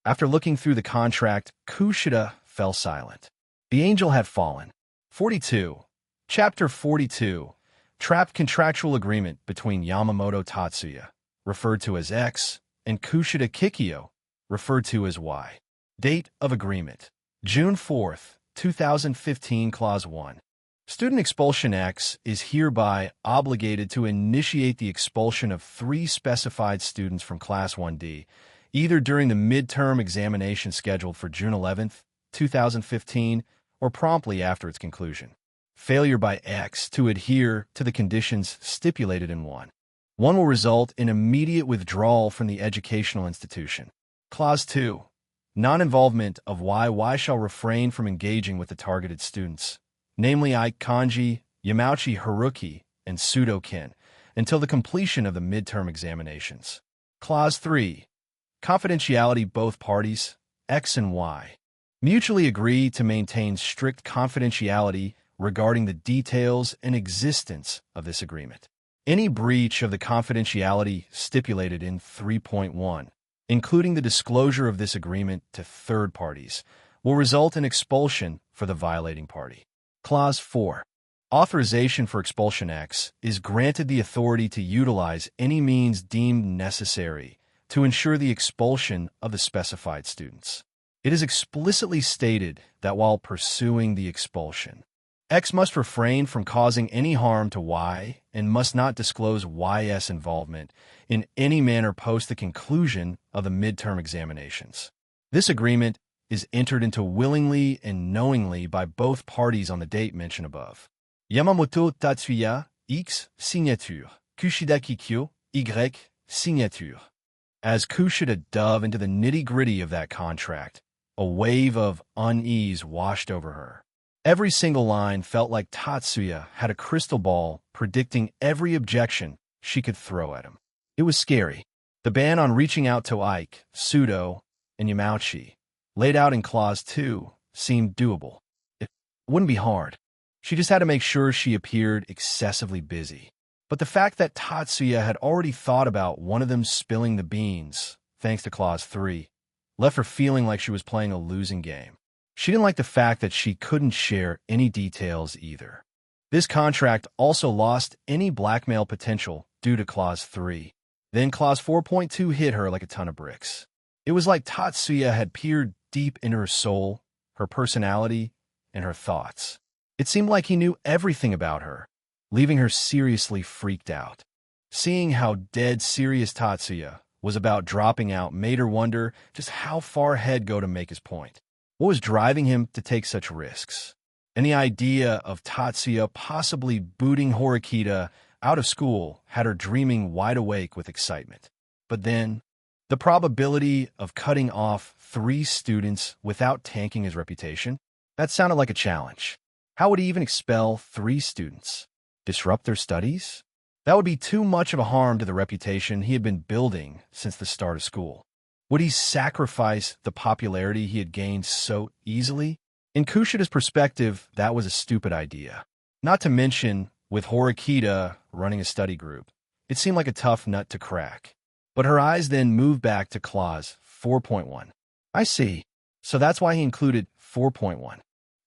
After looking through the contract, Kushida fell silent. The angel had fallen. 42. Chapter 42. Trapped contractual agreement between Yamamoto Tatsuya, referred to as X, and Kushida Kikyo, referred to as Y. Date of agreement: June 4, 2015. Clause 1. Student expulsion X is hereby obligated to initiate the expulsion of 3 specified students from Class 1D, either during the midterm examination scheduled for June 11, 2015, or promptly after its conclusion. Failure by X to adhere to the conditions stipulated in 1 will result in immediate withdrawal from the educational institution. Clause 2. Non-involvement of Y shall refrain from engaging with the targeted students, namely Ike Kanji, Yamauchi Haruki, and Sudo Kin, until the completion of the midterm examinations. Clause 3. Confidentiality: both parties, X and Y, mutually agree to maintain strict confidentiality regarding the details and existence of this agreement. Any breach of the confidentiality stipulated in 3.1, including the disclosure of this agreement to third parties, will result in expulsion for the violating party. Clause 4. Authorization for expulsion X is granted the authority to utilize any means deemed necessary to ensure the expulsion of the specified students. It is explicitly stated that while pursuing the expulsion, X must refrain from causing any harm to Y and must not disclose YS involvement in any manner post the conclusion of the midterm examinations. This agreement is entered into willingly and knowingly by both parties on the date mentioned above. Yamamoto Tatsuya, X, signature. Kushida Kikyo, Y, signature. As Kushida dove into the nitty-gritty of that contract, a wave of unease washed over her. Every single line felt like Tatsuya had a crystal ball predicting every objection she could throw at him. It was scary. The ban on reaching out to Ike, Sudo, and Yamauchi, laid out in Clause 2, seemed doable. It wouldn't be hard. She just had to make sure she appeared excessively busy. But the fact that Tatsuya had already thought about one of them spilling the beans, thanks to Clause 3, left her feeling like she was playing a losing game. She didn't like the fact that she couldn't share any details either. This contract also lost any blackmail potential due to Clause 3. Then Clause 4.2 hit her like a ton of bricks. It was like Tatsuya had peered deep into her soul, her personality, and her thoughts. It seemed like he knew everything about her, leaving her seriously freaked out. Seeing how dead serious Tatsuya was about dropping out made her wonder just how far he'd go to make his point. What was driving him to take such risks? And the idea of Tatsuya possibly booting Horikita out of school had her dreaming wide awake with excitement. But then, the probability of cutting off 3 students without tanking his reputation? That sounded like a challenge. How would he even expel 3 students? Disrupt their studies? That would be too much of a harm to the reputation he had been building since the start of school. Would he sacrifice the popularity he had gained so easily? In Kushida's perspective, that was a stupid idea. Not to mention, with Horikita running a study group, it seemed like a tough nut to crack. But her eyes then moved back to Clause 4.1. I see. So that's why he included 4.1.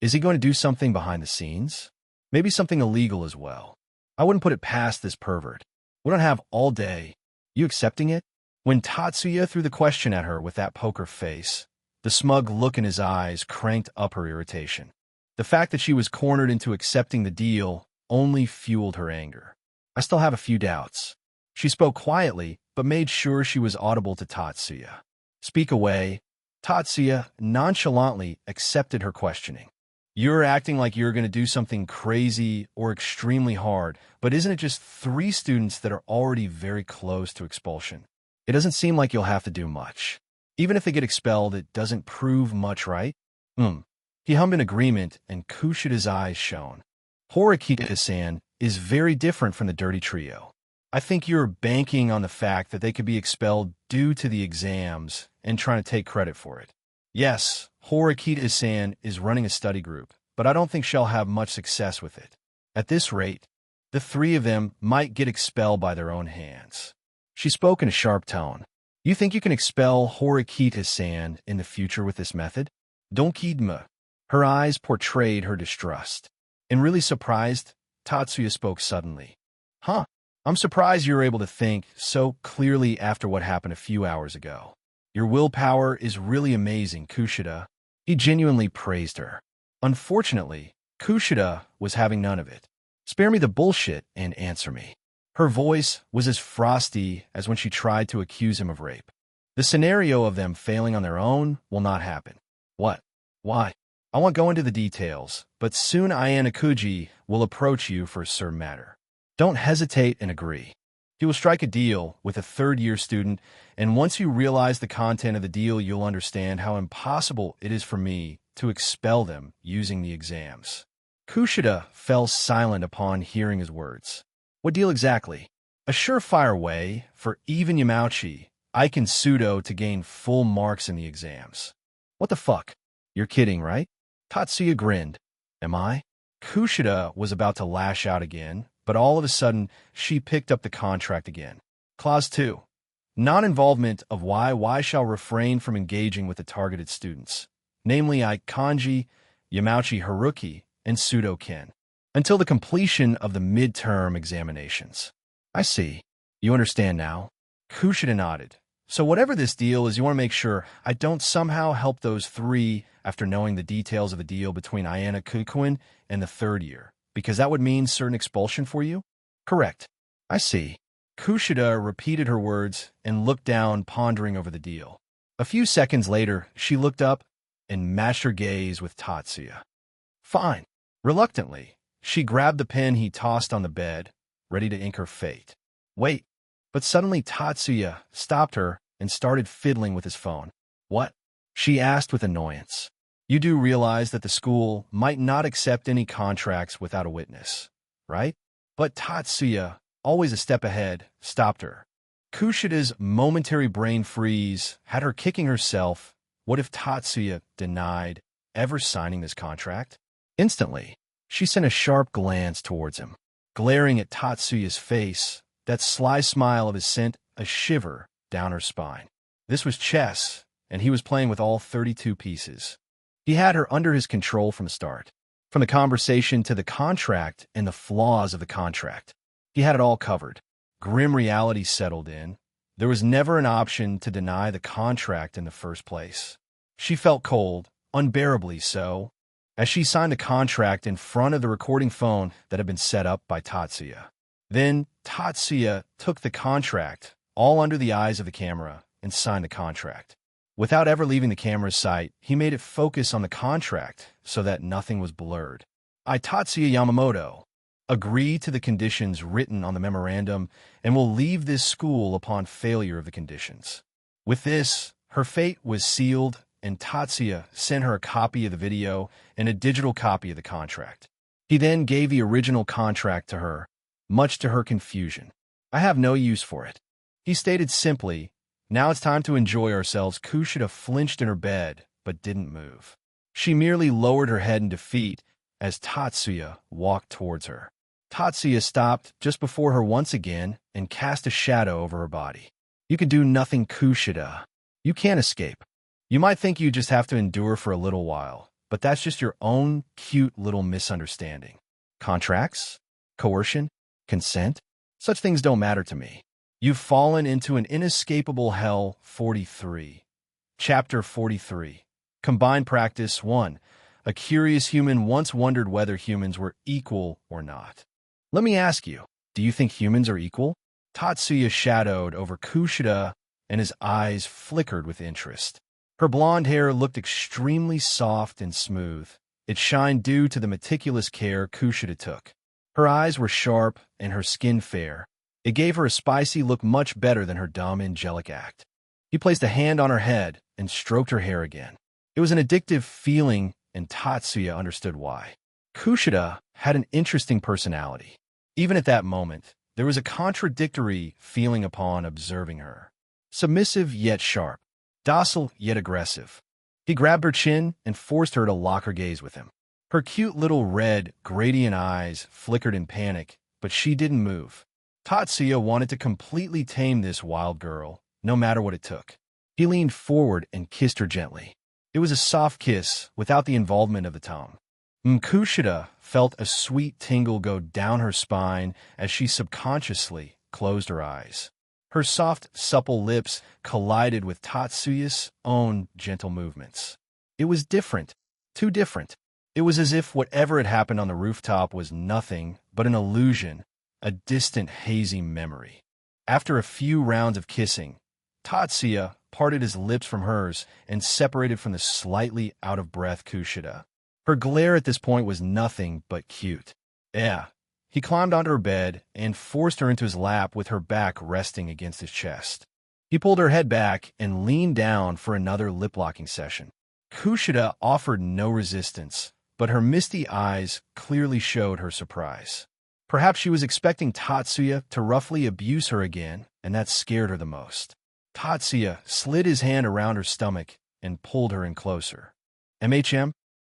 Is he going to do something behind the scenes? Maybe something illegal as well. I wouldn't put it past this pervert. We don't have all day. You accepting it? When Tatsuya threw the question at her with that poker face, the smug look in his eyes cranked up her irritation. The fact that she was cornered into accepting the deal only fueled her anger. I still have a few doubts. She spoke quietly, but made sure she was audible to Tatsuya. Speak away. Tatsuya nonchalantly accepted her questioning. You're acting like you're going to do something crazy or extremely hard, but isn't it just 3 students that are already very close to expulsion? It doesn't seem like you'll have to do much. Even if they get expelled, it doesn't prove much, right? He hummed in agreement, and Kushida's eyes shone. Horikita-san is very different from the dirty trio. I think you're banking on the fact that they could be expelled due to the exams and trying to take credit for it. Yes, Horikita-san is running a study group, but I don't think she'll have much success with it. At this rate, the 3 of them might get expelled by their own hands. She spoke in a sharp tone. You think you can expel Horikita-san in the future with this method? Don't kid me. Her eyes portrayed her distrust. And really surprised, Tatsuya spoke suddenly. Huh, I'm surprised you're able to think so clearly after what happened a few hours ago. Your willpower is really amazing, Kushida. He genuinely praised her. Unfortunately, Kushida was having none of it. Spare me the bullshit and answer me. Her voice was as frosty as when she tried to accuse him of rape. The scenario of them failing on their own will not happen. What? Why? I won't go into the details, but soon Ayana Kuji will approach you for a certain matter. Don't hesitate and agree. He will strike a deal with a third-year student, and once you realize the content of the deal, you'll understand how impossible it is for me to expel them using the exams. Kushida fell silent upon hearing his words. What deal exactly? A surefire way for even Yamauchi, Aiken Sudo to gain full marks in the exams. What the fuck? You're kidding, right? Tatsuya grinned. Am I? Kushida was about to lash out again, but all of a sudden, she picked up the contract again. Clause 2. Non-involvement of Y shall refrain from engaging with the targeted students, namely Aikanji, Yamauchi Haruki, and Sudo Ken, until the completion of the midterm examinations. I see. You understand now? Kushida nodded. So whatever this deal is, you want to make sure I don't somehow help those three after knowing the details of the deal between Ayana Kukuin and the third year, because that would mean certain expulsion for you? Correct. I see. Kushida repeated her words and looked down, pondering over the deal. A few seconds later, she looked up and matched her gaze with Tatsuya. Fine. Reluctantly, she grabbed the pen he tossed on the bed, ready to ink her fate. Wait. But suddenly Tatsuya stopped her and started fiddling with his phone. What? She asked with annoyance. You do realize that the school might not accept any contracts without a witness, right? But Tatsuya, always a step ahead, stopped her. Kushida's momentary brain freeze had her kicking herself. What if Tatsuya denied ever signing this contract? Instantly, she sent a sharp glance towards him. Glaring at Tatsuya's face, that sly smile of his sent a shiver down her spine. This was chess, and he was playing with all 32 pieces. He had her under his control from the start. From the conversation to the contract and the flaws of the contract. He had it all covered. Grim reality settled in. There was never an option to deny the contract in the first place. She felt cold, unbearably so, as she signed the contract in front of the recording phone that had been set up by Tatsuya. Then Tatsuya took the contract, all under the eyes of the camera, and signed the contract. Without ever leaving the camera's sight, he made it focus on the contract so that nothing was blurred. I, Tatsuya Yamamoto, agree to the conditions written on the memorandum and will leave this school upon failure of the conditions. With this, her fate was sealed, and Tatsuya sent her a copy of the video and a digital copy of the contract. He then gave the original contract to her, much to her confusion. I have no use for it. He stated simply, now it's time to enjoy ourselves. Kushida flinched in her bed, but didn't move. She merely lowered her head in defeat as Tatsuya walked towards her. Tatsuya stopped just before her once again and cast a shadow over her body. You can do nothing, Kushida. You can't escape. You might think you just have to endure for a little while, but that's just your own cute little misunderstanding. Contracts? Coercion? Consent? Such things don't matter to me. You've fallen into an inescapable hell. 43. Chapter 43. Combined Practice 1. A curious human once wondered whether humans were equal or not. Let me ask you, do you think humans are equal? Tatsuya shadowed over Kushida, and his eyes flickered with interest. Her blonde hair looked extremely soft and smooth. It shined due to the meticulous care Kushida took. Her eyes were sharp and her skin fair. It gave her a spicy look much better than her dumb, angelic act. He placed a hand on her head and stroked her hair again. It was an addictive feeling, and Tatsuya understood why. Kushida had an interesting personality. Even at that moment, there was a contradictory feeling upon observing her. Submissive yet sharp. Docile yet aggressive. He grabbed her chin and forced her to lock her gaze with him. Her cute little red, gradient eyes flickered in panic, but she didn't move. Tatsuya wanted to completely tame this wild girl, no matter what it took. He leaned forward and kissed her gently. It was a soft kiss, without the involvement of the tongue. Kushida felt a sweet tingle go down her spine as she subconsciously closed her eyes. Her soft, supple lips collided with Tatsuya's own gentle movements. It was different, too different. It was as if whatever had happened on the rooftop was nothing but an illusion, a distant, hazy memory. After a few rounds of kissing, Tatsuya parted his lips from hers and separated from the slightly out-of-breath Kushida. Her glare at this point was nothing but cute. Yeah. He climbed onto her bed and forced her into his lap with her back resting against his chest. He pulled her head back and leaned down for another lip-locking session. Kushida offered no resistance, but her misty eyes clearly showed her surprise. Perhaps she was expecting Tatsuya to roughly abuse her again, and that scared her the most. Tatsuya slid his hand around her stomach and pulled her in closer.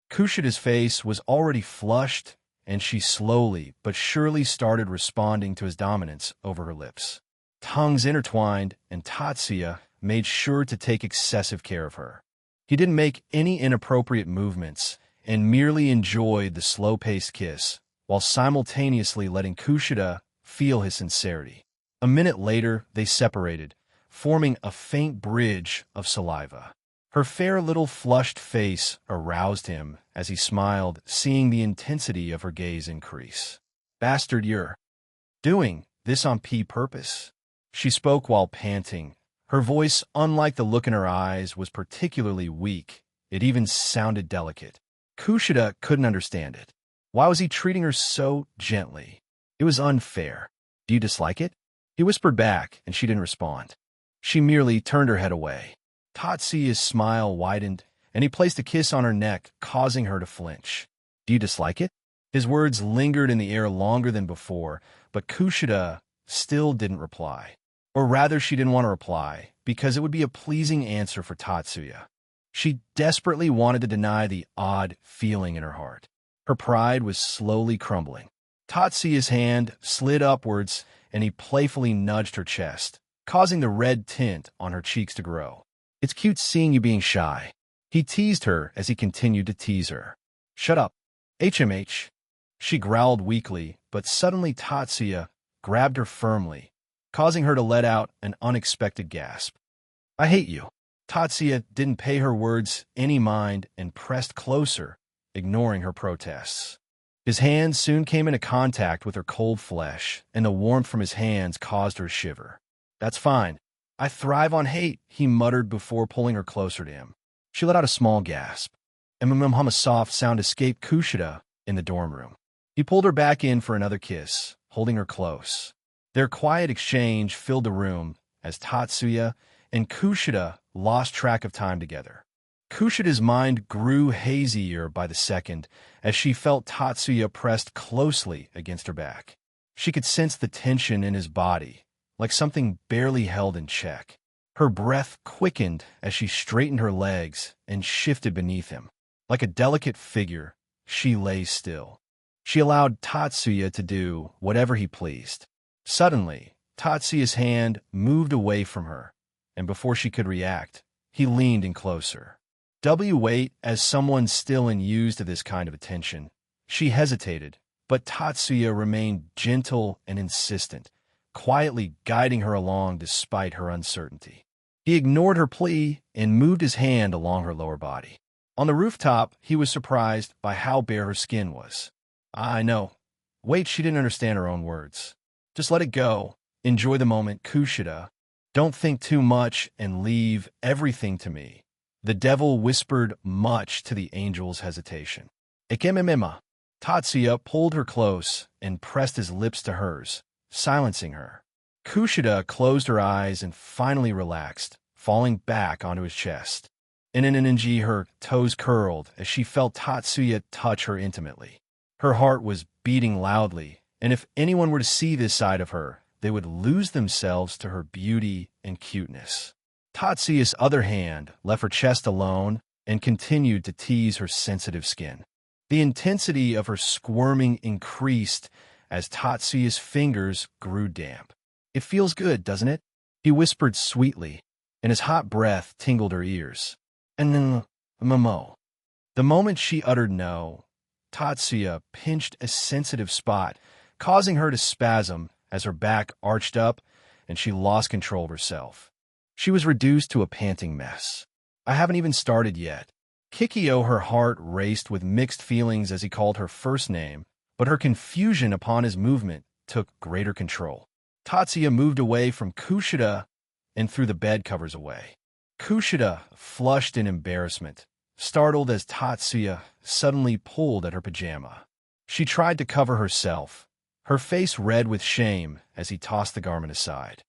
Kushida's face was already flushed, and she slowly but surely started responding to his dominance over her lips. Tongues intertwined, and Tatsuya made sure to take excessive care of her. He didn't make any inappropriate movements and merely enjoyed the slow-paced kiss, while simultaneously letting Kushida feel his sincerity. A minute later, they separated, forming a faint bridge of saliva. Her fair little flushed face aroused him as he smiled, seeing the intensity of her gaze increase. "Bastard, you're doing this on purpose?" She spoke while panting. Her voice, unlike the look in her eyes, was particularly weak. It even sounded delicate. Kushida couldn't understand it. Why was he treating her so gently? It was unfair. "Do you dislike it?" He whispered back, and she didn't respond. She merely turned her head away. Tatsuya's smile widened, and he placed a kiss on her neck, causing her to flinch. "Do you dislike it?" His words lingered in the air longer than before, but Kushida still didn't reply. Or rather, she didn't want to reply, because it would be a pleasing answer for Tatsuya. She desperately wanted to deny the odd feeling in her heart. Her pride was slowly crumbling. Tatsuya's hand slid upwards, and he playfully nudged her chest, causing the red tint on her cheeks to grow. "It's cute seeing you being shy." He teased her as he continued to tease her. "Shut up, HMH." She growled weakly, but suddenly Tatsuya grabbed her firmly, causing her to let out an unexpected gasp. "I hate you." Tatsuya didn't pay her words any mind and pressed closer, ignoring her protests. His hands soon came into contact with her cold flesh, and the warmth from his hands caused her to shiver. "That's fine. I thrive on hate," he muttered before pulling her closer to him. She let out a small gasp. A soft sound escaped Kushida in the dorm room. He pulled her back in for another kiss, holding her close. Their quiet exchange filled the room as Tatsuya and Kushida lost track of time together. Kushida's mind grew hazier by the second as she felt Tatsuya pressed closely against her back. She could sense the tension in his body, like something barely held in check. Her breath quickened as she straightened her legs and shifted beneath him. Like a delicate figure, she lay still. She allowed Tatsuya to do whatever he pleased. Suddenly, Tatsuya's hand moved away from her, and before she could react, he leaned in closer. Wait, as someone still unused to this kind of attention. She hesitated, but Tatsuya remained gentle and insistent, quietly guiding her along despite her uncertainty. He ignored her plea and moved his hand along her lower body. On the rooftop, he was surprised by how bare her skin was. "I know." Wait, she didn't understand her own words. "Just let it go. Enjoy the moment, Kushida. Don't think too much and leave everything to me." The devil whispered, much to the angel's hesitation. "Ikememema." Tatsuya pulled her close and pressed his lips to hers, silencing her. Kushida closed her eyes and finally relaxed, falling back onto his chest. In an NNG, her toes curled as she felt Tatsuya touch her intimately. Her heart was beating loudly, and if anyone were to see this side of her, they would lose themselves to her beauty and cuteness. Tatsuya's other hand left her chest alone and continued to tease her sensitive skin. The intensity of her squirming increased as Tatsuya's fingers grew damp. "It feels good, doesn't it?" he whispered sweetly, and his hot breath tingled her ears. And then, Momo. The moment she uttered no, Tatsuya pinched a sensitive spot, causing her to spasm as her back arched up and she lost control of herself. She was reduced to a panting mess. I haven't even started yet. Kikyo, her heart raced with mixed feelings as he called her first name, but her confusion upon his movement took greater control. Tatsuya moved away from Kushida and threw the bed covers away. Kushida flushed in embarrassment, startled as Tatsuya suddenly pulled at her pajama. She tried to cover herself, her face red with shame as he tossed the garment aside.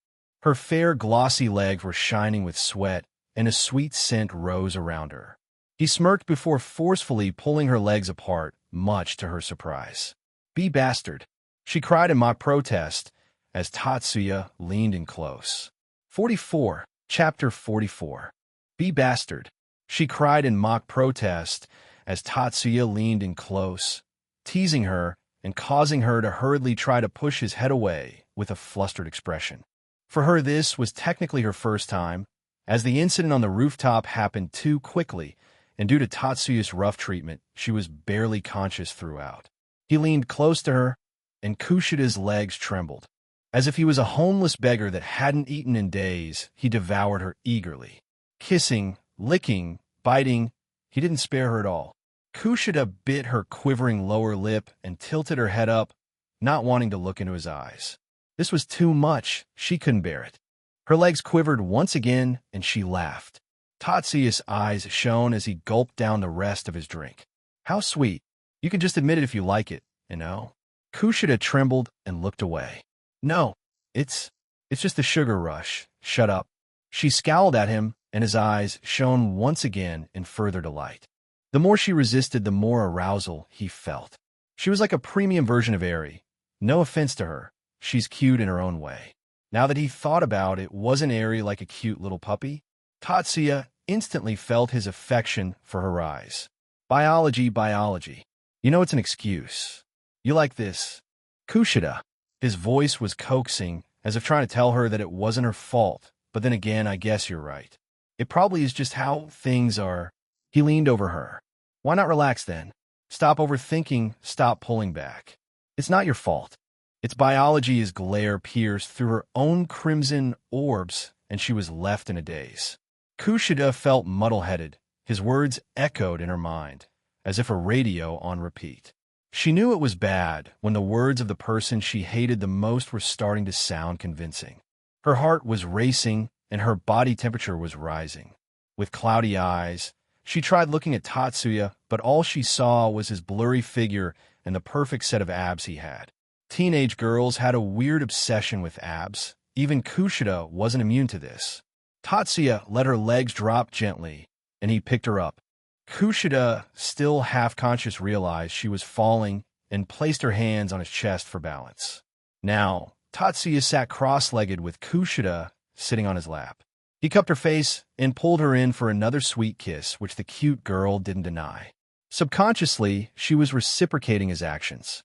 Her fair, glossy legs were shining with sweat, and a sweet scent rose around her. He smirked before forcefully pulling her legs apart, much to her surprise. "Be bastard," she cried in mock protest as Tatsuya leaned in close. 44. Chapter 44. "Be bastard," she cried in mock protest as Tatsuya leaned in close, teasing her and causing her to hurriedly try to push his head away with a flustered expression. For her, this was technically her first time, as the incident on the rooftop happened too quickly, and due to Tatsuya's rough treatment, she was barely conscious throughout. He leaned close to her, and Kushida's legs trembled. As if he was a homeless beggar that hadn't eaten in days, he devoured her eagerly. Kissing, licking, biting, he didn't spare her at all. Kushida bit her quivering lower lip and tilted her head up, not wanting to look into his eyes. This was too much. She couldn't bear it. Her legs quivered once again, and she laughed. Tatsuya's eyes shone as he gulped down the rest of his drink. "How sweet. You can just admit it if you like it, you know?" Kushida trembled and looked away. "No, it's just the sugar rush. Shut up." She scowled at him, and his eyes shone once again in further delight. The more she resisted, the more arousal he felt. She was like a premium version of Eri. No offense to her. She's cute in her own way. Now that he thought about it, wasn't Eri like a cute little puppy? Tatsuya instantly felt his affection for her eyes. Biology. You know it's an excuse. You like this. Kushida. His voice was coaxing, as if trying to tell her that it wasn't her fault, but then again, I guess you're right. It probably is just how things are. He leaned over her. Why not relax then? Stop overthinking, stop pulling back. It's not your fault. Its biology. His glare pierced through her own crimson orbs, and she was left in a daze. Kushida felt muddle-headed. His words echoed in her mind, as if a radio on repeat. She knew it was bad when the words of the person she hated the most were starting to sound convincing. Her heart was racing, and her body temperature was rising. With cloudy eyes, she tried looking at Tatsuya, but all she saw was his blurry figure and the perfect set of abs he had. Teenage girls had a weird obsession with abs. Even Kushida wasn't immune to this. Tatsuya let her legs drop gently, and he picked her up. Kushida, still half-conscious, realized she was falling and placed her hands on his chest for balance. Now, Tatsuya sat cross-legged with Kushida sitting on his lap. He cupped her face and pulled her in for another sweet kiss, which the cute girl didn't deny. Subconsciously, she was reciprocating his actions.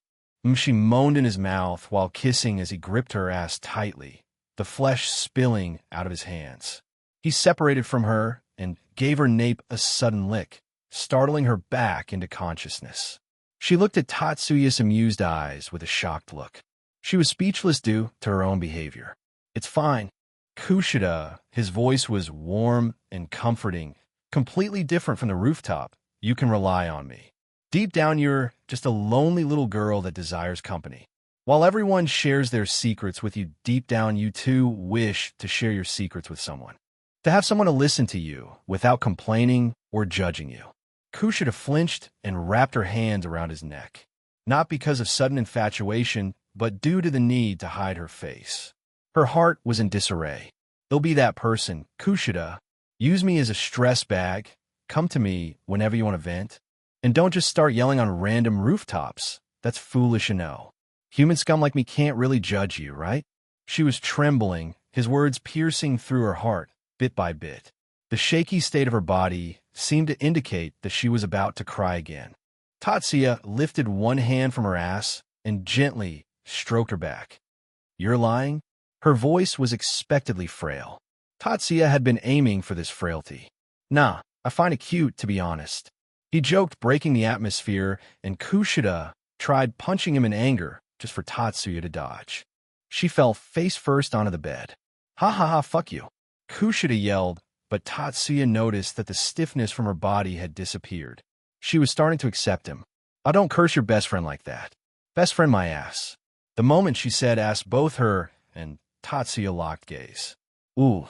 She moaned in his mouth while kissing as he gripped her ass tightly, the flesh spilling out of his hands. He separated from her and gave her nape a sudden lick, startling her back into consciousness. She looked at Tatsuya's amused eyes with a shocked look. She was speechless due to her own behavior. "It's fine." Kushida, his voice was warm and comforting, completely different from the rooftop. "You can rely on me. Deep down, you're just a lonely little girl that desires company. While everyone shares their secrets with you, deep down you too wish to share your secrets with someone. To have someone to listen to you without complaining or judging you." Kushida flinched and wrapped her hands around his neck, not because of sudden infatuation, but due to the need to hide her face. Her heart was in disarray. "They'll be that person, Kushida. Use me as a stress bag. Come to me whenever you want to vent. And don't just start yelling on random rooftops. That's foolish, you know. Human scum like me can't really judge you, right?" She was trembling, his words piercing through her heart, bit by bit. The shaky state of her body seemed to indicate that she was about to cry again. Tatsuya lifted one hand from her ass and gently stroked her back. "You're lying?" Her voice was expectedly frail. Tatsuya had been aiming for this frailty. Nah, I find it cute, to be honest. He joked, breaking the atmosphere, and Kushida tried punching him in anger just for Tatsuya to dodge. She fell face first onto the bed. Ha ha ha, fuck you. Kushida yelled, but Tatsuya noticed that the stiffness from her body had disappeared. She was starting to accept him. I don't curse your best friend like that. Best friend my ass. The moment she said ass, both her and Tatsuya locked gaze. Ooh.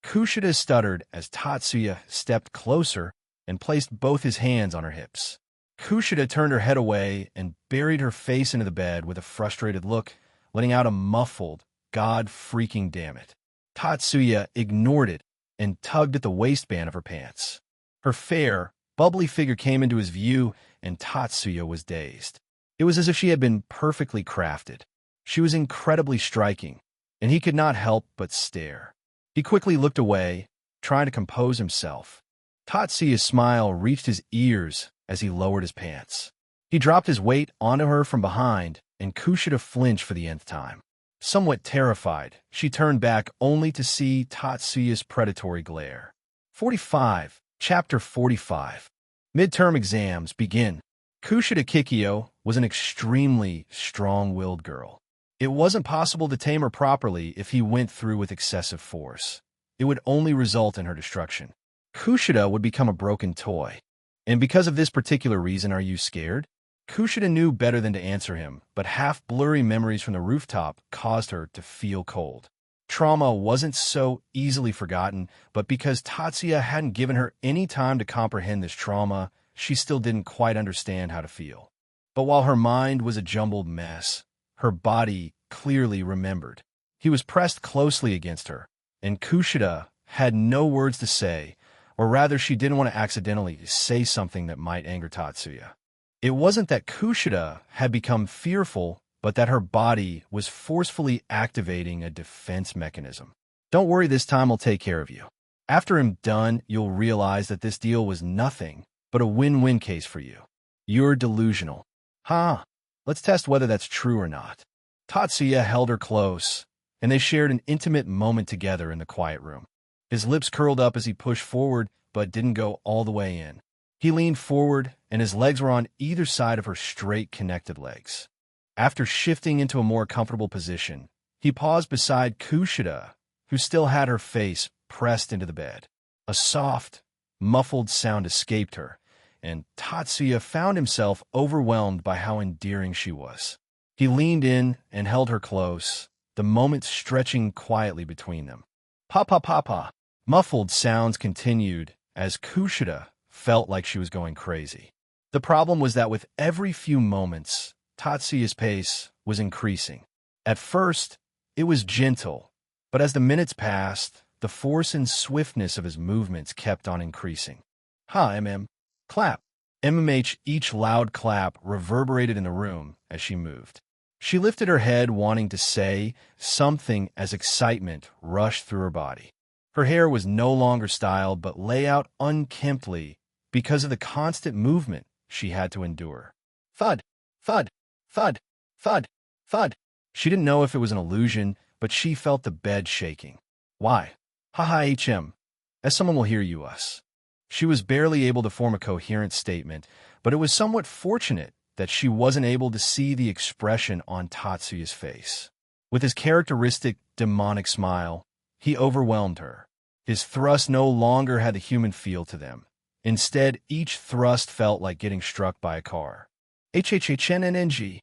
Kushida stuttered as Tatsuya stepped closer and placed both his hands on her hips. Kushida turned her head away and buried her face into the bed with a frustrated look, letting out a muffled, God freaking damn it. Tatsuya ignored it and tugged at the waistband of her pants. Her fair, bubbly figure came into his view, and Tatsuya was dazed. It was as if she had been perfectly crafted. She was incredibly striking, and he could not help but stare. He quickly looked away, trying to compose himself. Tatsuya's smile reached his ears as he lowered his pants. He dropped his weight onto her from behind, and Kushida flinched for the nth time. Somewhat terrified, she turned back only to see Tatsuya's predatory glare. 45. Chapter 45. Midterm exams begin. Kushida Kikyo was an extremely strong-willed girl. It wasn't possible to tame her properly if he went through with excessive force. It would only result in her destruction. Kushida would become a broken toy. And because of this particular reason, are you scared? Kushida knew better than to answer him, but half-blurry memories from the rooftop caused her to feel cold. Trauma wasn't so easily forgotten, but because Tatsuya hadn't given her any time to comprehend this trauma, she still didn't quite understand how to feel. But while her mind was a jumbled mess, her body clearly remembered. He was pressed closely against her, and Kushida had no words to say, or rather she didn't want to accidentally say something that might anger Tatsuya. It wasn't that Kushida had become fearful, but that her body was forcefully activating a defense mechanism. Don't worry, this time I'll take care of you. After I'm done, you'll realize that this deal was nothing but a win-win case for you. You're delusional. Ha! Let's test whether that's true or not. Tatsuya held her close, and they shared an intimate moment together in the quiet room. His lips curled up as he pushed forward, but didn't go all the way in. He leaned forward, and his legs were on either side of her straight, connected legs. After shifting into a more comfortable position, he paused beside Kushida, who still had her face pressed into the bed. A soft, muffled sound escaped her, and Tatsuya found himself overwhelmed by how endearing she was. He leaned in and held her close, the moment stretching quietly between them. Papa papa. Muffled sounds continued as Kushida felt like she was going crazy. The problem was that with every few moments, Tatsuya's pace was increasing. At first, it was gentle, but as the minutes passed, the force and swiftness of his movements kept on increasing. Ha, clap. MMH, each loud clap reverberated in the room as she moved. She lifted her head, wanting to say something as excitement rushed through her body. Her hair was no longer styled, but lay out unkemptly because of the constant movement she had to endure. Thud, thud, thud, thud, thud. She didn't know if it was an illusion, but she felt the bed shaking. Why? Haha as someone will hear you us. She was barely able to form a coherent statement, but it was somewhat fortunate that she wasn't able to see the expression on Tatsuya's face. With his characteristic demonic smile, he overwhelmed her. His thrusts no longer had the human feel to them. Instead, each thrust felt like getting struck by a car. HHHNNNG.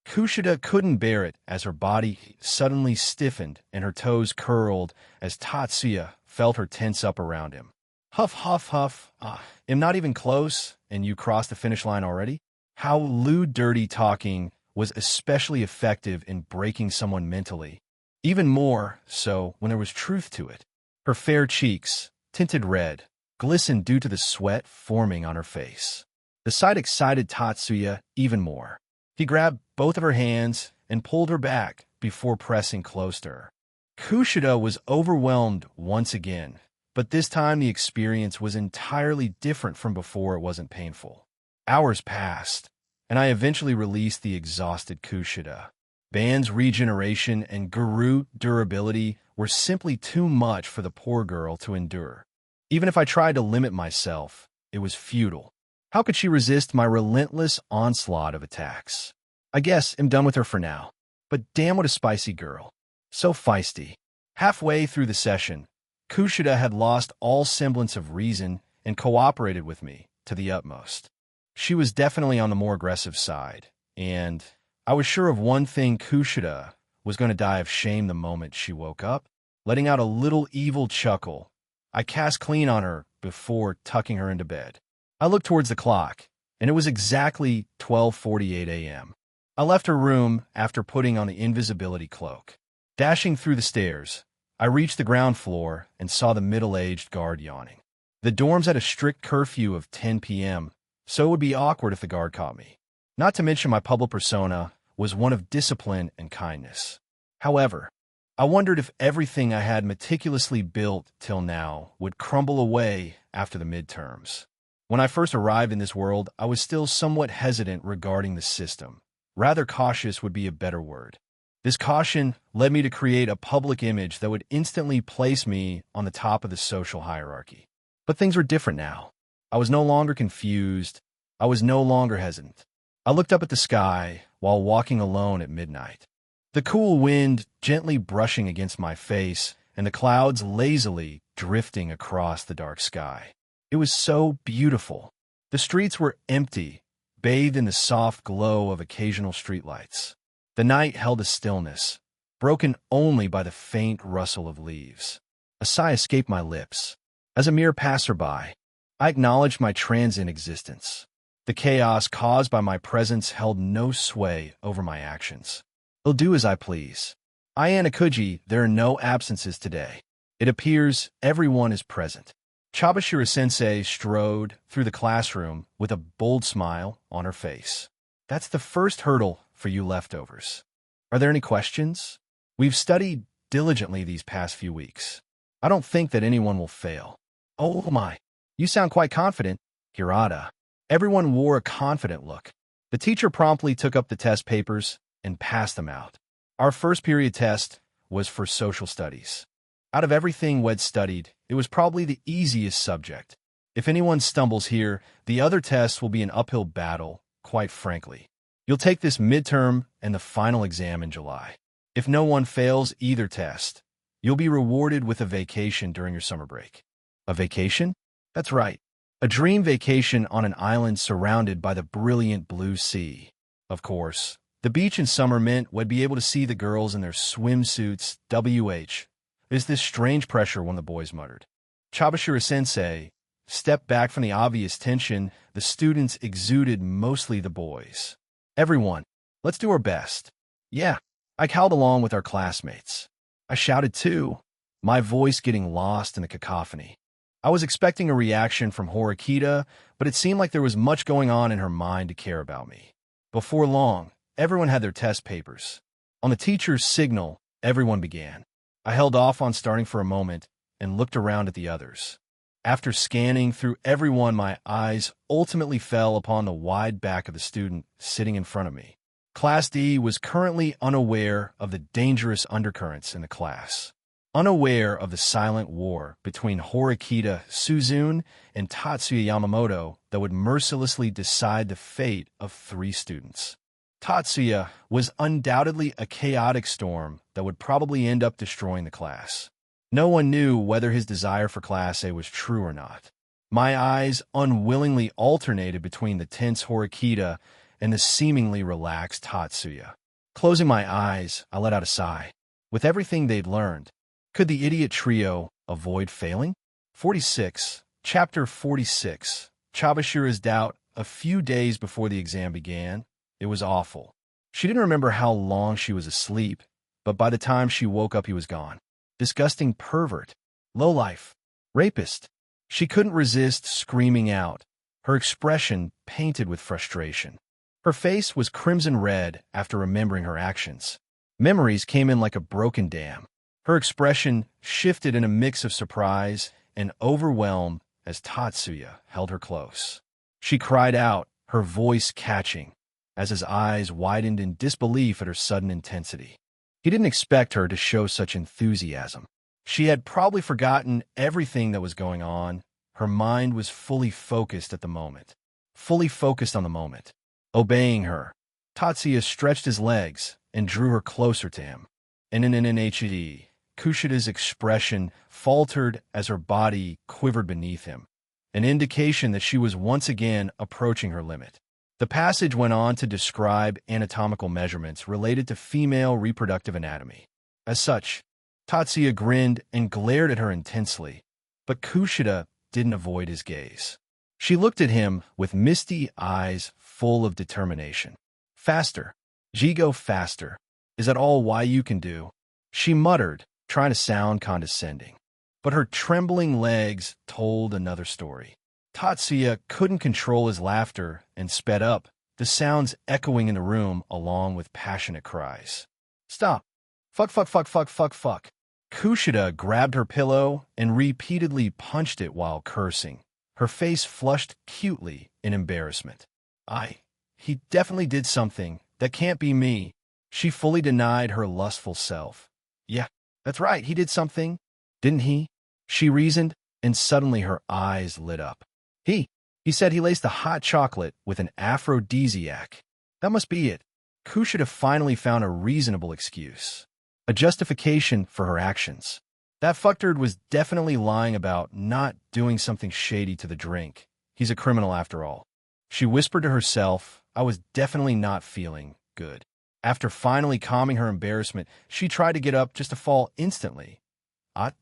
Kushida couldn't bear it as her body suddenly stiffened and her toes curled as Tatsuya felt her tense up around him. Huff, huff, huff. I'm not even close, and you crossed the finish line already? How lewd dirty talking was especially effective in breaking someone mentally. Even more so when there was truth to it. Her fair cheeks, tinted red, glistened due to the sweat forming on her face. The sight excited Tatsuya even more. He grabbed both of her hands and pulled her back before pressing close to her. Kushida was overwhelmed once again, but this time the experience was entirely different from before. It wasn't painful. Hours passed, and I eventually released the exhausted Kushida. Band's regeneration and Guru durability were simply too much for the poor girl to endure. Even if I tried to limit myself, it was futile. How could she resist my relentless onslaught of attacks? I guess I'm done with her for now. But damn, what a spicy girl. So feisty. Halfway through the session, Kushida had lost all semblance of reason and cooperated with me to the utmost. She was definitely on the more aggressive side, and I was sure of one thing: Kushida was going to die of shame the moment she woke up. Letting out a little evil chuckle, I cast clean on her before tucking her into bed. I looked towards the clock, and it was exactly 12:48 a.m. I left her room after putting on the invisibility cloak. Dashing through the stairs, I reached the ground floor and saw the middle-aged guard yawning. The dorms had a strict curfew of 10 p.m., so it would be awkward if the guard caught me. Not to mention my public persona was one of discipline and kindness. However, I wondered if everything I had meticulously built till now would crumble away after the midterms. When I first arrived in this world, I was still somewhat hesitant regarding the system. Rather cautious would be a better word. This caution led me to create a public image that would instantly place me on the top of the social hierarchy. But things were different now. I was no longer confused. I was no longer hesitant. I looked up at the sky while walking alone at midnight. The cool wind gently brushing against my face and the clouds lazily drifting across the dark sky. It was so beautiful. The streets were empty, bathed in the soft glow of occasional streetlights. The night held a stillness, broken only by the faint rustle of leaves. A sigh escaped my lips. As a mere passerby, I acknowledged my transient existence. The chaos caused by my presence held no sway over my actions. I'll do as I please. Ayane Akuji, there are no absences today. It appears everyone is present. Chabashira-sensei strode through the classroom with a bold smile on her face. That's the first hurdle for you leftovers. Are there any questions? We've studied diligently these past few weeks. I don't think that anyone will fail. Oh my, you sound quite confident, Hirata. Everyone wore a confident look. The teacher promptly took up the test papers and passed them out. Our first period test was for social studies. Out of everything we'd studied, it was probably the easiest subject. If anyone stumbles here, the other tests will be an uphill battle, quite frankly. You'll take this midterm and the final exam in July. If no one fails either test, you'll be rewarded with a vacation during your summer break. A vacation? That's right. A dream vacation on an island surrounded by the brilliant blue sea. Of course, the beach in summer meant we'd be able to see the girls in their swimsuits. Is this strange pressure, one of the boys muttered. Chabashira-sensei stepped back from the obvious tension the students exuded, mostly the boys. Everyone, let's do our best. Yeah, I howled along with our classmates. I shouted too, my voice getting lost in the cacophony. I was expecting a reaction from Horikita, but it seemed like there was much going on in her mind to care about me. Before long, everyone had their test papers. On the teacher's signal, everyone began. I held off on starting for a moment and looked around at the others. After scanning through everyone, my eyes ultimately fell upon the wide back of the student sitting in front of me. Class D was currently unaware of the dangerous undercurrents in the class, unaware of the silent war between Horikita Suzune and Tatsuya Yamamoto that would mercilessly decide the fate of 3 students. Tatsuya was undoubtedly a chaotic storm that would probably end up destroying the class. No one knew whether his desire for Class A was true or not. My eyes unwillingly alternated between the tense Horikita and the seemingly relaxed Tatsuya. Closing my eyes, I let out a sigh. With everything they'd learned, could the idiot trio avoid failing? 46. Chapter 46. Chabashira's doubt. A few days before the exam began, it was awful. She didn't remember how long she was asleep, but by the time she woke up, he was gone. Disgusting pervert. Lowlife. Rapist. She couldn't resist screaming out, her expression painted with frustration. Her face was crimson red after remembering her actions. Memories came in like a broken dam. Her expression shifted in a mix of surprise and overwhelm as Tatsuya held her close. She cried out, her voice catching, as his eyes widened in disbelief at her sudden intensity. He didn't expect her to show such enthusiasm. She had probably forgotten everything that was going on. Her mind was fully focused at the moment. Fully focused on the moment. Obeying her, Tatsuya stretched his legs and drew her closer to him. And in an NHD, Kushida's expression faltered as her body quivered beneath him, an indication that she was once again approaching her limit. The passage went on to describe anatomical measurements related to female reproductive anatomy. As such, Tatsuya grinned and glared at her intensely, but Kushida didn't avoid his gaze. She looked at him with misty eyes full of determination. Faster. Jigo, faster. Is that all why you can do? She muttered, trying to sound condescending. But her trembling legs told another story. Tatsuya couldn't control his laughter and sped up, the sounds echoing in the room along with passionate cries. Stop. Fuck, fuck, fuck, fuck, fuck, fuck. Kushida grabbed her pillow and repeatedly punched it while cursing. Her face flushed cutely in embarrassment. He definitely did something. That can't be me. She fully denied her lustful self. Yeah, that's right, he did something. Didn't he? She reasoned, and suddenly her eyes lit up. He said he laced the hot chocolate with an aphrodisiac. That must be it. Kushida finally found a reasonable excuse. A justification for her actions. That fucktard was definitely lying about not doing something shady to the drink. He's a criminal after all. She whispered to herself, I was definitely not feeling good. After finally calming her embarrassment, she tried to get up just to fall instantly.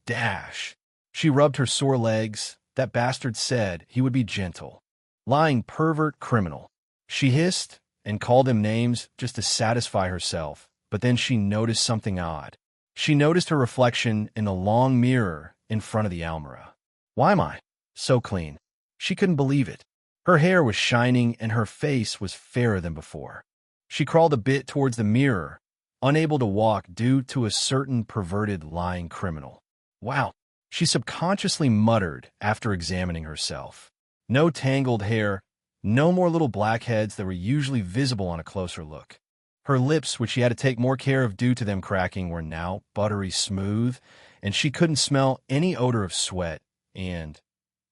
Dash. She rubbed her sore legs. That bastard said he would be gentle. Lying pervert criminal. She hissed and called him names just to satisfy herself, but then she noticed something odd. She noticed her reflection in the long mirror in front of the almirah. Why am I so clean? She couldn't believe it. Her hair was shining and her face was fairer than before. She crawled a bit towards the mirror, unable to walk due to a certain perverted lying criminal. Wow, she subconsciously muttered after examining herself. No tangled hair, no more little blackheads that were usually visible on a closer look. Her lips, which she had to take more care of due to them cracking, were now buttery smooth, and she couldn't smell any odor of sweat. And,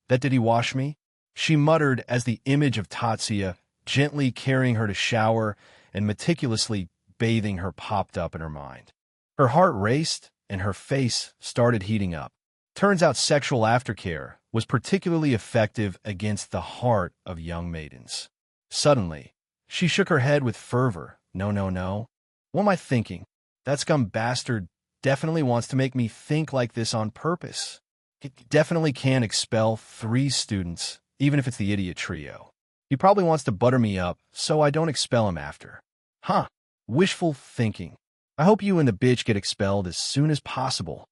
that did he wash me? She muttered as the image of Tatsuya gently carrying her to shower and meticulously bathing her popped up in her mind. Her heart raced and her face started heating up. Turns out sexual aftercare was particularly effective against the heart of young maidens. Suddenly, she shook her head with fervor. No, no, no. What am I thinking? That scum bastard definitely wants to make me think like this on purpose. He definitely can't expel 3 students, even if it's the idiot trio. He probably wants to butter me up so I don't expel him after. Huh. Wishful thinking. I hope you and the bitch get expelled as soon as possible.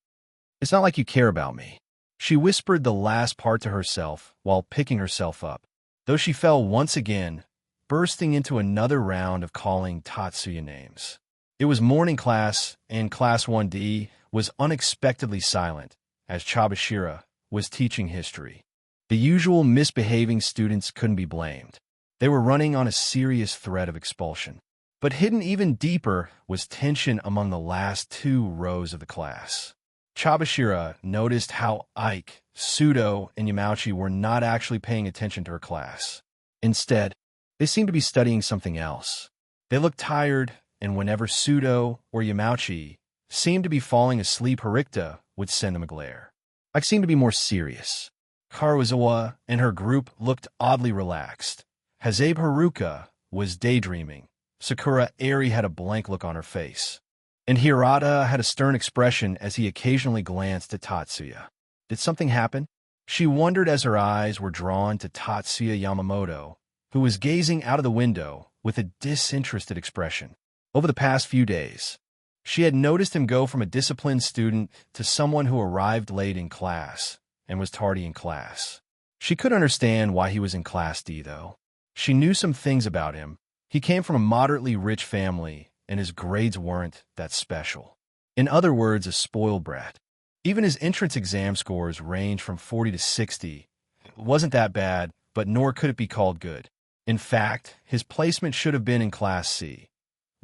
It's not like you care about me. She whispered the last part to herself while picking herself up, though she fell once again, bursting into another round of calling Tatsuya names. It was morning class, and Class 1D was unexpectedly silent, as Chabashira was teaching history. The usual misbehaving students couldn't be blamed. They were running on a serious threat of expulsion. But hidden even deeper was tension among the last 2 rows of the class. Chabashira noticed how Ike, Sudo, and Yamauchi were not actually paying attention to her class. Instead, they seemed to be studying something else. They looked tired, and whenever Sudo or Yamauchi seemed to be falling asleep, Harikta would send them a glare. Ike seemed to be more serious. Karuizawa and her group looked oddly relaxed. Hazebe Haruka was daydreaming. Sakura Eri had a blank look on her face. And Hirata had a stern expression as he occasionally glanced at Tatsuya. Did something happen? She wondered as her eyes were drawn to Tatsuya Yamamoto, who was gazing out of the window with a disinterested expression. Over the past few days, she had noticed him go from a disciplined student to someone who arrived late in class and was tardy in class. She could understand why he was in Class D, though. She knew some things about him. He came from a moderately rich family, and his grades weren't that special. In other words, a spoiled brat. Even his entrance exam scores ranged from 40 to 60. It wasn't that bad, but nor could it be called good. In fact, his placement should have been in Class C.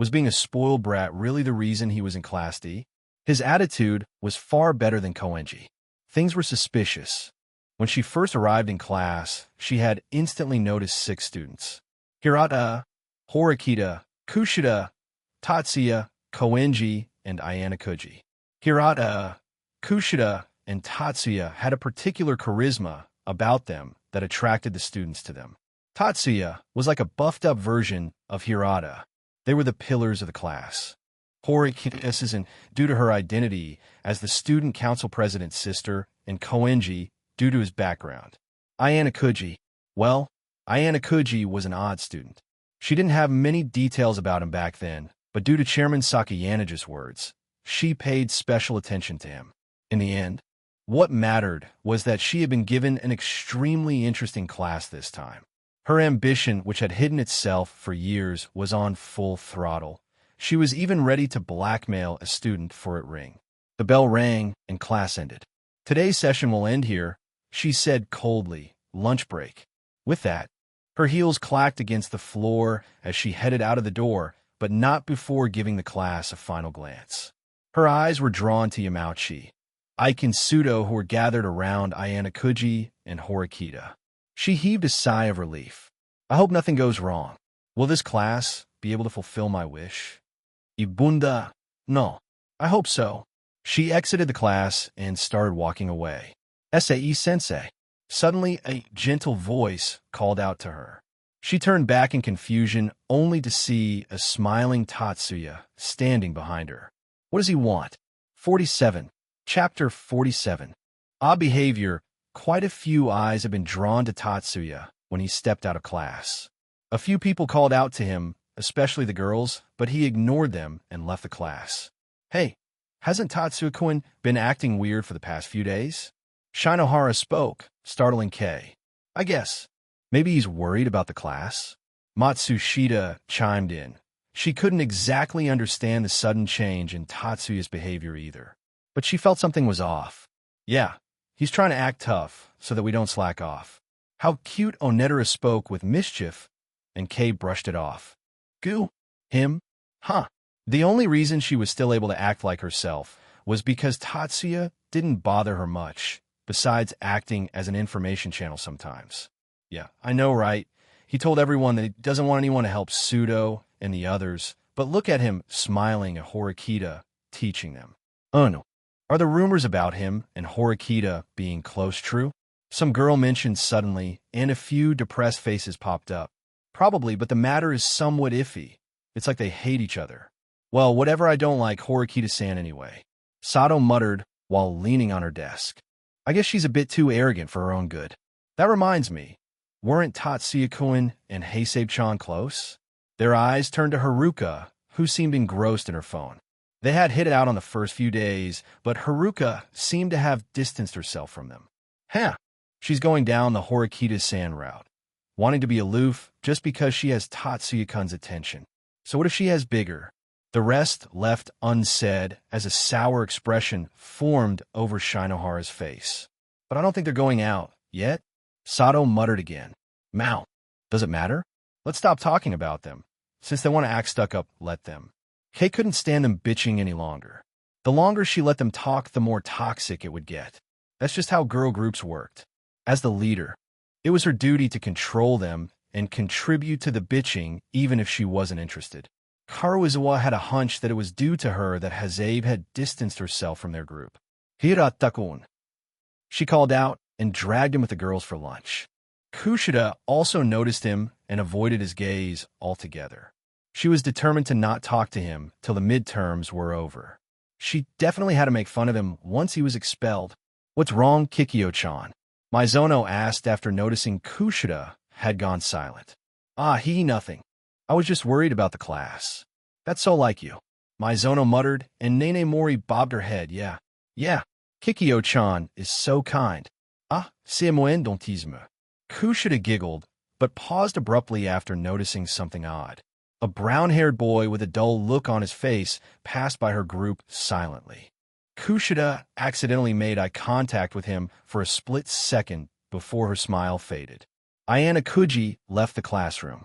Was being a spoiled brat really the reason he was in Class D? His attitude was far better than Koenji. Things were suspicious. When she first arrived in class, she had instantly noticed 6 students. Hirata, Horikita, Kushida, Tatsuya, Koenji, and Ayanokuji. Hirata, Kushida, and Tatsuya had a particular charisma about them that attracted the students to them. Tatsuya was like a buffed-up version of Hirata. They were the pillars of the class. Horikita isn't due to her identity as the student council president's sister, and Koenji due to his background. Ayanokuji. Well, Ayanokuji was an odd student. She didn't have many details about him back then, but due to Chairman Sakayanagi's words, she paid special attention to him. In the end, what mattered was that she had been given an extremely interesting class this time. Her ambition, which had hidden itself for years, was on full throttle. She was even ready to blackmail a student for it ring. The bell rang and class ended. Today's session will end here, she said coldly. Lunch break. With that, her heels clacked against the floor as she headed out of the door, but not before giving the class a final glance. Her eyes were drawn to Yamauchi, Ike and Sudo, who were gathered around Ayanokuji and Horikita. She heaved a sigh of relief. I hope nothing goes wrong. Will this class be able to fulfill my wish? Ibunda. No. I hope so. She exited the class and started walking away. Sae-sensei. Suddenly, a gentle voice called out to her. She turned back in confusion, only to see a smiling Tatsuya standing behind her. What does he want? 47. Chapter 47. Odd behavior. Quite a few eyes had been drawn to Tatsuya when he stepped out of class. A few people called out to him, especially the girls, but he ignored them and left the class. Hey, hasn't Tatsuya-kun been acting weird for the past few days? Shinohara spoke, startling Kei. I guess. Maybe he's worried about the class? Matsushita chimed in. She couldn't exactly understand the sudden change in Tatsuya's behavior either, but she felt something was off. Yeah, he's trying to act tough so that we don't slack off. How cute, Onedera spoke with mischief, and Kei brushed it off. Goo? Him? Huh. The only reason she was still able to act like herself was because Tatsuya didn't bother her much, besides acting as an information channel sometimes. Yeah, I know, right? He told everyone that he doesn't want anyone to help Sudo and the others, but look at him smiling at Horikita, teaching them. Oh no. Are the rumors about him and Horikita being close true? Some girl mentioned suddenly, and a few depressed faces popped up. Probably, but the matter is somewhat iffy. It's like they hate each other. Well, whatever, I don't like Horikita-san anyway. Sato muttered while leaning on her desk. I guess she's a bit too arrogant for her own good. That reminds me, weren't Tatsuya-kun and Heisei-chan close? Their eyes turned to Haruka, who seemed engrossed in her phone. They had hit it out on the first few days, but Haruka seemed to have distanced herself from them. Huh, she's going down the Horikita-san route, wanting to be aloof just because she has Tatsuya-kun's attention. So what if she has bigger? The rest left unsaid as a sour expression formed over Shinohara's face. But I don't think they're going out yet. Sato muttered again. Mao, does it matter? Let's stop talking about them. Since they want to act stuck up, let them. Kei couldn't stand them bitching any longer. The longer she let them talk, the more toxic it would get. That's just how girl groups worked. As the leader, it was her duty to control them and contribute to the bitching even if she wasn't interested. Karuizawa had a hunch that it was due to her that Hasebe had distanced herself from their group. Hirata-kun. She called out and dragged him with the girls for lunch. Kushida also noticed him and avoided his gaze altogether. She was determined to not talk to him till the midterms were over. She definitely had to make fun of him once he was expelled. What's wrong, Kikyo-chan? Mizono asked after noticing Kushida had gone silent. Nothing. I was just worried about the class. That's so like you. Mizono muttered, and Nene Mori bobbed her head. Yeah. Kikyo-chan is so kind. C'est moyen dentisme. Kushida giggled, but paused abruptly after noticing something odd. A brown-haired boy with a dull look on his face passed by her group silently. Kushida accidentally made eye contact with him for a split second before her smile faded. Ayanokuji left the classroom.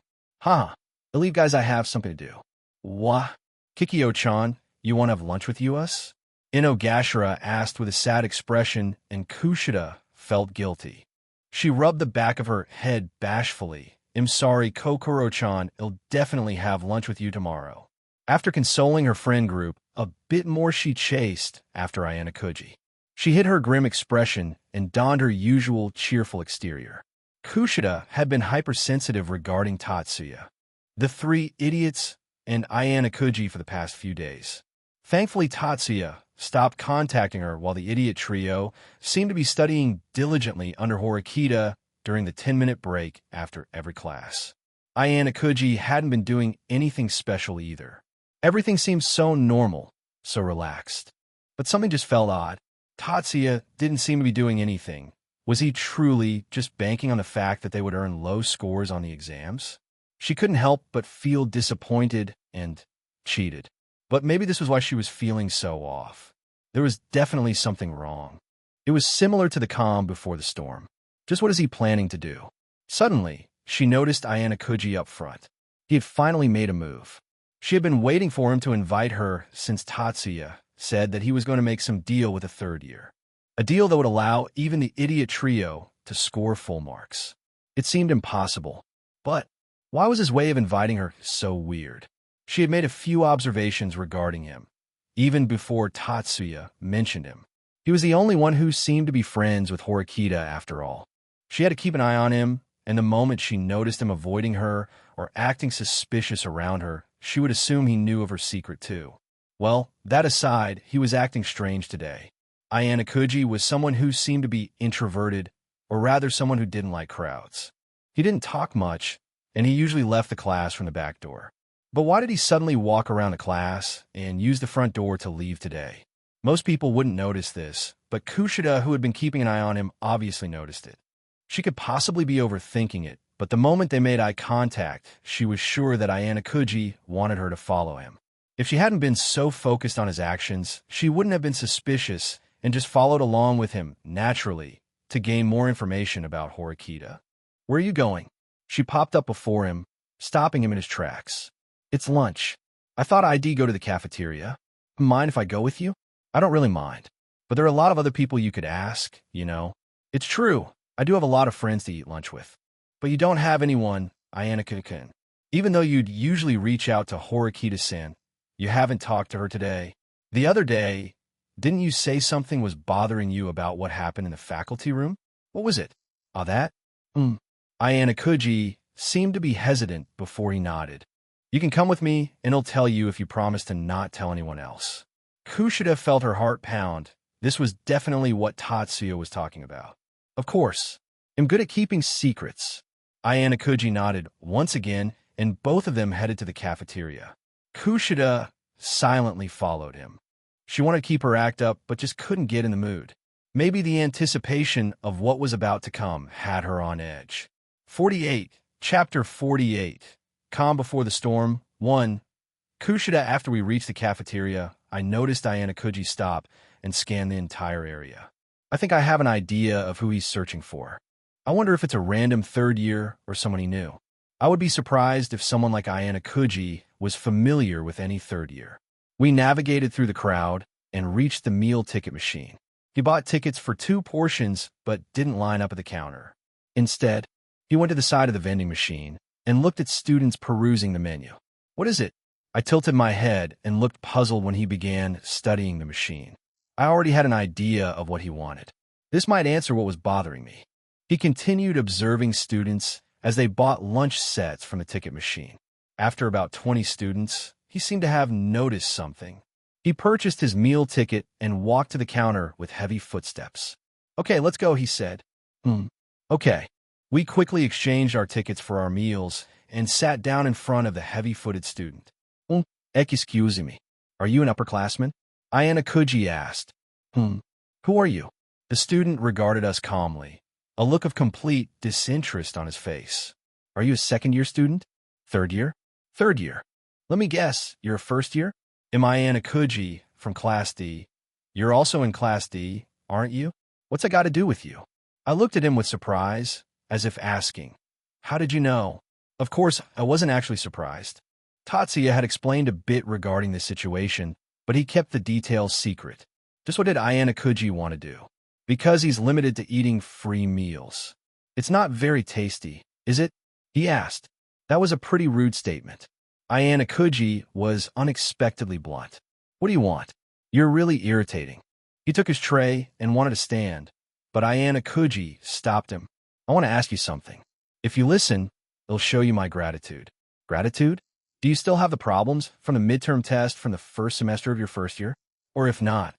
Believe guys I have something to do. What? Kikyo-chan, you want to have lunch with us? Inogashira asked with a sad expression, and Kushida felt guilty. She rubbed the back of her head bashfully. I'm sorry, Kokoro-chan, I'll definitely have lunch with you tomorrow. After consoling her friend group, a bit more she chased after Ayano-kuji. She hid her grim expression and donned her usual cheerful exterior. Kushida had been hypersensitive regarding Tatsuya, the three idiots, and Ayano-kuji for the past few days. Thankfully, Tatsuya stopped contacting her while the idiot trio seemed to be studying diligently under Horikita during the 10-minute break after every class. Ayano-kuji hadn't been doing anything special either. Everything seemed so normal, so relaxed. But something just felt odd. Tatsuya didn't seem to be doing anything. Was he truly just banking on the fact that they would earn low scores on the exams? She couldn't help but feel disappointed and cheated. But maybe this was why she was feeling so off. There was definitely something wrong. It was similar to the calm before the storm. Just what is he planning to do? Suddenly, she noticed Ayano-kuji up front. He had finally made a move. She had been waiting for him to invite her since Tatsuya said that he was going to make some deal with a third year. A deal that would allow even the idiot trio to score full marks. It seemed impossible. But why was his way of inviting her so weird? She had made a few observations regarding him, even before Tatsuya mentioned him. He was the only one who seemed to be friends with Horikita after all. She had to keep an eye on him, and the moment she noticed him avoiding her or acting suspicious around her, she would assume he knew of her secret too. Well, that aside, he was acting strange today. Ayano-kuji was someone who seemed to be introverted, or rather someone who didn't like crowds. He didn't talk much, and he usually left the class from the back door. But why did he suddenly walk around the class and use the front door to leave today? Most people wouldn't notice this, but Kushida, who had been keeping an eye on him, obviously noticed it. She could possibly be overthinking it, but the moment they made eye contact, she was sure that Ayano-kuji wanted her to follow him. If she hadn't been so focused on his actions, she wouldn't have been suspicious and just followed along with him, naturally, to gain more information about Horikita. Where are you going? She popped up before him, stopping him in his tracks. It's lunch. I thought I'd go to the cafeteria. Mind if I go with you? I don't really mind. But there are a lot of other people you could ask, you know. It's true. I do have a lot of friends to eat lunch with. But you don't have anyone, Ayano-kun. Even though you'd usually reach out to Horikita-san, you haven't talked to her today. The other day, didn't you say something was bothering you about what happened in the faculty room? What was it? Ah, that? Ayano-kuji seemed to be hesitant before he nodded. You can come with me, and I'll tell you if you promise to not tell anyone else. Kushida felt her heart pound. This was definitely what Tatsuya was talking about. Of course. I'm good at keeping secrets. Ayano-kuji nodded once again, and both of them headed to the cafeteria. Kushida silently followed him. She wanted to keep her act up, but just couldn't get in the mood. Maybe the anticipation of what was about to come had her on edge. 48. Chapter 48. Calm Before the Storm. 1. Kushida, after we reached the cafeteria, I noticed Ayano-kuji stop and scan the entire area. I think I have an idea of who he's searching for. I wonder if it's a random third year or someone he knew. I would be surprised if someone like Ayano-kuji was familiar with any third year. We navigated through the crowd and reached the meal ticket machine. He bought tickets for 2 portions but didn't line up at the counter. Instead, he went to the side of the vending machine and looked at students perusing the menu. What is it? I tilted my head and looked puzzled when he began studying the machine. I already had an idea of what he wanted. This might answer what was bothering me. He continued observing students as they bought lunch sets from the ticket machine. After about 20 students, he seemed to have noticed something. He purchased his meal ticket and walked to the counter with heavy footsteps. Okay, let's go, he said. Okay. We quickly exchanged our tickets for our meals and sat down in front of the heavy-footed student. Excuse me. Are you an upperclassman? Ayano-kuji asked. Who are you? The student regarded us calmly, a look of complete disinterest on his face. Are you a second-year student? Third year? Third year. Let me guess, you're a first year? Am I Ayano-kuji from Class D? You're also in Class D, aren't you? What's that got to do with you? I looked at him with surprise, as if asking, how did you know? Of course, I wasn't actually surprised. Tatsuya had explained a bit regarding the situation, but he kept the details secret. Just what did Ayano-kuji want to do? Because he's limited to eating free meals. It's not very tasty, is it? He asked. That was a pretty rude statement. Ayano-kuji was unexpectedly blunt. What do you want? You're really irritating. He took his tray and wanted to stand, but Ayano-kuji stopped him. I want to ask you something. If you listen, it'll show you my gratitude. Gratitude? Do you still have the problems from the midterm test from the first semester of your first year? Or if not,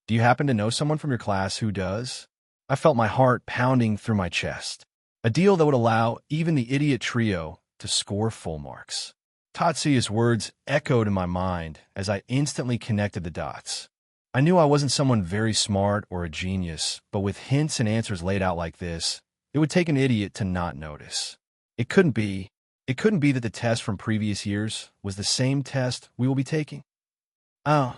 do you happen to know someone from your class who does? I felt my heart pounding through my chest. A deal that would allow even the idiot trio to score full marks. Tatsuya's words echoed in my mind as I instantly connected the dots. I knew I wasn't someone very smart or a genius, but with hints and answers laid out like this, it would take an idiot to not notice. It couldn't be that the test from previous years was the same test we will be taking. Oh,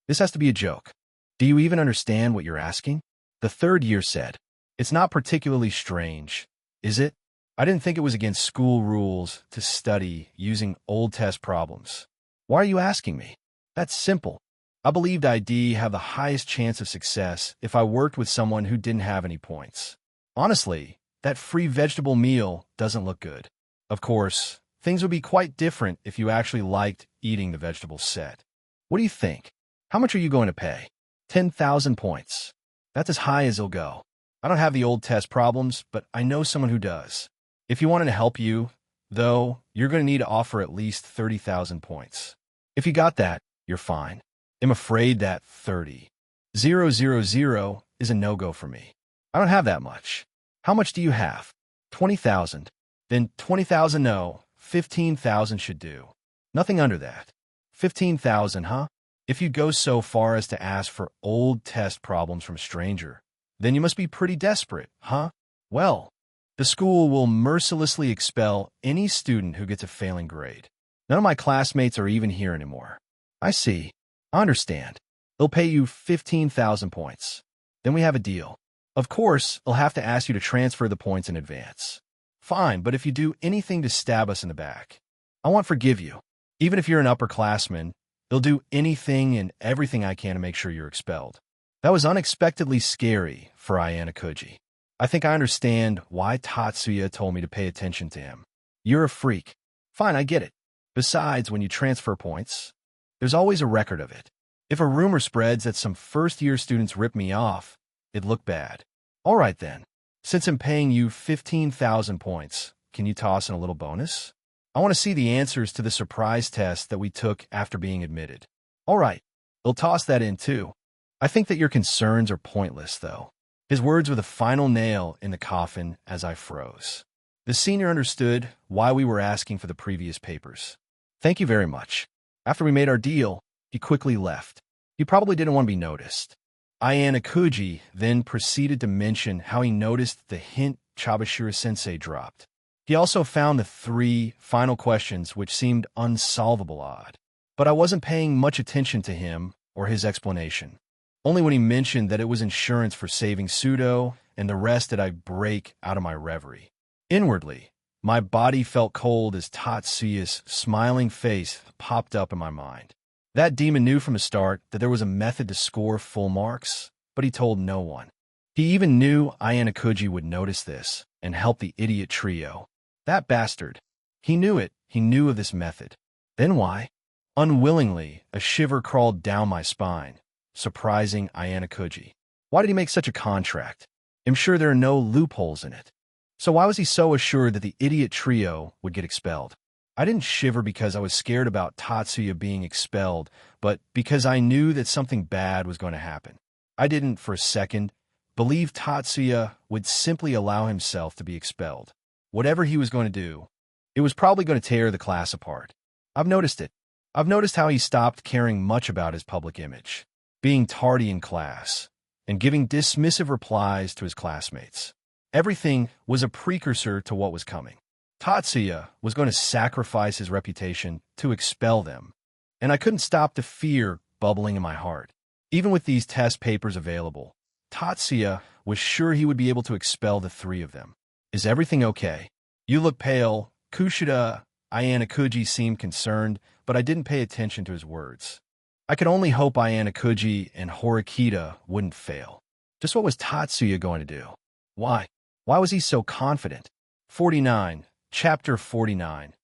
this has to be a joke. Do you even understand what you're asking? The third year said. It's not particularly strange, is it? I didn't think it was against school rules to study using old test problems. Why are you asking me? That's simple. I believed I'd have the highest chance of success if I worked with someone who didn't have any points. Honestly, that free vegetable meal doesn't look good. Of course, things would be quite different if you actually liked eating the vegetable set. What do you think? How much are you going to pay? 10,000 points. That's as high as it'll go. I don't have the old test problems, but I know someone who does. If you wanted to help you, though, you're going to need to offer at least 30,000 points. If you got that, you're fine. I'm afraid that 30,000 is a no-go for me. I don't have that much. How much do you have? 20,000. Then 20,000 no, 15,000 should do. Nothing under that. 15,000, huh? If you go so far as to ask for old test problems from a stranger, then you must be pretty desperate, huh? Well, the school will mercilessly expel any student who gets a failing grade. None of my classmates are even here anymore. I see. I understand. They'll pay you 15,000 points. Then we have a deal. Of course, I'll have to ask you to transfer the points in advance. Fine, but if you do anything to stab us in the back, I won't forgive you. Even if you're an upperclassman, I'll do anything and everything I can to make sure you're expelled. That was unexpectedly scary for Ayano-kuji. I think I understand why Tatsuya told me to pay attention to him. You're a freak. Fine, I get it. Besides, when you transfer points, there's always a record of it. If a rumor spreads that some first-year students rip me off, it'd look bad. All right, then. Since I'm paying you 15,000 points, can you toss in a little bonus? I want to see the answers to the surprise test that we took after being admitted. All right, we'll toss that in too. I think that your concerns are pointless, though. His words were the final nail in the coffin as I froze. The senior understood why we were asking for the previous papers. Thank you very much. After we made our deal, he quickly left. He probably didn't want to be noticed. Ayano-kuji then proceeded to mention how he noticed the hint Chabashira-sensei dropped. He also found the 3 final questions which seemed unsolvable odd. But I wasn't paying much attention to him or his explanation. Only when he mentioned that it was insurance for saving Pseudo and the rest did I break out of my reverie. Inwardly, my body felt cold as Tatsuya's smiling face popped up in my mind. That demon knew from the start that there was a method to score full marks, but he told no one. He even knew Ayano-kuji would notice this and help the idiot trio. That bastard. He knew it. He knew of this method. Then why? Unwillingly, a shiver crawled down my spine, surprising Ayano-kuji. Why did he make such a contract? I'm sure there are no loopholes in it. So why was he so assured that the idiot trio would get expelled? I didn't shiver because I was scared about Tatsuya being expelled, but because I knew that something bad was going to happen. I didn't, for a second, believe Tatsuya would simply allow himself to be expelled. Whatever he was going to do, it was probably going to tear the class apart. I've noticed it. I've noticed how he stopped caring much about his public image, being tardy in class, and giving dismissive replies to his classmates. Everything was a precursor to what was coming. Tatsuya was going to sacrifice his reputation to expel them, and I couldn't stop the fear bubbling in my heart. Even with these test papers available, Tatsuya was sure he would be able to expel the 3 of them. Is everything okay? You look pale, Kushida. Ayanakuji seemed concerned, but I didn't pay attention to his words. I could only hope Ayanakuji and Horikita wouldn't fail. Just what was Tatsuya going to do? Why? Why was he so confident? 49. Chapter 49.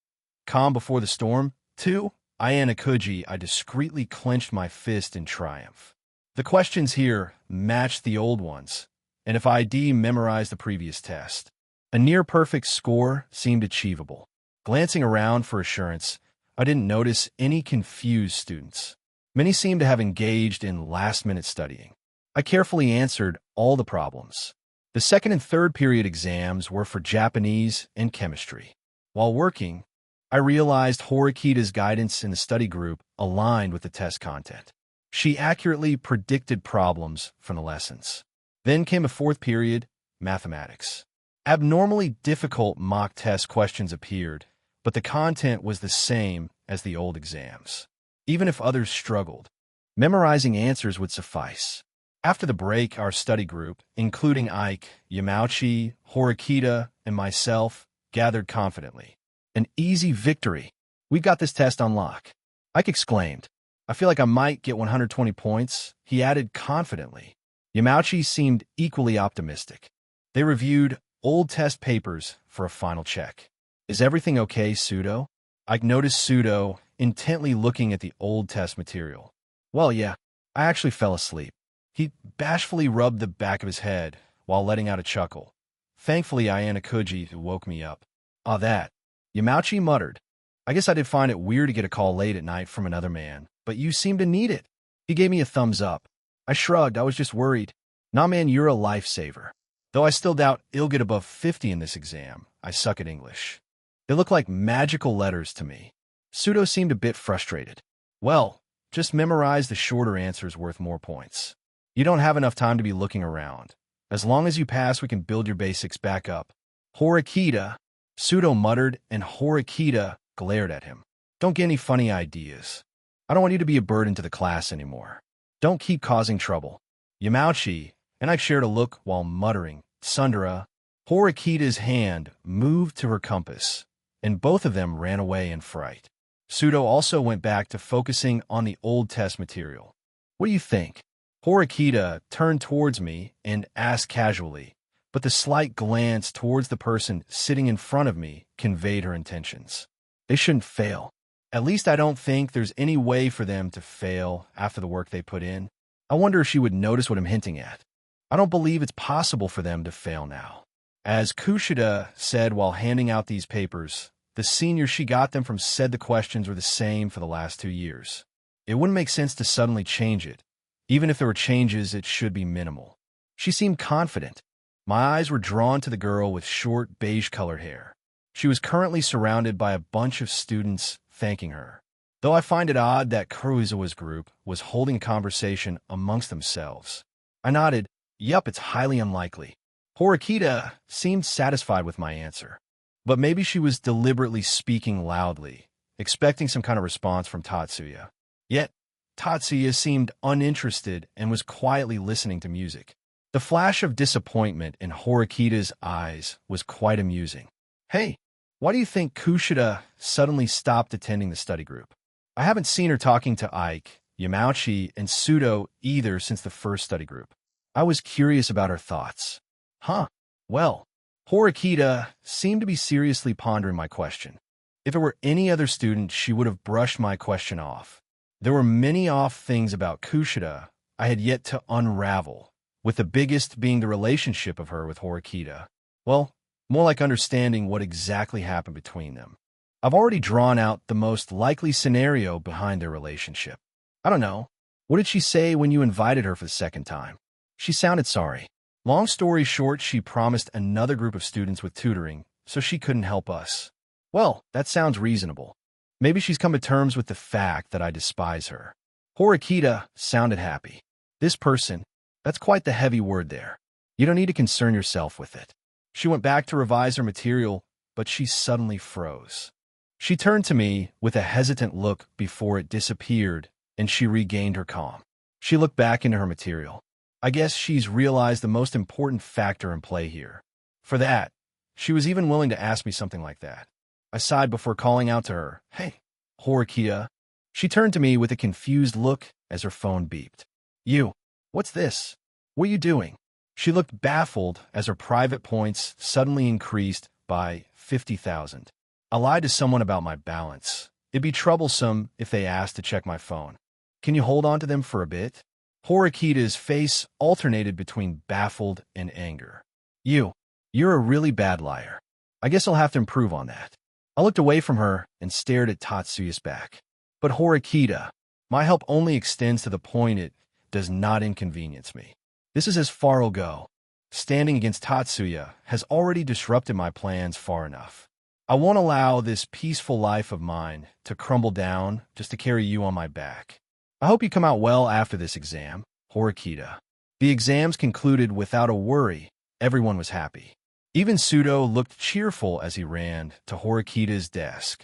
Calm before the storm. 2. Ayanakuji. I discreetly clenched my fist in triumph. The questions here matched the old ones, and if ID memorized the previous test, a near-perfect score seemed achievable. Glancing around for assurance, I didn't notice any confused students. Many seemed to have engaged in last-minute studying. I carefully answered all the problems. The second and third period exams were for Japanese and chemistry. While working, I realized Horikita's guidance in the study group aligned with the test content. She accurately predicted problems from the lessons. Then came a fourth period, mathematics. Abnormally difficult mock test questions appeared, but the content was the same as the old exams. Even if others struggled, memorizing answers would suffice. After the break, our study group, including Ike, Yamauchi, Horikita, and myself, gathered confidently. An easy victory. We got this test on lock. Ike exclaimed. I feel like I might get 120 points, he added confidently. Yamauchi seemed equally optimistic. They reviewed old test papers for a final check. Is everything okay, Pseudo? Ike noticed Pseudo intently looking at the old test material. Well, yeah, I actually fell asleep. He bashfully rubbed the back of his head while letting out a chuckle. Thankfully, Ayanakuji woke me up. Ah, that. Yamauchi muttered. I guess I did find it weird to get a call late at night from another man, but you seem to need it. He gave me a thumbs up. I shrugged. I was just worried. Nah, man, you're a lifesaver. Though I still doubt I'll get above 50 in this exam. I suck at English. They look like magical letters to me. Pseudo seemed a bit frustrated. Well, just memorize the shorter answers worth more points. You don't have enough time to be looking around. As long as you pass, we can build your basics back up. Horikita, Pseudo muttered, and Horikita glared at him. Don't get any funny ideas. I don't want you to be a burden to the class anymore. Don't keep causing trouble. Yamauchi and I shared a look while muttering, Sundara. Horikita's hand moved to her compass, and both of them ran away in fright. Pseudo also went back to focusing on the old test material. What do you think? Horikita turned towards me and asked casually, but the slight glance towards the person sitting in front of me conveyed her intentions. They shouldn't fail. At least I don't think there's any way for them to fail after the work they put in. I wonder if she would notice what I'm hinting at. I don't believe it's possible for them to fail now. As Kushida said while handing out these papers, the senior she got them from said the questions were the same for the last 2 years. It wouldn't make sense to suddenly change it. Even if there were changes, it should be minimal. She seemed confident. My eyes were drawn to the girl with short, beige-colored hair. She was currently surrounded by a bunch of students thanking her. Though I find it odd that Kuroizawa's group was holding a conversation amongst themselves. I nodded, yup, it's highly unlikely. Horikita seemed satisfied with my answer. But maybe she was deliberately speaking loudly, expecting some kind of response from Tatsuya. Yet, Tatsuya seemed uninterested and was quietly listening to music. The flash of disappointment in Horikita's eyes was quite amusing. Hey, why do you think Kushida suddenly stopped attending the study group? I haven't seen her talking to Ike, Yamauchi, and Pseudo either since the first study group. I was curious about her thoughts. Huh. Well, Horikita seemed to be seriously pondering my question. If it were any other student, she would have brushed my question off. There were many off things about Kushida I had yet to unravel, with the biggest being the relationship of her with Horikita. Well, more like understanding what exactly happened between them. I've already drawn out the most likely scenario behind their relationship. I don't know. What did she say when you invited her for the second time? She sounded sorry. Long story short, she promised another group of students with tutoring, so she couldn't help us. Well, that sounds reasonable. Maybe she's come to terms with the fact that I despise her. Horikita sounded happy. This person, that's quite the heavy word there. You don't need to concern yourself with it. She went back to revise her material, but she suddenly froze. She turned to me with a hesitant look before it disappeared, and she regained her calm. She looked back into her material. I guess she's realized the most important factor in play here. For that, she was even willing to ask me something like that. I sighed before calling out to her, "Hey, Horikita." She turned to me with a confused look as her phone beeped. "You, what's this? What are you doing?" She looked baffled as her private points suddenly increased by 50,000. I lied to someone about my balance. It'd be troublesome if they asked to check my phone. Can you hold on to them for a bit? Horikita's face alternated between baffled and anger. You're a really bad liar. I guess I'll have to improve on that. I looked away from her and stared at Tatsuya's back. But Horikita, my help only extends to the point it does not inconvenience me. This is as far I'll go. Standing against Tatsuya has already disrupted my plans far enough. I won't allow this peaceful life of mine to crumble down just to carry you on my back. I hope you come out well after this exam, Horikita. The exams concluded without a worry. Everyone was happy. Even Pseudo looked cheerful as he ran to Horikita's desk.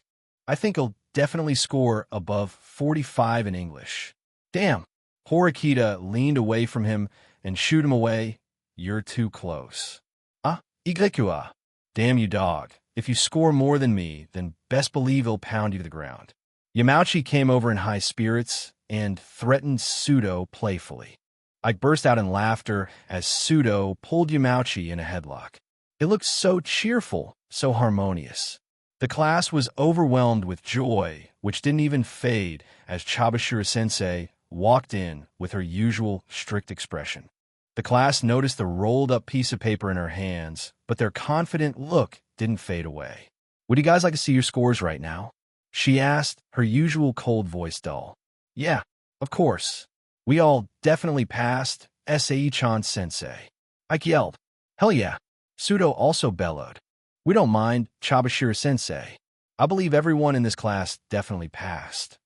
I think he'll definitely score above 45 in English. Damn. Horikita leaned away from him and shooed him away. You're too close. Igekua. Damn you, dog. If you score more than me, then best believe he'll pound you to the ground. Yamauchi came over in high spirits and threatened Pseudo playfully. I burst out in laughter as Pseudo pulled Yamauchi in a headlock. It looked so cheerful, so harmonious. The class was overwhelmed with joy, which didn't even fade as Chabashira-sensei walked in with her usual strict expression. The class noticed the rolled-up piece of paper in her hands, but their confident look didn't fade away. "Would you guys like to see your scores right now?" she asked, her usual cold voice dull. "Yeah, of course. We all definitely passed, Sai-chan sensei." Ike yelled. "Hell yeah." Pseudo also bellowed. "We don't mind, Chabashira-sensei. I believe everyone in this class definitely passed.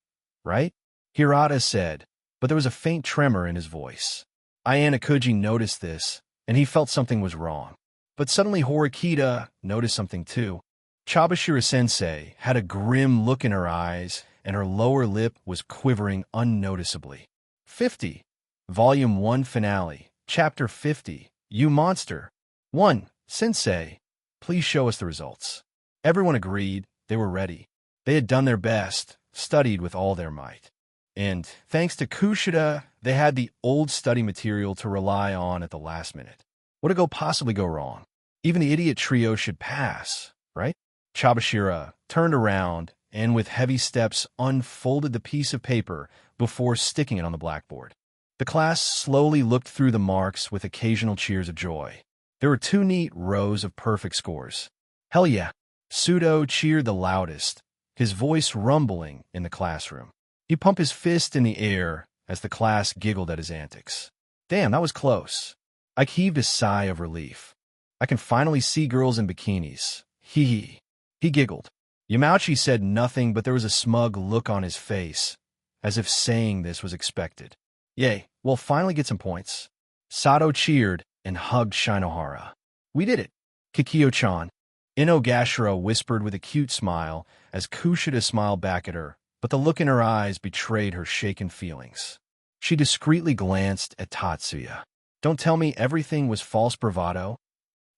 Right?" Hirata said, but there was a faint tremor in his voice. Ayanokuji noticed this, and he felt something was wrong. But suddenly Horikita noticed something too. Chabashira-sensei had a grim look in her eyes, and her lower lip was quivering unnoticeably. 50. Volume 1 Finale, Chapter 50. You Monster. 1. Sensei, please show us the results. Everyone agreed. They were ready. They had done their best, studied with all their might. And thanks to Kushida, they had the old study material to rely on at the last minute. What could possibly go wrong? Even the idiot trio should pass, right? Chabashira turned around and with heavy steps unfolded the piece of paper before sticking it on the blackboard. The class slowly looked through the marks with occasional cheers of joy. There were 2 neat rows of perfect scores. Hell yeah! Pseudo cheered the loudest, his voice rumbling in the classroom. He pumped his fist in the air as the class giggled at his antics. Damn, that was close. I heaved a sigh of relief. I can finally see girls in bikinis. Hee hee. He giggled. Yamauchi said nothing, but there was a smug look on his face, as if saying this was expected. Yay, we'll finally get some points. Sato cheered and hugged Shinohara. We did it. Kikyo-chan. Inogashira whispered with a cute smile as Kushida smiled back at her, but the look in her eyes betrayed her shaken feelings. She discreetly glanced at Tatsuya. Don't tell me everything was false bravado.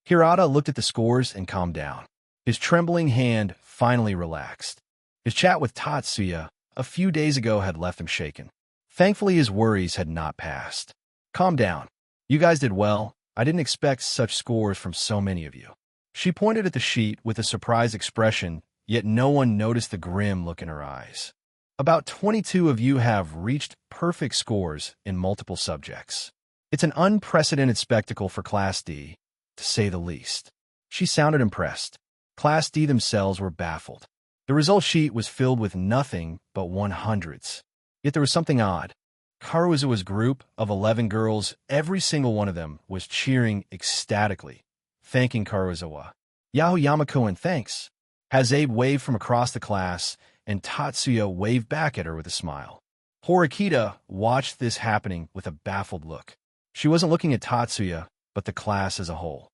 Hirata looked at the scores and calmed down. His trembling hand finally relaxed. His chat with Tatsuya a few days ago had left him shaken. Thankfully, his worries had not passed. Calm down. You guys did well. I didn't expect such scores from so many of you. She pointed at the sheet with a surprised expression, yet no one noticed the grim look in her eyes. About 22 of you have reached perfect scores in multiple subjects. It's an unprecedented spectacle for Class D, to say the least. She sounded impressed. Class D themselves were baffled. The result sheet was filled with nothing but 100s. Yet there was something odd. Karuizawa's group of 11 girls, every single one of them was cheering ecstatically, thanking Karuizawa. Yahoo Yamako and thanks. Hazabe waved from across the class, and Tatsuya waved back at her with a smile. Horikita watched this happening with a baffled look. She wasn't looking at Tatsuya, but the class as a whole.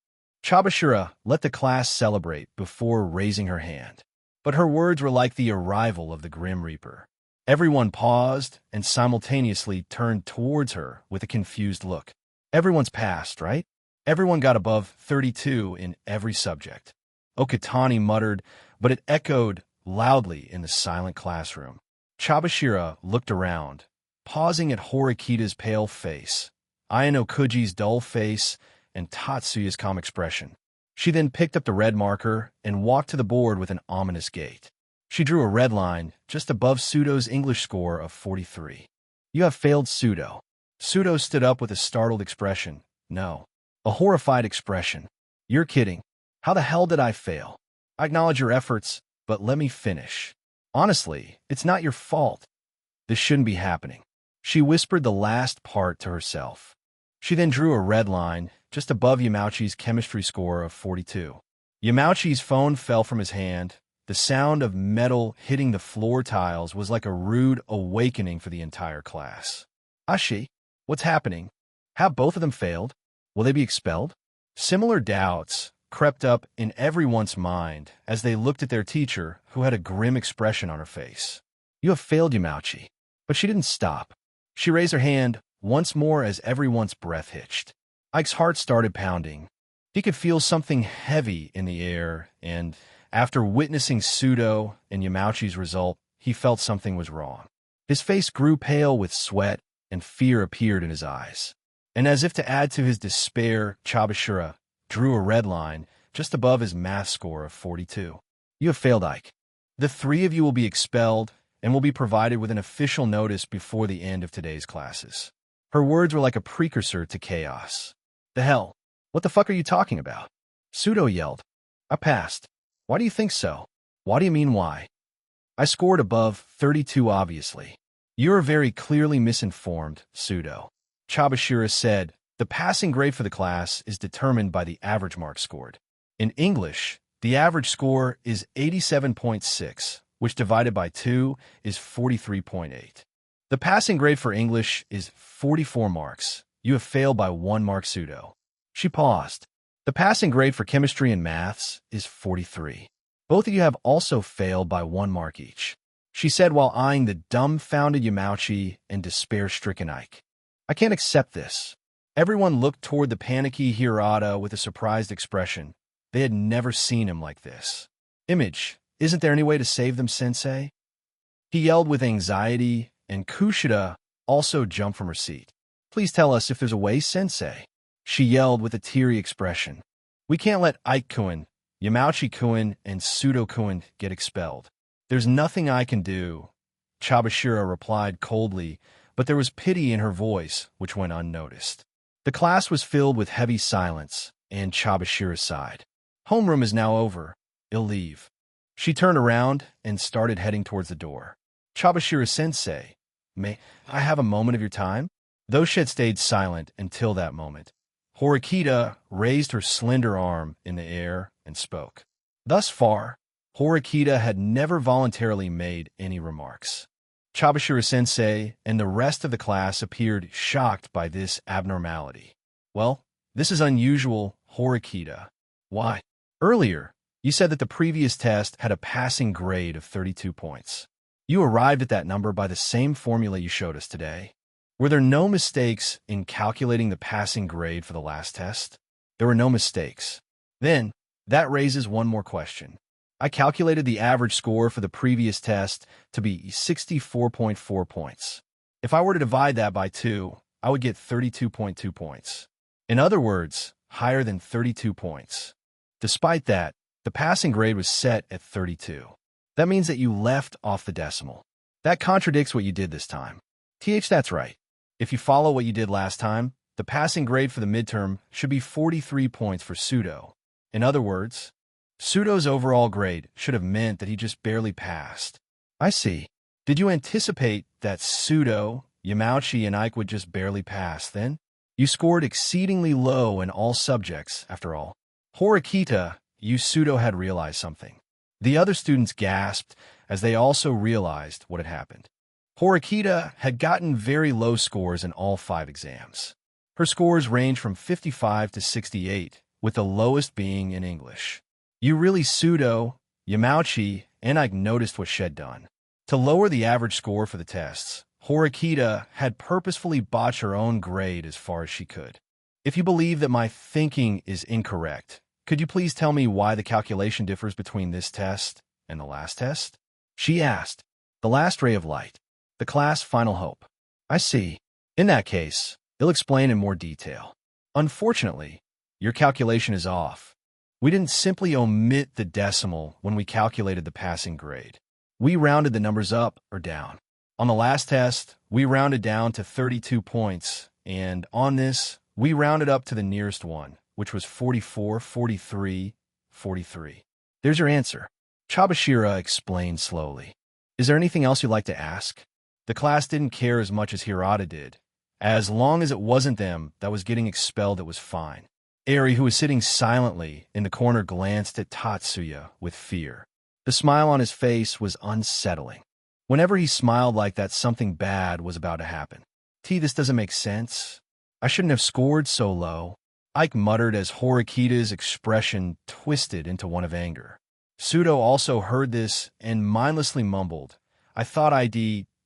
Chabashira let the class celebrate before raising her hand. But her words were like the arrival of the Grim Reaper. Everyone paused and simultaneously turned towards her with a confused look. Everyone's passed, right? Everyone got above 32 in every subject. Okatani muttered but it echoed loudly in the silent classroom. Chabashira looked around, pausing at Horikita's pale face, Ayano Kuji's dull face, and Tatsuya's calm expression. She then picked up the red marker and walked to the board with an ominous gait. She drew a red line just above Sudo's English score of 43. You have failed, Sudo. Sudo stood up with a startled expression. No. A horrified expression. You're kidding. How the hell did I fail? I acknowledge your efforts, but let me finish. Honestly, it's not your fault. This shouldn't be happening. She whispered the last part to herself. She then drew a red line just above Yamauchi's chemistry score of 42. Yamauchi's phone fell from his hand. The sound of metal hitting the floor tiles was like a rude awakening for the entire class. Ashi, what's happening? Have both of them failed? Will they be expelled? Similar doubts crept up in everyone's mind as they looked at their teacher, who had a grim expression on her face. You have failed, Yamauchi. But she didn't stop. She raised her hand once more as everyone's breath hitched. Ike's heart started pounding. He could feel something heavy in the air, and after witnessing Sudo and Yamauchi's result, he felt something was wrong. His face grew pale with sweat, and fear appeared in his eyes. And as if to add to his despair, Chabashira drew a red line just above his math score of 42. You have failed, Ike. The three of you will be expelled and will be provided with an official notice before the end of today's classes. Her words were like a precursor to chaos. The hell? What the fuck are you talking about? Sudo yelled. I passed. Why do you think so? Why do you mean why? I scored above 32, obviously. You're very clearly misinformed, Sudo. Chabashira said, the passing grade for the class is determined by the average mark scored. In English, the average score is 87.6, which divided by 2 is 43.8. The passing grade for English is 44 marks. You have failed by 1 mark, Sudo. She paused. The passing grade for chemistry and maths is 43. Both of you have also failed by 1 mark each, she said while eyeing the dumbfounded Yamauchi and despair-stricken Ike. I can't accept this. Everyone looked toward the panicky Hirata with a surprised expression. They had never seen him like this. Image, isn't there any way to save them, Sensei? He yelled with anxiety, and Kushida also jumped from her seat. Please tell us if there's a way, Sensei. She yelled with a teary expression. We can't let Ike-kun, Yamauchi-kun, and Sudo-kun get expelled. There's nothing I can do, Chabashira replied coldly, but there was pity in her voice, which went unnoticed. The class was filled with heavy silence, and Chabashira sighed. Homeroom is now over. I'll leave. She turned around and started heading towards the door. Chabashira-sensei, may I have a moment of your time? Though she had stayed silent until that moment, Horikita raised her slender arm in the air and spoke. Thus far, Horikita had never voluntarily made any remarks. Chabashira-sensei and the rest of the class appeared shocked by this abnormality. Well, this is unusual, Horikita. Why? Earlier, you said that the previous test had a passing grade of 32 points. You arrived at that number by the same formula you showed us today. Were there no mistakes in calculating the passing grade for the last test? There were no mistakes. Then, that raises one more question. I calculated the average score for the previous test to be 64.4 points. If I were to divide that by 2, I would get 32.2 points. In other words, higher than 32 points. Despite that, the passing grade was set at 32. That means that you left off the decimal. That contradicts what you did this time. That's right. If you follow what you did last time, the passing grade for the midterm should be 43 points for Sudo. In other words, Sudo's overall grade should have meant that he just barely passed. I see. Did you anticipate that Sudo, Yamauchi, and Ike would just barely pass, then? You scored exceedingly low in all subjects, after all. Horikita, Sudo had realized something. The other students gasped as they also realized what had happened. Horikita had gotten very low scores in all 5 exams. Her scores range from 55 to 68, with the lowest being in English. You really, Sudo, Yamauchi, and Ike noticed what she'd done. To lower the average score for the tests, Horikita had purposefully botched her own grade as far as she could. If you believe that my thinking is incorrect, could you please tell me why the calculation differs between this test And the last test? She asked. The last ray of light. The class final hope. I see. In that case, they'll explain in more detail. Unfortunately, your calculation is off. We didn't simply omit the decimal when we calculated the passing grade. We rounded the numbers up or down. On the last test, we rounded down to 32 points, and on this, we rounded up to the nearest one, which was 44, 43, 43. There's your answer. Chabashira explained slowly. Is there anything else you'd like to ask? The class didn't care as much as Hirata did. As long as it wasn't them that was getting expelled, it was fine. Eri, who was sitting silently in the corner, glanced at Tatsuya with fear. The smile on his face was unsettling. Whenever he smiled like that, something bad was about to happen. This doesn't make sense. I shouldn't have scored so low. Ike muttered as Horikita's expression twisted into one of anger. Sudo also heard this and mindlessly mumbled, I thought I'd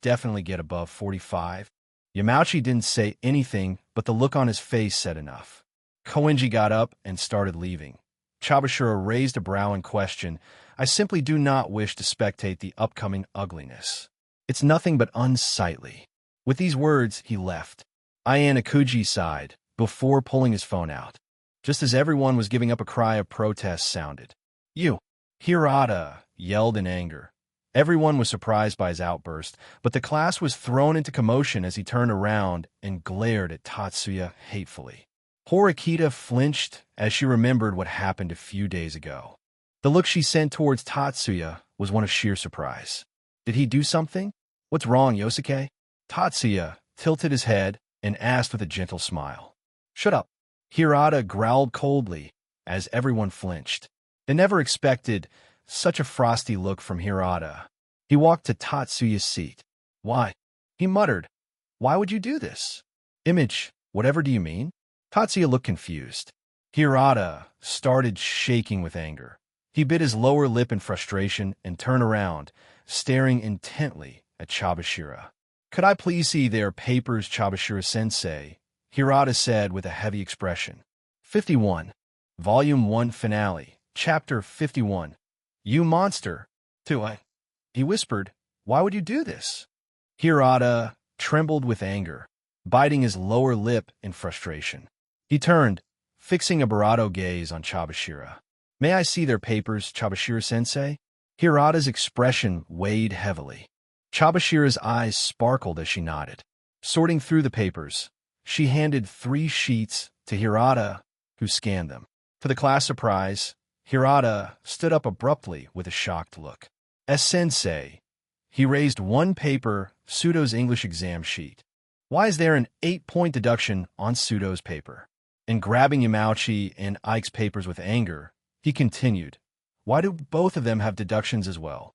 definitely get above 45. Yamauchi didn't say anything, but the look on his face said enough. Koenji got up and started leaving. Chabashira raised a brow in question. I simply do not wish to spectate the upcoming ugliness. It's nothing but unsightly. With these words, he left. Ayano sighed before pulling his phone out. Just as everyone was giving up, a cry of protest sounded. You! Hirata yelled in anger. Everyone was surprised by his outburst, but the class was thrown into commotion as he turned around and glared at Tatsuya hatefully. Horikita flinched as she remembered what happened a few days ago. The look she sent towards Tatsuya was one of sheer surprise. Did he do something? What's wrong, Yosuke? Tatsuya tilted his head and asked with a gentle smile. Shut up. Hirata growled coldly as everyone flinched. They never expected such a frosty look from Hirata. He walked to Tatsuya's seat. Why? He muttered. Why would you do this? Image, whatever do you mean? Tatsuya looked confused. Hirata started shaking with anger. He bit his lower lip in frustration and turned around, staring intently at Chabashira. Could I please see their papers, Chabashira-sensei? Hirata said with a heavy expression. 51. Volume 1 Finale. Chapter 51. You monster. He whispered. Why would you do this? Hirata trembled with anger, biting his lower lip in frustration. He turned, fixing a bravado gaze on Chabashira. May I see their papers, Chabashira-sensei? Hirata's expression weighed heavily. Chabashira's eyes sparkled as she nodded. Sorting through the papers, she handed 3 sheets to Hirata, who scanned them. To the class' surprise, Hirata stood up abruptly with a shocked look. Sensei, he raised one paper, Sudo's English exam sheet. Why is there an 8-point deduction on Sudo's paper? And grabbing Yamauchi and Ike's papers with anger, he continued, why do both of them have deductions as well?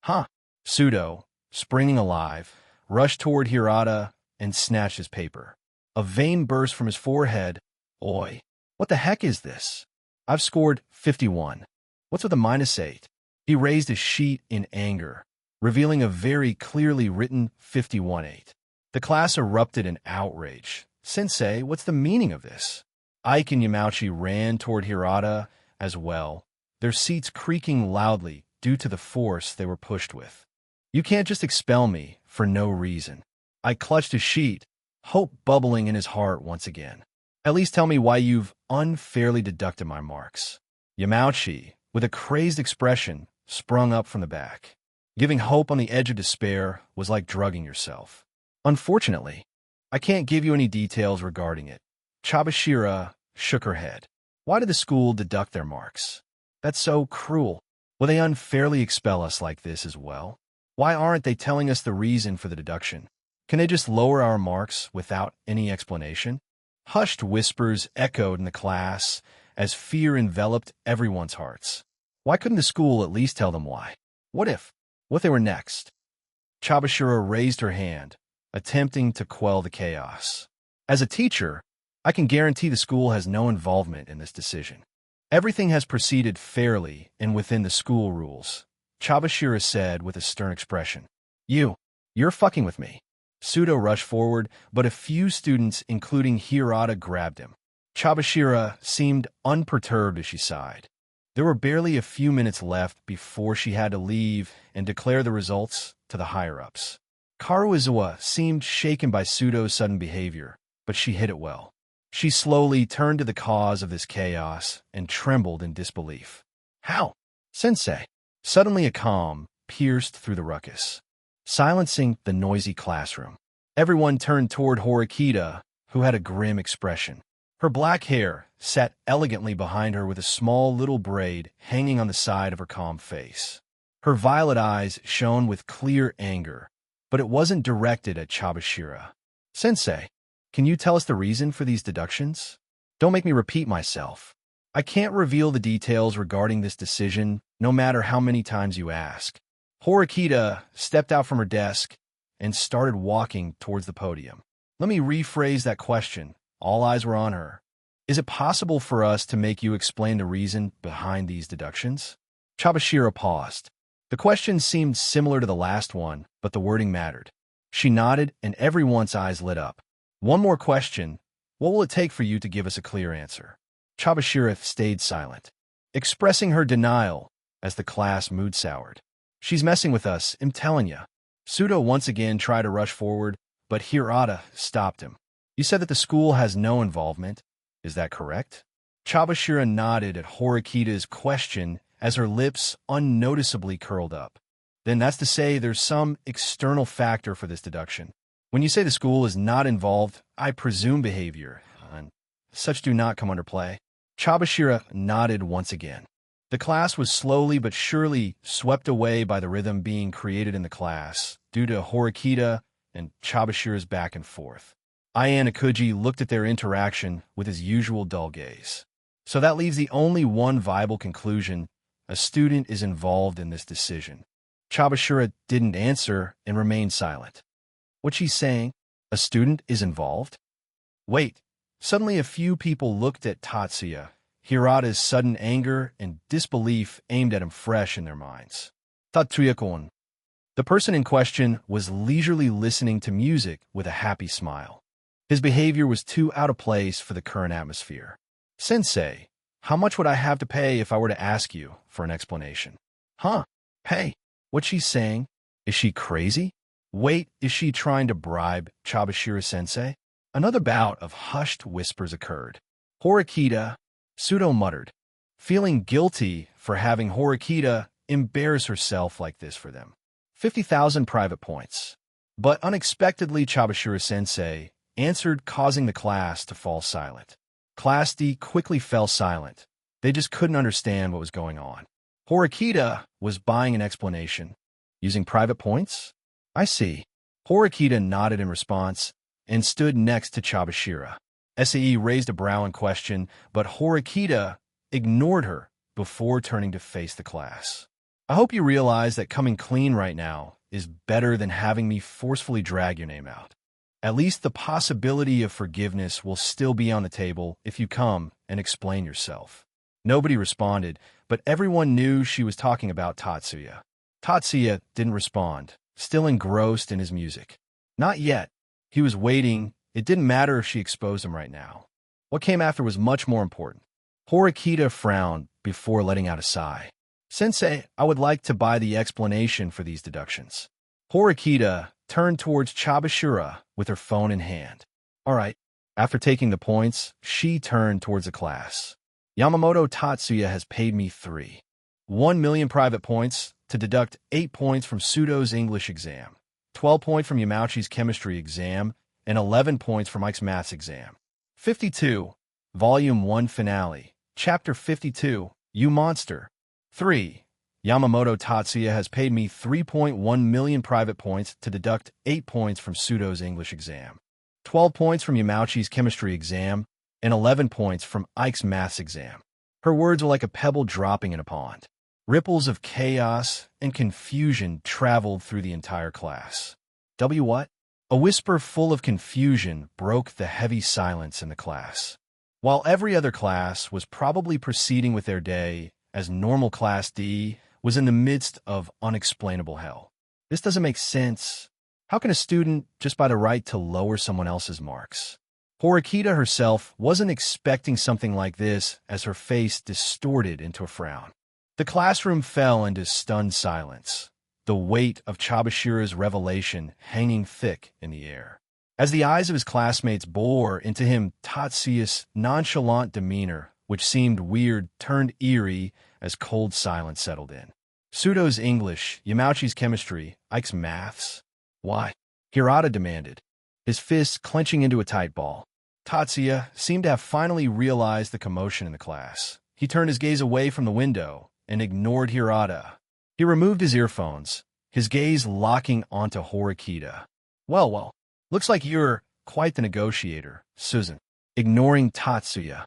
Huh? Sudo, springing alive, rushed toward Hirata and snatched his paper. A vein burst from his forehead. Oi, what the heck is this? I've scored 51. What's with a -8? He raised his sheet in anger, revealing a very clearly written 51-8. The class erupted in outrage. Sensei, what's the meaning of this? Ike and Yamauchi ran toward Hirata as well, their seats creaking loudly due to the force they were pushed with. You can't just expel me for no reason. Ike clutched his sheet, hope bubbling in his heart once again. At least tell me why you've unfairly deducted my marks. Yamauchi, with a crazed expression, sprung up from the back. Giving hope on the edge of despair was like drugging yourself. Unfortunately, I can't give you any details regarding it. Chabashira shook her head. Why did the school deduct their marks? That's so cruel. Will they unfairly expel us like this as well? Why aren't they telling us the reason for the deduction? Can they just lower our marks without any explanation? Hushed whispers echoed in the class as fear enveloped everyone's hearts. Why couldn't the school at least tell them why? What if they were next? Chabashira raised her hand, attempting to quell the chaos. As a teacher, I can guarantee the school has no involvement in this decision. Everything has proceeded fairly and within the school rules, Chabashira said with a stern expression. You're fucking with me. Sudo rushed forward, but a few students, including Hirata, grabbed him. Chabashira seemed unperturbed as she sighed. There were barely a few minutes left before she had to leave and declare the results to the higher-ups. Karuizawa seemed shaken by Pseudo's sudden behavior, but she hid it well. She slowly turned to the cause of this chaos and trembled in disbelief. How? Sensei. Suddenly a calm pierced through the ruckus, silencing the noisy classroom. Everyone turned toward Horikita, who had a grim expression. Her black hair sat elegantly behind her with a small little braid hanging on the side of her calm face. Her violet eyes shone with clear anger, but it wasn't directed at Chabashira. Sensei, can you tell us the reason for these deductions? Don't make me repeat myself. I can't reveal the details regarding this decision, no matter how many times you ask. Horikita stepped out from her desk and started walking towards the podium. Let me rephrase that question. All eyes were on her. Is it possible for us to make you explain the reason behind these deductions? Chabashira paused. The question seemed similar to the last one, but the wording mattered. She nodded, and everyone's eyes lit up. One more question. What will it take for you to give us a clear answer? Chabashira stayed silent, expressing her denial as the class mood soured. She's messing with us, I'm telling ya. Pseudo once again tried to rush forward, but Hirata stopped him. You said that the school has no involvement. Is that correct? Chabashira nodded at Horikita's question as her lips unnoticeably curled up. Then that's to say there's some external factor for this deduction. When you say the school is not involved, I presume behavior, and such do not come under play. Chabashira nodded once again. The class was slowly but surely swept away by the rhythm being created in the class, due to Horikita and Chabashira's back and forth. Ayanokuji looked at their interaction with his usual dull gaze. So that leaves the only one viable conclusion: a student is involved in this decision. Chabashira didn't answer and remained silent. What's she saying? A student is involved? Wait. Suddenly a few people looked at Tatsuya. Hirata's sudden anger and disbelief aimed at him fresh in their minds. Tatsuya-kun. The person in question was leisurely listening to music with a happy smile. His behavior was too out of place for the current atmosphere. Sensei, how much would I have to pay if I were to ask you for an explanation? Huh? Pay? What's she saying? Is she crazy? Wait, is she trying to bribe Chabashira-sensei? Another bout of hushed whispers occurred. Horikita, Pseudo muttered, feeling guilty for having Horikita embarrass herself like this for them. 50,000 private points. But unexpectedly, Chabashira-sensei answered, causing the class to fall silent. Class D quickly fell silent. They just couldn't understand what was going on. Horikita was buying an explanation. Using private points? I see. Horikita nodded in response and stood next to Chabashira. SAE raised a brow in question, but Horikita ignored her before turning to face the class. I hope you realize that coming clean right now is better than having me forcefully drag your name out. At least the possibility of forgiveness will still be on the table if you come and explain yourself. Nobody responded, but everyone knew she was talking about Tatsuya. Tatsuya didn't respond, still engrossed in his music. Not yet. He was waiting. It didn't matter if she exposed him right now. What came after was much more important. Horikita frowned before letting out a sigh. Sensei, I would like to buy the explanation for these deductions. Horikita turned towards Chabashira with her phone in hand. All right. After taking the points, she turned towards the class. Yamamoto Tatsuya has paid me 1 million private points to deduct 8 points from Pseudo's English exam, 12 points from Yamauchi's chemistry exam, and 11 points from Ike's maths exam. 52. Volume 1 Finale. Chapter 52. You Monster. 3. Yamamoto Tatsuya has paid me 3.1 million private points to deduct 8 points from Pseudo's English exam, 12 points from Yamauchi's chemistry exam, and 11 points from Ike's maths exam. Her words were like a pebble dropping in a pond. Ripples of chaos and confusion traveled through the entire class. What? A whisper full of confusion broke the heavy silence in the class. While every other class was probably proceeding with their day, as normal Class D was in the midst of unexplainable hell. This doesn't make sense. How can a student just buy the right to lower someone else's marks? Horikita herself wasn't expecting something like this as her face distorted into a frown. The classroom fell into stunned silence, the weight of Chabashira's revelation hanging thick in the air. As the eyes of his classmates bore into him, Tatsuya's nonchalant demeanor, which seemed weird, turned eerie as cold silence settled in. Sudo's English, Yamauchi's chemistry, Ike's maths. Why? Hirata demanded, his fists clenching into a tight ball. Tatsuya seemed to have finally realized the commotion in the class. He turned his gaze away from the window and ignored Hirata. He removed his earphones, his gaze locking onto Horikita. Well, looks like you're quite the negotiator, Susan. Ignoring Tatsuya,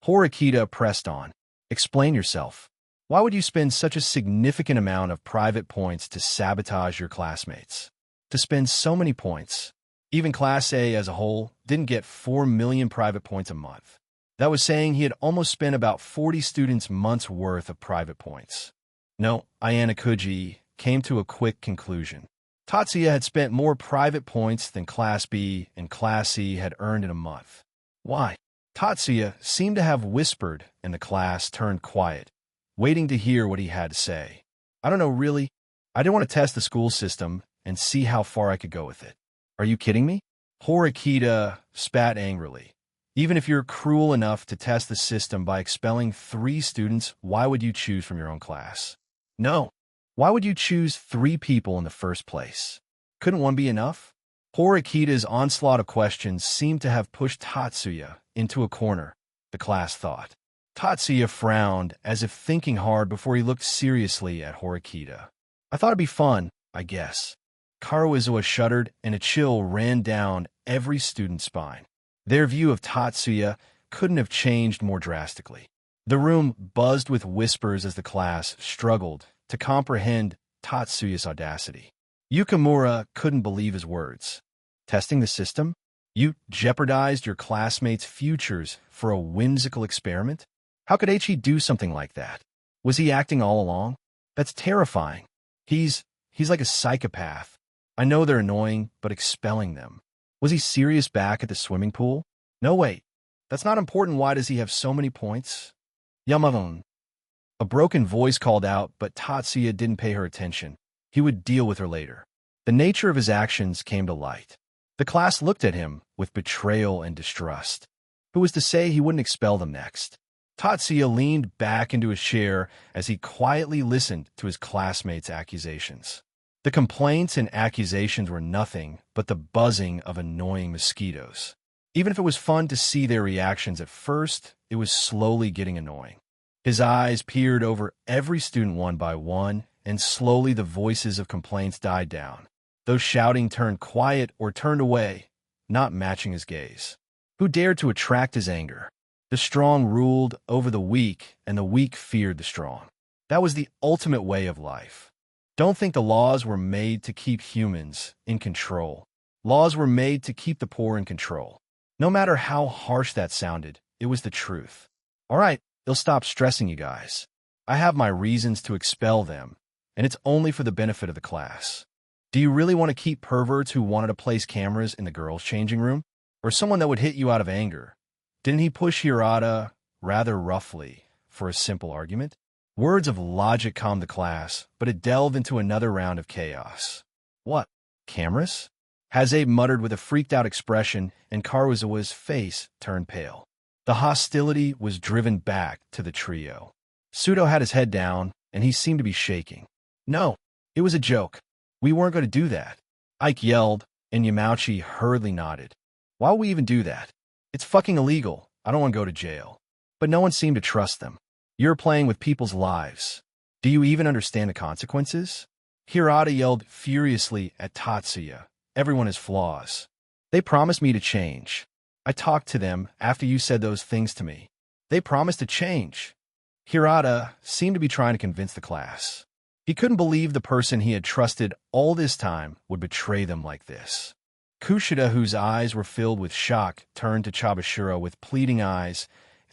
Horikita pressed on. Explain yourself. Why would you spend such a significant amount of private points to sabotage your classmates? To spend so many points. Even Class A as a whole didn't get 4 million private points a month. That was saying he had almost spent about 40 students' months' worth of private points. No, Ayana Kuji came to a quick conclusion. Tatsuya had spent more private points than Class B and Class C had earned in a month. Why? Tatsuya seemed to have whispered, and the class turned quiet, waiting to hear what he had to say. I don't know, really. I didn't want to test the school system and see how far I could go with it. Are you kidding me? Horikita spat angrily. Even if you're cruel enough to test the system by expelling 3 students, why would you choose from your own class? No. Why would you choose 3 people in the first place? Couldn't one be enough? Horikita's onslaught of questions seemed to have pushed Tatsuya into a corner, the class thought. Tatsuya frowned, as if thinking hard before he looked seriously at Horikita. I thought it'd be fun, I guess. Karuizawa shuddered, and a chill ran down every student's spine. Their view of Tatsuya couldn't have changed more drastically. The room buzzed with whispers as the class struggled to comprehend Tatsuya's audacity. Yukimura couldn't believe his words. Testing the system? You jeopardized your classmates' futures for a whimsical experiment? How could Eiichi do something like that? Was he acting all along? That's terrifying. He's like a psychopath. I know they're annoying, but expelling them. Was he serious back at the swimming pool? No, wait. That's not important. Why does he have so many points? Yamavon. A broken voice called out, but Tatsuya didn't pay her attention. He would deal with her later. The nature of his actions came to light. The class looked at him with betrayal and distrust. Who was to say he wouldn't expel them next? Tatsuya leaned back into his chair as he quietly listened to his classmates' accusations. The complaints and accusations were nothing but the buzzing of annoying mosquitoes. Even if it was fun to see their reactions at first, it was slowly getting annoying. His eyes peered over every student one by one, and slowly the voices of complaints died down. Those shouting turned quiet or turned away, not matching his gaze. Who dared to attract his anger? The strong ruled over the weak, and the weak feared the strong. That was the ultimate way of life. Don't think the laws were made to keep humans in control. Laws were made to keep the poor in control. No matter how harsh that sounded, it was the truth. All right, they'll stop stressing you guys. I have my reasons to expel them, and it's only for the benefit of the class. Do you really want to keep perverts who wanted to place cameras in the girls' changing room? Or someone that would hit you out of anger? Didn't he push Hirata rather roughly for a simple argument? Words of logic calmed the class, but it delved into another round of chaos. What? Cameras? Hazabe muttered with a freaked-out expression, and Karuizawa's face turned pale. The hostility was driven back to the trio. Sudo had his head down, and he seemed to be shaking. No, it was a joke. We weren't going to do that. Ike yelled, and Yamauchi hurriedly nodded. Why would we even do that? It's fucking illegal. I don't want to go to jail. But no one seemed to trust them. You're playing with people's lives. Do you even understand the consequences? Hirata yelled furiously at Tatsuya. Everyone has flaws. They promised me to change. I talked to them after you said those things to me. They promised to change. Hirata seemed to be trying to convince the class. He couldn't believe the person he had trusted all this time would betray them like this. Kushida, whose eyes were filled with shock, turned to Chabashira with pleading eyes.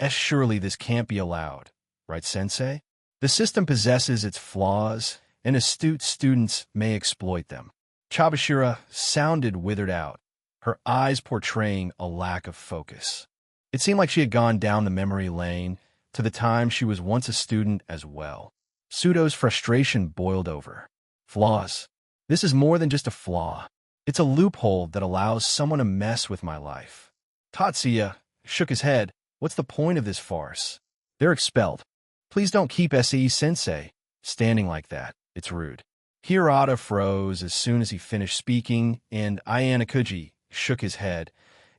Surely this can't be allowed. Right, Sensei? The system possesses its flaws, and astute students may exploit them. Chabashira sounded withered out. her eyes portraying a lack of focus. It seemed like she had gone down the memory lane to the time she was once a student as well. Pseudo's frustration boiled over. Flaws. This is more than just a flaw. It's a loophole that allows someone to mess with my life. Tatsuya shook his head. What's the point of this farce? They're expelled. Please don't keep SE-sensei standing like that. It's rude. Hirata froze as soon as he finished speaking, and Ayanokuji shook his head.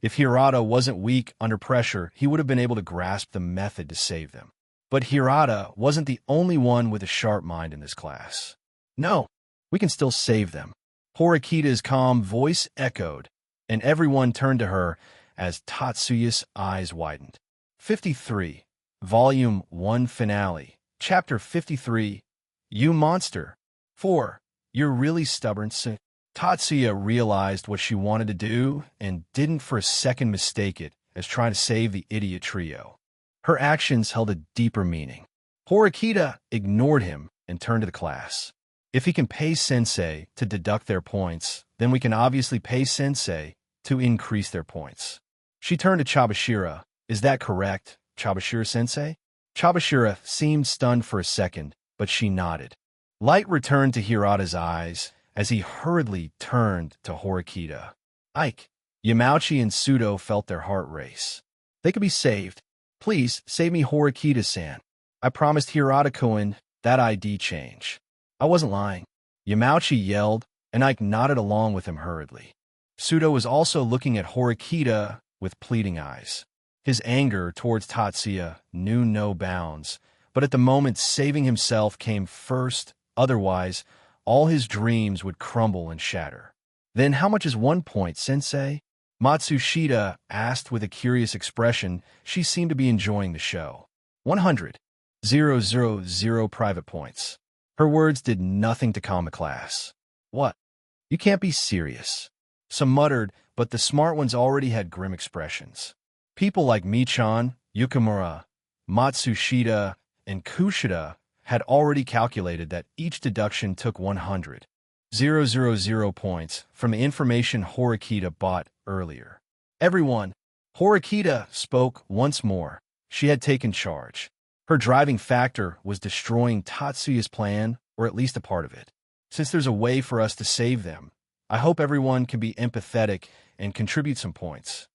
If Hirata wasn't weak under pressure, he would have been able to grasp the method to save them. But Hirata wasn't the only one with a sharp mind in this class. No, we can still save them. Horikita's calm voice echoed, and everyone turned to her as Tatsuya's eyes widened. 53. Volume 1 Finale. Chapter 53. You monster. 4. You're really stubborn, so Tatsuya realized what she wanted to do and didn't for a second mistake it as trying to save the idiot trio. Her actions held a deeper meaning. Horikita ignored him and turned to the class. If he can pay Sensei to deduct their points, then we can obviously pay Sensei to increase their points. She turned to Chabashira. Is that correct, Chabashira-sensei? Chabashira seemed stunned for a second, but she nodded. Light returned to Hirata's eyes as he hurriedly turned to Horikita. Ike, Yamauchi and Pseudo felt their heart race. They could be saved. Please, save me, Horikita-san. I promised Hirata-kun that ID change. I wasn't lying. Yamauchi yelled, and Ike nodded along with him hurriedly. Pseudo was also looking at Horikita with pleading eyes. His anger towards Tatsuya knew no bounds, but at the moment saving himself came first, otherwise all his dreams would crumble and shatter. Then how much is 1 point, sensei? Matsushita asked with a curious expression. She seemed to be enjoying the show. 100. 000 private points. Her words did nothing to calm the class. What? You can't be serious. Some muttered, but the smart ones already had grim expressions. People like Michan, Yukimura, Matsushita, and Kushida had already calculated that each deduction took 100. 000 points from the information Horikita bought earlier. Everyone, Horikita spoke once more. She had taken charge. Her driving factor was destroying Tatsuya's plan, or at least a part of it. Since there's a way for us to save them, I hope everyone can be empathetic and contribute some points.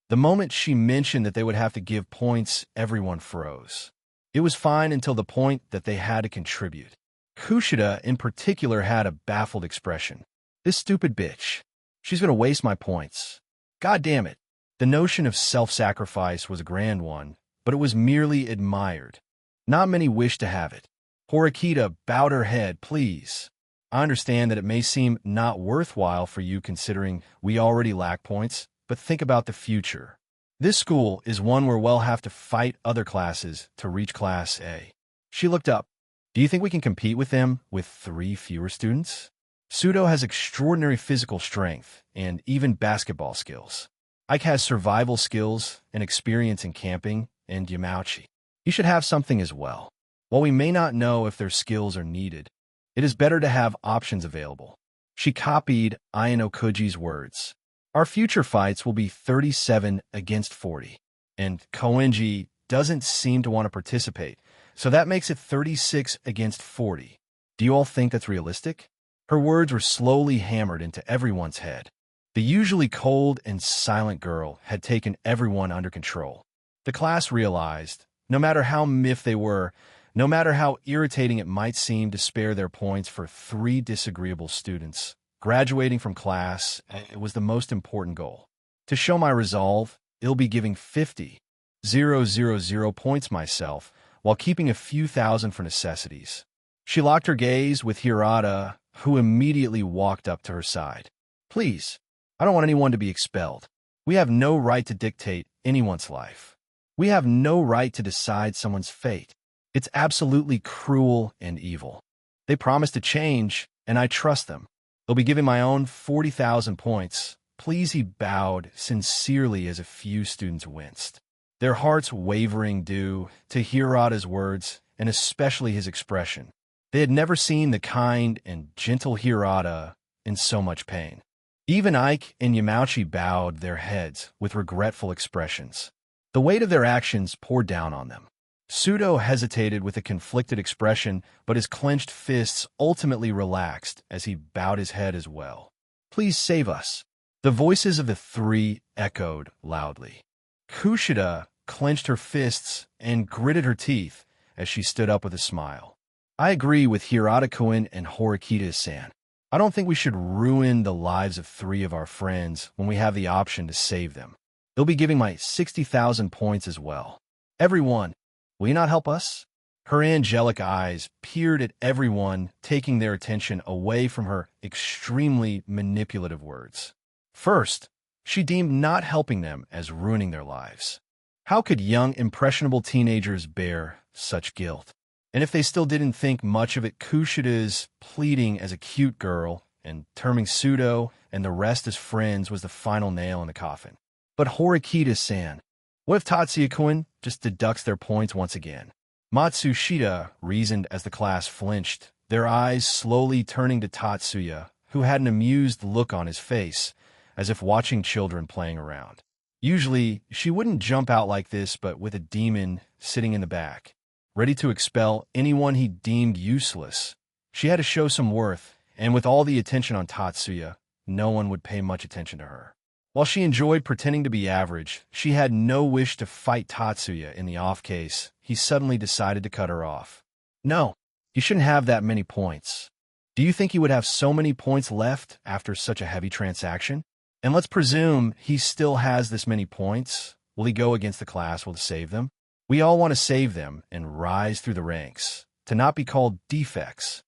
The moment she mentioned that they would have to give points, everyone froze. It was fine until the point that they had to contribute. Kushida, in particular, had a baffled expression. This stupid bitch. She's going to waste my points. God damn it. The notion of self-sacrifice was a grand one, but it was merely admired. Not many wished to have it. Horikita bowed her head. Please. I understand that it may seem not worthwhile for you considering we already lack points, but think about the future. This school is one where we'll have to fight other classes to reach Class A. She looked up. Do you think we can compete with them with 3 fewer students? Pseudo has extraordinary physical strength and even basketball skills. Ike has survival skills and experience in camping, and Yamauchi. He should have something as well. While we may not know if their skills are needed, it is better to have options available. She copied Ayanokuji's words. Our future fights will be 37 against 40, and Koenji doesn't seem to want to participate, so that makes it 36 against 40. Do you all think that's realistic? Her words were slowly hammered into everyone's head. The usually cold and silent girl had taken everyone under control. The class realized, no matter how miffed they were, no matter how irritating it might seem to spare their points for 3 disagreeable students, graduating from class was the most important goal. To show my resolve, I'll be giving 50,000 points myself, while keeping a few thousand for necessities. She locked her gaze with Hirata, who immediately walked up to her side. Please, I don't want anyone to be expelled. We have no right to dictate anyone's life. We have no right to decide someone's fate. It's absolutely cruel and evil. They promised to change, and I trust them. They'll be giving my own 40,000 points. Please, he bowed sincerely as a few students winced. Their hearts wavering due to Hirata's words, and especially his expression. They had never seen the kind and gentle Hirata in so much pain. Even Ike and Yamauchi bowed their heads with regretful expressions. The weight of their actions poured down on them. Sudo hesitated with a conflicted expression, but his clenched fists ultimately relaxed as he bowed his head as well. "Please save us." The voices of the three echoed loudly. Kushida clenched her fists and gritted her teeth as she stood up with a smile. "I agree with Hirata-kun and Horikita-san. I don't think we should ruin the lives of three of our friends when we have the option to save them. They'll be giving my 60,000 points as well. Everyone, will you not help us?" Her angelic eyes peered at everyone, taking their attention away from her extremely manipulative words. First, she deemed not helping them as ruining their lives. How could young, impressionable teenagers bear such guilt? And if they still didn't think much of it, Kushida's pleading as a cute girl and terming Sudo and the rest as friends was the final nail in the coffin. But Horikita-san, what if Tatsuya-kun just deducts their points once again? Matsushita reasoned as the class flinched, their eyes slowly turning to Tatsuya, who had an amused look on his face, as if watching children playing around. Usually, she wouldn't jump out like this, but with a demon sitting in the back, ready to expel anyone he deemed useless. She had to show some worth, and with all the attention on Tatsuya, no one would pay much attention to her. While she enjoyed pretending to be average, she had no wish to fight Tatsuya in the off case he suddenly decided to cut her off. "No, you shouldn't have that many points. Do you think he would have so many points left after such a heavy transaction? And let's presume he still has this many points. Will he go against the class? Will to save them? We all want to save them and rise through the ranks, to not be called defects.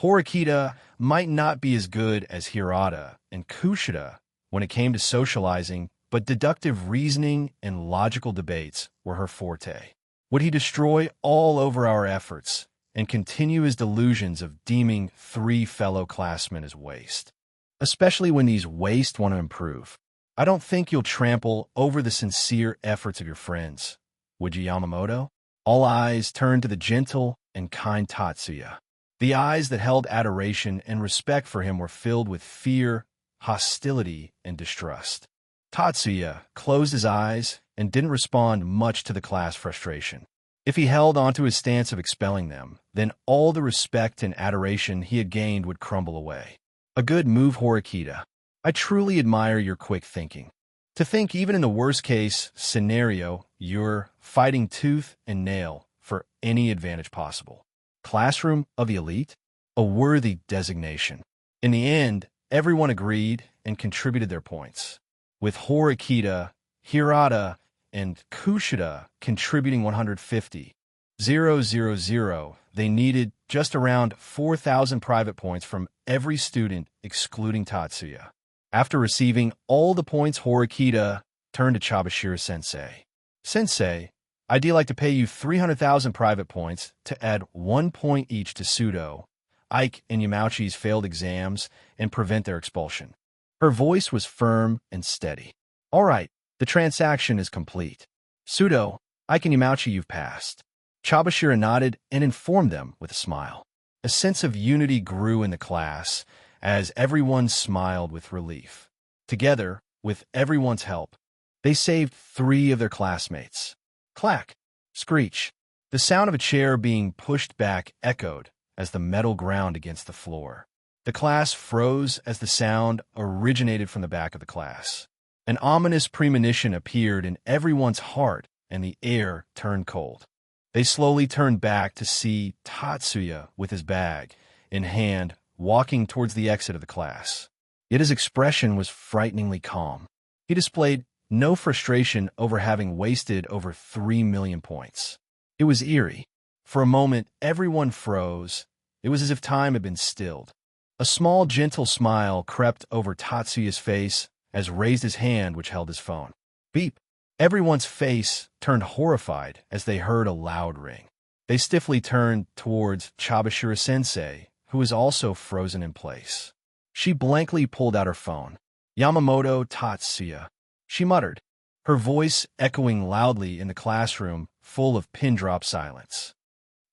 Horikita might not be as good as Hirata and Kushida when it came to socializing, but deductive reasoning and logical debates were her forte. Would he destroy all over our efforts and continue his delusions of deeming three fellow classmen as waste? Especially when these waste want to improve. I don't think you'll trample over the sincere efforts of your friends. Would you, Yamamoto?" All eyes turned to the gentle and kind Tatsuya. The eyes that held adoration and respect for him were filled with fear, hostility, and distrust. Tatsuya closed his eyes and didn't respond much to the class frustration. If he held onto his stance of expelling them, then all the respect and adoration he had gained would crumble away. "A good move, Horikita. I truly admire your quick thinking. To think even in the worst-case scenario, you're fighting tooth and nail for any advantage possible. Classroom of the elite? A worthy designation." In the end, everyone agreed and contributed their points, with Horikita, Hirata, and Kushida contributing 150,000. They needed just around 4,000 private points from every student, excluding Tatsuya. After receiving all the points, Horikita turned to Chabashira-sensei. "Sensei, I'd like to pay you 300,000 private points to add 1 point each to Sudo, Ike, and Yamauchi's failed exams and prevent their expulsion." Her voice was firm and steady. "All right, the transaction is complete. Sudo, Ike, and Yamauchi, you've passed." Chabashira nodded and informed them with a smile. A sense of unity grew in the class as everyone smiled with relief. Together, with everyone's help, they saved 3 of their classmates. Clack! Screech! The sound of a chair being pushed back echoed as the metal ground against the floor. The class froze as the sound originated from the back of the class. An ominous premonition appeared in everyone's heart, and the air turned cold. They slowly turned back to see Tatsuya with his bag in hand, walking towards the exit of the class. Yet his expression was frighteningly calm. He displayed no frustration over having wasted over 3 million points. It was eerie. For a moment, everyone froze. It was as if time had been stilled. A small, gentle smile crept over Tatsuya's face as raised his hand which held his phone. Beep! Everyone's face turned horrified as they heard a loud ring. They stiffly turned towards Chabashira-sensei, who was also frozen in place. She blankly pulled out her phone. "Yamamoto, Tatsuya," she muttered, her voice echoing loudly in the classroom full of pin-drop silence.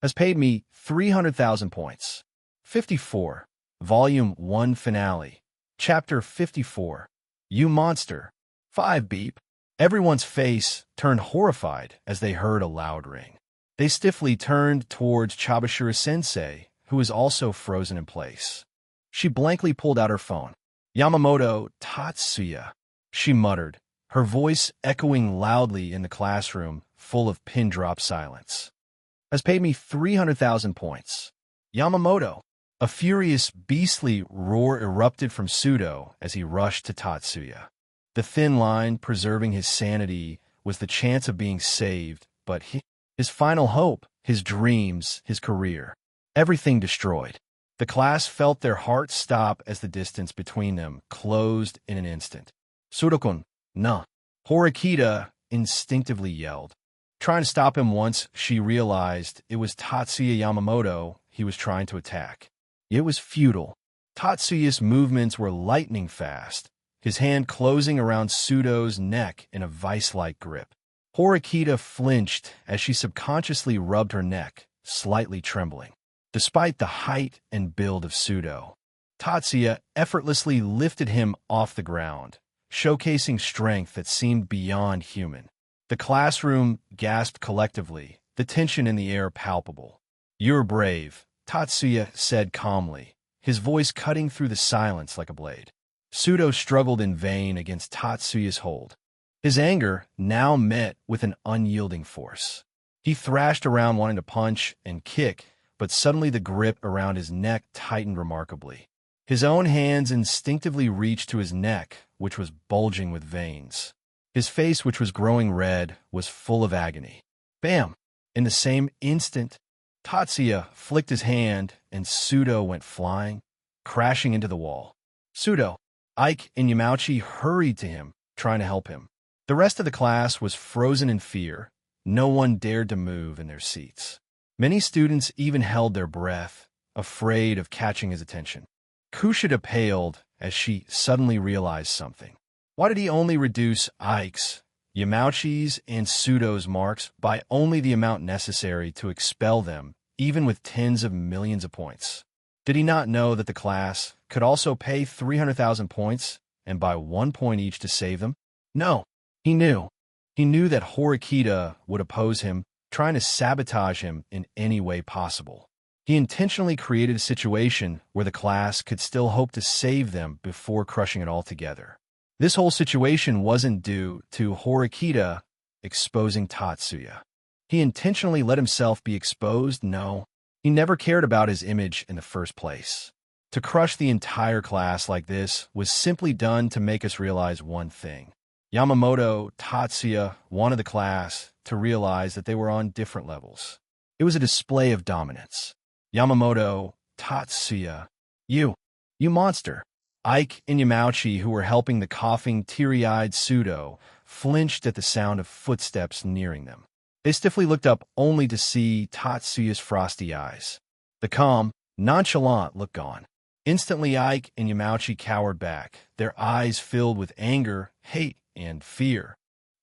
"Has paid me 300,000 points. 54. Volume 1 Finale. Chapter 54. You Monster. 5 Beep. Everyone's face turned horrified as they heard a loud ring. They stiffly turned towards Chabashira-sensei, who was also frozen in place. She blankly pulled out her phone. Yamamoto Tatsuya, she muttered, her voice echoing loudly in the classroom, full of pin-drop silence. Has paid me 300,000 points. Yamamoto. A furious, beastly roar erupted from Sudo as he rushed to Tatsuya. The thin line preserving his sanity was the chance of being saved, but his final hope, his dreams, his career, everything destroyed. The class felt their hearts stop as the distance between them closed in an instant. Sudokun, no. Horikita instinctively yelled, trying to stop him once she realized it was Tatsuya Yamamoto he was trying to attack. It was futile. Tatsuya's movements were lightning fast, his hand closing around Sudo's neck in a vice-like grip. Horikita flinched as she subconsciously rubbed her neck, slightly trembling. Despite the height and build of Sudo, Tatsuya effortlessly lifted him off the ground, showcasing strength that seemed beyond human. The classroom gasped collectively, the tension in the air palpable. You're brave, Tatsuya said calmly, his voice cutting through the silence like a blade. Sudo struggled in vain against Tatsuya's hold. His anger now met with an unyielding force. He thrashed around wanting to punch and kick, but suddenly the grip around his neck tightened remarkably. His own hands instinctively reached to his neck, which was bulging with veins. His face, which was growing red, was full of agony. Bam! In the same instant, Tatsuya flicked his hand, and Sudo went flying, crashing into the wall. Sudo, Ike, and Yamauchi hurried to him, trying to help him. The rest of the class was frozen in fear. No one dared to move in their seats. Many students even held their breath, afraid of catching his attention. Kushida paled as she suddenly realized something. Why did he only reduce Ike's, Yamauchi's, and Sudo's marks by only the amount necessary to expel them, even with tens of millions of points? Did he not know that the class could also pay 300,000 points and buy 1 point each to save them? No, he knew. He knew that Horikita would oppose him, trying to sabotage him in any way possible. He intentionally created a situation where the class could still hope to save them before crushing it all together. This whole situation wasn't due to Horikita exposing Tatsuya. He intentionally let himself be exposed? No. He never cared about his image in the first place. To crush the entire class like this was simply done to make us realize one thing. Yamamoto Tatsuya wanted the class to realize that they were on different levels. It was a display of dominance. Yamamoto Tatsuya, you monster. Ike and Yamauchi, who were helping the coughing, teary-eyed Sudo, flinched at the sound of footsteps nearing them. They stiffly looked up only to see Tatsuya's frosty eyes. The calm, nonchalant look gone. Instantly, Ike and Yamauchi cowered back, their eyes filled with anger, hate, and fear.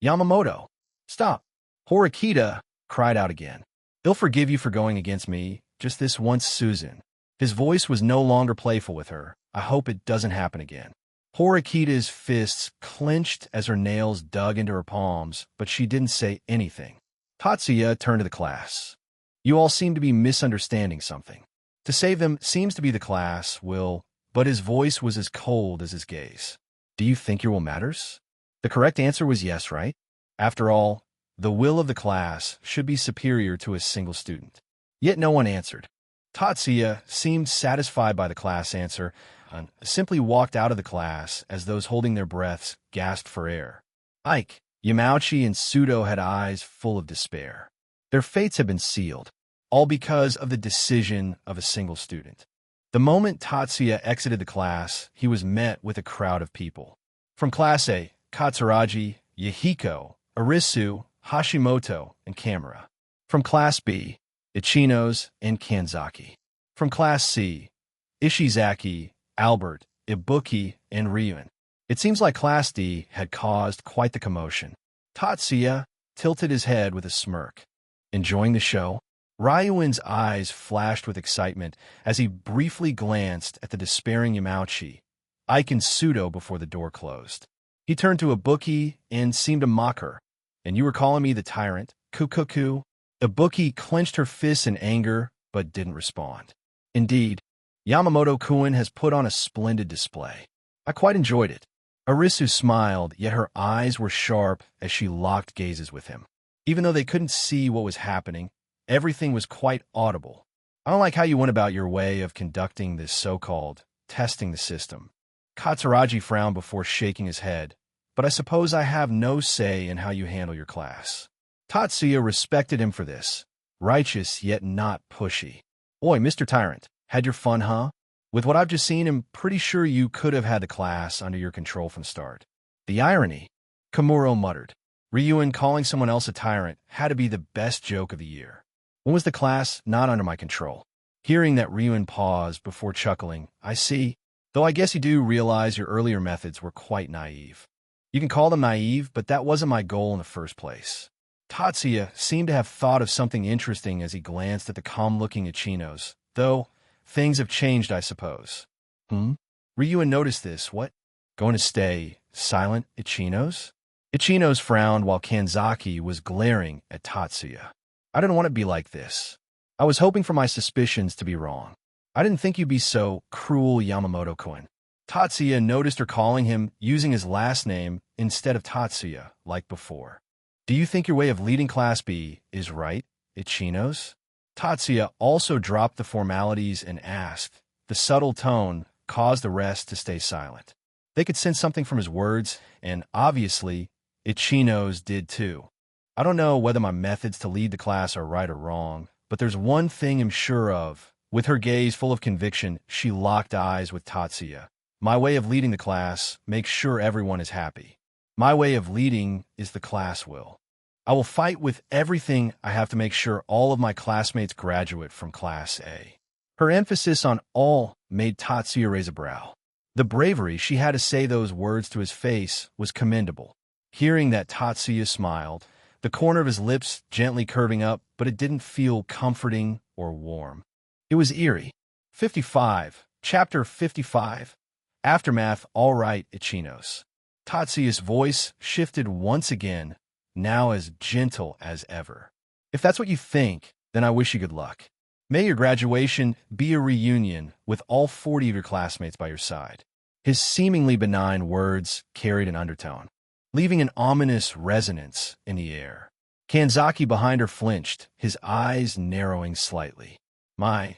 Yamamoto, stop! Horikita cried out again. He'll forgive you for going against me, just this once, Susan. His voice was no longer playful with her. I hope it doesn't happen again. Horikita's fists clenched as her nails dug into her palms, but she didn't say anything. Tatsuya turned to the class. You all seem to be misunderstanding something. To save them seems to be the class will, but his voice was as cold as his gaze. Do you think your will matters? The correct answer was yes, right? After all, the will of the class should be superior to a single student. Yet no one answered. Tatsuya seemed satisfied by the class answer and simply walked out of the class as those holding their breaths gasped for air. Ike, Yamauchi, and Sudo had eyes full of despair. Their fates had been sealed, all because of the decision of a single student. The moment Tatsuya exited the class, he was met with a crowd of people. From Class A, Katsuragi, Yahiko, Arisu, Hashimoto, and Kamura. From Class B, Ichinos and Kanzaki. From Class C, Ishizaki, Albert, Ibuki, and Ryuen. It seems like Class D had caused quite the commotion. Tatsuya tilted his head with a smirk. Enjoying the show? Ryuen's eyes flashed with excitement as he briefly glanced at the despairing Yamauchi. Ike and Pseudo before the door closed. He turned to Ibuki and seemed to mock her. "And you were calling me the tyrant? Kukuku?" Ibuki clenched her fists in anger, but didn't respond. "Indeed, Yamamoto-kun has put on a splendid display. I quite enjoyed it." Arisu smiled, yet her eyes were sharp as she locked gazes with him. Even though they couldn't see what was happening, everything was quite audible. "I don't like how you went about your way of conducting this so-called testing the system." Katsuragi frowned before shaking his head. "But I suppose I have no say in how you handle your class." Tatsuya respected him for this. Righteous, yet not pushy. "Oi, Mr. Tyrant, had your fun, huh? With what I've just seen, I'm pretty sure you could have had the class under your control from start." "The irony," Komuro muttered. Ryuen calling someone else a tyrant had to be the best joke of the year. "When was the class not under my control?" Hearing that, Ryuen paused before chuckling. "I see. Though I guess you do realize your earlier methods were quite naive." "You can call them naive, but that wasn't my goal in the first place." Tatsuya seemed to have thought of something interesting as he glanced at the calm-looking Ichinos, though things have changed, I suppose. Ryuen noticed this. "What? Going to stay silent, Ichinos?" Ichinos frowned while Kanzaki was glaring at Tatsuya. "I didn't want to be like this. I was hoping for my suspicions to be wrong. I didn't think you'd be so cruel, Yamamoto-kun." Tatsuya noticed her calling him using his last name instead of Tatsuya, like before. "Do you think your way of leading Class B is right, Ichinos?" Tatsuya also dropped the formalities and asked. The subtle tone caused the rest to stay silent. They could sense something from his words, and obviously, Ichinos did too. "I don't know whether my methods to lead the class are right or wrong, but there's one thing I'm sure of." With her gaze full of conviction, she locked eyes with Tatsuya. "My way of leading the class makes sure everyone is happy. My way of leading is the class will. I will fight with everything I have to make sure all of my classmates graduate from Class A." Her emphasis on all made Tatsuya raise a brow. The bravery she had to say those words to his face was commendable. Hearing that, Tatsuya smiled, the corner of his lips gently curving up, but it didn't feel comforting or warm. It was eerie. 55. Chapter 55. Aftermath. "All right, Ichinos." Tatsuya's voice shifted once again, now as gentle as ever. "If that's what you think, then I wish you good luck. May your graduation be a reunion with all 40 of your classmates by your side." His seemingly benign words carried an undertone, leaving an ominous resonance in the air. Kanzaki behind her flinched, his eyes narrowing slightly. My,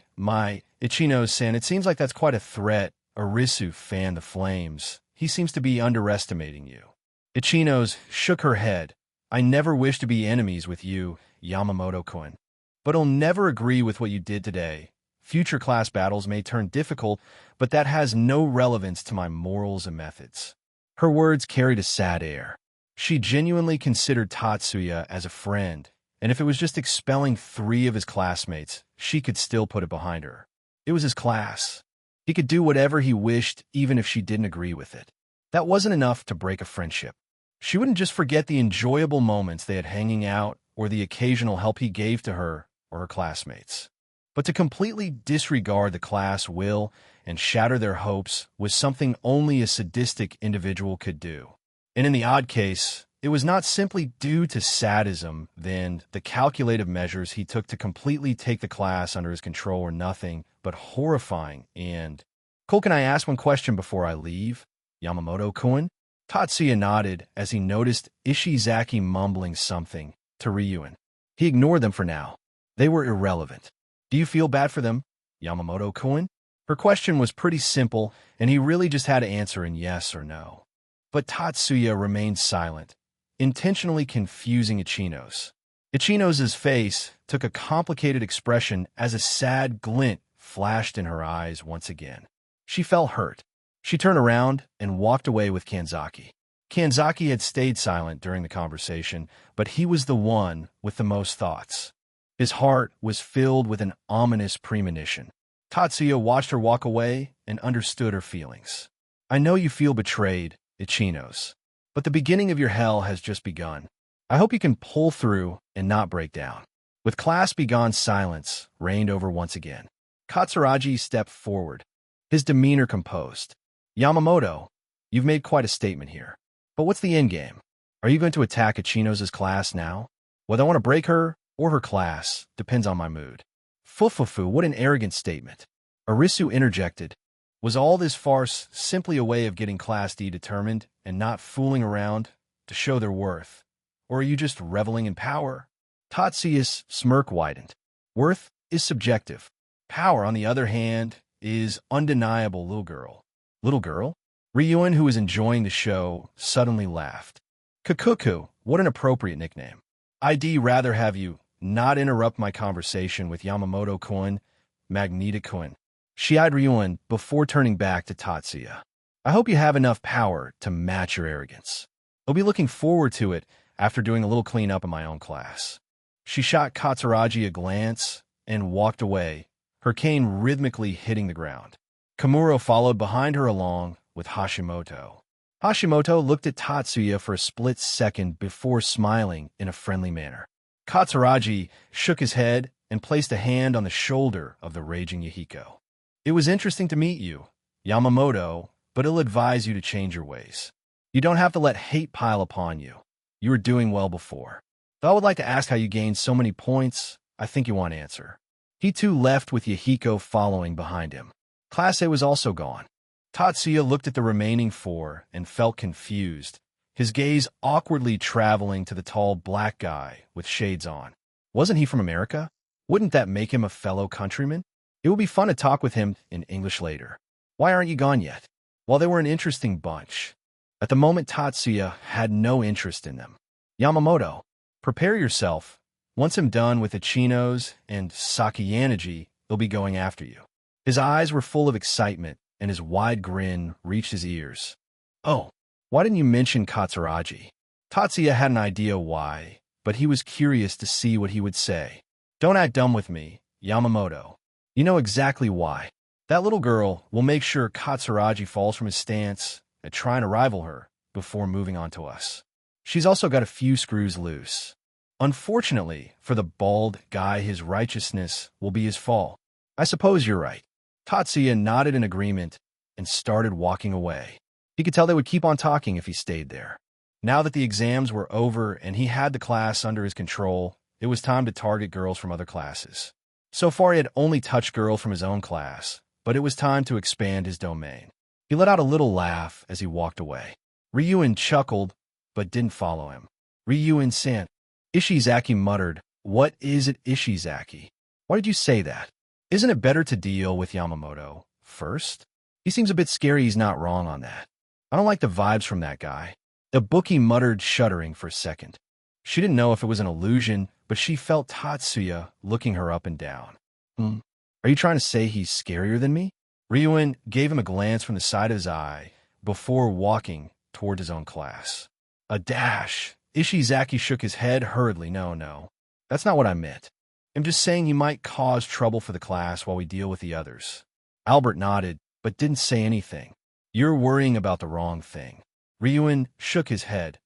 Ichino-san, it seems like that's quite a threat." Arisu fanned the flames. "He seems to be underestimating you." Ichinos shook her head. "I never wish to be enemies with you, Yamamoto-kun. But I'll never agree with what you did today. Future class battles may turn difficult, but that has no relevance to my morals and methods." Her words carried a sad air. She genuinely considered Tatsuya as a friend, and if it was just expelling 3 of his classmates, she could still put it behind her. It was his class. He could do whatever he wished, even if she didn't agree with it. That wasn't enough to break a friendship. She wouldn't just forget the enjoyable moments they had hanging out or the occasional help he gave to her or her classmates. But to completely disregard the class will and shatter their hopes was something only a sadistic individual could do. And in the odd case, it was not simply due to sadism, then the calculated measures he took to completely take the class under his control were nothing but horrifying and... "Cole, can I ask one question before I leave, Yamamoto-kun?" Tatsuya nodded as he noticed Ishizaki mumbling something to Ryuen. He ignored them for now. They were irrelevant. "Do you feel bad for them, Yamamoto-kun?" Her question was pretty simple, and he really just had to answer in yes or no. But Tatsuya remained silent, intentionally confusing Ichinos. Ichinos' face took a complicated expression as a sad glint flashed in her eyes once again. She felt hurt. She turned around and walked away with Kanzaki. Kanzaki had stayed silent during the conversation, but he was the one with the most thoughts. His heart was filled with an ominous premonition. Tatsuya watched her walk away and understood her feelings. "I know you feel betrayed, Ichinos, but the beginning of your hell has just begun. I hope you can pull through and not break down." With class begone, silence reigned over once again. Katsuragi stepped forward, his demeanor composed. Yamamoto, you've made quite a statement here. But what's the endgame? Are you going to attack Ichinos' class now? Whether I want to break her or her class depends on my mood. Fufufu, what an arrogant statement. Arisu interjected. Was all this farce simply a way of getting Class D determined and not fooling around to show their worth? Or are you just reveling in power? Tatsuya's smirk widened. Worth is subjective. Power, on the other hand, is undeniable, little girl. Little girl? Ryuen, who was enjoying the show, suddenly laughed. Kakuku, what an appropriate nickname. I'd rather have you not interrupt my conversation with Yamamoto-kun, Magneto-kun. She eyed Ryuen before turning back to Tatsuya. I hope you have enough power to match your arrogance. I'll be looking forward to it after doing a little cleanup in my own class. She shot Katsuragi a glance and walked away, her cane rhythmically hitting the ground. Komuro followed behind her along with Hashimoto. Hashimoto looked at Tatsuya for a split second before smiling in a friendly manner. Katsuragi shook his head and placed a hand on the shoulder of the raging Yahiko. It was interesting to meet you, Yamamoto, but I'll advise you to change your ways. You don't have to let hate pile upon you. You were doing well before. Though I would like to ask how you gained so many points, I think you want to answer. He too left with Yahiko following behind him. Class A was also gone. Tatsuya looked at the remaining four and felt confused, his gaze awkwardly traveling to the tall black guy with shades on. Wasn't he from America? Wouldn't that make him a fellow countryman? It would be fun to talk with him in English later. Why aren't you gone yet? While they were an interesting bunch, at the moment Tatsuya had no interest in them. Yamamoto, prepare yourself. Once I'm done with Ichinos and Sakayanagi, they'll be going after you. His eyes were full of excitement, and his wide grin reached his ears. Oh, why didn't you mention Katsuragi? Tatsuya had an idea why, but he was curious to see what he would say. Don't act dumb with me, Yamamoto. You know exactly why. That little girl will make sure Katsuragi falls from his stance at trying to rival her before moving on to us. She's also got a few screws loose. Unfortunately, for the bald guy, his righteousness will be his fall. I suppose you're right. Tatsuya nodded in agreement and started walking away. He could tell they would keep on talking if he stayed there. Now that the exams were over and he had the class under his control, it was time to target girls from other classes. So far, he had only touched girls from his own class, but it was time to expand his domain. He let out a little laugh as he walked away. Ryuen chuckled, but didn't follow him. Ryuen-san. Ishizaki muttered, What is it, Ishizaki? Why did you say that? Isn't it better to deal with Yamamoto first? He seems a bit scary. He's not wrong on that. I don't like the vibes from that guy. Ibuki muttered, shuddering for a second. She didn't know if it was an illusion, but she felt Tatsuya looking her up and down. Are you trying to say he's scarier than me? Ryuen gave him a glance from the side of his eye before walking toward his own class. A dash. Ishizaki shook his head hurriedly. No. That's not what I meant. I'm just saying you might cause trouble for the class while we deal with the others. Albert nodded, but didn't say anything. You're worrying about the wrong thing. Ryuen shook his head.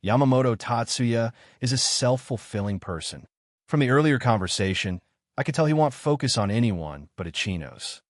Yamamoto Tatsuya is a self-fulfilling person. From the earlier conversation, I could tell he won't focus on anyone but Ichinos.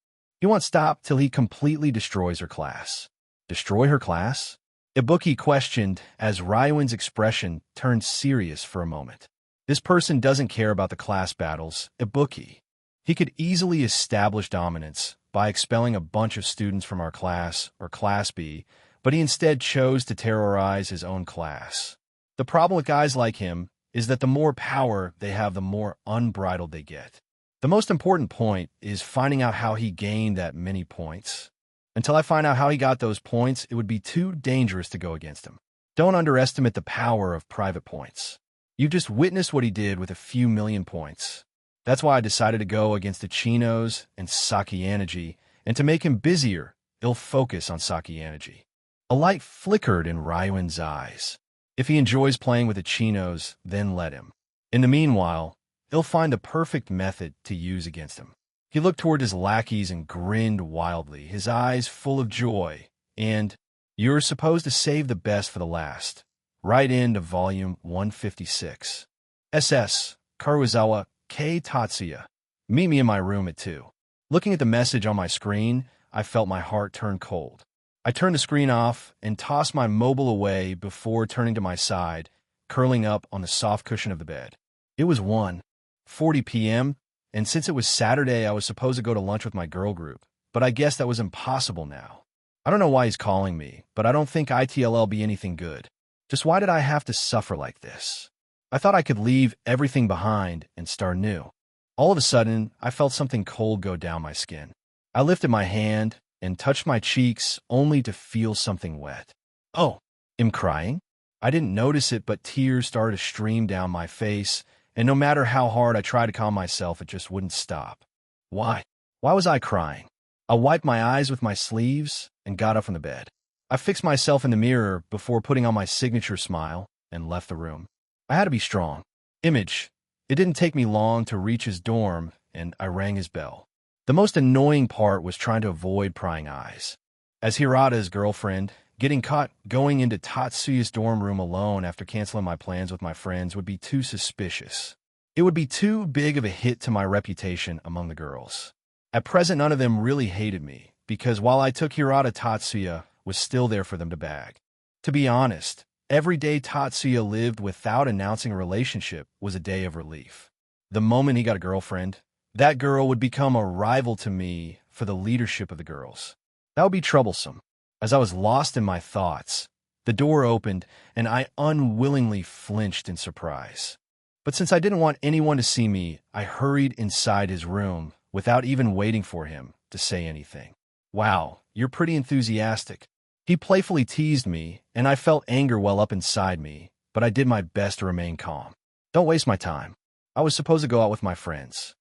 He won't stop till he completely destroys her class. Destroy her class? Ibuki questioned as Ryuen's expression turned serious for a moment. This person doesn't care about the class battles, Ibuki. He could easily establish dominance by expelling a bunch of students from our class or Class B, but he instead chose to terrorize his own class. The problem with guys like him is that the more power they have, the more unbridled they get. The most important point is finding out how he gained that many points. Until I find out how he got those points, it would be too dangerous to go against him. Don't underestimate the power of private points. You've just witnessed what he did with a few million points. That's why I decided to go against Ichinos and Sakayanagi, and to make him busier, he'll focus on Sakayanagi. A light flickered in Ryuen's eyes. If he enjoys playing with Ichinos, then let him. In the meanwhile, he'll find the perfect method to use against him. He looked toward his lackeys and grinned wildly, his eyes full of joy, and, You're supposed to save the best for the last. Right into volume 156. SS, Karuizawa, K. Tatsuya. Meet me in my room at 2. Looking at the message on my screen, I felt my heart turn cold. I turned the screen off and tossed my mobile away before turning to my side, curling up on the soft cushion of the bed. It was 1:40 p.m., and since it was Saturday, I was supposed to go to lunch with my girl group, but I guess that was impossible now. I don't know why he's calling me, but I don't think ITLL be anything good. Just why did I have to suffer like this? I thought I could leave everything behind and start new. All of a sudden, I felt something cold go down my skin. I lifted my hand and touched my cheeks only to feel something wet. Oh, am crying? I didn't notice it, but tears started to stream down my face, and no matter how hard I tried to calm myself, it just wouldn't stop. Why? Why was I crying? I wiped my eyes with my sleeves and got up from the bed. I fixed myself in the mirror before putting on my signature smile and left the room. I had to be strong. Image. It didn't take me long to reach his dorm, and I rang his bell. The most annoying part was trying to avoid prying eyes. As Hirata's girlfriend, getting caught going into Tatsuya's dorm room alone after canceling my plans with my friends would be too suspicious. It would be too big of a hit to my reputation among the girls. At present, none of them really hated me, because while I took Hirata, Tatsuya was still there for them to bag. To be honest, every day Tatsuya lived without announcing a relationship was a day of relief. The moment he got a girlfriend, that girl would become a rival to me for the leadership of the girls. That would be troublesome. As I was lost in my thoughts, the door opened and I unwillingly flinched in surprise. But since I didn't want anyone to see me, I hurried inside his room without even waiting for him to say anything. Wow, you're pretty enthusiastic. He playfully teased me, and I felt anger well up inside me, but I did my best to remain calm. Don't waste my time. I was supposed to go out with my friends.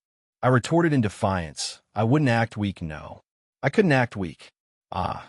I retorted in defiance. I wouldn't act weak, no. I couldn't act weak. I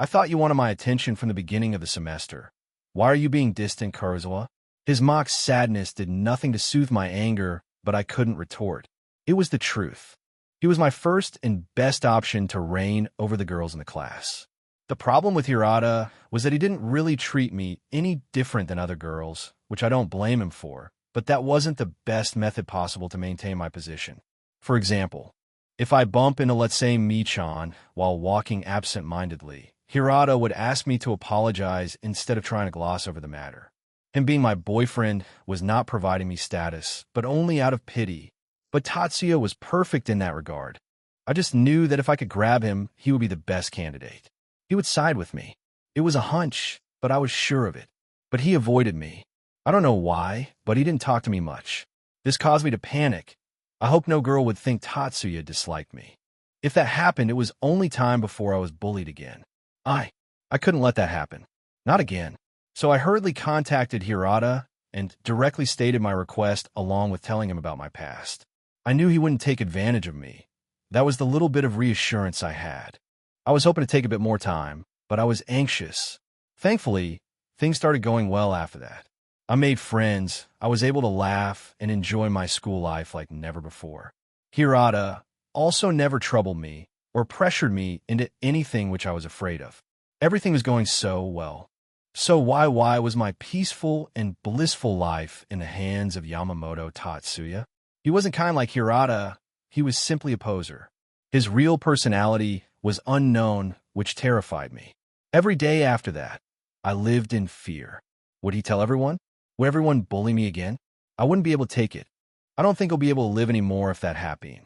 thought you wanted my attention from the beginning of the semester. Why are you being distant, Kurosawa? His mock sadness did nothing to soothe my anger, but I couldn't retort. It was the truth. He was my first and best option to reign over the girls in the class. The problem with Hirata was that he didn't really treat me any different than other girls, which I don't blame him for, but that wasn't the best method possible to maintain my position. For example, if I bump into, let's say, Michan while walking absent-mindedly, Hirata would ask me to apologize instead of trying to gloss over the matter. Him being my boyfriend was not providing me status, but only out of pity. But Tatsuya was perfect in that regard. I just knew that if I could grab him, he would be the best candidate. He would side with me. It was a hunch, but I was sure of it. But he avoided me. I don't know why, but he didn't talk to me much. This caused me to panic. I hoped no girl would think Tatsuya disliked me. If that happened, it was only time before I was bullied again. I couldn't let that happen. Not again. So I hurriedly contacted Hirata and directly stated my request along with telling him about my past. I knew he wouldn't take advantage of me. That was the little bit of reassurance I had. I was hoping to take a bit more time, but I was anxious. Thankfully, things started going well after that. I made friends, I was able to laugh and enjoy my school life like never before. Hirata also never troubled me or pressured me into anything which I was afraid of. Everything was going so well. So why was my peaceful and blissful life in the hands of Yamamoto Tatsuya? He wasn't kind like Hirata, he was simply a poser. His real personality was unknown, which terrified me. Every day after that, I lived in fear. Would he tell everyone? Would everyone bully me again? I wouldn't be able to take it. I don't think I'll be able to live anymore if that happened.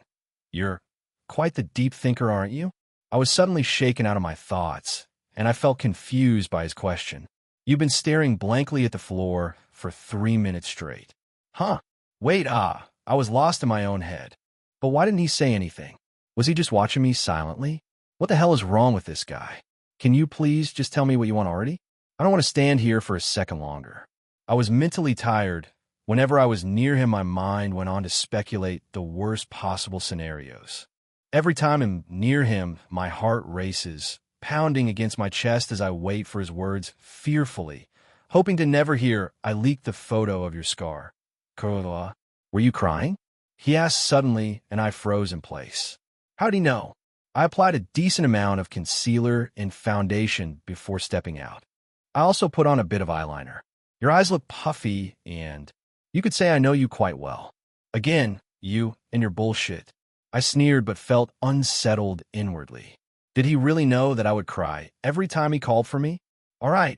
You're quite the deep thinker, aren't you? I was suddenly shaken out of my thoughts, and I felt confused by his question. You've been staring blankly at the floor for 3 minutes straight. Huh? Wait, I was lost in my own head. But why didn't he say anything? Was he just watching me silently? What the hell is wrong with this guy? Can you please just tell me what you want already? I don't want to stand here for a second longer. I was mentally tired. Whenever I was near him, my mind went on to speculate the worst possible scenarios. Every time I'm near him, my heart races, pounding against my chest as I wait for his words fearfully, hoping to never hear, I leaked the photo of your scar. Kurosawa, were you crying? He asked suddenly, and I froze in place. How'd he know? I applied a decent amount of concealer and foundation before stepping out. I also put on a bit of eyeliner. Your eyes look puffy, and you could say I know you quite well. Again, you and your bullshit. I sneered but felt unsettled inwardly. Did he really know that I would cry every time he called for me? All right,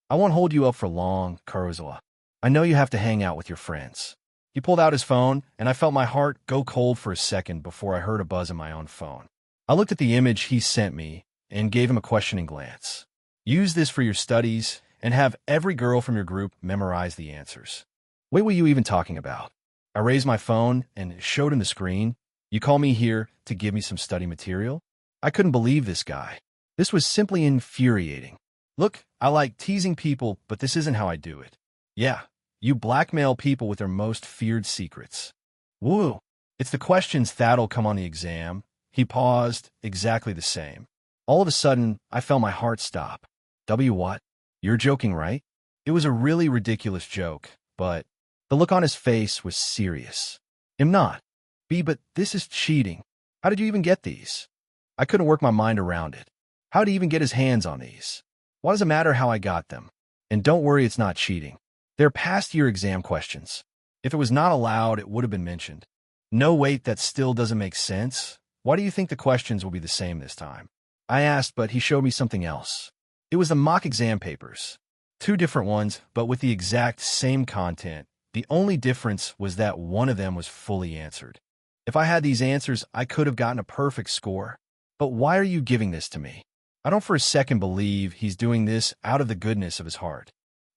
I won't hold you up for long, Karuizawa. I know you have to hang out with your friends. He pulled out his phone, and I felt my heart go cold for a second before I heard a buzz in my own phone. I looked at the image he sent me and gave him a questioning glance. Use this for your studies and have every girl from your group memorize the answers. What were you even talking about? I raised my phone and showed him the screen. You call me here to give me some study material? I couldn't believe this guy. This was simply infuriating. Look, I like teasing people, but this isn't how I do it. Yeah, you blackmail people with their most feared secrets. Woo! It's the questions that'll come on the exam. He paused, exactly the same. All of a sudden, I felt my heart stop. What? You're joking, right? It was a really ridiculous joke, but the look on his face was serious. I'm not. B, but this is cheating. How did you even get these? I couldn't work my mind around it. How did he even get his hands on these? Why does it matter how I got them? And don't worry, it's not cheating. They're past year exam questions. If it was not allowed, it would have been mentioned. No, wait, that still doesn't make sense. Why do you think the questions will be the same this time? I asked, but he showed me something else. It was the mock exam papers. 2 different ones, but with the exact same content. The only difference was that one of them was fully answered. If I had these answers, I could have gotten a perfect score. But why are you giving this to me? I don't for a second believe he's doing this out of the goodness of his heart.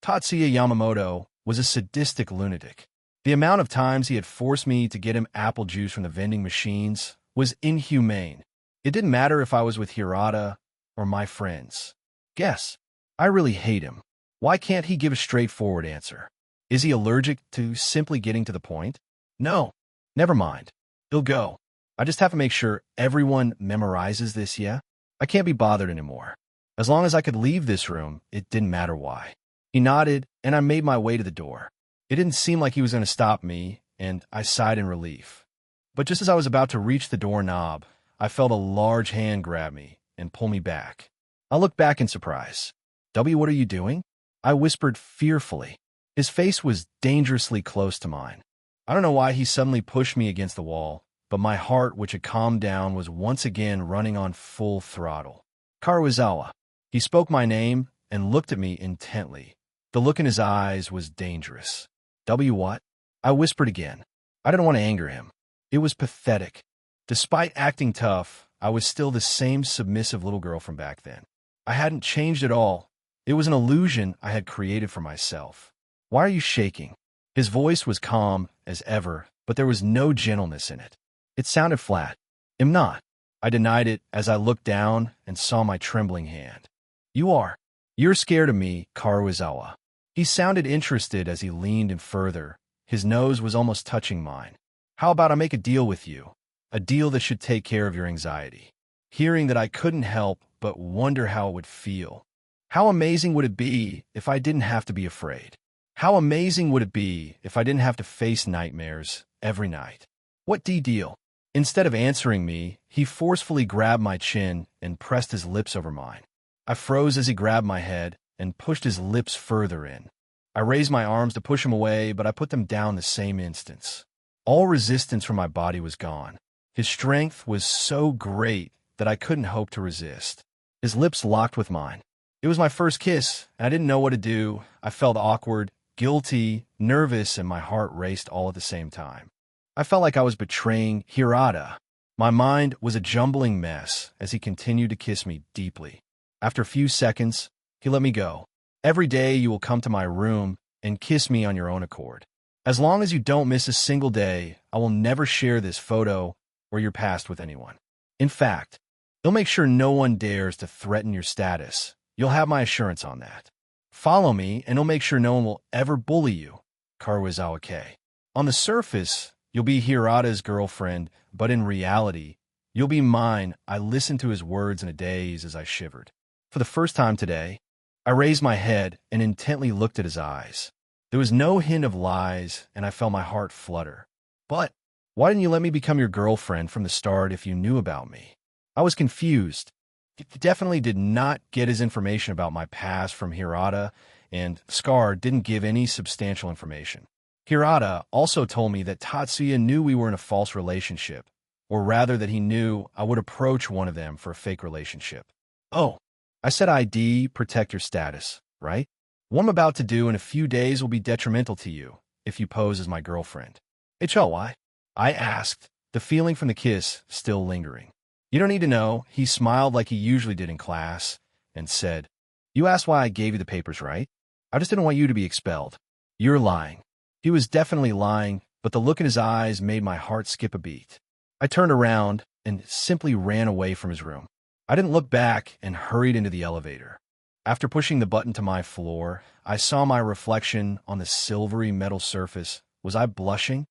Tatsuya Yamamoto was a sadistic lunatic. The amount of times he had forced me to get him apple juice from the vending machines was inhumane. It didn't matter if I was with Hirata or my friends. Guess, I really hate him. Why can't he give a straightforward answer? Is he allergic to simply getting to the point? No, never mind. He'll go. I just have to make sure everyone memorizes this, yeah? I can't be bothered anymore. As long as I could leave this room, it didn't matter why. He nodded, and I made my way to the door. It didn't seem like he was going to stop me, and I sighed in relief. But just as I was about to reach the doorknob, I felt a large hand grab me and pull me back. I looked back in surprise. What are you doing? I whispered fearfully. His face was dangerously close to mine. I don't know why he suddenly pushed me against the wall, but my heart, which had calmed down, was once again running on full throttle. Karuizawa. He spoke my name and looked at me intently. The look in his eyes was dangerous. What? I whispered again. I didn't want to anger him. It was pathetic. Despite acting tough, I was still the same submissive little girl from back then. I hadn't changed at all. It was an illusion I had created for myself. Why are you shaking? His voice was calm as ever, but there was no gentleness in it. It sounded flat. I'm not. I denied it as I looked down and saw my trembling hand. You are. You're scared of me, Karuizawa. He sounded interested as he leaned in further. His nose was almost touching mine. How about I make a deal with you? A deal that should take care of your anxiety. Hearing that I couldn't help but wonder how it would feel. How amazing would it be if I didn't have to be afraid? How amazing would it be if I didn't have to face nightmares every night? What deal? Instead of answering me, he forcefully grabbed my chin and pressed his lips over mine. I froze as he grabbed my head and pushed his lips further in. I raised my arms to push him away, but I put them down the same instant. All resistance from my body was gone. His strength was so great that I couldn't hope to resist. His lips locked with mine. It was my first kiss, and I didn't know what to do. I felt awkward, guilty, nervous, and my heart raced all at the same time. I felt like I was betraying Hirata. My mind was a jumbling mess as he continued to kiss me deeply. After a few seconds, he let me go. Every day you will come to my room and kiss me on your own accord. As long as you don't miss a single day, I will never share this photo or your past with anyone. In fact, you'll make sure no one dares to threaten your status. You'll have my assurance on that. Follow me, and you'll make sure no one will ever bully you. Karuizawa K. On the surface, you'll be Hirata's girlfriend, but in reality, you'll be mine. I listened to his words in a daze as I shivered. For the first time today, I raised my head and intently looked at his eyes. There was no hint of lies, and I felt my heart flutter. But why didn't you let me become your girlfriend from the start if you knew about me? I was confused. He definitely did not get his information about my past from Hirata, and Scar didn't give any substantial information. Hirata also told me that Tatsuya knew we were in a false relationship, or rather that he knew I would approach one of them for a fake relationship. Oh, I said ID, protect your status, right? What I'm about to do in a few days will be detrimental to you if you pose as my girlfriend. HLY? I asked, the feeling from the kiss still lingering. You don't need to know. He smiled like he usually did in class and said, You asked why I gave you the papers, right? I just didn't want you to be expelled. You're lying. He was definitely lying, but the look in his eyes made my heart skip a beat. I turned around and simply ran away from his room. I didn't look back and hurried into the elevator. After pushing the button to my floor, I saw my reflection on the silvery metal surface. Was I blushing?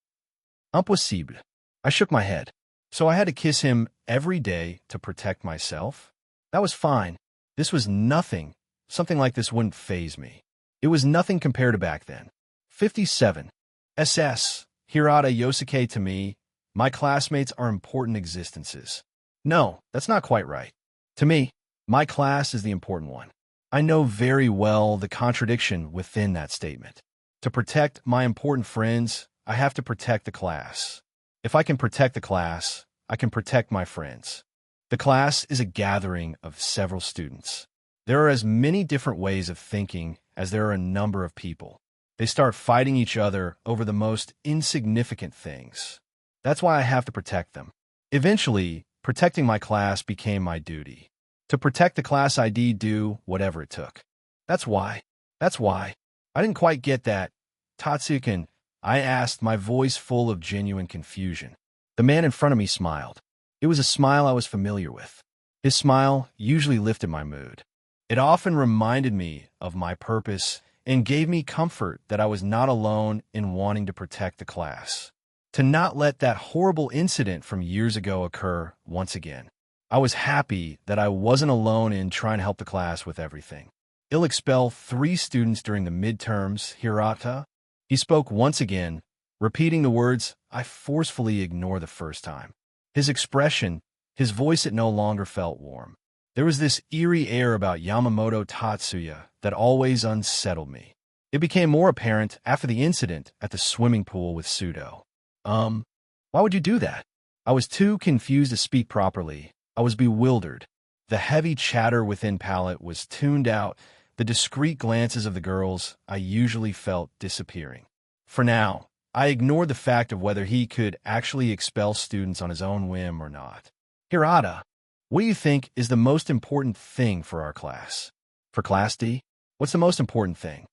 Impossible. I shook my head. So I had to kiss him every day to protect myself? That was fine. This was nothing. Something like this wouldn't faze me. It was nothing compared to back then. 57. SS. Hirata Yosuke to me, my classmates are important existences. No, that's not quite right. To me, my class is the important one. I know very well the contradiction within that statement. To protect my important friends, I have to protect the class. If I can protect the class, I can protect my friends. The class is a gathering of several students. There are as many different ways of thinking as there are a number of people. They start fighting each other over the most insignificant things. That's why I have to protect them. Eventually, protecting my class became my duty. To protect the class ID, do whatever it took. That's why. I didn't quite get that. Tatsuya-kun, I asked, my voice full of genuine confusion. The man in front of me smiled. It was a smile I was familiar with. His smile usually lifted my mood. It often reminded me of my purpose and gave me comfort that I was not alone in wanting to protect the class. To not let that horrible incident from years ago occur once again. I was happy that I wasn't alone in trying to help the class with everything. He'll expel 3 students during the midterms, Hirata. He spoke once again, repeating the words I forcefully ignored the first time. His expression, his voice, it no longer felt warm. There was this eerie air about Yamamoto Tatsuya that always unsettled me. It became more apparent after the incident at the swimming pool with Sudo. Why would you do that? I was too confused to speak properly. I was bewildered. The heavy chatter within palate was tuned out, the discreet glances of the girls I usually felt disappearing. For now, I ignored the fact of whether he could actually expel students on his own whim or not. Hirata, what do you think is the most important thing for our class? For Class D? What's the most important thing?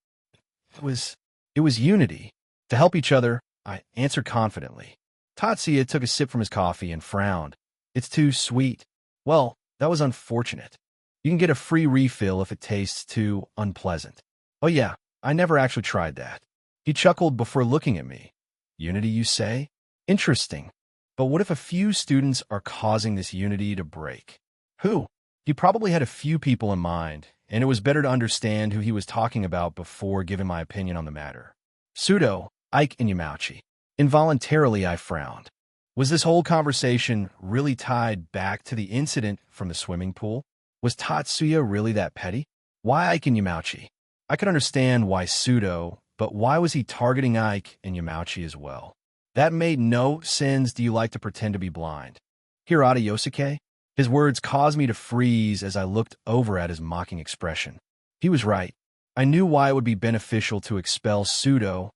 It was unity. To help each other, I answered confidently. Tatsuya took a sip from his coffee and frowned. It's too sweet. Well, that was unfortunate. You can get a free refill if it tastes too unpleasant. Oh yeah, I never actually tried that. He chuckled before looking at me. Unity, you say? Interesting. But what if a few students are causing this unity to break? Who? He probably had a few people in mind, and it was better to understand who he was talking about before giving my opinion on the matter. Sudo, Ike, and Yamauchi. Involuntarily, I frowned. Was this whole conversation really tied back to the incident from the swimming pool? Was Tatsuya really that petty? Why Ike and Yamauchi? I could understand why Sudo, but why was he targeting Ike and Yamauchi as well? That made no sense. Do you like to pretend to be blind? Hirata Yosuke? His words caused me to freeze as I looked over at his mocking expression. He was right. I knew why it would be beneficial to expel Sudo,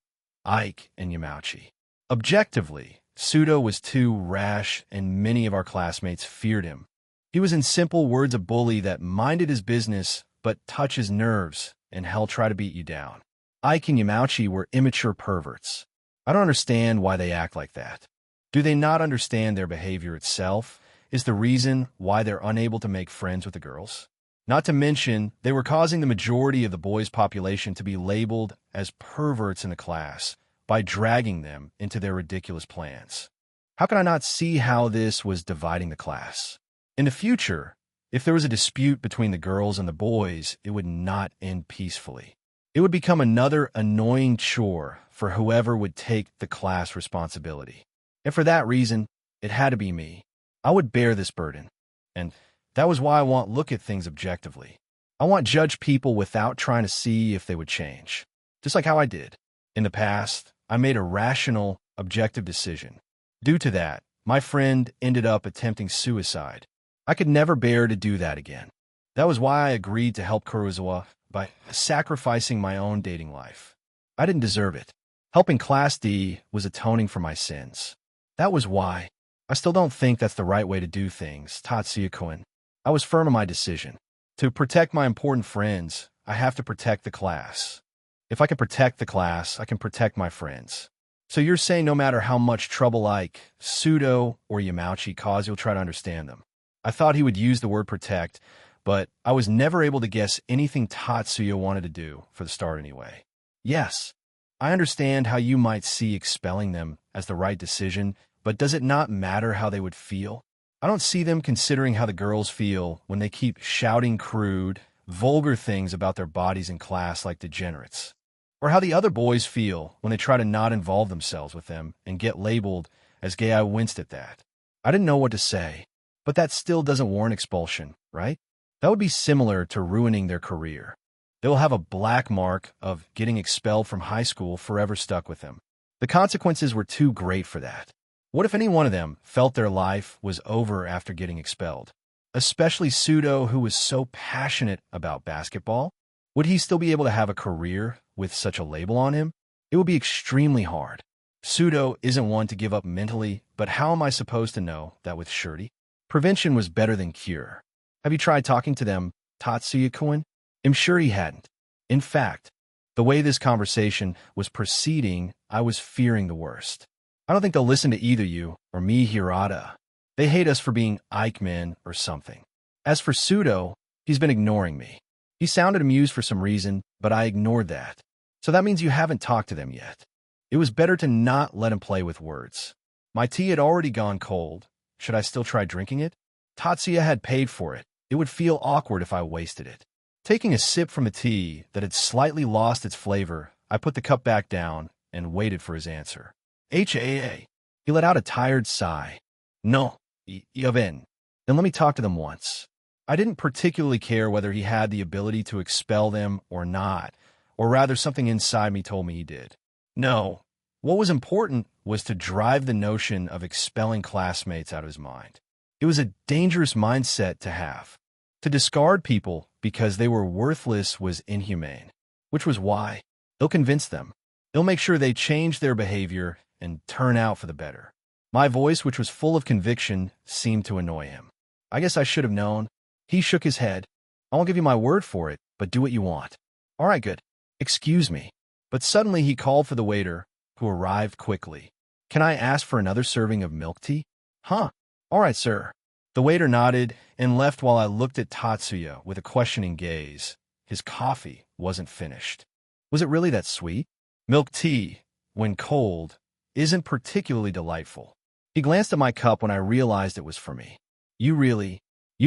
Ike, and Yamauchi. Objectively, Sudo was too rash, and many of our classmates feared him. He was in simple words a bully that minded his business but touched his nerves and hell try to beat you down. Ike and Yamauchi were immature perverts. I don't understand why they act like that. Do they not understand their behavior itself is the reason why they're unable to make friends with the girls? Not to mention, they were causing the majority of the boys' population to be labeled as perverts in the class by dragging them into their ridiculous plans. How can I not see how this was dividing the class? In the future, if there was a dispute between the girls and the boys, it would not end peacefully. It would become another annoying chore for whoever would take the class responsibility. And for that reason, it had to be me. I would bear this burden. And that was why I want to look at things objectively. I want to judge people without trying to see if they would change. Just like how I did. In the past, I made a rational, objective decision. Due to that, My friend ended up attempting suicide. I could never bear to do that again. That was why I agreed to help Kurosawa by sacrificing my own dating life. I didn't deserve it. Helping Class D was atoning for my sins. That was why. I still don't think that's the right way to do things, Tatsuya-kun. I was firm in my decision. To protect my important friends, I have to protect the class. If I can protect the class, I can protect my friends. So you're saying no matter how much trouble like Sudo or Yamauchi cause, you'll try to understand them. I thought he would use the word protect, but I was never able to guess anything Tatsuya wanted to do, for the start anyway. Yes, I understand how you might see expelling them as the right decision, but does it not matter how they would feel? I don't see them considering how the girls feel when they keep shouting crude, vulgar things about their bodies in class like degenerates. Or how the other boys feel when they try to not involve themselves with them and get labeled as gay. I winced at that. I didn't know what to say, but that still doesn't warrant expulsion, right? That would be similar to ruining their career. They will have a black mark of getting expelled from high school forever stuck with them. The consequences were too great for that. What if any one of them felt their life was over after getting expelled? Especially Sudo, who was so passionate about basketball. Would he still be able to have a career with such a label on him? It would be extremely hard. Sudo isn't one to give up mentally, but how am I supposed to know that with surety? Prevention was better than cure. Have you tried talking to them, Tatsuya-kun? I'm sure he hadn't. In fact, the way this conversation was proceeding, I was fearing the worst. I don't think they'll listen to either you or me, Hirata. They hate us for being Ike men or something. As for Sudo, he's been ignoring me. He sounded amused for some reason, but I ignored that. So that means you haven't talked to them yet. It was better to not let him play with words. My tea had already gone cold. Should I still try drinking it? Tatsuya had paid for it. It would feel awkward if I wasted it. Taking a sip from the tea that had slightly lost its flavor, I put the cup back down and waited for his answer. Haa. He let out a tired sigh. No, Yaven. Then let me talk to them once. I didn't particularly care whether he had the ability to expel them or not, or rather something inside me told me he did. No, what was important was to drive the notion of expelling classmates out of his mind. It was a dangerous mindset to have. To discard people because they were worthless was inhumane, which was why. He'll convince them. He'll make sure they change their behavior and turn out for the better. My voice, which was full of conviction, seemed to annoy him. I guess I should have known. He shook his head. I won't give you my word for it, but do what you want. All right, good. Excuse me. But suddenly he called for the waiter, who arrived quickly. Can I ask for another serving of milk tea? Huh. All right, sir. The waiter nodded and left while I looked at Tatsuya with a questioning gaze. His coffee wasn't finished. Was it really that sweet? Milk tea, when cold, isn't particularly delightful. He glanced at my cup when I realized it was for me. You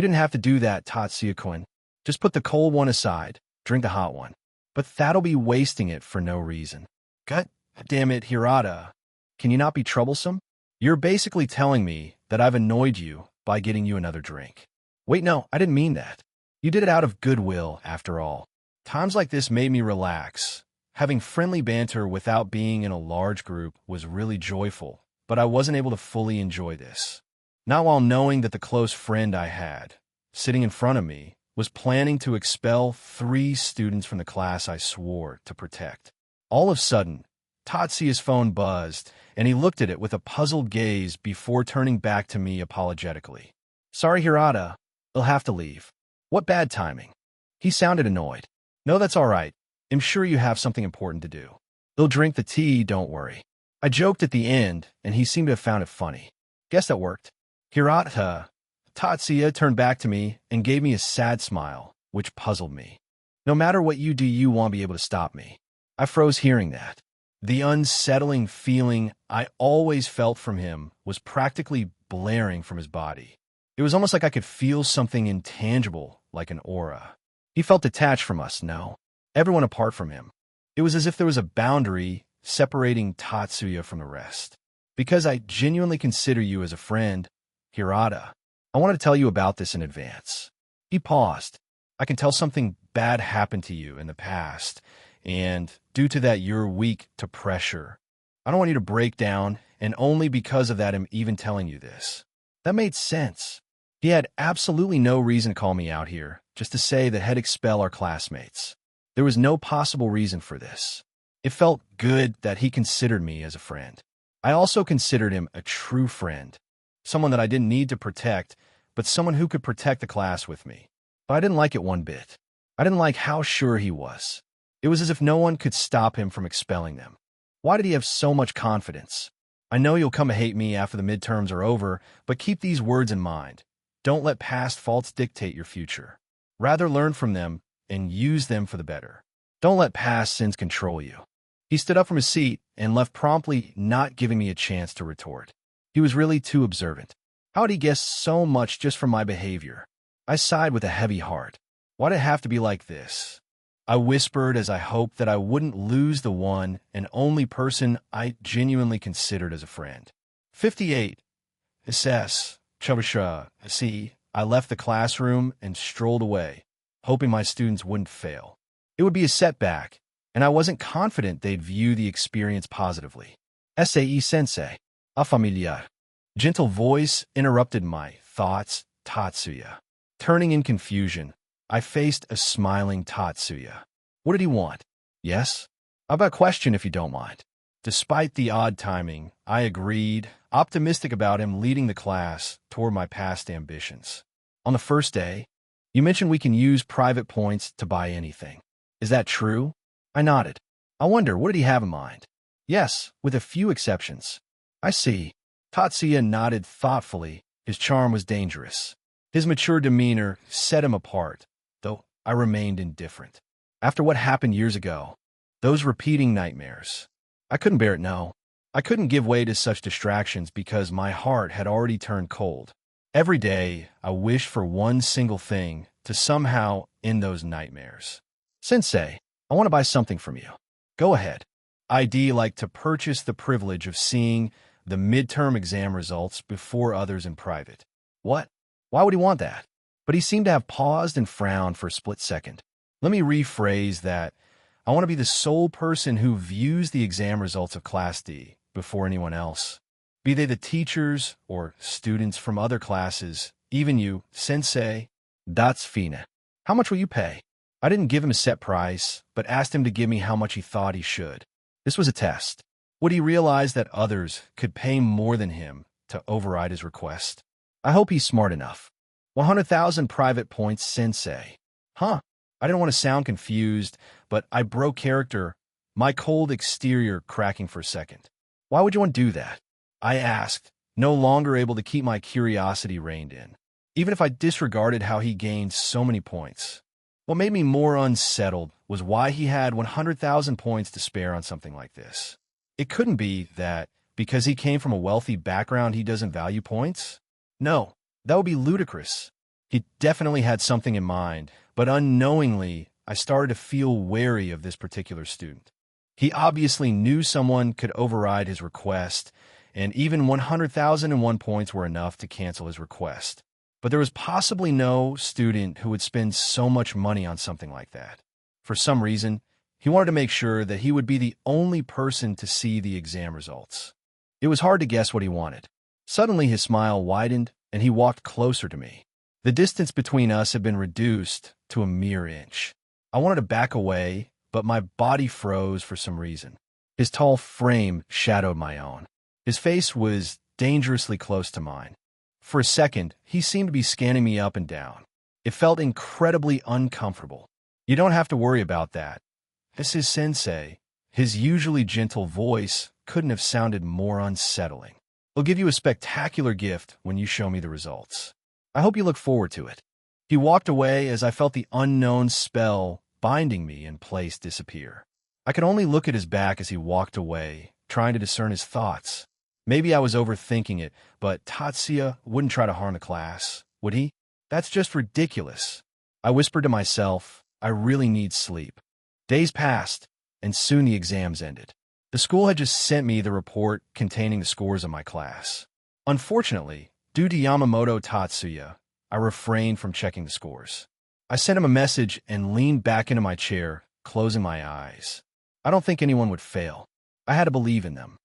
didn't have to do that, Tatsuya-kun. Just put the cold one aside, drink the hot one. But that'll be wasting it for no reason. God damn it, Hirata. Can you not be troublesome? You're basically telling me that I've annoyed you by getting you another drink. Wait, no, I didn't mean that. You did it out of goodwill, after all. Times like this made me relax. Having friendly banter without being in a large group was really joyful, but I wasn't able to fully enjoy this. Not while knowing that the close friend I had, sitting in front of me, was planning to expel 3 students from the class I swore to protect. All of a sudden, Tatsuya's phone buzzed, and he looked at it with a puzzled gaze before turning back to me apologetically. Sorry, Hirata. I'll have to leave. What bad timing. He sounded annoyed. No, that's all right. I'm sure you have something important to do. They'll drink the tea, don't worry. I joked at the end, and he seemed to have found it funny. Guess that worked. Hirata. Tatsuya turned back to me and gave me a sad smile, which puzzled me. No matter what you do, you won't be able to stop me. I froze hearing that. The unsettling feeling I always felt from him was practically blaring from his body. It was almost like I could feel something intangible, like an aura. He felt detached from us, no. Everyone apart from him. It was as if there was a boundary separating Tatsuya from the rest. Because I genuinely consider you as a friend, Hirata, I want to tell you about this in advance. He paused. I can tell something bad happened to you in the past, and due to that, you're weak to pressure. I don't want you to break down, and only because of that I'm even telling you this." That made sense. He had absolutely no reason to call me out here, just to say that he'd expel our classmates. There was no possible reason for this. It felt good that he considered me as a friend. I also considered him a true friend, someone that I didn't need to protect, but someone who could protect the class with me. But I didn't like it one bit. I didn't like how sure he was. It was as if no one could stop him from expelling them. Why did he have so much confidence? I know you'll come to hate me after the midterms are over, but keep these words in mind. Don't let past faults dictate your future. Rather learn from them and use them for the better. Don't let past sins control you. He stood up from his seat and left promptly, not giving me a chance to retort. He was really too observant. How had he guessed so much just from my behavior? I sighed with a heavy heart. Why did it have to be like this? I whispered as I hoped that I wouldn't lose the one and only person I genuinely considered as a friend. 58. SS. Chabasha. See, I left the classroom and strolled away, hoping my students wouldn't fail. It would be a setback, and I wasn't confident they'd view the experience positively. Sae sensei. A familiar. Gentle voice interrupted my thoughts. Tatsuya. Turning in confusion, I faced a smiling Tatsuya. What did he want? Yes? How about a question if you don't mind? Despite the odd timing, I agreed, optimistic about him leading the class toward my past ambitions. On the first day, you mentioned we can use private points to buy anything. Is that true? I nodded. I wonder, what did he have in mind? Yes, with a few exceptions. I see. Tatsuya nodded thoughtfully. His charm was dangerous. His mature demeanor set him apart, though I remained indifferent. After what happened years ago, those repeating nightmares, I couldn't bear it, no. I couldn't give way to such distractions because my heart had already turned cold. Every day, I wished for one single thing to somehow end those nightmares. Sensei, I want to buy something from you. Go ahead. I'd like to purchase the privilege of seeing the midterm exam results before others in private. What? Why would he want that? But he seemed to have paused and frowned for a split second. Let me rephrase that. I want to be the sole person who views the exam results of Class D before anyone else. Be they the teachers or students from other classes, even you, sensei. That's fine. How much will you pay? I didn't give him a set price, but asked him to give me how much he thought he should. This was a test. Would he realize that others could pay more than him to override his request? I hope he's smart enough. 100,000 private points, sensei. Huh? I didn't want to sound confused, but I broke character, my cold exterior cracking for a second. Why would you want to do that? I asked, no longer able to keep my curiosity reined in, even if I disregarded how he gained so many points. What made me more unsettled was why he had 100,000 points to spare on something like this. It couldn't be that because he came from a wealthy background he doesn't value points. No, that would be ludicrous. He definitely had something in mind, but unknowingly, I started to feel wary of this particular student. He obviously knew someone could override his request, and even 100,001 points were enough to cancel his request. But there was possibly no student who would spend so much money on something like that. For some reason, he wanted to make sure that he would be the only person to see the exam results. It was hard to guess what he wanted. Suddenly, his smile widened, and he walked closer to me. The distance between us had been reduced to a mere inch. I wanted to back away, but my body froze for some reason. His tall frame shadowed my own. His face was dangerously close to mine. For a second, he seemed to be scanning me up and down. It felt incredibly uncomfortable. You don't have to worry about that. This is Sensei. His usually gentle voice couldn't have sounded more unsettling. I'll give you a spectacular gift when you show me the results. I hope you look forward to it. He walked away as I felt the unknown spell binding me in place disappear. I could only look at his back as he walked away, trying to discern his thoughts. Maybe I was overthinking it, but Tatsuya wouldn't try to harm the class, would he? That's just ridiculous. I whispered to myself, I really need sleep. Days passed, and soon the exams ended. The school had just sent me the report containing the scores of my class. Unfortunately, due to Yamamoto Tatsuya, I refrained from checking the scores. I sent him a message and leaned back into my chair, closing my eyes. I don't think anyone would fail. I had to believe in them.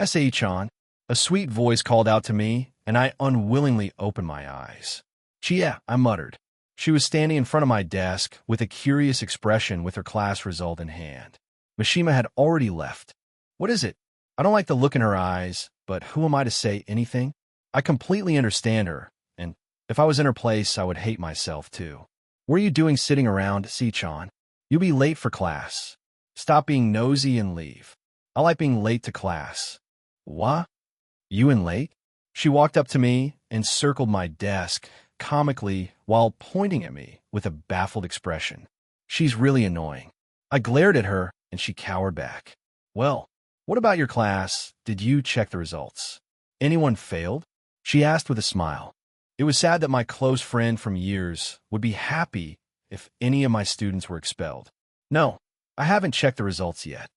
SAE-chan. A sweet voice called out to me, and I unwillingly opened my eyes. Chia, I muttered. She was standing in front of my desk with a curious expression with her class result in hand. Mishima had already left. What is it? I don't like the look in her eyes, but who am I to say anything? I completely understand her, and if I was in her place, I would hate myself too. What are you doing sitting around, Si-chan? You'll be late for class. Stop being nosy and leave. I like being late to class. What? You in late? She walked up to me and circled my desk, comically, while pointing at me with a baffled expression. She's really annoying. I glared at her, and she cowered back. Well, what about your class? Did you check the results? Anyone failed? She asked with a smile. It was sad that my close friend from years would be happy if any of my students were expelled. No, I haven't checked the results yet.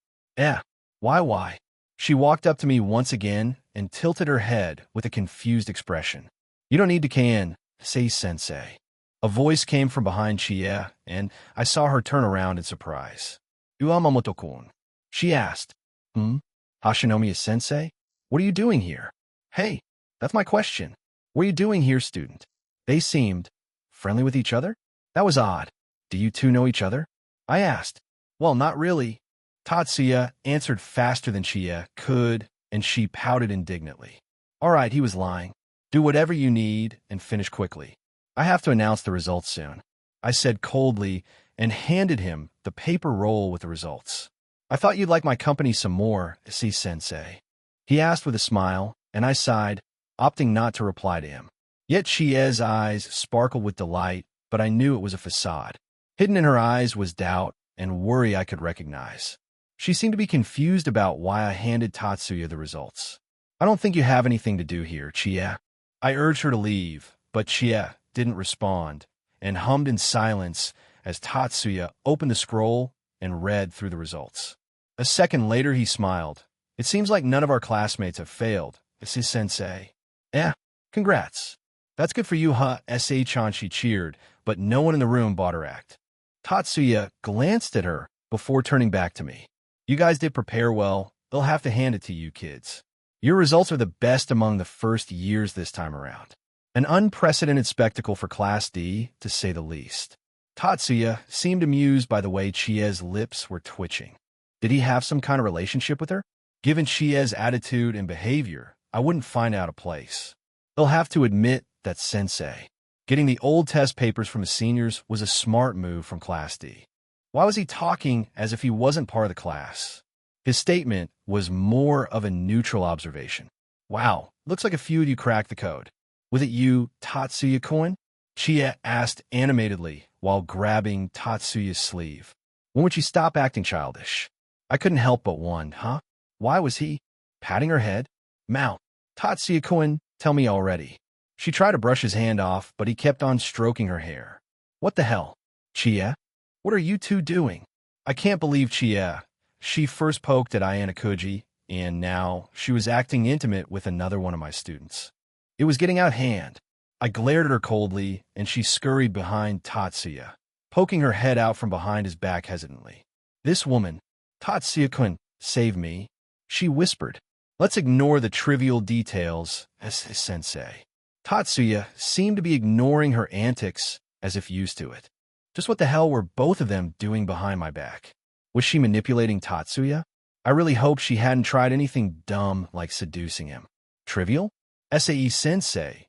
Why? She walked up to me once again and tilted her head with a confused expression. You don't need to can, say sensei. A voice came from behind Chia, and I saw her turn around in surprise. Yamamoto-kun. She asked, Hashinomiya sensei? What are you doing here? Hey, that's my question. What are you doing here, student? They seemed friendly with each other? That was odd. Do you two know each other? I asked. Well, not really. Tatsuya answered faster than Chia could, and she pouted indignantly. All right, he was lying. Do whatever you need and finish quickly. I have to announce the results soon. I said coldly and handed him the paper roll with the results. I thought you'd like my company some more, sensei. He asked with a smile, and I sighed, opting not to reply to him. Yet Chia's eyes sparkled with delight, but I knew it was a facade. Hidden in her eyes was doubt and worry I could recognize. She seemed to be confused about why I handed Tatsuya the results. I don't think you have anything to do here, Chia. I urged her to leave, but Chia didn't respond and hummed in silence as Tatsuya opened the scroll and read through the results. A second later, he smiled. It seems like none of our classmates have failed, sensei. Congrats. That's good for you, huh? SAE-chan, she cheered, but no one in the room bought her act. Tatsuya glanced at her before turning back to me. You guys did prepare well. They'll have to hand it to you, kids. Your results are the best among the first years this time around. An unprecedented spectacle for Class D, to say the least. Tatsuya seemed amused by the way Chia's lips were twitching. Did he have some kind of relationship with her? Given Chia's attitude and behavior, I wouldn't find out of place. They'll have to admit that sensei. Getting the old test papers from the seniors was a smart move from Class D. Why was he talking as if he wasn't part of the class? His statement was more of a neutral observation. Wow, looks like a few of you cracked the code. Was it you, Tatsuya-kun? Chia asked animatedly while grabbing Tatsuya's sleeve. When would she stop acting childish? I couldn't help but one, huh? Why was he patting her head? Mount, Tatsuya-kun, tell me already. She tried to brush his hand off, but he kept on stroking her hair. What the hell? Chia? What are you two doing? I can't believe Chia. She first poked at Ayana Koji, and now she was acting intimate with another one of my students. It was getting out of hand. I glared at her coldly, and she scurried behind Tatsuya, poking her head out from behind his back hesitantly. This woman, Tatsuya-kun, save me, she whispered. Let's ignore the trivial details, sensei. Tatsuya seemed to be ignoring her antics as if used to it. Just what the hell were both of them doing behind my back? Was she manipulating Tatsuya? I really hoped she hadn't tried anything dumb like seducing him. Trivial? SAE-sensei,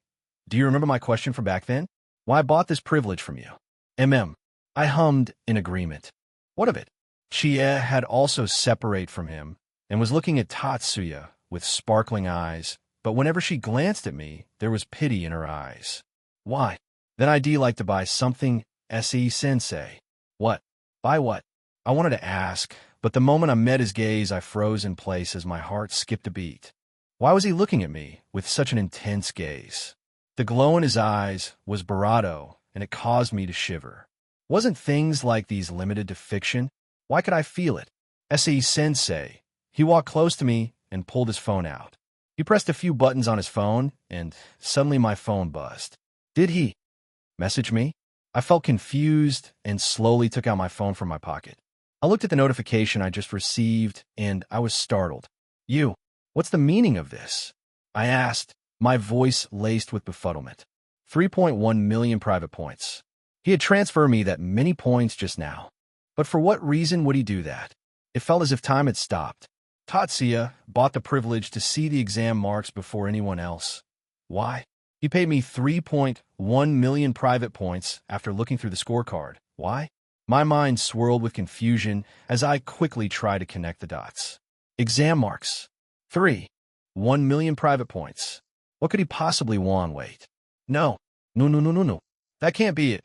do you remember my question from back then? Why I bought this privilege from you? I hummed in agreement. What of it? Chia had also separated from him and was looking at Tatsuya with sparkling eyes, but whenever she glanced at me, there was pity in her eyes. Why? Then I'd like to buy something, SAE-sensei. What? Buy what? I wanted to ask, but the moment I met his gaze, I froze in place as my heart skipped a beat. Why was he looking at me with such an intense gaze? The glow in his eyes was bravado, and it caused me to shiver. Wasn't things like these limited to fiction? Why could I feel it? SAE-sensei. He walked close to me and pulled his phone out. He pressed a few buttons on his phone, and suddenly my phone buzzed. Did he message me? I felt confused and slowly took out my phone from my pocket. I looked at the notification I just received, and I was startled. You. What's the meaning of this? I asked, my voice laced with befuddlement. 3.1 million private points. He had transferred me that many points just now. But for what reason would he do that? It felt as if time had stopped. Tatsuya bought the privilege to see the exam marks before anyone else. Why? He paid me 3.1 million private points after looking through the scorecard. Why? My mind swirled with confusion as I quickly tried to connect the dots. Exam marks. 1 million private points. What could he possibly want? Wait. No. No. That can't be it.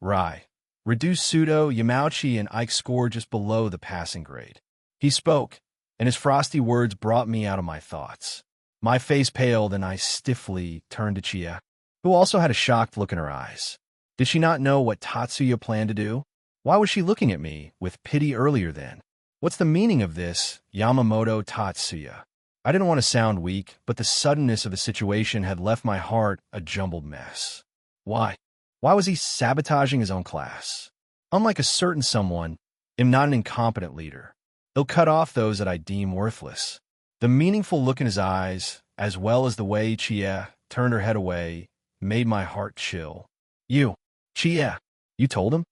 Rai. Reduced Pseudo, Yamauchi, and Ike scored just below the passing grade. He spoke, and his frosty words brought me out of my thoughts. My face paled, and I stiffly turned to Chie, who also had a shocked look in her eyes. Did she not know what Tatsuya planned to do? Why was she looking at me with pity earlier then? What's the meaning of this, Yamamoto Tatsuya? I didn't want to sound weak, but the suddenness of the situation had left my heart a jumbled mess. Why? Why was he sabotaging his own class? Unlike a certain someone, I'm not an incompetent leader. He'll cut off those that I deem worthless. The meaningful look in his eyes, as well as the way Chie turned her head away, made my heart chill. You, Chie, you told him?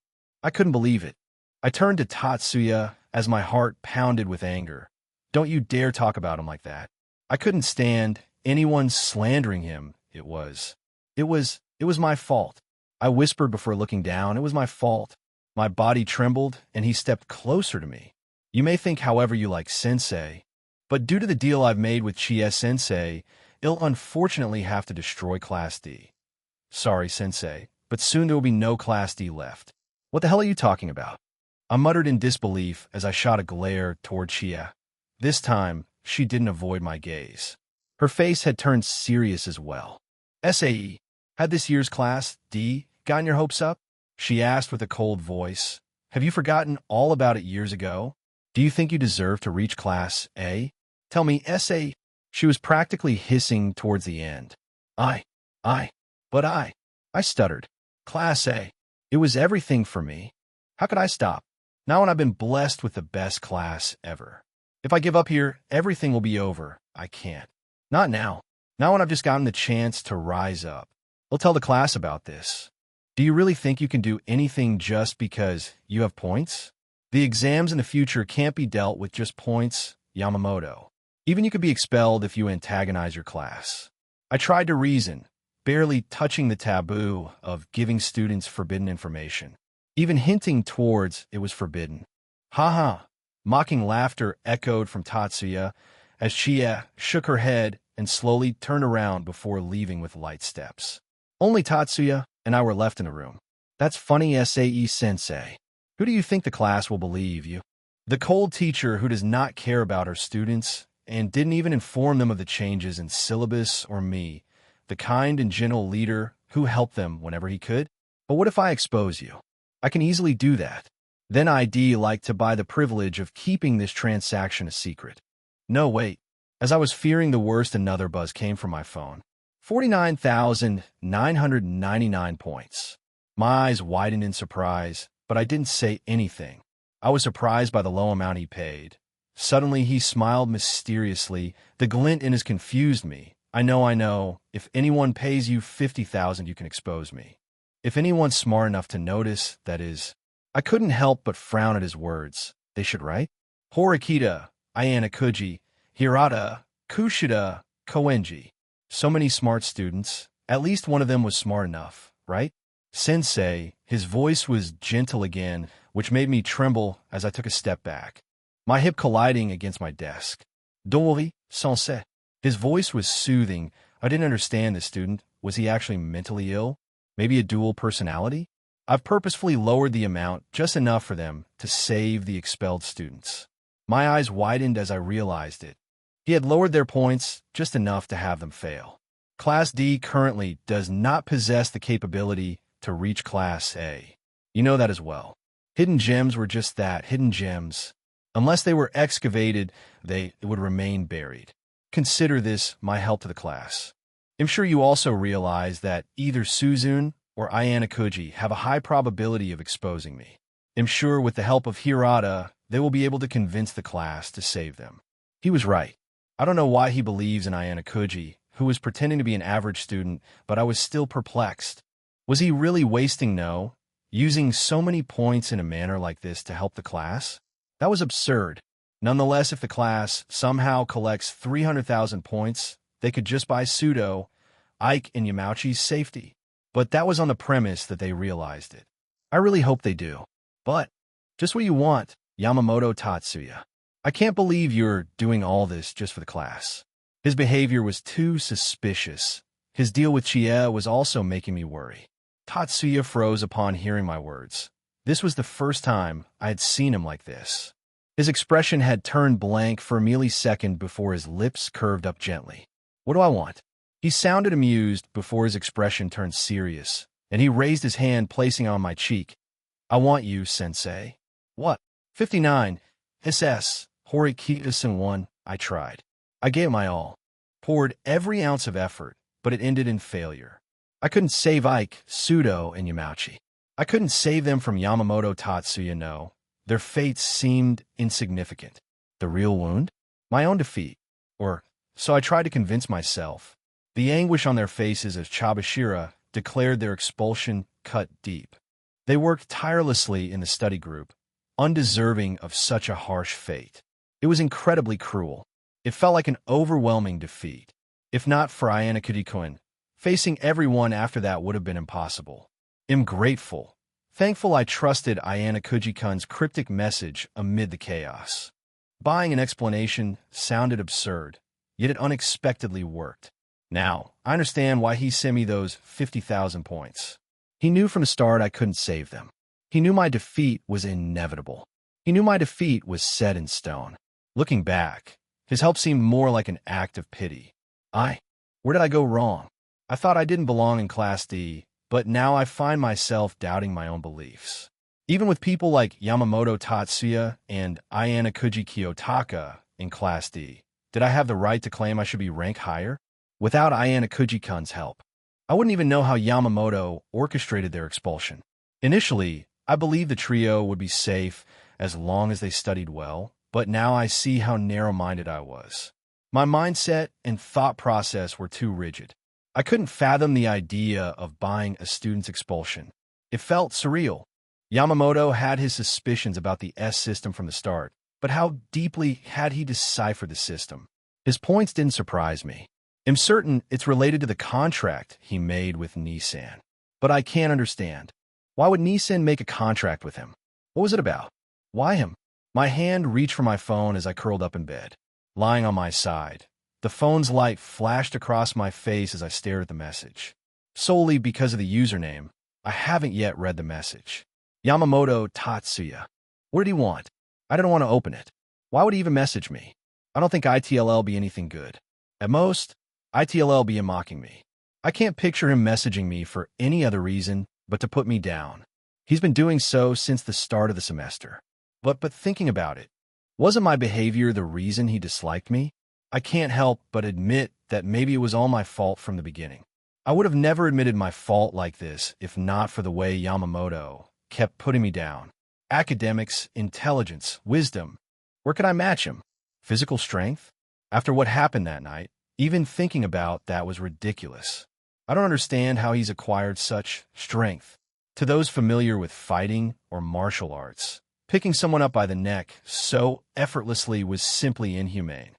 I couldn't believe it. I turned to Tatsuya as my heart pounded with anger. Don't you dare talk about him like that. I couldn't stand anyone slandering him. It was my fault. I whispered before looking down. It was my fault. My body trembled, and he stepped closer to me. You may think however you like, Sensei, but due to the deal I've made with Chie Sensei, he'll unfortunately have to destroy Class D. Sorry, Sensei, but soon there will be no Class D left. What the hell are you talking about? I muttered in disbelief as I shot a glare toward Chie. This time, she didn't avoid my gaze. Her face had turned serious as well. SAE, had this year's Class D gotten your hopes up? She asked with a cold voice. Have you forgotten all about it years ago? Do you think you deserve to reach Class A? Tell me, SA. She was practically hissing towards the end. I stuttered. Class A. It was everything for me. How could I stop? Now when I've been blessed with the best class ever. If I give up here, everything will be over. I can't. Not now. Now when I've just gotten the chance to rise up. I'll tell the class about this. Do you really think you can do anything just because you have points? The exams in the future can't be dealt with just points, Yamamoto. Even you could be expelled if you antagonize your class. I tried to reason, barely touching the taboo of giving students forbidden information. Even hinting towards it was forbidden. Ha. Mocking laughter echoed from Tatsuya as Chie shook her head and slowly turned around before leaving with light steps. Only Tatsuya and I were left in the room. That's funny, SAE Sensei. Who do you think the class will believe, you? The cold teacher who does not care about her students and didn't even inform them of the changes in syllabus, or me, the kind and gentle leader who helped them whenever he could? But what if I expose you? I can easily do that. Then I'd like to buy the privilege of keeping this transaction a secret. No, wait. As I was fearing the worst, another buzz came from my phone. 49,999 points. My eyes widened in surprise, but I didn't say anything. I was surprised by the low amount he paid. Suddenly, he smiled mysteriously. The glint in his confused me. I know. If anyone pays you 50,000, you can expose me. If anyone's smart enough to notice, that is. I couldn't help but frown at his words. They should write? Horikita, Ayana Kuji, Hirata, Kushida, Koenji. So many smart students. At least one of them was smart enough, right? Sensei, his voice was gentle again, which made me tremble as I took a step back, my hip colliding against my desk. Don't worry, Sensei. His voice was soothing. I didn't understand this student. Was he actually mentally ill? Maybe a dual personality? I've purposefully lowered the amount just enough for them to save the expelled students. My eyes widened as I realized it. He had lowered their points just enough to have them fail. Class D currently does not possess the capability to reach Class A. You know that as well. Hidden gems were just that, hidden gems. Unless they were excavated, they would remain buried. Consider this my help to the class. I'm sure you also realize that either Suzune or Ayana Kuji have a high probability of exposing me. I'm sure with the help of Hirata, they will be able to convince the class to save them. He was right. I don't know why he believes in Ayana Kuji, who was pretending to be an average student, but I was still perplexed. Was he really wasting no, using so many points in a manner like this to help the class? That was absurd. Nonetheless, if the class somehow collects 300,000 points, they could just buy Pseudo, Ike, and Yamauchi's safety. But that was on the premise that they realized it. I really hope they do. But, just what you want, Yamamoto Tatsuya. I can't believe you're doing all this just for the class. His behavior was too suspicious. His deal with Chie was also making me worry. Tatsuya froze upon hearing my words. This was the first time I had seen him like this. His expression had turned blank for a millisecond before his lips curved up gently. What do I want? He sounded amused before his expression turned serious, and he raised his hand, placing it on my cheek. I want you, sensei. What? 59. SS. Horikita-san 1. I tried. I gave my all. Poured every ounce of effort, but it ended in failure. I couldn't save Ike, Pseudo, and Yamauchi. I couldn't save them from Yamamoto Tatsuya, no. Their fates seemed insignificant. The real wound? My own defeat. Or, so I tried to convince myself. The anguish on their faces as Chabashira declared their expulsion cut deep. They worked tirelessly in the study group, undeserving of such a harsh fate. It was incredibly cruel. It felt like an overwhelming defeat. If not for Ayana Kuji-kun, facing everyone after that would have been impossible. I'm grateful. Thankful I trusted Ayana Kuji-kun's cryptic message amid the chaos. Buying an explanation sounded absurd, yet it unexpectedly worked. Now, I understand why he sent me those 50,000 points. He knew from the start I couldn't save them. He knew my defeat was inevitable. He knew my defeat was set in stone. Looking back, his help seemed more like an act of pity. Where did I go wrong? I thought I didn't belong in Class D, but now I find myself doubting my own beliefs. Even with people like Yamamoto Tatsuya and Ayana Kuji Kiyotaka in Class D, did I have the right to claim I should be ranked higher? Without Ayana Kuji-kun's help, I wouldn't even know how Yamamoto orchestrated their expulsion. Initially, I believed the trio would be safe as long as they studied well, but now I see how narrow-minded I was. My mindset and thought process were too rigid. I couldn't fathom the idea of buying a student's expulsion. It felt surreal. Yamamoto had his suspicions about the S system from the start, but how deeply had he deciphered the system? His points didn't surprise me. I'm certain it's related to the contract he made with Nissan. But I can't understand. Why would Nissan make a contract with him? What was it about? Why him? My hand reached for my phone as I curled up in bed. Lying on my side, the phone's light flashed across my face as I stared at the message. Solely because of the username, I haven't yet read the message. Yamamoto Tatsuya. What did he want? I didn't want to open it. Why would he even message me? I don't think ITLL be anything good. At most, ITLL be him mocking me. I can't picture him messaging me for any other reason but to put me down. He's been doing so since the start of the semester. But thinking about it, wasn't my behavior the reason he disliked me? I can't help but admit that maybe it was all my fault from the beginning. I would have never admitted my fault like this if not for the way Yamamoto kept putting me down. Academics, intelligence, wisdom. Where could I match him? Physical strength? After what happened that night, even thinking about that was ridiculous. I don't understand how he's acquired such strength. To those familiar with fighting or martial arts, picking someone up by the neck so effortlessly was simply inhumane.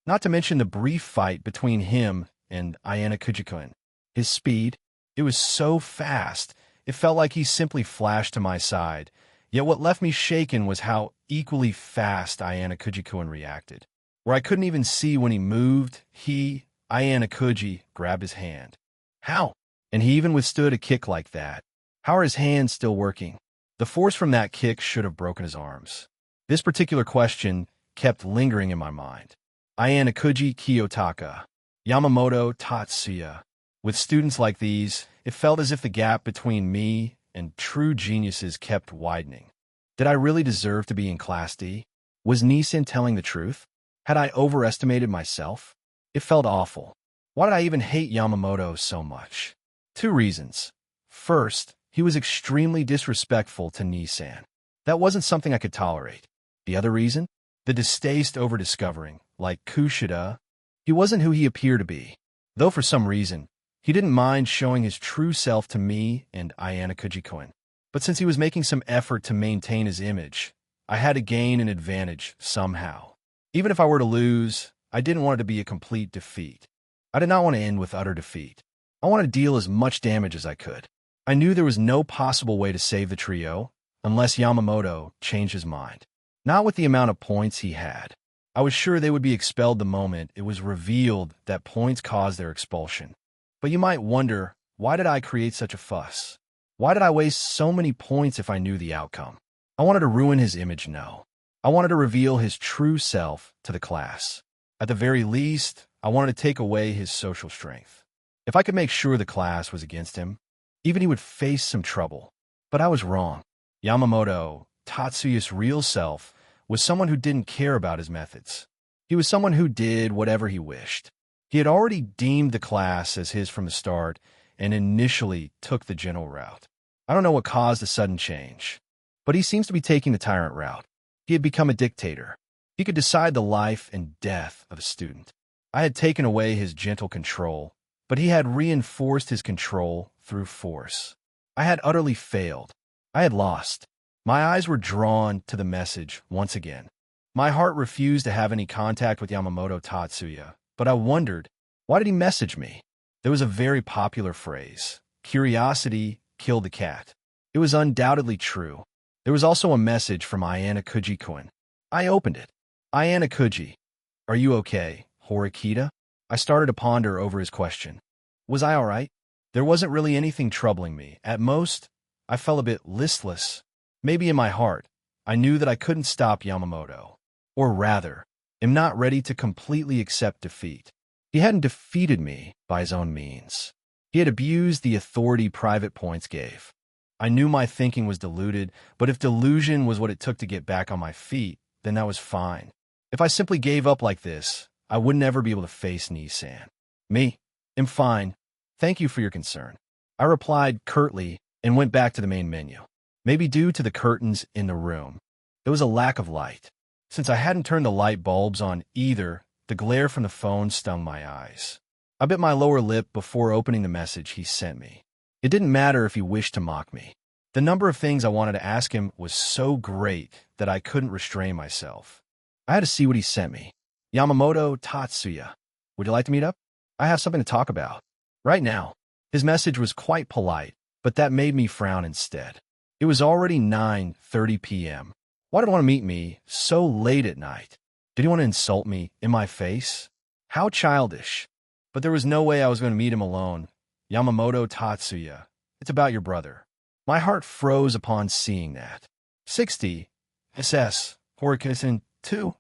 Not to mention the brief fight between him and Ayana Kuji-kun. His speed, it was so fast, it felt like he simply flashed to my side. Yet what left me shaken was how equally fast Ayana Kuji-kun reacted. Where I couldn't even see when he moved, Ayana Kuji, grabbed his hand. How? And he even withstood a kick like that. How are his hands still working? The force from that kick should have broken his arms. This particular question kept lingering in my mind. Ayana Kuji Kiyotaka, Yamamoto Tatsuya. With students like these, it felt as if the gap between me and true geniuses kept widening. Did I really deserve to be in Class D? Was Nissan telling the truth? Had I overestimated myself? It felt awful. Why did I even hate Yamamoto so much? 2 reasons. First, he was extremely disrespectful to Nissan. That wasn't something I could tolerate. The other reason? The distaste over discovering, like Kushida, He wasn't who he appeared to be, though for some reason, he didn't mind showing his true self to me and Ayana Kujikoin. But since he was making some effort to maintain his image, I had to gain an advantage somehow. Even if I were to lose, I didn't want it to be a complete defeat. I did not want to end with utter defeat. I wanted to deal as much damage as I could. I knew there was no possible way to save the trio unless Yamamoto changed his mind. Not with the amount of points he had. I was sure they would be expelled the moment it was revealed that points caused their expulsion. But you might wonder, why did I create such a fuss? Why did I waste so many points if I knew the outcome? I wanted to ruin his image, no. I wanted to reveal his true self to the class. At the very least, I wanted to take away his social strength. If I could make sure the class was against him, even he would face some trouble. But I was wrong. Yamamoto, Tatsuya's real self, was someone who didn't care about his methods. He was someone who did whatever he wished. He had already deemed the class as his from the start and initially took the gentle route. I don't know what caused the sudden change, but he seems to be taking the tyrant route. He had become a dictator. He could decide the life and death of a student. I had taken away his gentle control, but he had reinforced his control through force. I had utterly failed. I had lost. My eyes were drawn to the message once again. My heart refused to have any contact with Yamamoto Tatsuya, but I wondered, why did he message me? There was a very popular phrase, curiosity killed the cat. It was undoubtedly true. There was also a message from Ayana Kujikoin. I opened it. Ayana Kuji, are you okay, Horikita? I started to ponder over his question. Was I all right? There wasn't really anything troubling me. At most, I felt a bit listless. Maybe in my heart, I knew that I couldn't stop Yamamoto. Or rather, am not ready to completely accept defeat. He hadn't defeated me by his own means. He had abused the authority private points gave. I knew my thinking was deluded, but if delusion was what it took to get back on my feet, then that was fine. If I simply gave up like this, I would never be able to face Nissan. Me? I'm fine. Thank you for your concern. I replied curtly and went back to the main menu. Maybe due to the curtains in the room, there was a lack of light. Since I hadn't turned the light bulbs on either, the glare from the phone stung my eyes. I bit my lower lip before opening the message he sent me. It didn't matter if he wished to mock me. The number of things I wanted to ask him was so great that I couldn't restrain myself. I had to see what he sent me. Yamamoto Tatsuya, would you like to meet up? I have something to talk about. Right now. His message was quite polite, but that made me frown instead. It was already 9:30 p.m. Why did he want to meet me so late at night? Did he want to insult me in my face? How childish. But there was no way I was going to meet him alone. Yamamoto Tatsuya, it's about your brother. My heart froze upon seeing that. 60 SS Horikita 2.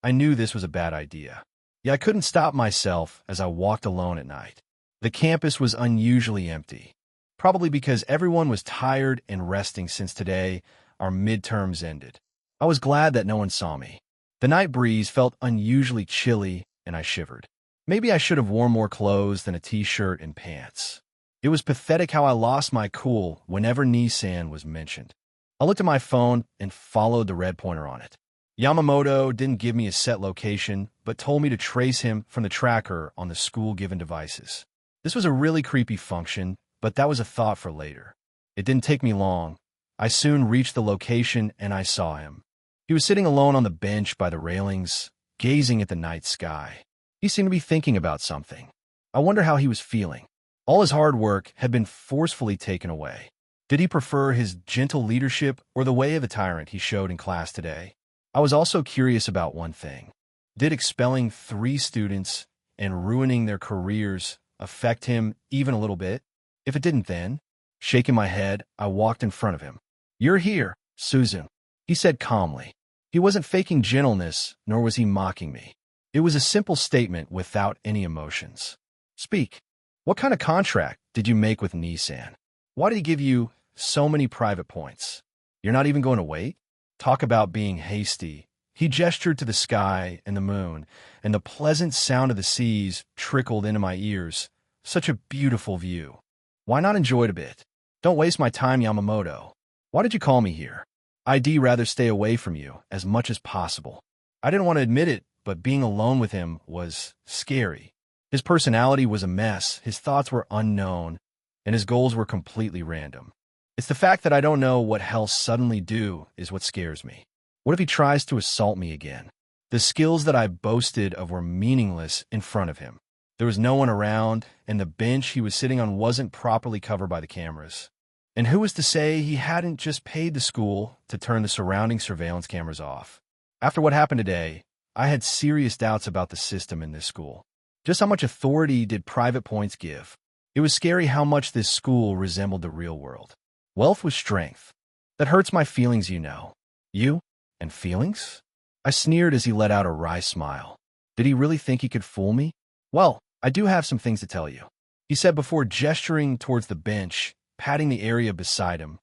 I knew this was a bad idea. Yet I couldn't stop myself as I walked alone at night. The campus was unusually empty. Probably because everyone was tired and resting since today our midterms ended. I was glad that no one saw me. The night breeze felt unusually chilly, and I shivered. Maybe I should have worn more clothes than a t-shirt and pants. It was pathetic how I lost my cool whenever Nissan was mentioned. I looked at my phone and followed the red pointer on it. Yamamoto didn't give me a set location, but told me to trace him from the tracker on the school-given devices. This was a really creepy function, but that was a thought for later. It didn't take me long. I soon reached the location and I saw him. He was sitting alone on the bench by the railings, gazing at the night sky. He seemed to be thinking about something. I wonder how he was feeling. All his hard work had been forcefully taken away. Did he prefer his gentle leadership or the way of the tyrant he showed in class today? I was also curious about one thing. Did expelling 3 students and ruining their careers affect him even a little bit? If it didn't then, shaking my head, I walked in front of him. You're here, Suzu, he said calmly. He wasn't faking gentleness, nor was he mocking me. It was a simple statement without any emotions. Speak. What kind of contract did you make with Nissan? Why did he give you so many private points? You're not even going to wait? Talk about being hasty. He gestured to the sky and the moon, and the pleasant sound of the seas trickled into my ears. Such a beautiful view. Why not enjoy it a bit? Don't waste my time, Yamamoto. Why did you call me here? I'd rather stay away from you as much as possible. I didn't want to admit it, but being alone with him was scary. His personality was a mess, his thoughts were unknown, and his goals were completely random. It's the fact that I don't know what he'll suddenly do is what scares me. What if he tries to assault me again? The skills that I boasted of were meaningless in front of him. There was no one around, and the bench he was sitting on wasn't properly covered by the cameras. And who was to say he hadn't just paid the school to turn the surrounding surveillance cameras off? After what happened today, I had serious doubts about the system in this school. Just how much authority did private points give? It was scary how much this school resembled the real world. Wealth was strength. That hurts my feelings, you know. You? And feelings? I sneered as he let out a wry smile. Did he really think he could fool me? Well, I do have some things to tell you, he said before gesturing towards the bench, patting the area beside him.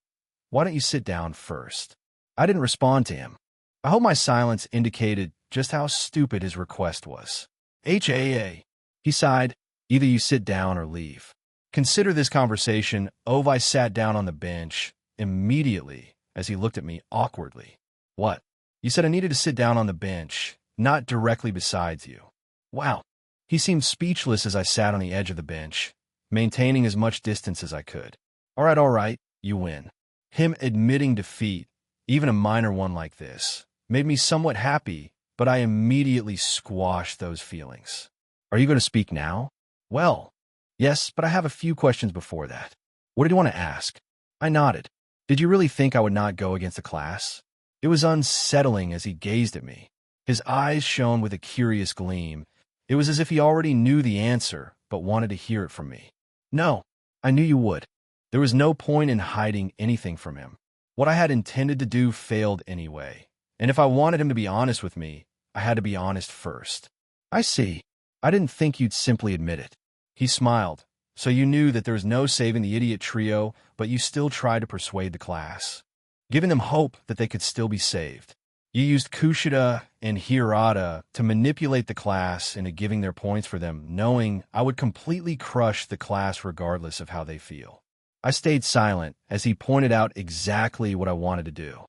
Why don't you sit down first? I didn't respond to him. I hope my silence indicated just how stupid his request was. HAA. He sighed. Either you sit down or leave. Consider this conversation. Ovi sat down on the bench immediately as he looked at me awkwardly. What? You said I needed to sit down on the bench, not directly beside you. Wow. He seemed speechless as I sat on the edge of the bench, maintaining as much distance as I could. All right, you win. Him admitting defeat, even a minor one like this, made me somewhat happy, but I immediately squashed those feelings. Are you going to speak now? Well, yes, but I have a few questions before that. What did you want to ask? I nodded. Did you really think I would not go against the class? It was unsettling as he gazed at me. His eyes shone with a curious gleam. It was as if he already knew the answer, but wanted to hear it from me. No, I knew you would. There was no point in hiding anything from him. What I had intended to do failed anyway, and if I wanted him to be honest with me, I had to be honest first. I see. I didn't think you'd simply admit it. He smiled. So you knew that there was no saving the idiot trio, but you still tried to persuade the class, giving them hope that they could still be saved. You used Kushida and Hirata to manipulate the class into giving their points for them, knowing I would completely crush the class regardless of how they feel. I stayed silent as he pointed out exactly what I wanted to do.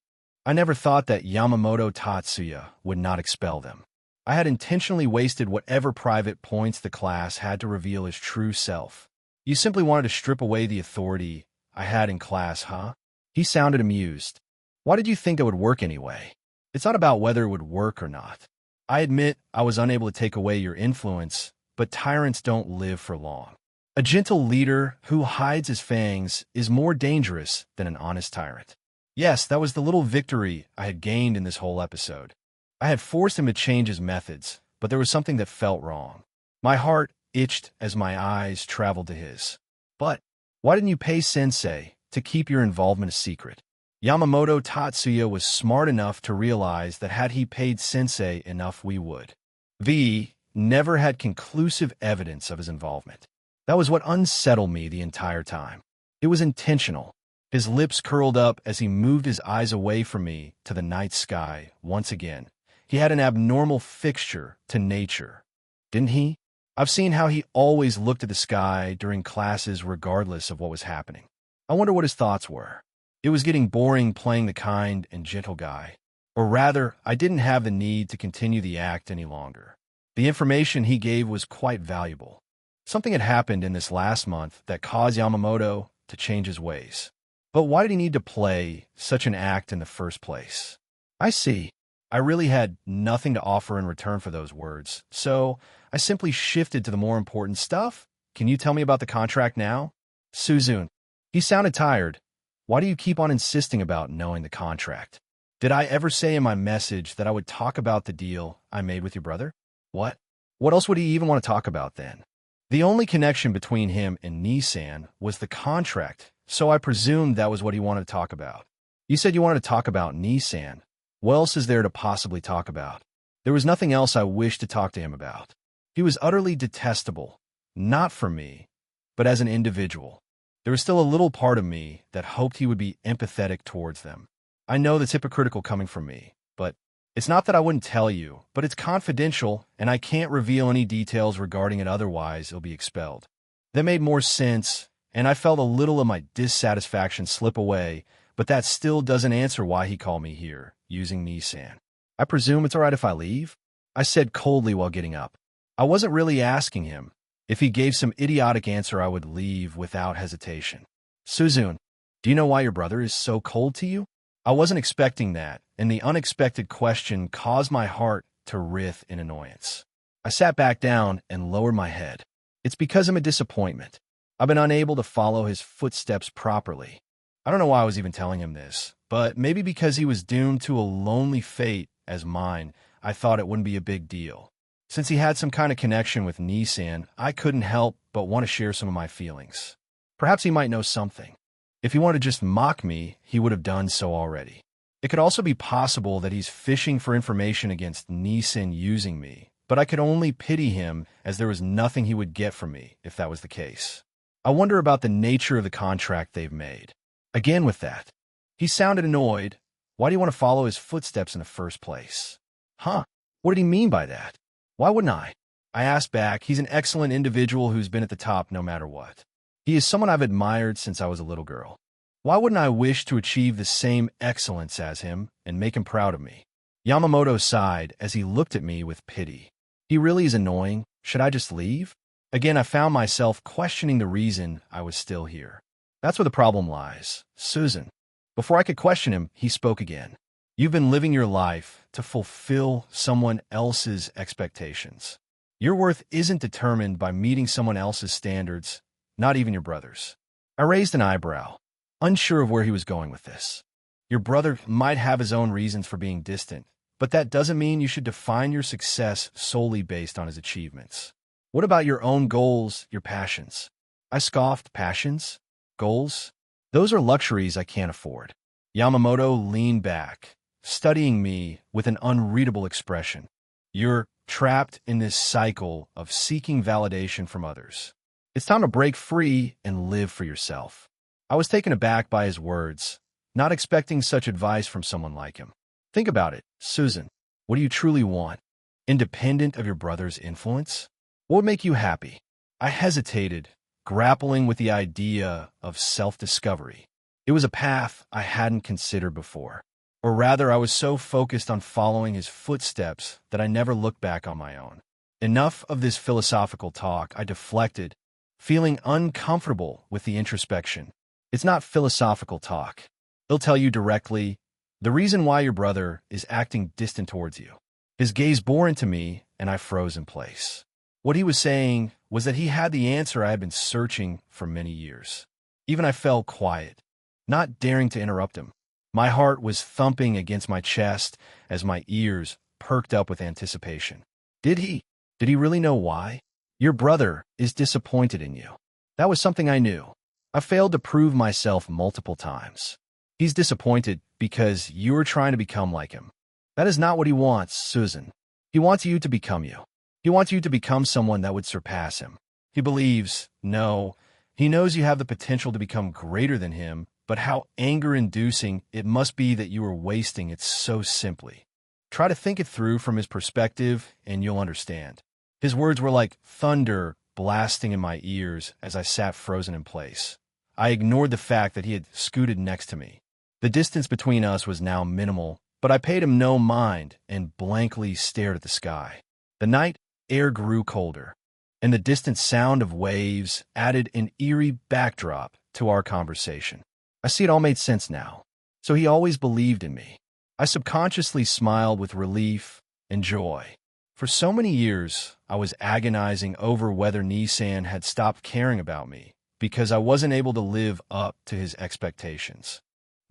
I never thought that Yamamoto Tatsuya would not expel them. I had intentionally wasted whatever private points the class had to reveal his true self. You simply wanted to strip away the authority I had in class, huh? He sounded amused. Why did you think it would work anyway? It's not about whether it would work or not. I admit I was unable to take away your influence, but tyrants don't live for long. A gentle leader who hides his fangs is more dangerous than an honest tyrant. Yes, that was the little victory I had gained in this whole episode. I had forced him to change his methods, but there was something that felt wrong. My heart itched as my eyes traveled to his. But why didn't you pay Sensei to keep your involvement a secret? Yamamoto Tatsuya was smart enough to realize that had he paid Sensei enough, we would. V never had conclusive evidence of his involvement. That was what unsettled me the entire time. It was intentional. His lips curled up as he moved his eyes away from me to the night sky once again. He had an abnormal fixture to nature, didn't he? I've seen how he always looked at the sky during classes regardless of what was happening. I wonder what his thoughts were. It was getting boring playing the kind and gentle guy. Or rather, I didn't have the need to continue the act any longer. The information he gave was quite valuable. Something had happened in this last month that caused Yamamoto to change his ways. But why did he need to play such an act in the first place? I see. I really had nothing to offer in return for those words, so I simply shifted to the more important stuff. Can you tell me about the contract now? Suzune. He sounded tired. Why do you keep on insisting about knowing the contract? Did I ever say in my message that I would talk about the deal I made with your brother? What? What else would he even want to talk about then? The only connection between him and Nissan was the contract, so I presumed that was what he wanted to talk about. You said you wanted to talk about Nissan. What else is there to possibly talk about? There was nothing else I wished to talk to him about. He was utterly detestable, not for me, but as an individual. There was still a little part of me that hoped he would be empathetic towards them. I know that's hypocritical coming from me, but it's not that I wouldn't tell you, but it's confidential, and I can't reveal any details regarding it, otherwise it'll be expelled. That made more sense, and I felt a little of my dissatisfaction slip away, but that still doesn't answer why he called me here, using Nissan. I presume it's all right if I leave? I said coldly while getting up. I wasn't really asking him. If he gave some idiotic answer, I would leave without hesitation. Suzun, do you know why your brother is so cold to you? I wasn't expecting that, and the unexpected question caused my heart to writhe in annoyance. I sat back down and lowered my head. It's because I'm a disappointment. I've been unable to follow his footsteps properly. I don't know why I was even telling him this, but maybe because he was doomed to a lonely fate as mine, I thought it wouldn't be a big deal. Since he had some kind of connection with Nissan, I couldn't help but want to share some of my feelings. Perhaps he might know something. If he wanted to just mock me, he would have done so already. It could also be possible that he's fishing for information against Nissan using me, but I could only pity him as there was nothing he would get from me if that was the case. I wonder about the nature of the contract they've made. Again with that. He sounded annoyed. Why do you want to follow his footsteps in the first place? Huh? What did he mean by that? Why wouldn't I? I asked back. He's an excellent individual who's been at the top no matter what. He is someone I've admired since I was a little girl. Why wouldn't I wish to achieve the same excellence as him and make him proud of me? Yamamoto sighed as he looked at me with pity. He really is annoying. Should I just leave? Again, I found myself questioning the reason I was still here. That's where the problem lies. Suzun. Before I could question him, he spoke again. You've been living your life to fulfill someone else's expectations. Your worth isn't determined by meeting someone else's standards, not even your brother's. I raised an eyebrow, unsure of where he was going with this. Your brother might have his own reasons for being distant, but that doesn't mean you should define your success solely based on his achievements. What about your own goals, your passions? I scoffed. Passions? Goals? Those are luxuries I can't afford. Yamamoto leaned back, studying me with an unreadable expression. You're trapped in this cycle of seeking validation from others. It's time to break free and live for yourself. I was taken aback by his words, not expecting such advice from someone like him. Think about it, Suzun. What do you truly want? Independent of your brother's influence? What would make you happy? I hesitated, grappling with the idea of self-discovery. It was a path I hadn't considered before. Or rather, I was so focused on following his footsteps that I never looked back on my own. Enough of this philosophical talk. I deflected, feeling uncomfortable with the introspection. It's not philosophical talk. He'll tell you directly the reason why your brother is acting distant towards you. His gaze bore into me, and I froze in place. What he was saying was that he had the answer I had been searching for many years. Even I fell quiet, not daring to interrupt him. My heart was thumping against my chest as my ears perked up with anticipation. Did he really know why? Your brother is disappointed in you. That was something I knew. I failed to prove myself multiple times. He's disappointed because you're trying to become like him. That is not what he wants, Suzun. He wants you to become you. He wants you to become someone that would surpass him. He believes, no, he knows you have the potential to become greater than him, but how anger-inducing it must be that you are wasting it so simply. Try to think it through from his perspective, and you'll understand. His words were like thunder blasting in my ears as I sat frozen in place. I ignored the fact that he had scooted next to me. The distance between us was now minimal, but I paid him no mind and blankly stared at the sky. The night air grew colder, and the distant sound of waves added an eerie backdrop to our conversation. I see it all made sense now. So he always believed in me. I subconsciously smiled with relief and joy. For so many years, I was agonizing over whether Nissan had stopped caring about me because I wasn't able to live up to his expectations.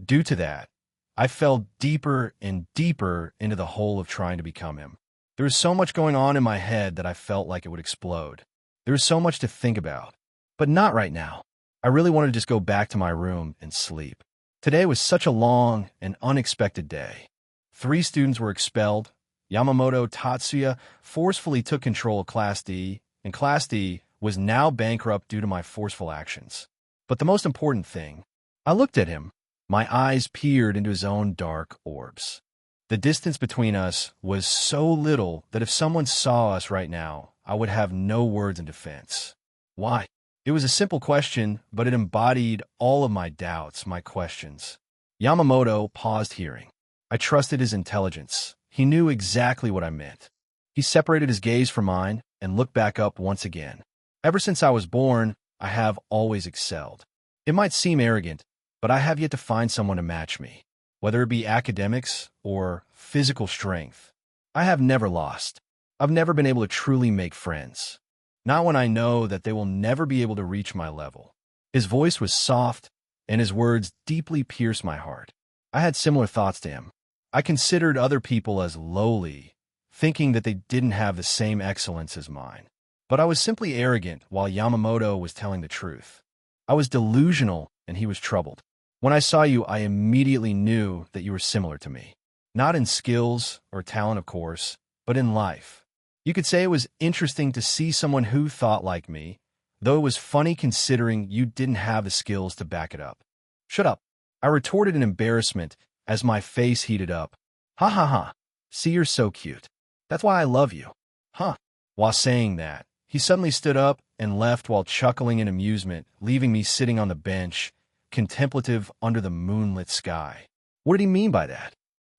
Due to that, I fell deeper and deeper into the hole of trying to become him. There was so much going on in my head that I felt like it would explode. There was so much to think about, but not right now. I really wanted to just go back to my room and sleep. Today was such a long and unexpected day. 3 students were expelled. Yamamoto Tatsuya forcefully took control of Class D, and Class D was now bankrupt due to my forceful actions. But the most important thing, I looked at him. My eyes peered into his own dark orbs. The distance between us was so little that if someone saw us right now, I would have no words in defense. Why? It was a simple question, but it embodied all of my doubts, my questions. Yamamoto paused hearing. I trusted his intelligence. He knew exactly what I meant. He separated his gaze from mine and looked back up once again. Ever since I was born, I have always excelled. It might seem arrogant, but I have yet to find someone to match me. Whether it be academics or physical strength, I have never lost. I've never been able to truly make friends. Not when I know that they will never be able to reach my level. His voice was soft, and his words deeply pierced my heart. I had similar thoughts to him. I considered other people as lowly, thinking that they didn't have the same excellence as mine. But I was simply arrogant while Yamamoto was telling the truth. I was delusional and he was troubled. When I saw you, I immediately knew that you were similar to me. Not in skills or talent, of course, but in life. You could say it was interesting to see someone who thought like me, though it was funny considering you didn't have the skills to back it up. Shut up, I retorted in embarrassment as my face heated up. Ha ha ha, see, you're so cute. That's why I love you. Huh. While saying that, he suddenly stood up and left while chuckling in amusement, leaving me sitting on the bench, contemplative under the moonlit sky. What did he mean by that?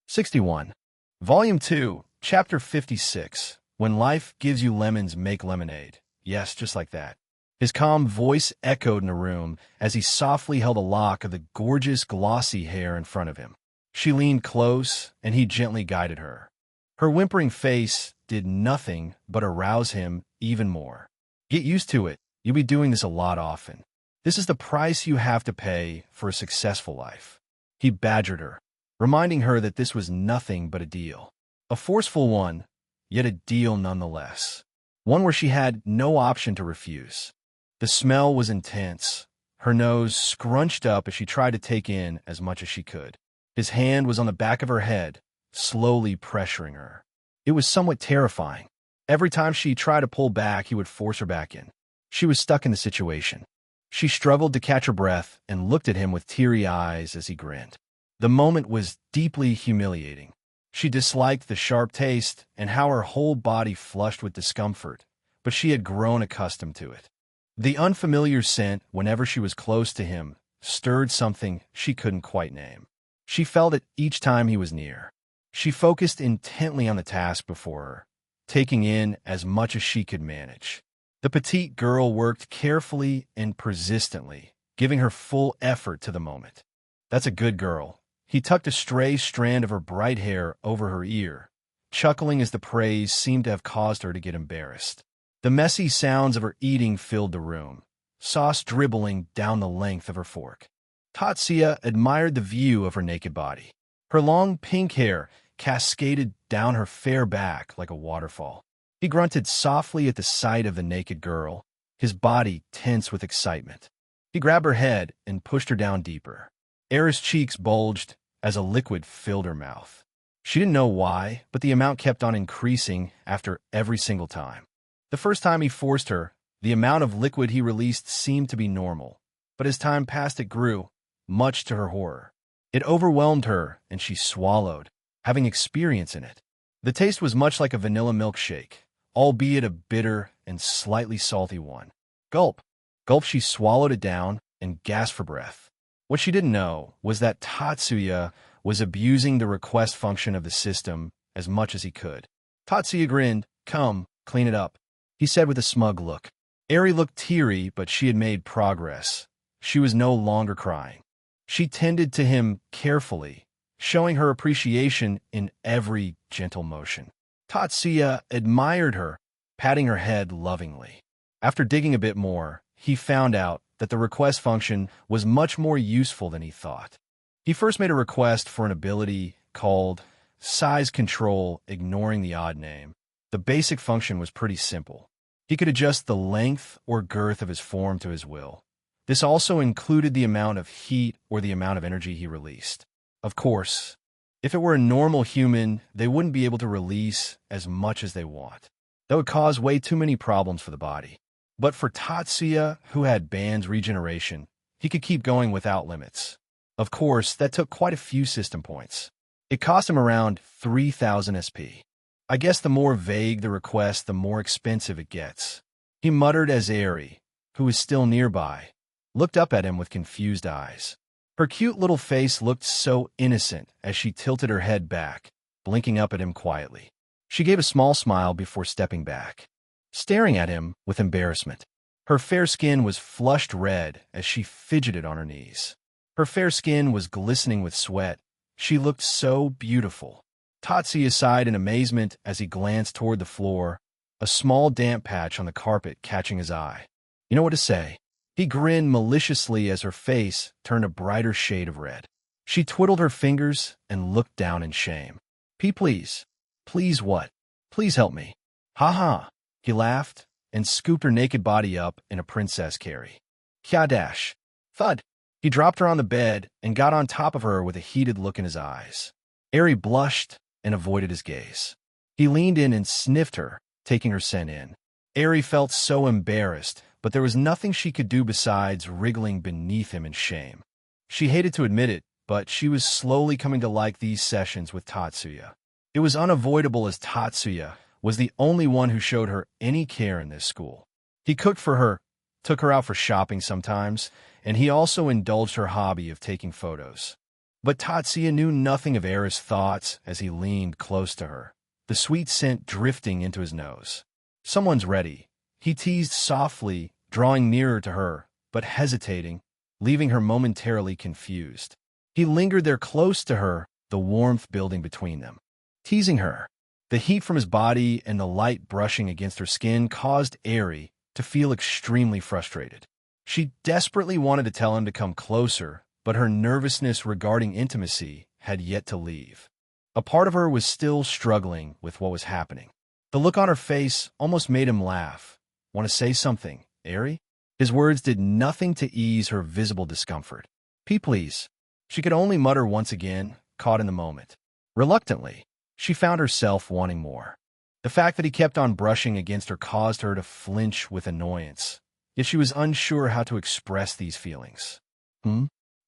61. Volume 2, Chapter 56. When life gives you lemons, make lemonade. Yes, just like that. His calm voice echoed in the room as he softly held a lock of the gorgeous, glossy hair in front of him. She leaned close, and he gently guided her. Her whimpering face did nothing but arouse him even more. Get used to it. You'll be doing this a lot often. This is the price you have to pay for a successful life. He badgered her, reminding her that this was nothing but a deal. A forceful one, yet a deal nonetheless. One where she had no option to refuse. The smell was intense, her nose scrunched up as she tried to take in as much as she could. His hand was on the back of her head, slowly pressuring her. It was somewhat terrifying. Every time she tried to pull back, he would force her back in. She was stuck in the situation. She struggled to catch her breath and looked at him with teary eyes as he grinned. The moment was deeply humiliating. She disliked the sharp taste and how her whole body flushed with discomfort, but she had grown accustomed to it. The unfamiliar scent, whenever she was close to him, stirred something she couldn't quite name. She felt it each time he was near. She focused intently on the task before her, taking in as much as she could manage. The petite girl worked carefully and persistently, giving her full effort to the moment. That's a good girl. He tucked a stray strand of her bright hair over her ear, chuckling as the praise seemed to have caused her to get embarrassed. The messy sounds of her eating filled the room, sauce dribbling down the length of her fork. Tatsuya admired the view of her naked body. Her long pink hair cascaded down her fair back like a waterfall. He grunted softly at the sight of the naked girl, his body tense with excitement. He grabbed her head and pushed her down deeper. Era's cheeks bulged as a liquid filled her mouth. She didn't know why, but the amount kept on increasing after every single time. The first time he forced her, the amount of liquid he released seemed to be normal, but as time passed it grew, much to her horror. It overwhelmed her, and she swallowed, having experience in it. The taste was much like a vanilla milkshake, albeit a bitter and slightly salty one. Gulp. Gulp, she swallowed it down and gasped for breath. What she didn't know was that Tatsuya was abusing the request function of the system as much as he could. Tatsuya grinned. Come, clean it up, he said with a smug look. Eri looked teary, but she had made progress. She was no longer crying. She tended to him carefully, showing her appreciation in every gentle motion. Tatsuya admired her, patting her head lovingly. After digging a bit more, he found out that the request function was much more useful than he thought. He first made a request for an ability called Size Control, ignoring the odd name. The basic function was pretty simple. He could adjust the length or girth of his form to his will. This also included the amount of heat or the amount of energy he released. Of course, if it were a normal human, they wouldn't be able to release as much as they want. That would cause way too many problems for the body. But for Tatsuya, who had Band's regeneration, he could keep going without limits. Of course, that took quite a few system points. It cost him around 3,000 SP. I guess the more vague the request, the more expensive it gets. He muttered as Eri, who was still nearby, looked up at him with confused eyes. Her cute little face looked so innocent as she tilted her head back, blinking up at him quietly. She gave a small smile before stepping back, staring at him with embarrassment. Her fair skin was flushed red as she fidgeted on her knees. Her fair skin was glistening with sweat. She looked so beautiful. Tatsuya sighed in amazement as he glanced toward the floor, a small damp patch on the carpet catching his eye. You know what to say. He grinned maliciously as her face turned a brighter shade of red. She twiddled her fingers and looked down in shame. Please. Please what? Please help me. Ha ha. He laughed and scooped her naked body up in a princess carry. Kya dash. Thud. He dropped her on the bed and got on top of her with a heated look in his eyes. Eri blushed and avoided his gaze. He leaned in and sniffed her, taking her scent in. Eri felt so embarrassed, but there was nothing she could do besides wriggling beneath him in shame. She hated to admit it, but she was slowly coming to like these sessions with Tatsuya. It was unavoidable as Tatsuya was the only one who showed her any care in this school. He cooked for her, took her out for shopping sometimes, and he also indulged her hobby of taking photos. But Tatsuya knew nothing of Eri's thoughts as he leaned close to her, the sweet scent drifting into his nose. Someone's ready. He teased softly, drawing nearer to her, but hesitating, leaving her momentarily confused. He lingered there close to her, the warmth building between them. Teasing her. The heat from his body and the light brushing against her skin caused Eri to feel extremely frustrated. She desperately wanted to tell him to come closer, but her nervousness regarding intimacy had yet to leave. A part of her was still struggling with what was happening. The look on her face almost made him laugh. Want to say something, Eri? His words did nothing to ease her visible discomfort. Please. She could only mutter once again, caught in the moment. Reluctantly, she found herself wanting more. The fact that he kept on brushing against her caused her to flinch with annoyance, yet she was unsure how to express these feelings.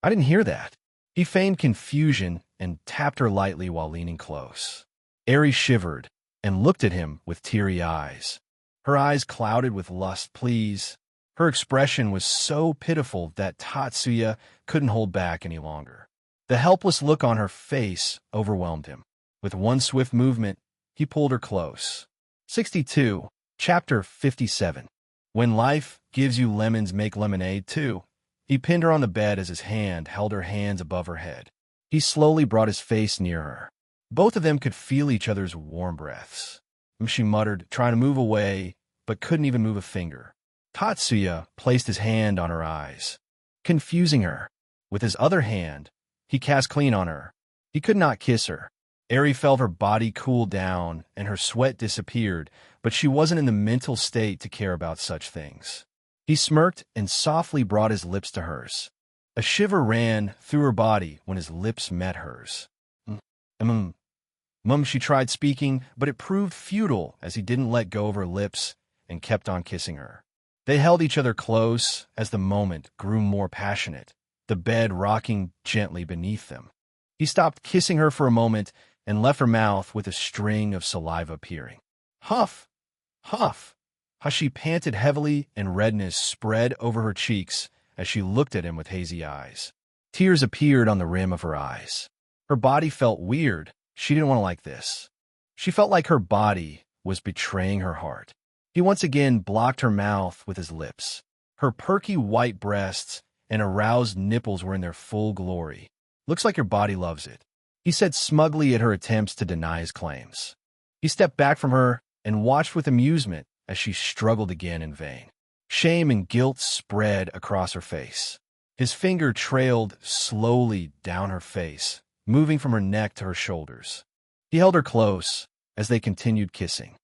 I didn't hear that. He feigned confusion and tapped her lightly while leaning close. Eri shivered and looked at him with teary eyes. Her eyes clouded with lust. Please. Her expression was so pitiful that Tatsuya couldn't hold back any longer. The helpless look on her face overwhelmed him. With one swift movement, he pulled her close. 62. Chapter 57. When life gives you lemons, make lemonade too. He pinned her on the bed as his hand held her hands above her head. He slowly brought his face near her. Both of them could feel each other's warm breaths. She muttered, trying to move away, but couldn't even move a finger. Tatsuya placed his hand on her eyes, confusing her. With his other hand, he cast clean on her. He could not kiss her. Eri felt her body cool down and her sweat disappeared, but she wasn't in the mental state to care about such things. He smirked and softly brought his lips to hers. A shiver ran through her body when his lips met hers. She tried speaking, but it proved futile as he didn't let go of her lips and kept on kissing her. They held each other close as the moment grew more passionate, the bed rocking gently beneath them. He stopped kissing her for a moment and left her mouth with a string of saliva appearing. Huff! Huff! How she panted heavily and redness spread over her cheeks as she looked at him with hazy eyes. Tears appeared on the rim of her eyes. Her body felt weird. She didn't want to like this. She felt like her body was betraying her heart. He once again blocked her mouth with his lips. Her perky white breasts and aroused nipples were in their full glory. Looks like your body loves it, he said smugly at her attempts to deny his claims. He stepped back from her and watched with amusement as she struggled again in vain. Shame and guilt spread across her face. His finger trailed slowly down her face, moving from her neck to her shoulders. He held her close as they continued kissing.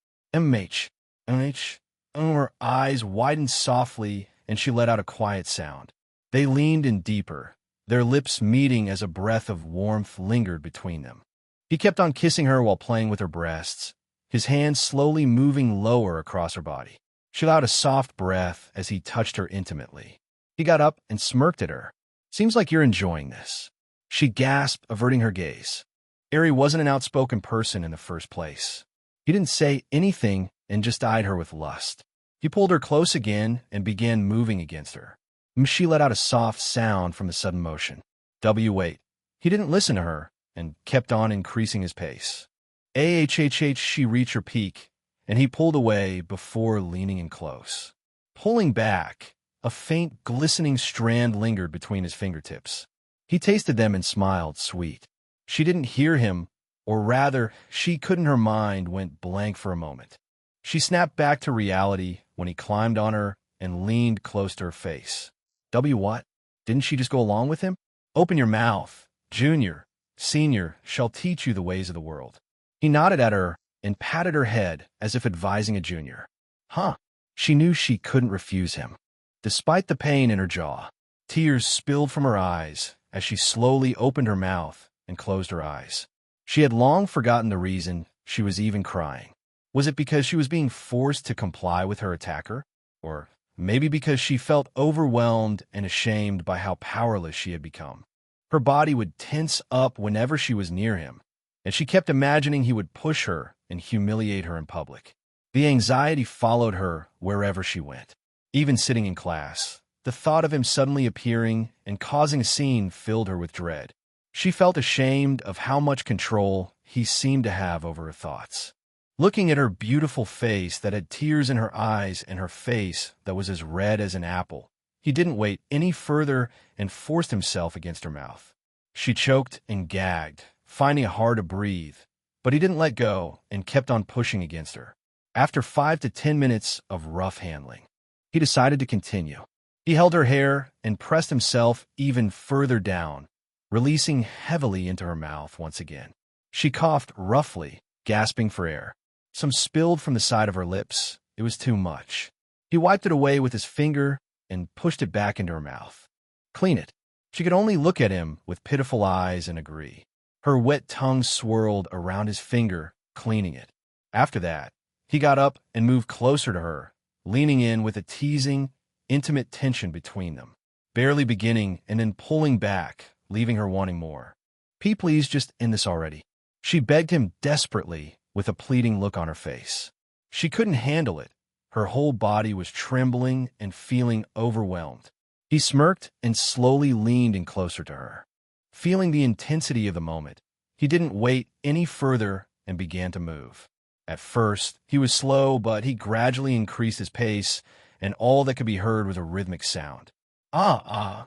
Her eyes widened softly and she let out a quiet sound. They leaned in deeper, their lips meeting as a breath of warmth lingered between them. He kept on kissing her while playing with her breasts, his hands slowly moving lower across her body. She allowed a soft breath as he touched her intimately. He got up and smirked at her. Seems like you're enjoying this. She gasped, averting her gaze. Eri wasn't an outspoken person in the first place. He didn't say anything and just eyed her with lust. He pulled her close again and began moving against her. She let out a soft sound from the sudden motion. Wait. He didn't listen to her and kept on increasing his pace. She reached her peak, and he pulled away before leaning in close. Pulling back, a faint, glistening strand lingered between his fingertips. He tasted them and smiled, sweet. She didn't hear him, or rather, she couldn't. Her mind went blank for a moment. She snapped back to reality when he climbed on her and leaned close to her face. What? Didn't she just go along with him? Open your mouth. Junior, senior, shall teach you the ways of the world. He nodded at her and patted her head as if advising a junior. Huh. She knew she couldn't refuse him. Despite the pain in her jaw, tears spilled from her eyes as she slowly opened her mouth and closed her eyes. She had long forgotten the reason she was even crying. Was it because she was being forced to comply with her attacker? Or maybe because she felt overwhelmed and ashamed by how powerless she had become? Her body would tense up whenever she was near him, and she kept imagining he would push her and humiliate her in public. The anxiety followed her wherever she went. Even sitting in class, the thought of him suddenly appearing and causing a scene filled her with dread. She felt ashamed of how much control he seemed to have over her thoughts. Looking at her beautiful face that had tears in her eyes and her face that was as red as an apple, he didn't wait any further and forced himself against her mouth. She choked and gagged, finding it hard to breathe, but he didn't let go and kept on pushing against her. After 5 to 10 minutes of rough handling, he decided to continue. He held her hair and pressed himself even further down, releasing heavily into her mouth once again. She coughed roughly, gasping for air. Some spilled from the side of her lips. It was too much. He wiped it away with his finger and pushed it back into her mouth. Clean it. She could only look at him with pitiful eyes and agree. Her wet tongue swirled around his finger, cleaning it. After that, he got up and moved closer to her, leaning in with a teasing, intimate tension between them, barely beginning and then pulling back, leaving her wanting more. Please just end this already. She begged him desperately, with a pleading look on her face. She couldn't handle it. Her whole body was trembling and feeling overwhelmed. He smirked and slowly leaned in closer to her. Feeling the intensity of the moment, he didn't wait any further and began to move. At first, he was slow, but he gradually increased his pace, and all that could be heard was a rhythmic sound. Aya,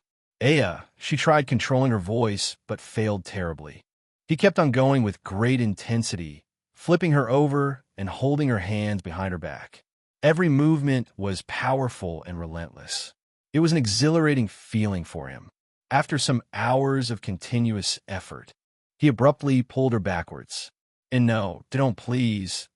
she tried controlling her voice, but failed terribly. He kept on going with great intensity, flipping her over and holding her hands behind her back. Every movement was powerful and relentless. It was an exhilarating feeling for him. After some hours of continuous effort, he abruptly pulled her backwards. And no, don't please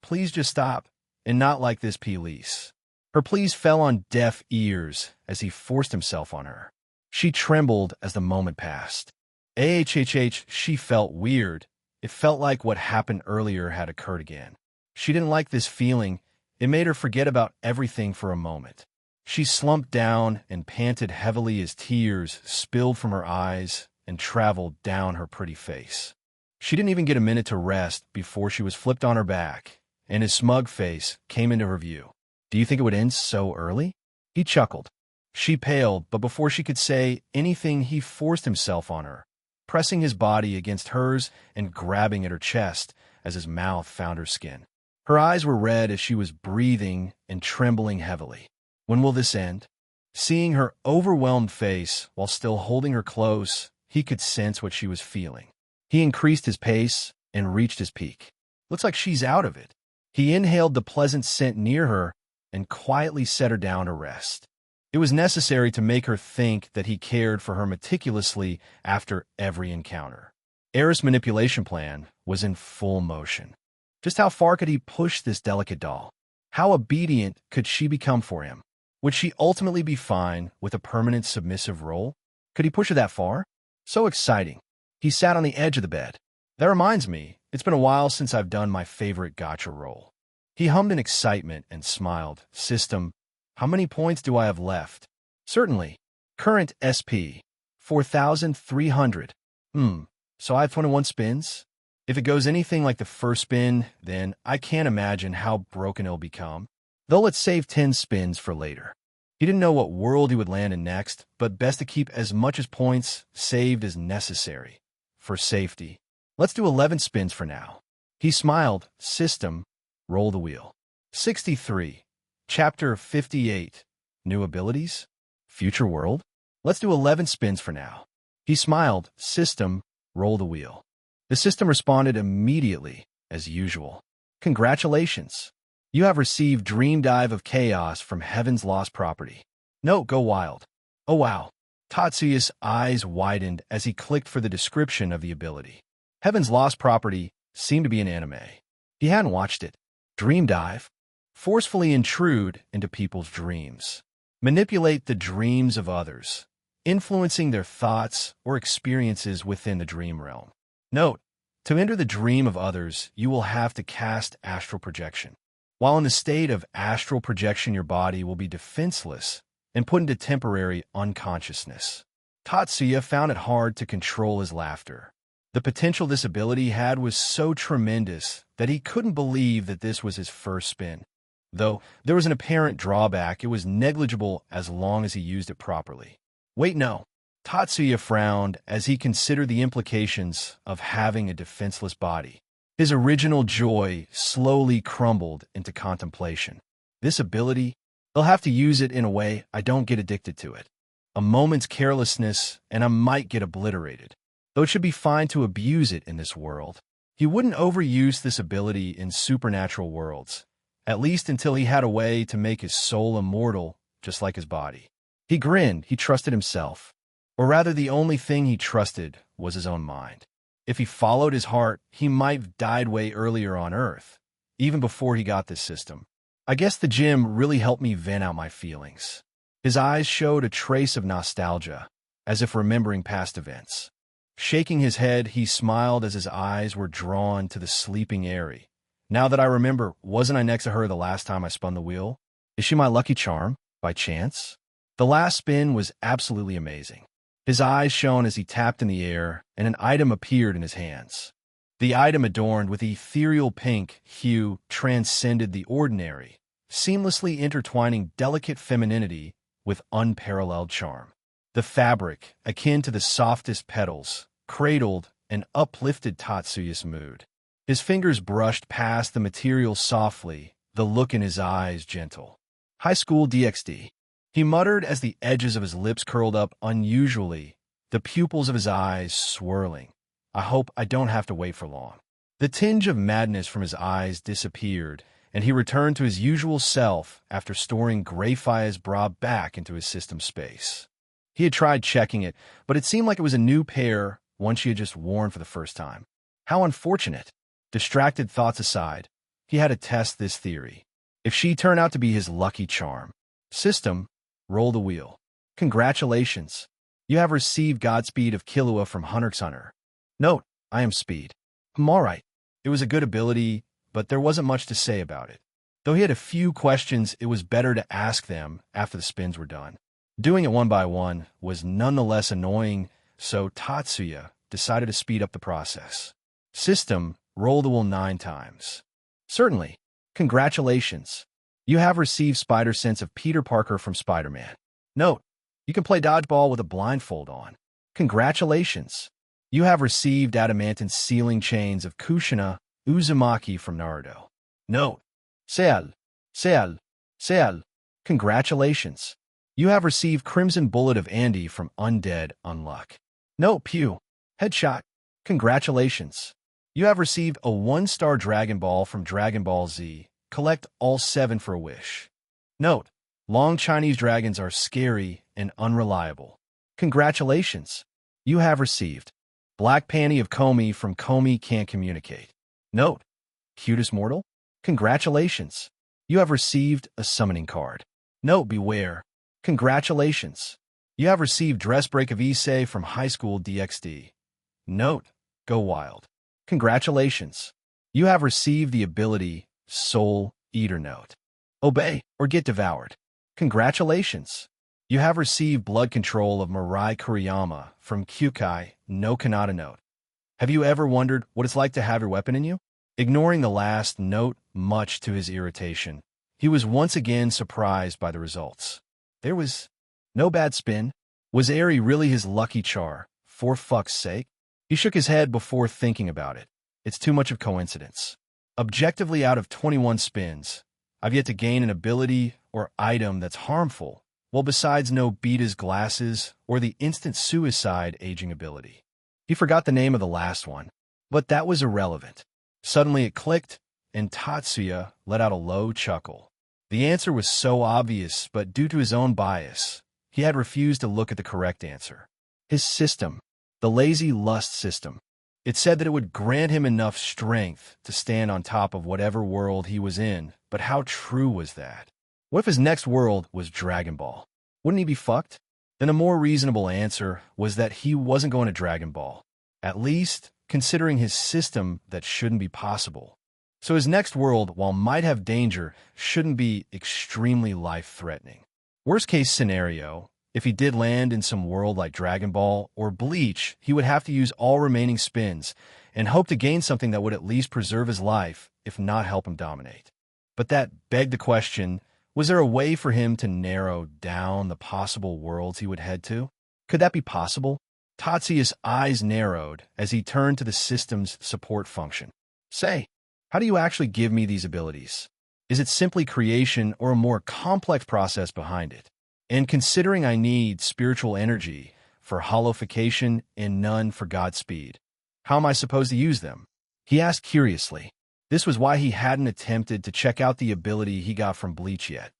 just stop. And not like this, please. Her pleas fell on deaf ears as he forced himself on her. She trembled as the moment passed. She felt weird. It felt like what happened earlier had occurred again. She didn't like this feeling. It made her forget about everything for a moment. She slumped down and panted heavily as tears spilled from her eyes and traveled down her pretty face. She didn't even get a minute to rest before she was flipped on her back, and his smug face came into her view. Do you think it would end so early? He chuckled. She paled, but before she could say anything, he forced himself on her, pressing his body against hers and grabbing at her chest as his mouth found her skin. Her eyes were red as she was breathing and trembling heavily. When will this end? Seeing her overwhelmed face while still holding her close, he could sense what she was feeling. He increased his pace and reached his peak. Looks like she's out of it. He inhaled the pleasant scent near her and quietly set her down to rest. It was necessary to make her think that he cared for her meticulously after every encounter. Eris' manipulation plan was in full motion. Just how far could he push this delicate doll? How obedient could she become for him? Would she ultimately be fine with a permanent submissive role? Could he push her that far? So exciting. He sat on the edge of the bed. That reminds me, it's been a while since I've done my favorite gacha role. He hummed in excitement and smiled. System, how many points do I have left? Certainly. Current SP, 4,300. So I have 21 spins? If it goes anything like the first spin, then I can't imagine how broken it'll become. Though let's save 10 spins for later. He didn't know what world he would land in next, but best to keep as much as points saved as necessary. For safety. Let's do 11 spins for now. He smiled. System, roll the wheel. 63. Chapter 58. New abilities? Future world? Let's do 11 spins for now. He smiled. System, roll the wheel. The system responded immediately, as usual. Congratulations. You have received Dream Dive of Chaos from Heaven's Lost Property. No, go wild. Oh wow. Tatsuya's eyes widened as he clicked for the description of the ability. Heaven's Lost Property seemed to be an anime. He hadn't watched it. Dream Dive? Forcefully intrude into people's dreams. Manipulate the dreams of others, influencing their thoughts or experiences within the dream realm. Note, to enter the dream of others, you will have to cast astral projection. While in the state of astral projection, your body will be defenseless and put into temporary unconsciousness. Tatsuya found it hard to control his laughter. The potential this ability had was so tremendous that he couldn't believe that this was his first spin. Though there was an apparent drawback, it was negligible as long as he used it properly. Wait, no. Tatsuya frowned as he considered the implications of having a defenseless body. His original joy slowly crumbled into contemplation. This ability, they'll have to use it in a way I don't get addicted to it. A moment's carelessness and I might get obliterated. Though it should be fine to abuse it in this world. He wouldn't overuse this ability in supernatural worlds, at least until he had a way to make his soul immortal, just like his body. He grinned. He trusted himself. Or rather, the only thing he trusted was his own mind. If he followed his heart, he might have died way earlier on Earth, even before he got this system. I guess the gym really helped me vent out my feelings. His eyes showed a trace of nostalgia, as if remembering past events. Shaking his head, he smiled as his eyes were drawn to the sleeping Eri. Now that I remember, wasn't I next to her the last time I spun the wheel? Is she my lucky charm, by chance? The last spin was absolutely amazing. His eyes shone as he tapped in the air, and an item appeared in his hands. The item, adorned with ethereal pink hue, transcended the ordinary, seamlessly intertwining delicate femininity with unparalleled charm. The fabric, akin to the softest petals, cradled and uplifted Tatsuya's mood. His fingers brushed past the material softly, the look in his eyes gentle. High School DxD. He muttered as the edges of his lips curled up unusually, the pupils of his eyes swirling. I hope I don't have to wait for long. The tinge of madness from his eyes disappeared, and he returned to his usual self after storing Greyfire's bra back into his system space. He had tried checking it, but it seemed like it was a new pair, one she had just worn for the first time. How unfortunate. Distracted thoughts aside, he had to test this theory. If she turned out to be his lucky charm. System, roll the wheel. Congratulations. You have received Godspeed of Killua from Hunter x Hunter. Note, I am Speed. I'm alright. It was a good ability, but there wasn't much to say about it. Though he had a few questions, it was better to ask them after the spins were done. Doing it one by one was nonetheless annoying, so Tatsuya decided to speed up the process. System, roll the wheel 9 times. Certainly. Congratulations. You have received Spider Sense of Peter Parker from Spider-Man. Note, you can play dodgeball with a blindfold on. Congratulations. You have received Adamantine Sealing Chains of Kushina Uzumaki from Naruto. Note, Seal. Congratulations. You have received Crimson Bullet of Andy from Undead Unluck. Note, Pew. Headshot. Congratulations. You have received a 1-star Dragon Ball from Dragon Ball Z. Collect all 7 for a wish. Note, long Chinese dragons are scary and unreliable. Congratulations. You have received Black Panty of Komi from Komi Can't Communicate. Note, cutest mortal? Congratulations. You have received a summoning card. Note, beware. Congratulations. You have received Dress Break of Issei from High School DxD. Note, go wild. Congratulations. You have received the ability Soul Eater. Note, obey or get devoured. Congratulations. You have received Blood Control of Mirai Kuriyama from Kyukai no Kanata. Note, have you ever wondered what it's like to have your weapon in you? Ignoring the last note, much to his irritation, he was once again surprised by the results. There was no bad spin. Was Eri really his lucky char? For fuck's sake? He shook his head before thinking about it. It's too much of coincidence. Objectively, out of 21 spins, I've yet to gain an ability or item that's harmful, well, besides no Beta's glasses or the instant suicide aging ability. He forgot the name of the last one, but that was irrelevant. Suddenly it clicked, and Tatsuya let out a low chuckle. The answer was so obvious, but due to his own bias, he had refused to look at the correct answer. His system, the lazy lust system. It said that it would grant him enough strength to stand on top of whatever world he was in, but how true was that? What if his next world was Dragon Ball? Wouldn't he be fucked? Then a more reasonable answer was that he wasn't going to Dragon Ball. At least, considering his system, that shouldn't be possible. So his next world, while might have danger, shouldn't be extremely life-threatening. Worst case scenario, if he did land in some world like Dragon Ball or Bleach, he would have to use all remaining spins and hope to gain something that would at least preserve his life, if not help him dominate. But that begged the question, was there a way for him to narrow down the possible worlds he would head to? Could that be possible? Tatsuya's eyes narrowed as he turned to the system's support function. Say, how do you actually give me these abilities? Is it simply creation or a more complex process behind it? And considering I need spiritual energy for hollowification and none for Godspeed, how am I supposed to use them? He asked curiously. This was why he hadn't attempted to check out the ability he got from Bleach yet.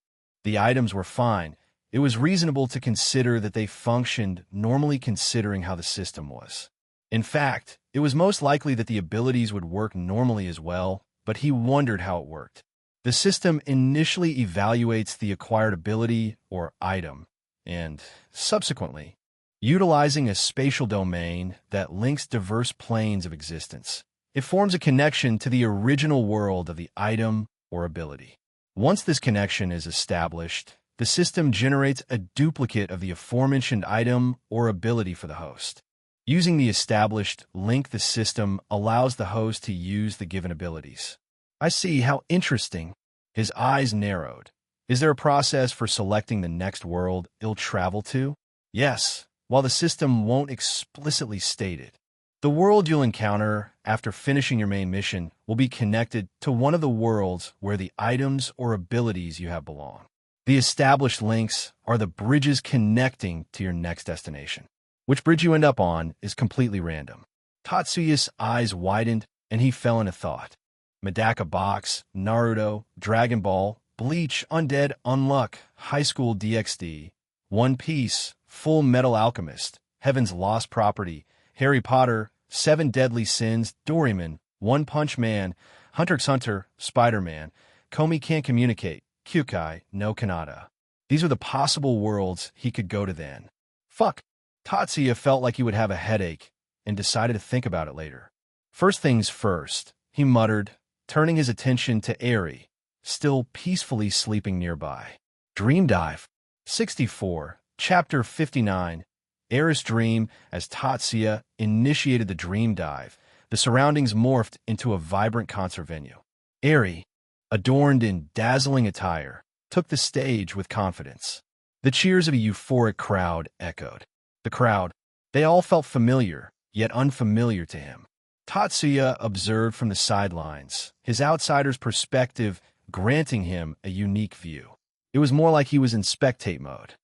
The items were fine. It was reasonable to consider that they functioned normally considering how the system was. In fact, it was most likely that the abilities would work normally as well, but he wondered how it worked. The system initially evaluates the acquired ability or item, and, subsequently, utilizing a spatial domain that links diverse planes of existence, it forms a connection to the original world of the item or ability. Once this connection is established, the system generates a duplicate of the aforementioned item or ability for the host. Using the established link, the system allows the host to use the given abilities. I see, how interesting. His eyes narrowed. Is there a process for selecting the next world he'll travel to? Yes, while the system won't explicitly state it. The world you'll encounter after finishing your main mission will be connected to one of the worlds where the items or abilities you have belong. The established links are the bridges connecting to your next destination. Which bridge you end up on is completely random. Tatsuya's eyes widened, and he fell into thought. Medaka Box, Naruto, Dragon Ball, Bleach, Undead, Unluck, High School DxD, One Piece, Full Metal Alchemist, Heaven's Lost Property, Harry Potter, Seven Deadly Sins, Doraemon, One Punch Man, Hunter x Hunter, Spider-Man, Komi Can't Communicate, Kyukai no Kanata. These are the possible worlds he could go to then. Fuck. Tatsuya felt like he would have a headache and decided to think about it later. First things first, he muttered, turning his attention to Eri, still peacefully sleeping nearby. Dream Dive. 64, Chapter 59. Eri's dream. As Tatsuya initiated the dream dive, the surroundings morphed into a vibrant concert venue. Eri, adorned in dazzling attire, took the stage with confidence. The cheers of a euphoric crowd echoed. The crowd, they all felt familiar, yet unfamiliar to him. Tatsuya observed from the sidelines, his outsider's perspective granting him a unique view. It was more like he was in spectate mode.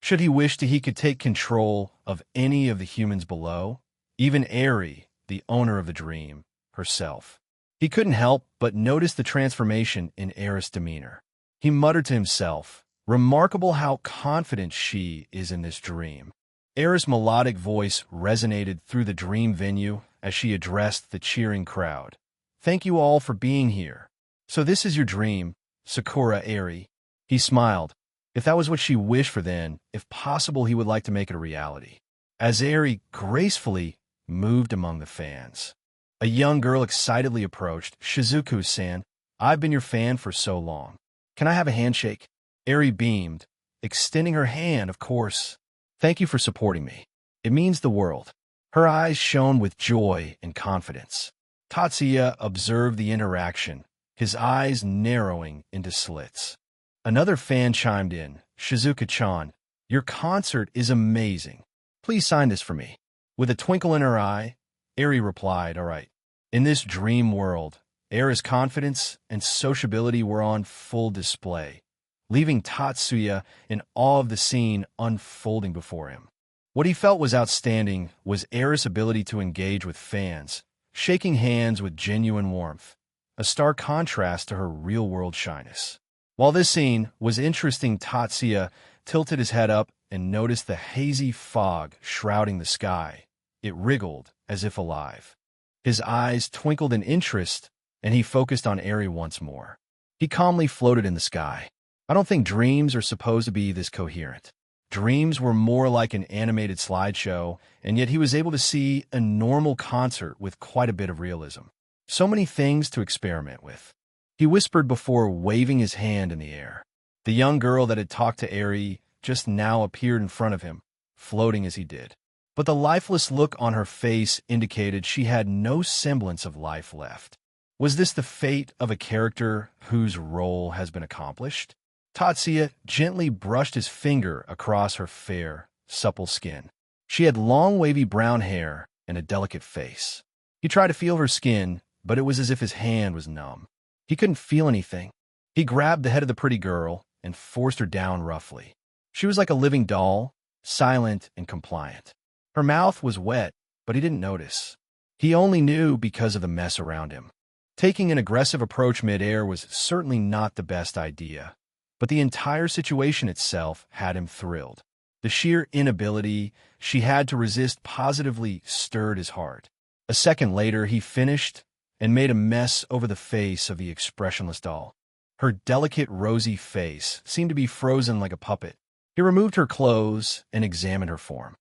Should he wish to, he could take control of any of the humans below, even Eri, the owner of the dream, herself. He couldn't help but notice the transformation in Eri's demeanor. He muttered to himself, remarkable how confident she is in this dream. Eri's melodic voice resonated through the dream venue as she addressed the cheering crowd. Thank you all for being here. So this is your dream, Sakura Eri. He smiled. If that was what she wished for, then, if possible, he would like to make it a reality. As Eri gracefully moved among the fans, a young girl excitedly approached. Shizuku-san, I've been your fan for so long. Can I have a handshake? Eri beamed, extending her hand, of course. Thank you for supporting me. It means the world. Her eyes shone with joy and confidence. Tatsuya observed the interaction, his eyes narrowing into slits. Another fan chimed in. Shizuka-chan, your concert is amazing. Please sign this for me. With a twinkle in her eye, Eri replied, all right. In this dream world, Era's confidence and sociability were on full display, leaving Tatsuya in awe of the scene unfolding before him. What he felt was outstanding was Era's ability to engage with fans, shaking hands with genuine warmth, a stark contrast to her real-world shyness. While this scene was interesting, Tatsuya tilted his head up and noticed the hazy fog shrouding the sky. It wriggled as if alive. His eyes twinkled in interest, and he focused on Eri once more. He calmly floated in the sky. I don't think dreams are supposed to be this coherent. Dreams were more like an animated slideshow, and yet he was able to see a normal concert with quite a bit of realism. So many things to experiment with. He whispered before waving his hand in the air. The young girl that had talked to Eri just now appeared in front of him, floating as he did. But the lifeless look on her face indicated she had no semblance of life left. Was this the fate of a character whose role has been accomplished? Tatsuya gently brushed his finger across her fair, supple skin. She had long, wavy brown hair and a delicate face. He tried to feel her skin, but it was as if his hand was numb. He couldn't feel anything. He grabbed the head of the pretty girl and forced her down roughly. She was like a living doll, silent and compliant. Her mouth was wet, but he didn't notice. He only knew because of the mess around him. Taking an aggressive approach mid-air was certainly not the best idea, but the entire situation itself had him thrilled. The sheer inability she had to resist positively stirred his heart. A second later, he finished and made a mess over the face of the expressionless doll. Her delicate, rosy face seemed to be frozen like a puppet. He removed her clothes and examined her form.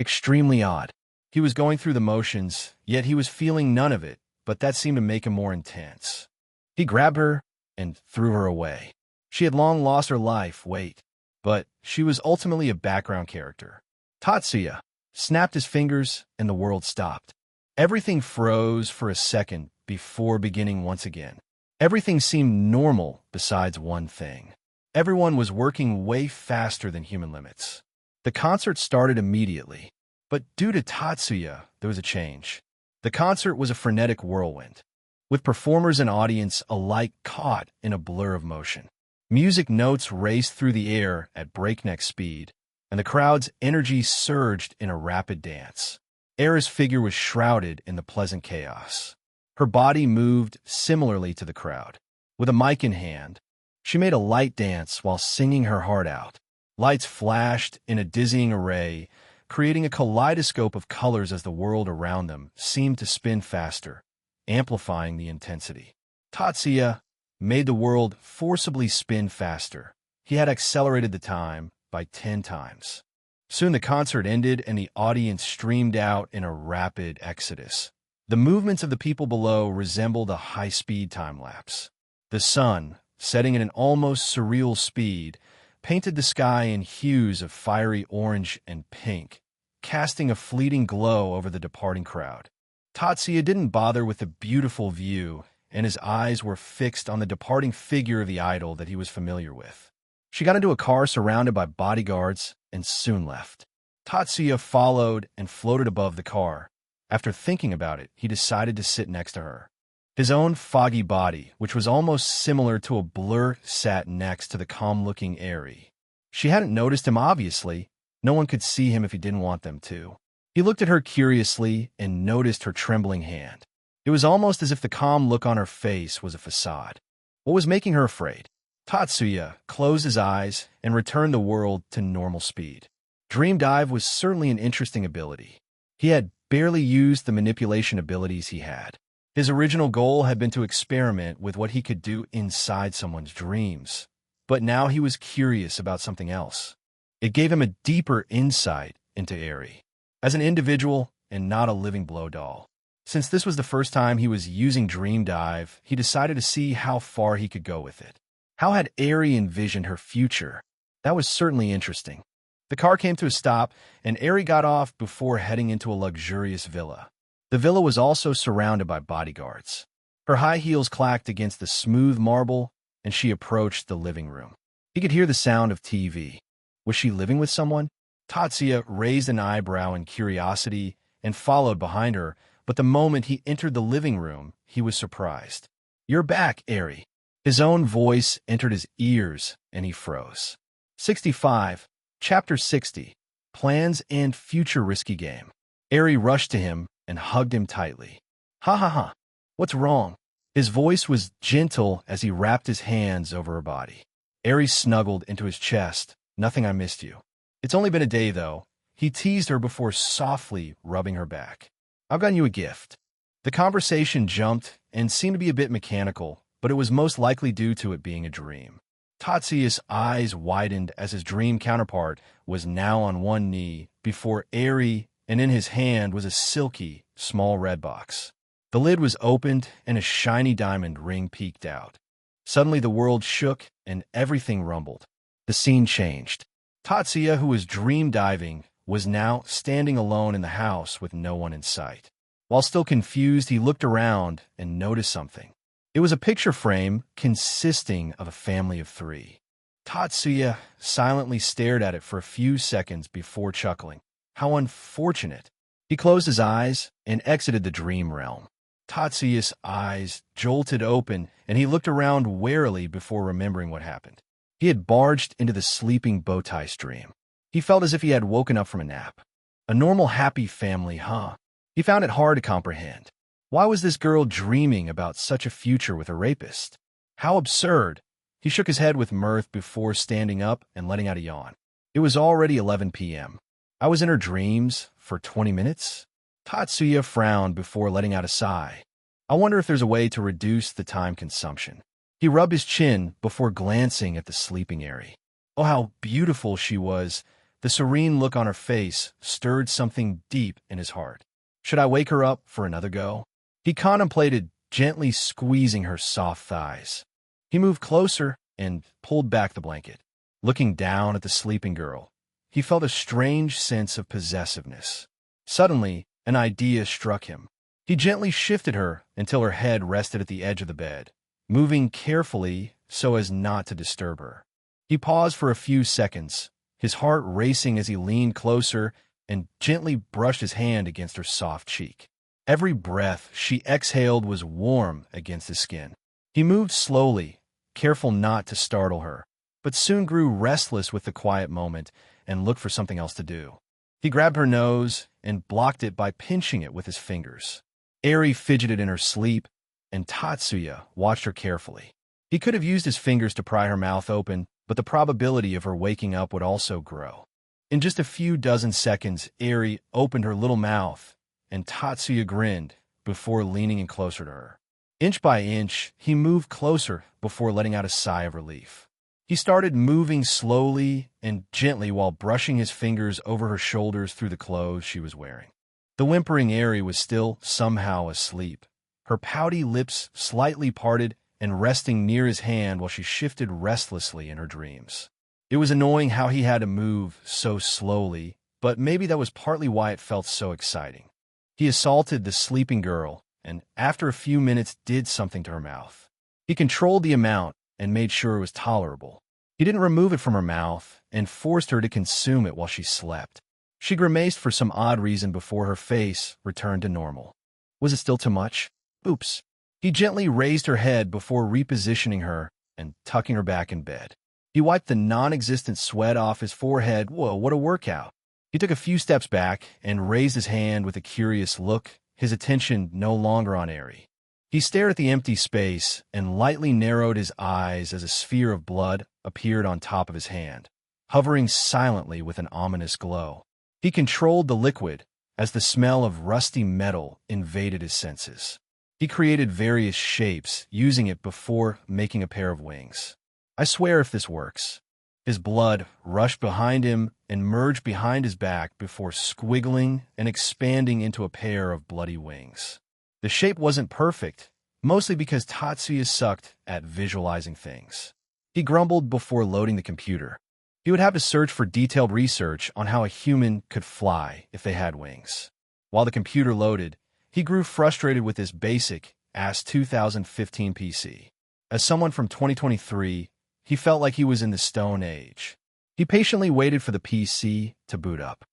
Extremely odd. He was going through the motions, yet he was feeling none of it, but that seemed to make him more intense. He grabbed her and threw her away. She had long lost her life weight, but she was ultimately a background character. Tatsuya snapped his fingers and the world stopped. Everything froze for a second before beginning once again. Everything seemed normal besides one thing. Everyone was working way faster than human limits. The concert started immediately, but due to Tatsuya, there was a change. The concert was a frenetic whirlwind, with performers and audience alike caught in a blur of motion. Music notes raced through the air at breakneck speed, and the crowd's energy surged in a rapid dance. Era's figure was shrouded in the pleasant chaos. Her body moved similarly to the crowd. With a mic in hand, she made a light dance while singing her heart out. Lights flashed in a dizzying array, creating a kaleidoscope of colors as the world around them seemed to spin faster, amplifying the intensity. Tatsuya made the world forcibly spin faster. He had accelerated the time by 10 times. Soon the concert ended and the audience streamed out in a rapid exodus. The movements of the people below resembled a high-speed time-lapse. The sun, setting at an almost surreal speed, painted the sky in hues of fiery orange and pink, casting a fleeting glow over the departing crowd. Tatsuya didn't bother with the beautiful view, and his eyes were fixed on the departing figure of the idol that he was familiar with. She got into a car surrounded by bodyguards and soon left. Tatsuya followed and floated above the car. After thinking about it, he decided to sit next to her. His own foggy body, which was almost similar to a blur, sat next to the calm-looking Eri. She hadn't noticed him, obviously. No one could see him if he didn't want them to. He looked at her curiously and noticed her trembling hand. It was almost as if the calm look on her face was a facade. What was making her afraid? Tatsuya closed his eyes and returned the world to normal speed. Dream Dive was certainly an interesting ability. He had barely used the manipulation abilities he had. His original goal had been to experiment with what he could do inside someone's dreams, but now he was curious about something else. It gave him a deeper insight into Eri, as an individual and not a living blow doll. Since this was the first time he was using Dream Dive, he decided to see how far he could go with it. How had Eri envisioned her future? That was certainly interesting. The car came to a stop, and Eri got off before heading into a luxurious villa. The villa was also surrounded by bodyguards. Her high heels clacked against the smooth marble, and she approached the living room. He could hear the sound of TV. Was she living with someone? Tatsuya raised an eyebrow in curiosity and followed behind her, but the moment he entered the living room, he was surprised. "You're back, Eri." His own voice entered his ears, and he froze. 65. Chapter 60. Plans and Future Risky Game. Eri rushed to him and hugged him tightly. "Ha ha ha. What's wrong?" His voice was gentle as he wrapped his hands over her body. Eri snuggled into his chest. "Nothing, I missed you." "It's only been a day, though." He teased her before softly rubbing her back. "I've gotten you a gift." The conversation jumped and seemed to be a bit mechanical, but it was most likely due to it being a dream. Tatsuya's eyes widened as his dream counterpart was now on one knee before Eri, and in his hand was a silky, small red box. The lid was opened and a shiny diamond ring peeked out. Suddenly the world shook and everything rumbled. The scene changed. Tatsuya, who was dream diving, was now standing alone in the house with no one in sight. While still confused, he looked around and noticed something. It was a picture frame consisting of a family of 3. Tatsuya silently stared at it for a few seconds before chuckling. How unfortunate. He closed his eyes and exited the dream realm. Tatsuya's eyes jolted open, and he looked around warily before remembering what happened. He had barged into the sleeping Bowtie stream. He felt as if he had woken up from a nap. A normal, happy family, huh? He found it hard to comprehend. Why was this girl dreaming about such a future with a rapist? How absurd! He shook his head with mirth before standing up and letting out a yawn. It was already 11 p.m. I was in her dreams for 20 minutes? Tatsuya frowned before letting out a sigh. I wonder if there's a way to reduce the time consumption. He rubbed his chin before glancing at the sleeping Eri. Oh, how beautiful she was! The serene look on her face stirred something deep in his heart. Should I wake her up for another go? He contemplated gently squeezing her soft thighs. He moved closer and pulled back the blanket. Looking down at the sleeping girl, he felt a strange sense of possessiveness. Suddenly, an idea struck him. He gently shifted her until her head rested at the edge of the bed, moving carefully so as not to disturb her. He paused for a few seconds, his heart racing as he leaned closer and gently brushed his hand against her soft cheek. Every breath she exhaled was warm against his skin. He moved slowly, careful not to startle her, but soon grew restless with the quiet moment and looked for something else to do. He grabbed her nose and blocked it by pinching it with his fingers. Eri fidgeted in her sleep, and Tatsuya watched her carefully. He could have used his fingers to pry her mouth open, but the probability of her waking up would also grow. In just a few dozen seconds, Eri opened her little mouth, and Tatsuya grinned before leaning in closer to her. Inch by inch, he moved closer before letting out a sigh of relief. He started moving slowly and gently while brushing his fingers over her shoulders through the clothes she was wearing. The whimpering Eri was still somehow asleep, her pouty lips slightly parted and resting near his hand while she shifted restlessly in her dreams. It was annoying how he had to move so slowly, but maybe that was partly why it felt so exciting. He assaulted the sleeping girl and, after a few minutes, did something to her mouth. He controlled the amount and made sure it was tolerable. He didn't remove it from her mouth and forced her to consume it while she slept. She grimaced for some odd reason before her face returned to normal. Was it still too much? Oops. He gently raised her head before repositioning her and tucking her back in bed. He wiped the non-existent sweat off his forehead. Whoa, what a workout. He took a few steps back and raised his hand with a curious look, his attention no longer on Eri. He stared at the empty space and lightly narrowed his eyes as a sphere of blood appeared on top of his hand, hovering silently with an ominous glow. He controlled the liquid as the smell of rusty metal invaded his senses. He created various shapes using it before making a pair of wings. I swear if this works. His blood rushed behind him and merged behind his back before squiggling and expanding into a pair of bloody wings. The shape wasn't perfect, mostly because Tatsuya sucked at visualizing things. He grumbled before loading the computer. He would have to search for detailed research on how a human could fly if they had wings. While the computer loaded, he grew frustrated with this basic-ass 2015 PC. As someone from 2023, he felt like he was in the Stone Age. He patiently waited for the PC to boot up.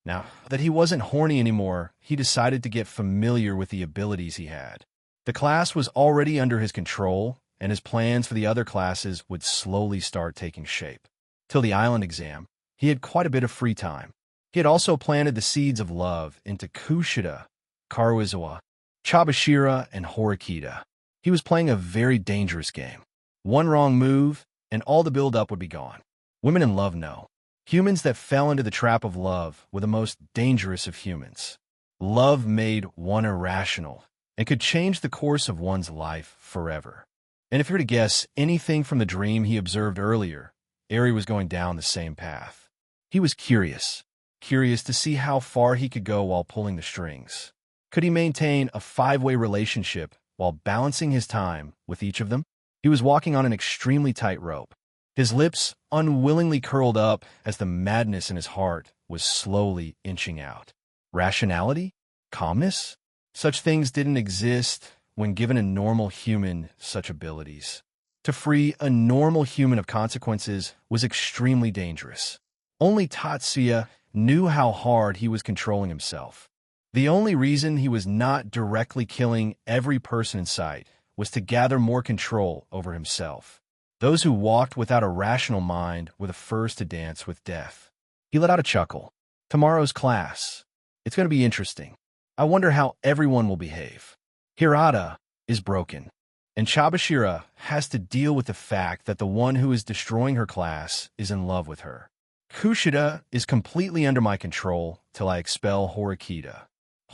Now that he wasn't horny anymore, he decided to get familiar with the abilities he had. The class was already under his control, and his plans for the other classes would slowly start taking shape. Till the island exam, he had quite a bit of free time. He had also planted the seeds of love into Kushida, Karuizawa, Chabashira, and Horikita. He was playing a very dangerous game. One wrong move, and all the build-up would be gone. Women in love know. Humans that fell into the trap of love were the most dangerous of humans. Love made one irrational and could change the course of one's life forever. And if you're to guess anything from the dream he observed earlier, Eri was going down the same path. He was curious to see how far he could go while pulling the strings. Could he maintain a five-way relationship while balancing his time with each of them? He was walking on an extremely tight rope. His lips unwillingly curled up as the madness in his heart was slowly inching out. Rationality? Calmness? Such things didn't exist when given a normal human such abilities. To free a normal human of consequences was extremely dangerous. Only Tatsuya knew how hard he was controlling himself. The only reason he was not directly killing every person in sight was to gather more control over himself. Those who walked without a rational mind were the first to dance with death. He let out a chuckle. Tomorrow's class. It's going to be interesting. I wonder how everyone will behave. Hirata is broken, and Chabashira has to deal with the fact that the one who is destroying her class is in love with her. Kushida is completely under my control till I expel Horikita.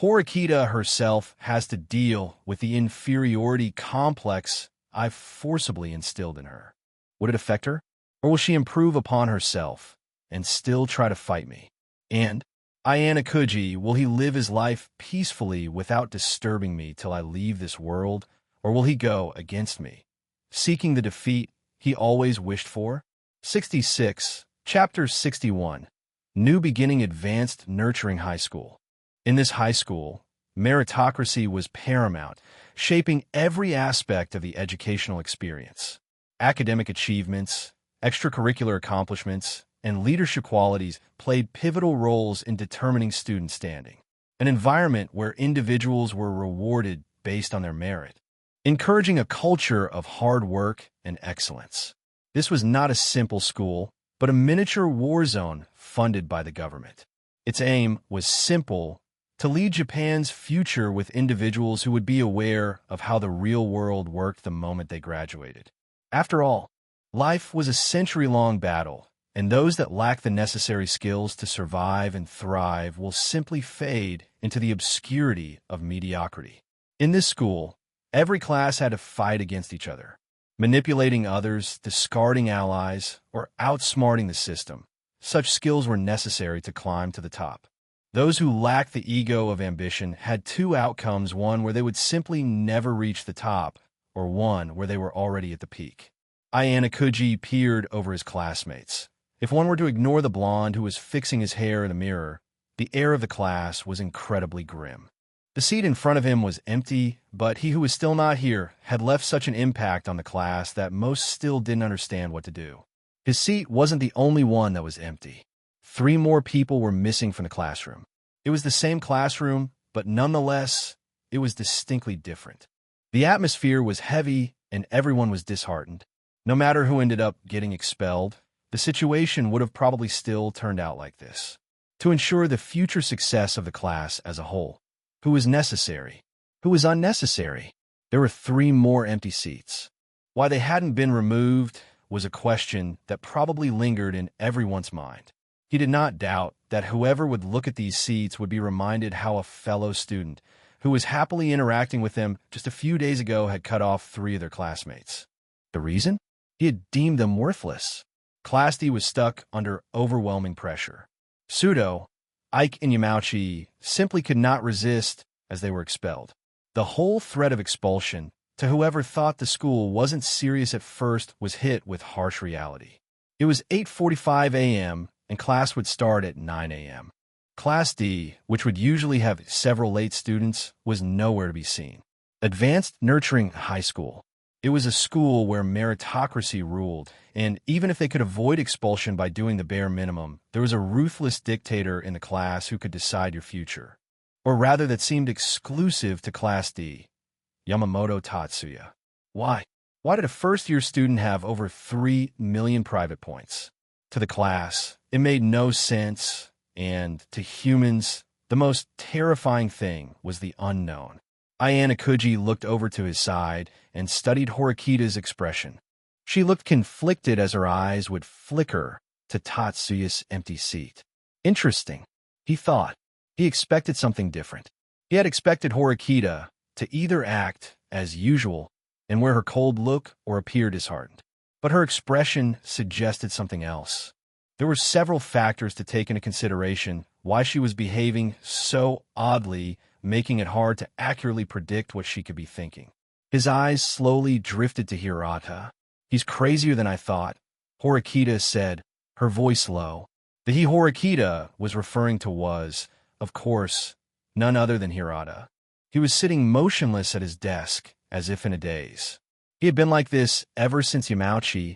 Horikita herself has to deal with the inferiority complex I've forcibly instilled in her. Would it affect her? Or will she improve upon herself and still try to fight me? And Ayana Kuji, will he live his life peacefully without disturbing me till I leave this world? Or will he go against me, seeking the defeat he always wished for? 66, Chapter 61, New Beginning Advanced Nurturing High School. In this high school, meritocracy was paramount, shaping every aspect of the educational experience. Academic achievements, extracurricular accomplishments, and leadership qualities played pivotal roles in determining student standing, an environment where individuals were rewarded based on their merit, encouraging a culture of hard work and excellence. This was not a simple school, but a miniature war zone funded by the government. Its aim was simple: to lead Japan's future with individuals who would be aware of how the real world worked the moment they graduated. After all, life was a century-long battle, and those that lack the necessary skills to survive and thrive will simply fade into the obscurity of mediocrity. In this school, every class had to fight against each other, manipulating others, discarding allies, or outsmarting the system. Such skills were necessary to climb to the top. Those who lacked the ego of ambition had two outcomes: one where they would simply never reach the top, or one where they were already at the peak. Ayana Kuji peered over his classmates. If one were to ignore the blonde who was fixing his hair in a mirror, the air of the class was incredibly grim. The seat in front of him was empty, but he who was still not here had left such an impact on the class that most still didn't understand what to do. His seat wasn't the only one that was empty. 3 more people were missing from the classroom. It was the same classroom, but nonetheless, it was distinctly different. The atmosphere was heavy, and everyone was disheartened. No matter who ended up getting expelled, the situation would have probably still turned out like this. To ensure the future success of the class as a whole, who was necessary? Who was unnecessary? There were 3 more empty seats. Why they hadn't been removed was a question that probably lingered in everyone's mind. He did not doubt that whoever would look at these seats would be reminded how a fellow student who was happily interacting with them just a few days ago had cut off 3 of their classmates. The reason? He had deemed them worthless. Class D was stuck under overwhelming pressure. Sudo, Ike, and Yamauchi simply could not resist as they were expelled. The whole threat of expulsion, to whoever thought the school wasn't serious at first, was hit with harsh reality. It was 8:45 a.m., and class would start at 9 a.m. Class D, which would usually have several late students, was nowhere to be seen. Advanced Nurturing High School. It was a school where meritocracy ruled, and even if they could avoid expulsion by doing the bare minimum, there was a ruthless dictator in the class who could decide your future. Or rather, that seemed exclusive to Class D, Yamamoto Tatsuya. Why? Why did a first-year student have over 3 million private points? To the class, it made no sense, and to humans, the most terrifying thing was the unknown. Ayano Kuji looked over to his side and studied Horikita's expression. She looked conflicted as her eyes would flicker to Tatsuya's empty seat. Interesting, he thought. He expected something different. He had expected Horikita to either act as usual and wear her cold look or appear disheartened. But her expression suggested something else. There were several factors to take into consideration why she was behaving so oddly, making it hard to accurately predict what she could be thinking. His eyes slowly drifted to Hirata. "He's crazier than I thought," Horikita said, her voice low. The he Horikita was referring to was, of course, none other than Hirata. He was sitting motionless at his desk, as if in a daze. He had been like this ever since Yamauchi,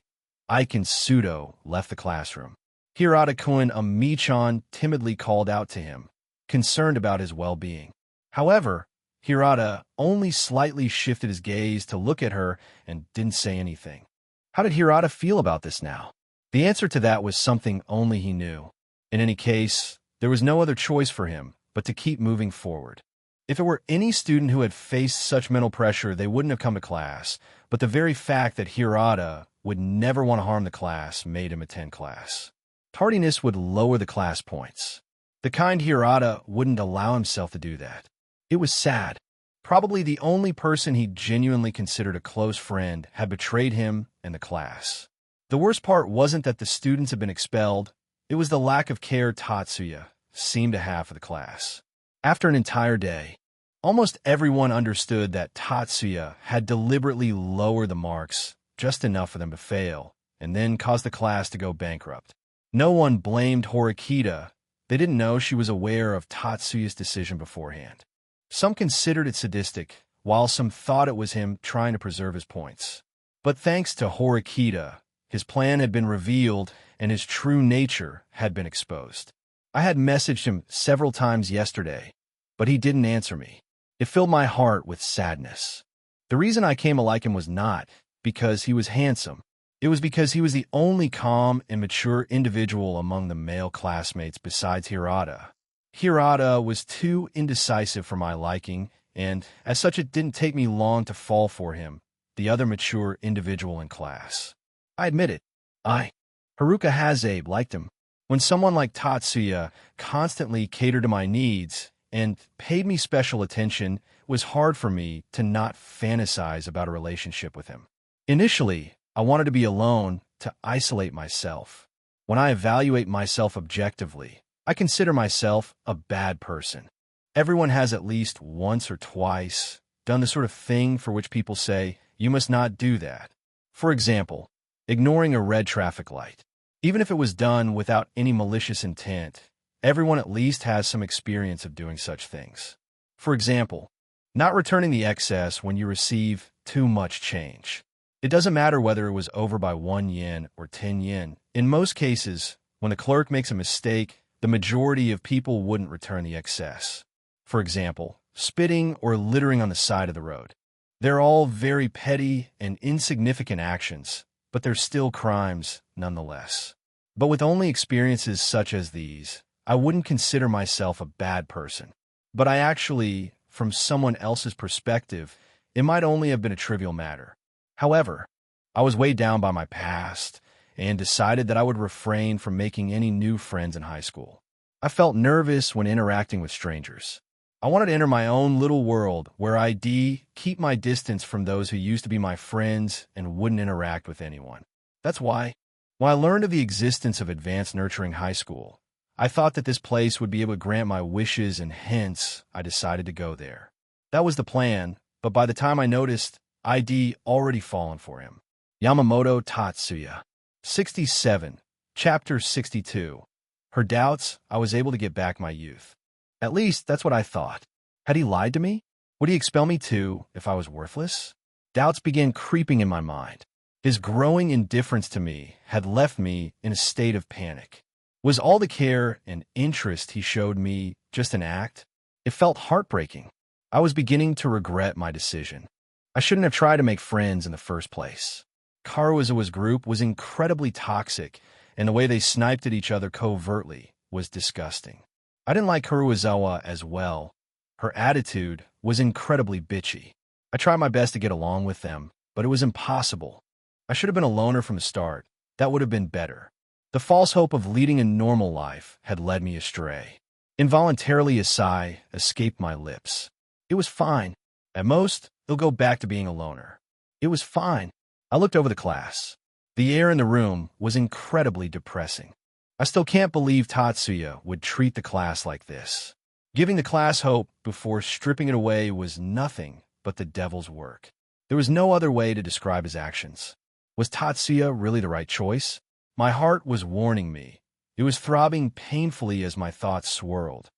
Ike, and Sudo left the classroom. Hirata-kun Amichan timidly called out to him, concerned about his well-being. However, Hirata only slightly shifted his gaze to look at her and didn't say anything. How did Hirata feel about this now? The answer to that was something only he knew. In any case, there was no other choice for him but to keep moving forward. If it were any student who had faced such mental pressure, they wouldn't have come to class, but the very fact that Hirata would never want to harm the class made him attend class. Tardiness would lower the class points. The kind Hirata wouldn't allow himself to do that. It was sad. Probably the only person he genuinely considered a close friend had betrayed him and the class. The worst part wasn't that the students had been expelled, it was the lack of care Tatsuya seemed to have for the class. After an entire day, almost everyone understood that Tatsuya had deliberately lowered the marks just enough for them to fail, and then caused the class to go bankrupt. No one blamed Horikita. They didn't know she was aware of Tatsuya's decision beforehand. Some considered it sadistic, while some thought it was him trying to preserve his points. But thanks to Horikita, his plan had been revealed and his true nature had been exposed. I had messaged him several times yesterday, but he didn't answer me. It filled my heart with sadness. The reason I came to like him was not because he was handsome. It was because he was the only calm and mature individual among the male classmates besides Hirata. Hirata was too indecisive for my liking, and as such it didn't take me long to fall for him, the other mature individual in class. I admit it. Haruka Hazabe, liked him. When someone like Tatsuya constantly catered to my needs and paid me special attention, it was hard for me to not fantasize about a relationship with him. Initially, I wanted to be alone, to isolate myself. When I evaluate myself objectively, I consider myself a bad person. Everyone has at least once or twice done the sort of thing for which people say, you must not do that. For example, ignoring a red traffic light. Even if it was done without any malicious intent, everyone at least has some experience of doing such things. For example, not returning the excess when you receive too much change. It doesn't matter whether it was over by 1 yen or 10 yen. In most cases, when the clerk makes a mistake, the majority of people wouldn't return the excess. For example, spitting or littering on the side of the road. They're all very petty and insignificant actions, but they're still crimes nonetheless. But with only experiences such as these, I wouldn't consider myself a bad person. But I actually, from someone else's perspective, it might only have been a trivial matter. However, I was weighed down by my past and decided that I would refrain from making any new friends in high school. I felt nervous when interacting with strangers. I wanted to enter my own little world where I'd keep my distance from those who used to be my friends and wouldn't interact with anyone. That's why, when I learned of the existence of Advanced Nurturing High School, I thought that this place would be able to grant my wishes, and hence I decided to go there. That was the plan, but by the time I noticed, I'd already fallen for him. Yamamoto Tatsuya. 67. Chapter 62. Her doubts, I was able to get back my youth. At least, that's what I thought. Had he lied to me? Would he expel me too if I was worthless? Doubts began creeping in my mind. His growing indifference to me had left me in a state of panic. Was all the care and interest he showed me just an act? It felt heartbreaking. I was beginning to regret my decision. I shouldn't have tried to make friends in the first place. Karuizawa's group was incredibly toxic, and the way they sniped at each other covertly was disgusting. I didn't like Karuizawa as well. Her attitude was incredibly bitchy. I tried my best to get along with them, but it was impossible. I should have been a loner from the start. That would have been better. The false hope of leading a normal life had led me astray. Involuntarily, a sigh escaped my lips. It was fine. At most, he'll go back to being a loner. It was fine. I looked over the class. The air in the room was incredibly depressing. I still can't believe Tatsuya would treat the class like this. Giving the class hope before stripping it away was nothing but the devil's work. There was no other way to describe his actions. Was Tatsuya really the right choice? My heart was warning me. It was throbbing painfully as my thoughts swirled.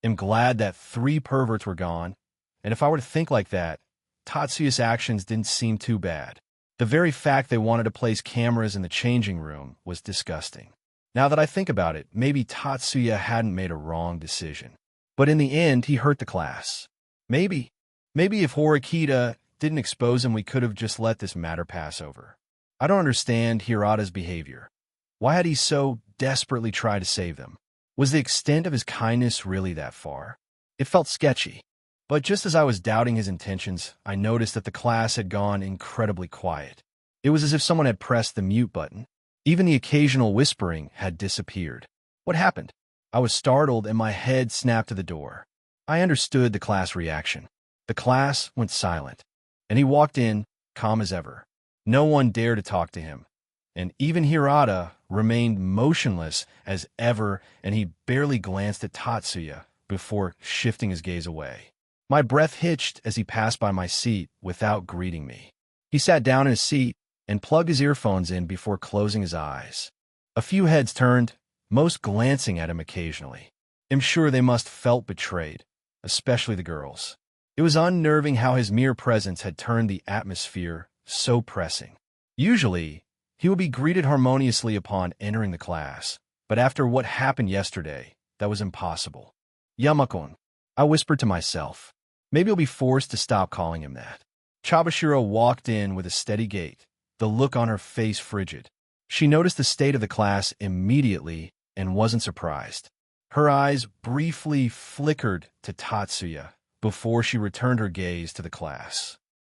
I'm glad that 3 perverts were gone, and if I were to think like that, Tatsuya's actions didn't seem too bad. The very fact they wanted to place cameras in the changing room was disgusting. Now that I think about it, maybe Tatsuya hadn't made a wrong decision. But in the end, he hurt the class. Maybe if Horikita didn't expose him, we could have just let this matter pass over. I don't understand Hirata's behavior. Why had he so desperately tried to save them? Was the extent of his kindness really that far? It felt sketchy. But just as I was doubting his intentions, I noticed that the class had gone incredibly quiet. It was as if someone had pressed the mute button. Even the occasional whispering had disappeared. What happened? I was startled and my head snapped to the door. I understood the class reaction. The class went silent, and he walked in, calm as ever. No one dared to talk to him, and even Hirata remained motionless as ever, and he barely glanced at Tatsuya before shifting his gaze away. My breath hitched as he passed by my seat without greeting me. He sat down in his seat and plugged his earphones in before closing his eyes. A few heads turned, most glancing at him occasionally. I'm sure they must felt betrayed, especially the girls. It was unnerving how his mere presence had turned the atmosphere so pressing. Usually, he would be greeted harmoniously upon entering the class, but after what happened yesterday, that was impossible. Yamakon, I whispered to myself. Maybe I'll be forced to stop calling him that. Chabashiro walked in with a steady gait, the look on her face frigid. She noticed the state of the class immediately and wasn't surprised. Her eyes briefly flickered to Tatsuya before she returned her gaze to the class.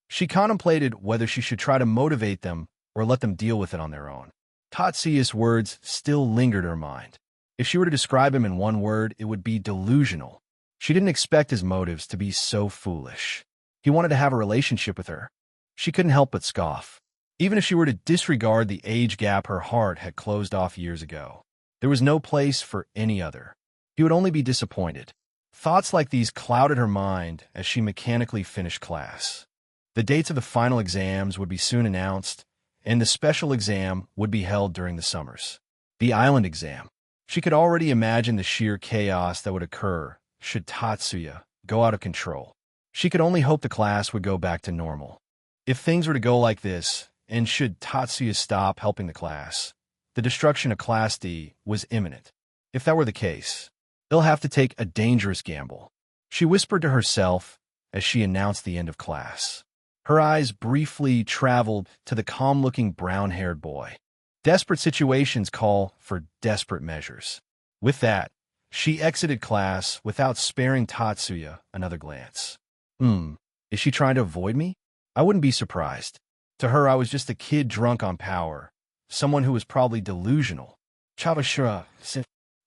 She contemplated whether she should try to motivate them or let them deal with it on their own. Tatsuya's words still lingered in her mind. If she were to describe him in one word, it would be delusional. She didn't expect his motives to be so foolish. He wanted to have a relationship with her. She couldn't help but scoff. Even if she were to disregard the age gap her heart had closed off years ago, there was no place for any other. He would only be disappointed. Thoughts like these clouded her mind as she mechanically finished class. The dates of the final exams would be soon announced, and the special exam would be held during the summers. The island exam. She could already imagine the sheer chaos that would occur should Tatsuya go out of control. She could only hope the class would go back to normal. If things were to go like this, and should Tatsuya stop helping the class, the destruction of Class D was imminent. If that were the case, they'll have to take a dangerous gamble. She whispered to herself as she announced the end of class. Her eyes briefly traveled to the calm-looking brown-haired boy. Desperate situations call for desperate measures. With that, she exited class without sparing Tatsuya another glance. Is she trying to avoid me? I wouldn't be surprised. To her, I was just a kid drunk on power, someone who was probably delusional. Chabashira,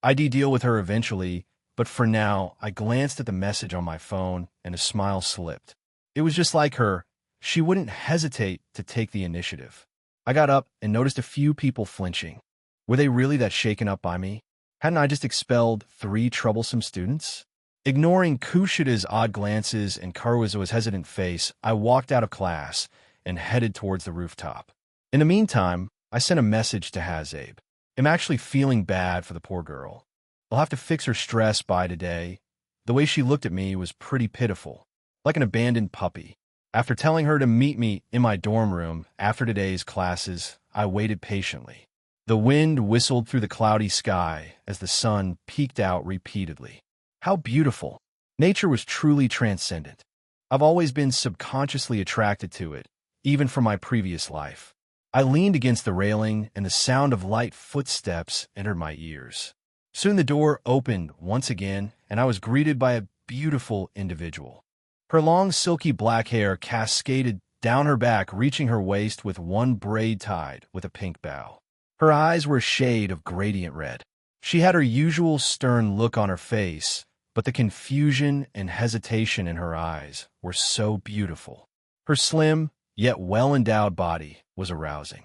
I'd deal with her eventually, but for now, I glanced at the message on my phone and a smile slipped. It was just like her. She wouldn't hesitate to take the initiative. I got up and noticed a few people flinching. Were they really that shaken up by me? Hadn't I just expelled 3 troublesome students? Ignoring Kushida's odd glances and Karuizawa's hesitant face, I walked out of class and headed towards the rooftop. In the meantime, I sent a message to Hazabe. I'm actually feeling bad for the poor girl. I'll have to fix her stress by today. The way she looked at me was pretty pitiful, like an abandoned puppy. After telling her to meet me in my dorm room after today's classes, I waited patiently. The wind whistled through the cloudy sky as the sun peeked out repeatedly. How beautiful! Nature was truly transcendent. I've always been subconsciously attracted to it, even from my previous life. I leaned against the railing, and the sound of light footsteps entered my ears. Soon the door opened once again, and I was greeted by a beautiful individual. Her long, silky black hair cascaded down her back, reaching her waist with one braid tied with a pink bow. Her eyes were a shade of gradient red. She had her usual stern look on her face, but the confusion and hesitation in her eyes were so beautiful. Her slim, yet well-endowed body was arousing.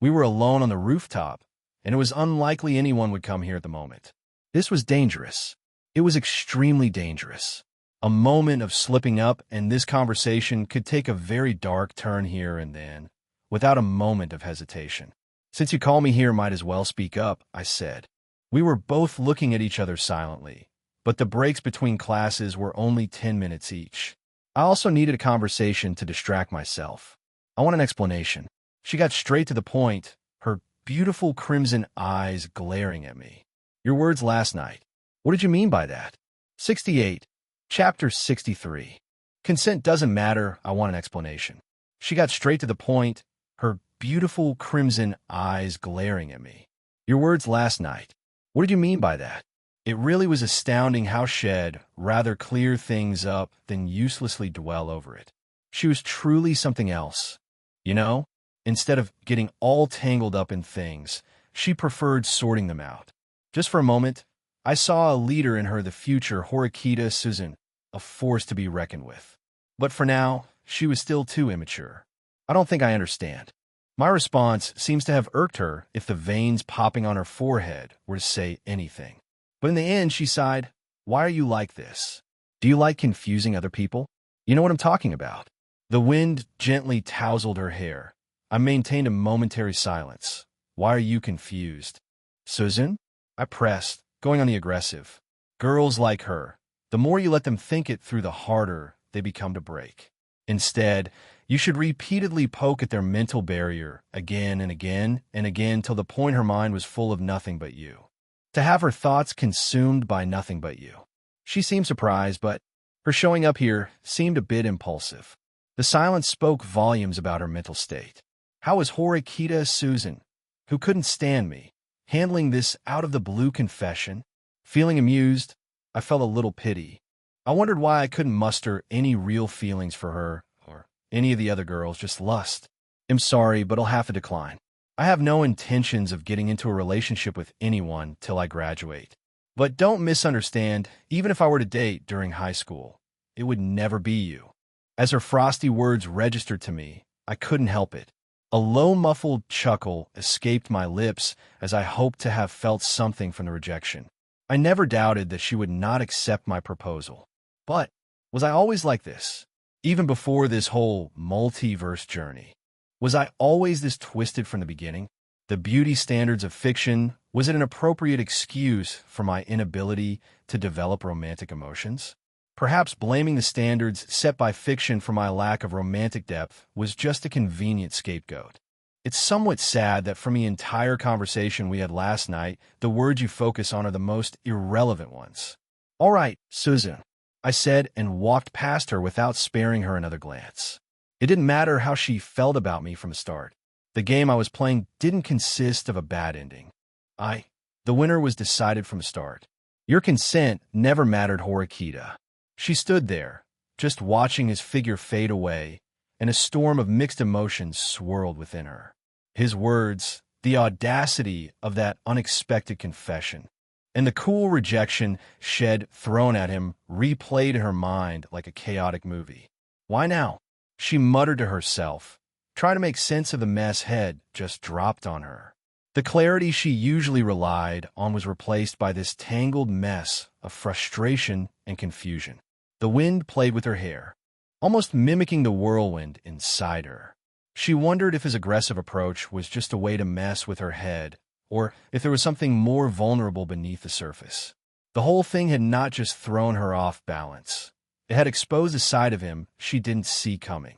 We were alone on the rooftop, and it was unlikely anyone would come here at the moment. This was dangerous. It was extremely dangerous. A moment of slipping up, and this conversation could take a very dark turn here and then, without a moment of hesitation. "Since you call me here, might as well speak up," I said. We were both looking at each other silently, but the breaks between classes were only 10 minutes each. I also needed a conversation to distract myself. I want an explanation. She got straight to the point, her beautiful crimson eyes glaring at me. "Your words last night. What did you mean by that?" 68. Chapter 63. Consent doesn't matter, I want an explanation. She got straight to the point, her beautiful crimson eyes glaring at me. "Your words last night. What did you mean by that?" It really was astounding how Shed rather clear things up than uselessly dwell over it. She was truly something else. You know, instead of getting all tangled up in things, she preferred sorting them out. Just for a moment, I saw a leader in her, the future Horikita Susan, a force to be reckoned with. But for now, she was still too immature. "I don't think I understand." My response seems to have irked her if the veins popping on her forehead were to say anything. But in the end, she sighed, "Why are you like this? Do you like confusing other people? You know what I'm talking about." The wind gently tousled her hair. I maintained a momentary silence. "Why are you confused?" "Susan?" I pressed, going on the aggressive. "Girls like her. The more you let them think it through, the harder they become to break. Instead, you should repeatedly poke at their mental barrier again and again and again till the point her mind was full of nothing but you. To have her thoughts consumed by nothing but you." She seemed surprised, but her showing up here seemed a bit impulsive. The silence spoke volumes about her mental state. How was Horikita Susan, who couldn't stand me, handling this out-of-the-blue confession? Feeling amused, I felt a little pity. I wondered why I couldn't muster any real feelings for her or any of the other girls, just lust. "I'm sorry, but I'll have to decline. I have no intentions of getting into a relationship with anyone till I graduate. But don't misunderstand, even if I were to date during high school, it would never be you." As her frosty words registered to me, I couldn't help it. A low, muffled chuckle escaped my lips as I hoped to have felt something from the rejection. I never doubted that she would not accept my proposal. But was I always like this? Even before this whole multiverse journey? Was I always this twisted from the beginning? The beauty standards of fiction, was it an appropriate excuse for my inability to develop romantic emotions? Perhaps blaming the standards set by fiction for my lack of romantic depth was just a convenient scapegoat. It's somewhat sad that from the entire conversation we had last night, the words you focus on are the most irrelevant ones. "All right, Susan," I said and walked past her without sparing her another glance. It didn't matter how she felt about me from the start. The game I was playing didn't consist of a bad ending. The winner was decided from the start. Your consent never mattered, Horikita. She stood there, just watching his figure fade away, and a storm of mixed emotions swirled within her. His words, the audacity of that unexpected confession, and the cool rejection Shed thrown at him replayed in her mind like a chaotic movie. "Why now?" she muttered to herself, trying to make sense of the mess had just dropped on her. The clarity she usually relied on was replaced by this tangled mess of frustration and confusion. The wind played with her hair, almost mimicking the whirlwind inside her. She wondered if his aggressive approach was just a way to mess with her head, or if there was something more vulnerable beneath the surface. The whole thing had not just thrown her off balance. It had exposed a side of him she didn't see coming.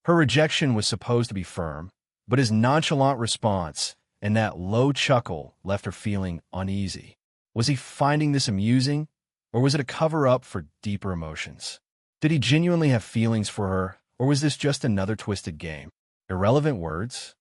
Her rejection was supposed to be firm, but his nonchalant response and that low chuckle left her feeling uneasy. Was he finding this amusing, or was it a cover-up for deeper emotions? Did he genuinely have feelings for her, or was this just another twisted game? Irrelevant words?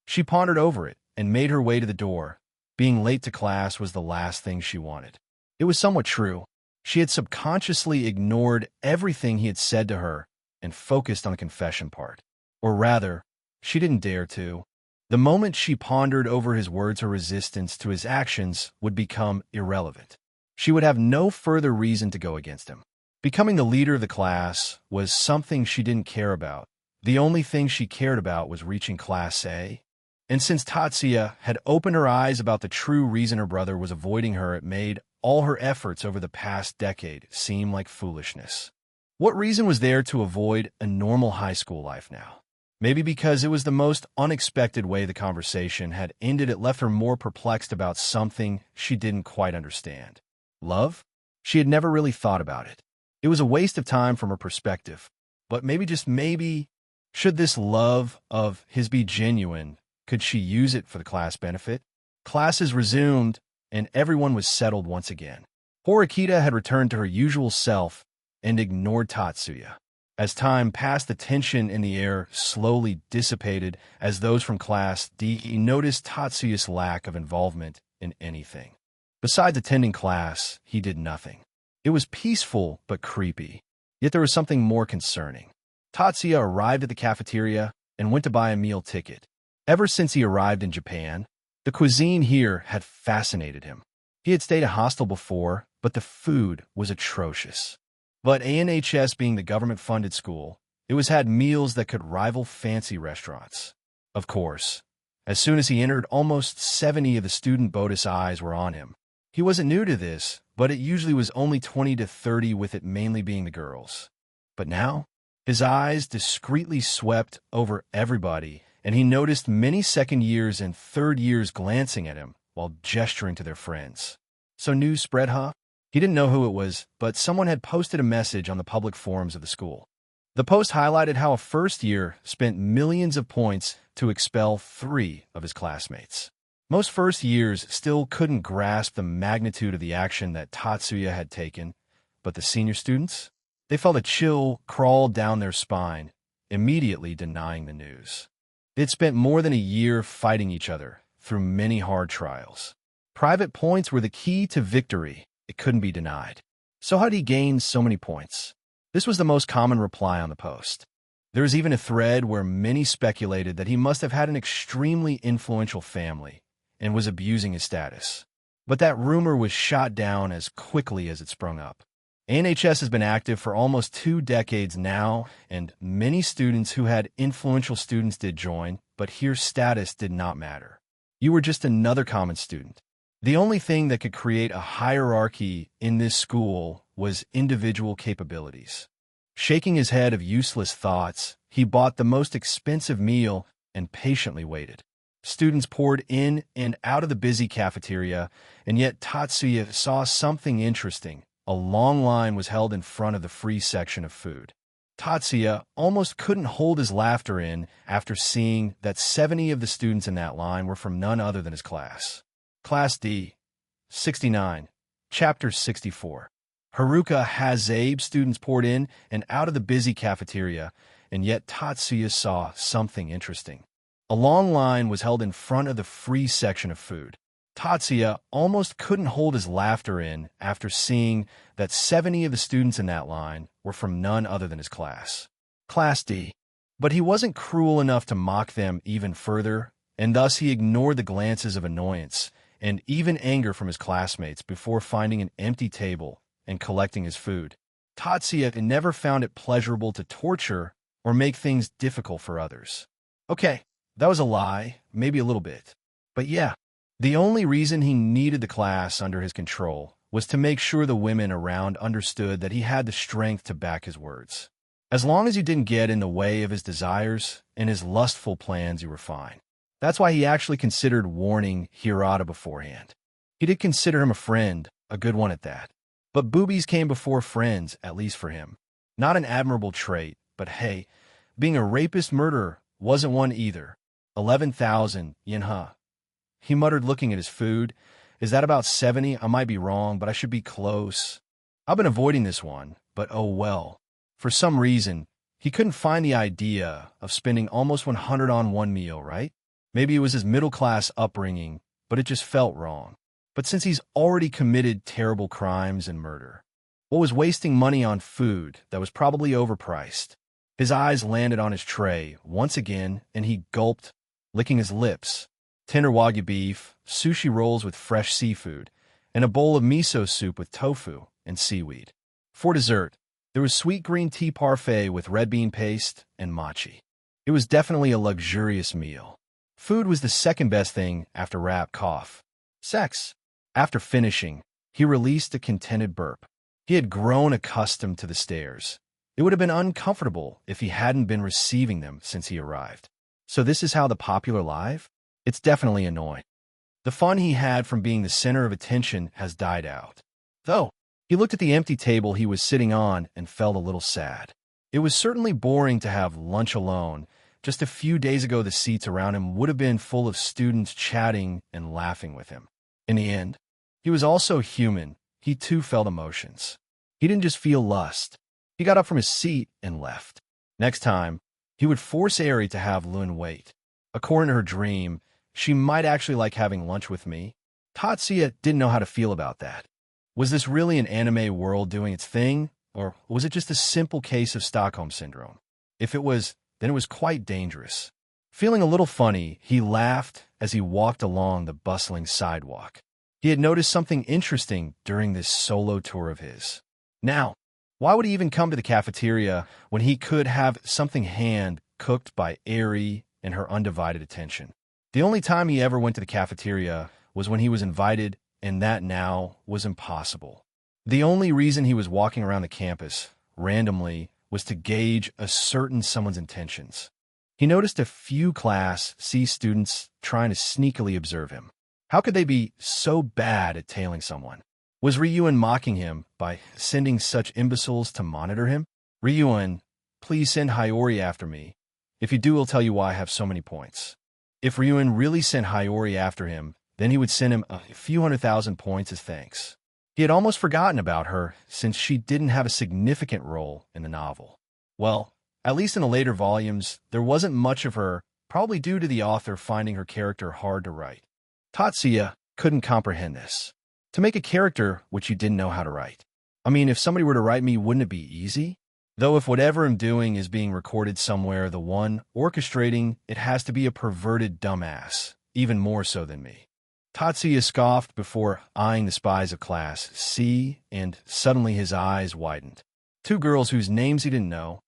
She pondered over it and made her way to the door. Being late to class was the last thing she wanted. It was somewhat true. She had subconsciously ignored everything he had said to her and focused on the confession part. Or rather, she didn't dare to. The moment she pondered over his words, her resistance to his actions would become irrelevant. She would have no further reason to go against him. Becoming the leader of the class was something she didn't care about. The only thing she cared about was reaching Class A. And since Tatsuya had opened her eyes about the true reason her brother was avoiding her, it made all her efforts over the past decade seem like foolishness. What reason was there to avoid a normal high school life now? Maybe because it was the most unexpected way the conversation had ended. It left her more perplexed about something she didn't quite understand. Love? She had never really thought about it. It was a waste of time from her perspective. But maybe, just maybe, should this love of his be genuine, could she use it for the class benefit? Classes resumed, and everyone was settled once again. Horikita had returned to her usual self and ignored Tatsuya. As time passed, the tension in the air slowly dissipated as those from Class D noticed Tatsuya's lack of involvement in anything. Besides attending class, he did nothing. It was peaceful but creepy, yet there was something more concerning. Tatsuya arrived at the cafeteria and went to buy a meal ticket. Ever since he arrived in Japan, the cuisine here had fascinated him. He had stayed at a hostel before, but the food was atrocious. But ANHS being the government-funded school, it had meals that could rival fancy restaurants. Of course, as soon as he entered, almost 70 of the student Botus eyes were on him. He wasn't new to this, but it usually was only 20 to 30, with it mainly being the girls. But now, his eyes discreetly swept over everybody, and he noticed many second years and third years glancing at him while gesturing to their friends. So news spread, huh? He didn't know who it was, but someone had posted a message on the public forums of the school. The post highlighted how a first year spent millions of points to expel 3 of his classmates. Most first years still couldn't grasp the magnitude of the action that Tatsuya had taken, but the senior students? They felt a chill crawl down their spine, immediately denying the news. They'd spent more than a year fighting each other through many hard trials. Private points were the key to victory. It couldn't be denied. So how did he gain so many points? This was the most common reply on the post. There was even a thread where many speculated that he must have had an extremely influential family and was abusing his status. But that rumor was shot down as quickly as it sprung up. ANHS has been active for almost 2 decades now, and many students who had influential students did join, but here status did not matter. You were just another common student. The only thing that could create a hierarchy in this school was individual capabilities. Shaking his head of useless thoughts, he bought the most expensive meal and patiently waited. Students poured in and out of the busy cafeteria, and yet Tatsuya saw something interesting. A long line was held in front of the free section of food. Tatsuya almost couldn't hold his laughter in after seeing that 70 of the students in that line were from none other than his class. Class D, 69, Chapter 64. Haruka Hazabe students poured in and out of the busy cafeteria, and yet Tatsuya saw something interesting. A long line was held in front of the free section of food. Tatsuya almost couldn't hold his laughter in after seeing that 70 of the students in that line were from none other than his class. Class D. But he wasn't cruel enough to mock them even further, and thus he ignored the glances of annoyance and even anger from his classmates before finding an empty table and collecting his food. Tatsuya never found it pleasurable to torture or make things difficult for others. Okay, that was a lie, maybe a little bit. But yeah, the only reason he needed the class under his control was to make sure the women around understood that he had the strength to back his words. As long as you didn't get in the way of his desires and his lustful plans, you were fine. That's why he actually considered warning Hirata beforehand. He did consider him a friend, a good one at that. But boobies came before friends, at least for him. Not an admirable trait, but hey, Being a rapist murderer wasn't one either. 11,000 yen, huh? He muttered, looking at his food. Is that about 70? I might be wrong, but I should be close. I've been avoiding this one, but oh well. For some reason, he couldn't find the idea of spending almost 100 on one meal, right? Maybe it was his middle-class upbringing, but it just felt wrong. But since he's already committed terrible crimes and murder, what was wasting money on food that was probably overpriced? His eyes landed on his tray once again, and he gulped, licking his lips. Tender wagyu beef, sushi rolls with fresh seafood, and a bowl of miso soup with tofu and seaweed. For dessert, there was sweet green tea parfait with red bean paste and mochi. It was definitely a luxurious meal. Food was the second best thing after rap cough. Sex. After finishing, he released a contented burp. He had grown accustomed to the stares. It would have been uncomfortable if he hadn't been receiving them since he arrived. So this is how the popular live? It's definitely annoying. The fun he had from being the center of attention has died out. Though, he looked at the empty table he was sitting on and felt a little sad. It was certainly boring to have lunch alone. Just a few days ago, the seats around him would have been full of students chatting and laughing with him. In the end, he was also human. He too felt emotions. He didn't just feel lust. He got up from his seat and left. Next time, he would force Eri to have Lun wait. According to her dream, she might actually like having lunch with me. Tatsuya didn't know how to feel about that. Was this really an anime world doing its thing, or was it just a simple case of Stockholm Syndrome? If it was, then it was quite dangerous. Feeling a little funny, he laughed as he walked along the bustling sidewalk. He had noticed something interesting during this solo tour of his. Now, why would he even come to the cafeteria when he could have something hand-cooked by Eri and her undivided attention? The only time he ever went to the cafeteria was when he was invited, and that now was impossible. The only reason he was walking around the campus, randomly, was to gauge a certain someone's intentions. He noticed a few Class C students trying to sneakily observe him. How could they be so bad at tailing someone? Was Ryuan mocking him by sending such imbeciles to monitor him? Ryuan, please send Hiyori after me. If you do, I'll tell you why I have so many points. If Ryuan really sent Hiyori after him, then he would send him a few 100,000 points as thanks. He had almost forgotten about her since she didn't have a significant role in the novel. Well, at least in the later volumes, there wasn't much of her, probably due to the author finding her character hard to write. Tatsuya couldn't comprehend this. To make a character which you didn't know how to write. I mean, if somebody were to write me, wouldn't it be easy? Though if whatever I'm doing is being recorded somewhere, the one orchestrating it has to be a perverted dumbass, even more so than me. Tatsuya scoffed before eyeing the spies of Class C, and suddenly his eyes widened. Two girls whose names he didn't know,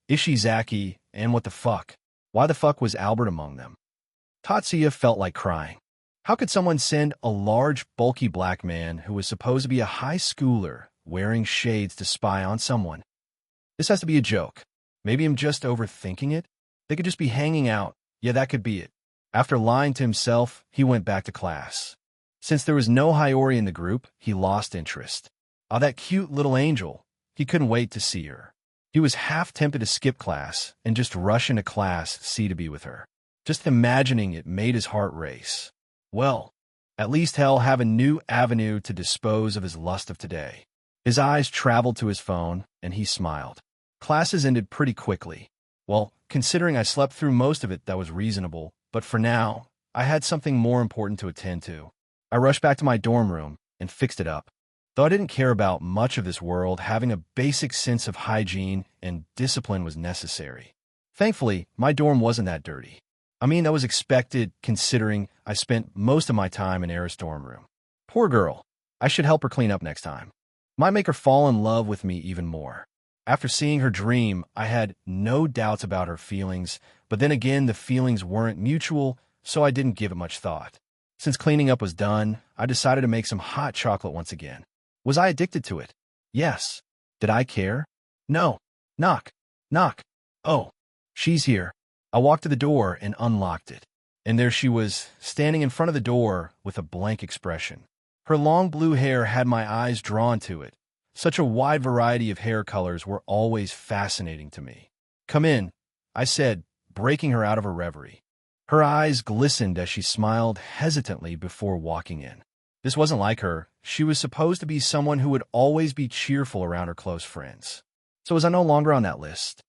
Ishizaki and what the fuck? Why the fuck was Albert among them? Tatsuya felt like crying. How could someone send a large, bulky black man who was supposed to be a high schooler wearing shades to spy on someone? This has to be a joke. Maybe I'm just overthinking it? They could just be hanging out. Yeah, that could be it. After lying to himself, he went back to class. Since there was no Hiyori in the group, he lost interest. Oh, that cute little angel. He couldn't wait to see her. He was half tempted to skip class and just rush into Class C to be with her. Just imagining it made his heart race. Well, at least he'll have a new avenue to dispose of his lust of today. His eyes traveled to his phone, and he smiled. Classes ended pretty quickly. Well, considering I slept through most of it, that was reasonable, but for now, I had something more important to attend to. I rushed back to my dorm room and fixed it up. Though I didn't care about much of this world, having a basic sense of hygiene and discipline was necessary. Thankfully, my dorm wasn't that dirty. I mean, that was expected considering I spent most of my time in Eri's dorm room. Poor girl. I should help her clean up next time. Might make her fall in love with me even more. After seeing her dream, I had no doubts about her feelings, but then again, the feelings weren't mutual, so I didn't give it much thought. Since cleaning up was done, I decided to make some hot chocolate once again. Was I addicted to it? Yes. Did I care? No. Knock. Knock. Oh, she's here. I walked to the door and unlocked it. And there she was, standing in front of the door with a blank expression. Her long blue hair had my eyes drawn to it. Such a wide variety of hair colors were always fascinating to me. Come in. I said, breaking her out of her reverie. Her eyes glistened as she smiled hesitantly before walking in. This wasn't like her. She was supposed to be someone who would always be cheerful around her close friends. So was I no longer on that list?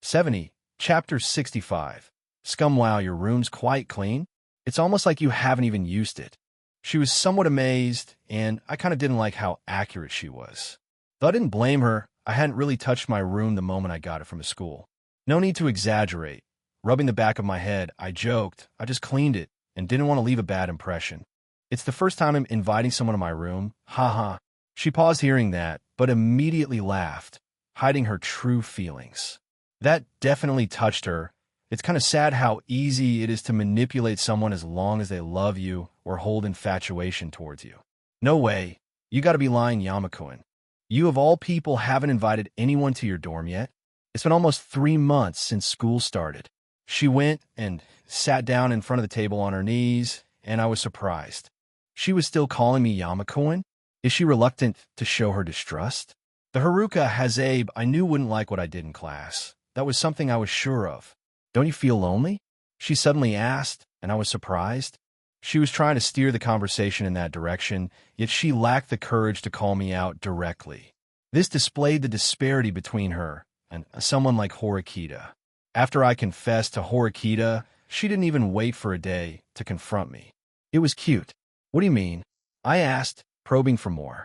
70, Chapter 65. Scum, wow, your room's quite clean. It's almost like you haven't even used it. She was somewhat amazed, and I kind of didn't like how accurate she was. Though I didn't blame her, I hadn't really touched my room the moment I got it from the school. No need to exaggerate. Rubbing the back of my head, I joked, I just cleaned it and didn't want to leave a bad impression. It's the first time I'm inviting someone to my room. Ha. She paused hearing that, but immediately laughed, hiding her true feelings. That definitely touched her. It's kind of sad how easy it is to manipulate someone as long as they love you or hold infatuation towards you. No way. You gotta be lying, Yama-kun. You of all people haven't invited anyone to your dorm yet? It's been almost 3 months since school started. She went and sat down in front of the table on her knees, and I was surprised. She was still calling me Yama-kun? Is she reluctant to show her distrust? The Haruka Hazabe I knew wouldn't like what I did in class. That was something I was sure of. Don't you feel lonely? She suddenly asked, and I was surprised. She was trying to steer the conversation in that direction, yet she lacked the courage to call me out directly. This displayed the disparity between her and someone like Horikita. After I confessed to Horikita, she didn't even wait for a day to confront me. It was cute. What do you mean? I asked, probing for more.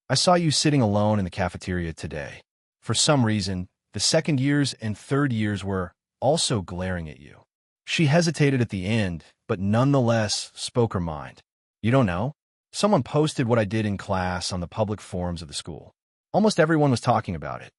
I saw you sitting alone in the cafeteria today. For some reason, the second years and third years were also glaring at you. She hesitated at the end, but nonetheless spoke her mind. You don't know? Someone posted what I did in class on the public forums of the school. Almost everyone was talking about it.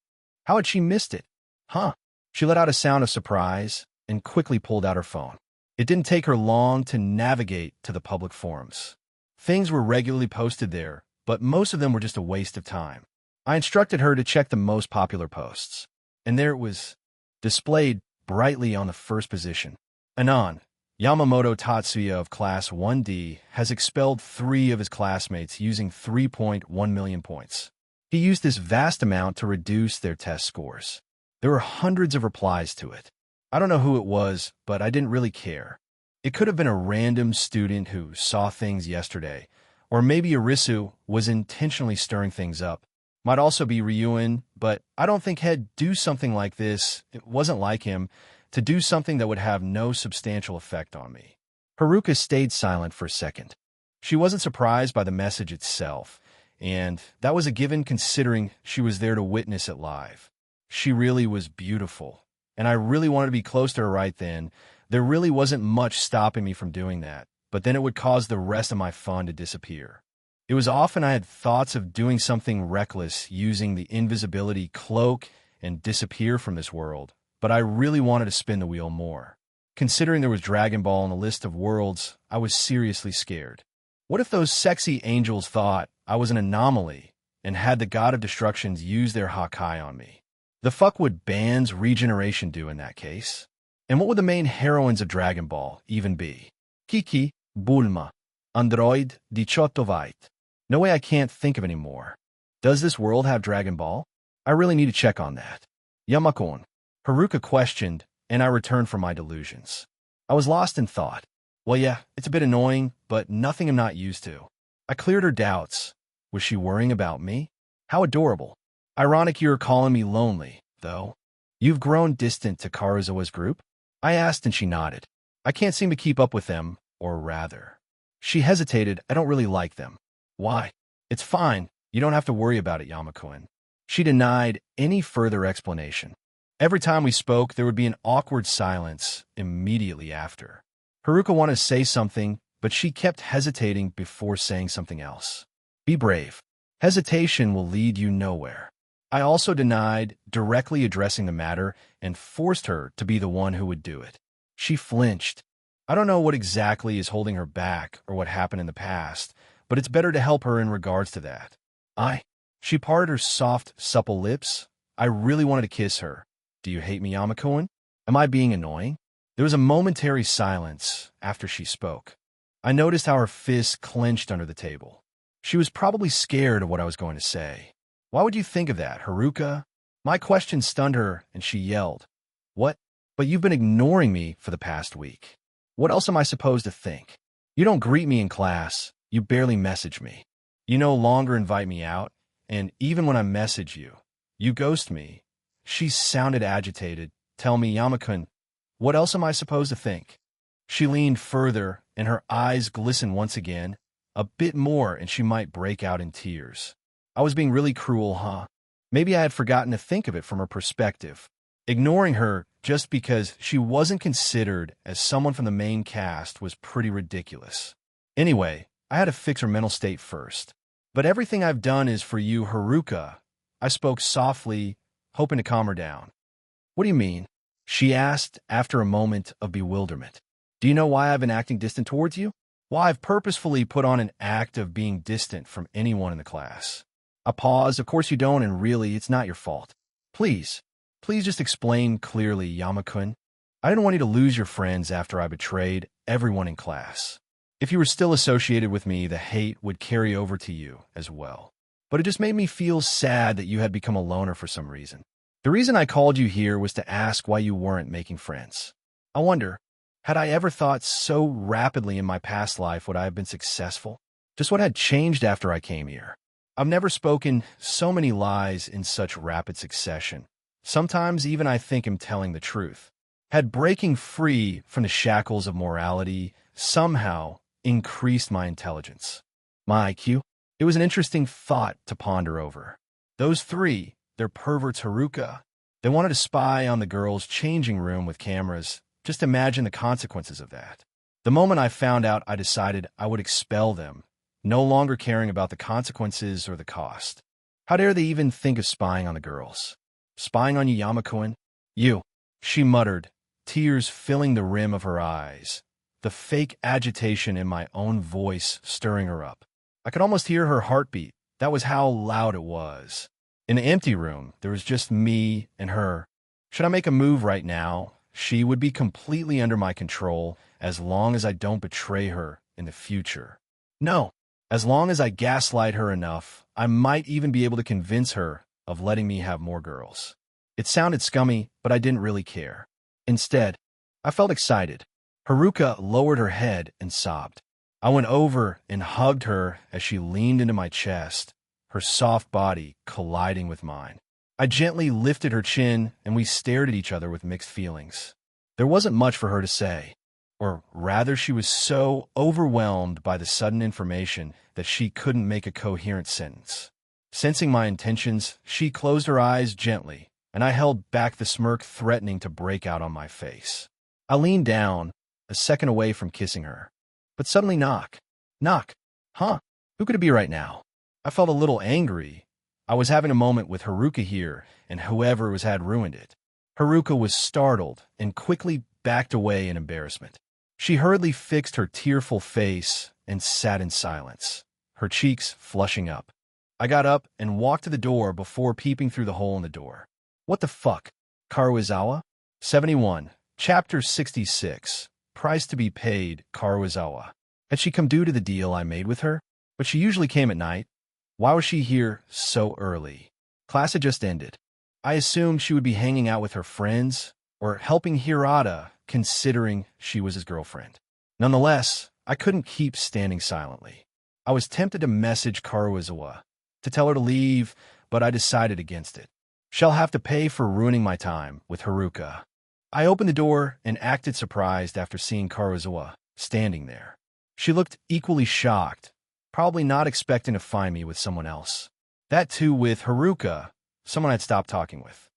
How had she missed it? Huh? She let out a sound of surprise and quickly pulled out her phone. It didn't take her long to navigate to the public forums. Things were regularly posted there, but most of them were just a waste of time. I instructed her to check the most popular posts, and there it was, displayed brightly on the first position. Anon, Yamamoto Tatsuya of Class 1D has expelled 3 of his classmates using 3.1 million points. He used this vast amount to reduce their test scores. There were hundreds of replies to it. I don't know who it was, but I didn't really care. It could have been a random student who saw things yesterday, or maybe Arisu was intentionally stirring things up. Might also be Ryuen, but I don't think he'd do something like this. It wasn't like him to do something that would have no substantial effect on me. Haruka stayed silent for a second. She wasn't surprised by the message itself, and that was a given considering she was there to witness it live. She really was beautiful, and I really wanted to be close to her right then. There really wasn't much stopping me from doing that, but then it would cause the rest of my fun to disappear. It was often I had thoughts of doing something reckless using the invisibility cloak and disappear from this world, but I really wanted to spin the wheel more. Considering there was Dragon Ball on the list of worlds, I was seriously scared. What if those sexy angels thought I was an anomaly and had the God of Destructions use their Hakai on me? The fuck would Band's regeneration do in that case? And what would the main heroines of Dragon Ball even be? Kiki, Bulma, Android, 18 Vite. No way, I can't think of any more. Does this world have Dragon Ball? I really need to check on that. Yama-kun, Haruka questioned, and I returned from my delusions. I was lost in thought. Well, yeah, it's a bit annoying, but nothing I'm not used to. I cleared her doubts. Was she worrying about me? How adorable. Ironic you're calling me lonely, though. You've grown distant to Karuzawa's group? I asked and she nodded. I can't seem to keep up with them, or rather. She hesitated. I don't really like them. Why? It's fine. You don't have to worry about it, Yama-kun. She denied any further explanation. Every time we spoke, there would be an awkward silence immediately after. Haruka wanted to say something, but she kept hesitating before saying something else. Be brave. Hesitation will lead you nowhere. I also denied directly addressing the matter and forced her to be the one who would do it. She flinched. I don't know what exactly is holding her back or what happened in the past, but it's better to help her in regards to that. She parted her soft, supple lips. I really wanted to kiss her. Do you hate me, Yama-kun? Am I being annoying? There was a momentary silence after she spoke. I noticed how her fists clenched under the table. She was probably scared of what I was going to say. Why would you think of that, Haruka? My question stunned her, and she yelled. What? But you've been ignoring me for the past week. What else am I supposed to think? You don't greet me in class. You barely message me. You no longer invite me out. And even when I message you, you ghost me. She sounded agitated. Tell me, Yama-kun, what else am I supposed to think? She leaned further, and her eyes glistened once again. A bit more, and she might break out in tears. I was being really cruel, huh? Maybe I had forgotten to think of it from her perspective. Ignoring her just because she wasn't considered as someone from the main cast was pretty ridiculous. Anyway, I had to fix her mental state first. But everything I've done is for you, Haruka. I spoke softly, hoping to calm her down. What do you mean? She asked after a moment of bewilderment. Do you know why I've been acting distant towards you? Why I've purposefully put on an act of being distant from anyone in the class. I paused. Of course you don't, and really, it's not your fault. Please just explain clearly, Yama-kun. I didn't want you to lose your friends after I betrayed everyone in class. If you were still associated with me, the hate would carry over to you as well. But it just made me feel sad that you had become a loner for some reason. The reason I called you here was to ask why you weren't making friends. I wonder, had I ever thought so rapidly in my past life would I have been successful? Just what had changed after I came here? I've never spoken so many lies in such rapid succession. Sometimes even I think I'm telling the truth. Had breaking free from the shackles of morality somehow increased my intelligence, my IQ? It was an interesting thought to ponder over. Those three, they're perverts, Haruka. They wanted to spy on the girls' changing room with cameras. Just imagine the consequences of that. The moment I found out, I decided I would expel them, no longer caring about the consequences or the cost. How dare they even think of spying on the girls? Spying on you, Yama-kun? You, she muttered, tears filling the rim of her eyes, the fake agitation in my own voice stirring her up. I could almost hear her heartbeat. That was how loud it was. In the empty room, there was just me and her. Should I make a move right now? She would be completely under my control as long as I don't betray her in the future. No, as long as I gaslight her enough, I might even be able to convince her of letting me have more girls. It sounded scummy, but I didn't really care. Instead, I felt excited. Haruka lowered her head and sobbed. I went over and hugged her as she leaned into my chest, her soft body colliding with mine. I gently lifted her chin, and we stared at each other with mixed feelings. There wasn't much for her to say, or rather she was so overwhelmed by the sudden information that she couldn't make a coherent sentence. Sensing my intentions, she closed her eyes gently, and I held back the smirk threatening to break out on my face. I leaned down, a second away from kissing her. But suddenly knock. Knock. Huh? Who could it be right now? I felt a little angry. I was having a moment with Haruka here, and whoever had ruined it. Haruka was startled and quickly backed away in embarrassment. She hurriedly fixed her tearful face and sat in silence, her cheeks flushing up. I got up and walked to the door before peeping through the hole in the door. What the fuck? Karuizawa? 71. Chapter 66. Price to be paid, Karuizawa. Had she come due to the deal I made with her? But she usually came at night. Why was she here so early? Class had just ended. I assumed she would be hanging out with her friends or helping Hirata, considering she was his girlfriend. Nonetheless, I couldn't keep standing silently. I was tempted to message Karuizawa, to tell her to leave, but I decided against it. She'll have to pay for ruining my time with Haruka. I opened the door and acted surprised after seeing Karuizawa standing there. She looked equally shocked, probably not expecting to find me with someone else. That too with Haruka, someone I'd stopped talking with.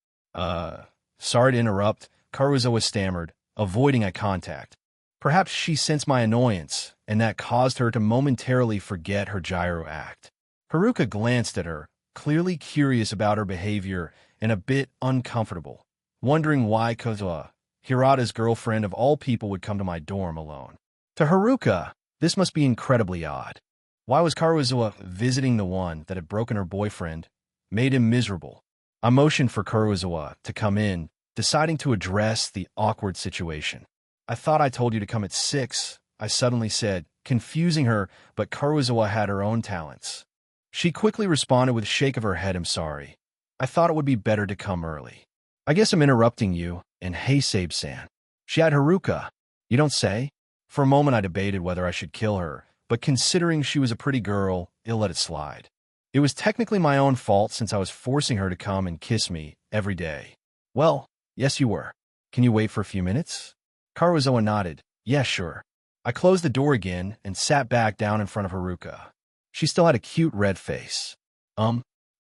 Sorry to interrupt, Karuizawa stammered, avoiding eye contact. Perhaps she sensed my annoyance, and that caused her to momentarily forget her gyro act. Haruka glanced at her, clearly curious about her behavior and a bit uncomfortable, wondering why Kazuha, Hirata's girlfriend of all people, would come to my dorm alone. To Haruka, this must be incredibly odd. Why was Karuizawa visiting the one that had broken her boyfriend, made him miserable? I motioned for Karuizawa to come in, deciding to address the awkward situation. I thought I told you to come at 6, I suddenly said, confusing her, but Karuizawa had her own talents. She quickly responded with a shake of her head, I'm sorry. I thought it would be better to come early. I guess I'm interrupting you, and hey, Sabe-san. She had Haruka. You don't say? For a moment I debated whether I should kill her, but considering she was a pretty girl, I'll let it slide. It was technically my own fault since I was forcing her to come and kiss me every day. Well, yes you were. Can you wait for a few minutes? Karuizawa nodded. Yeah, sure. I closed the door again and sat back down in front of Haruka. She still had a cute red face.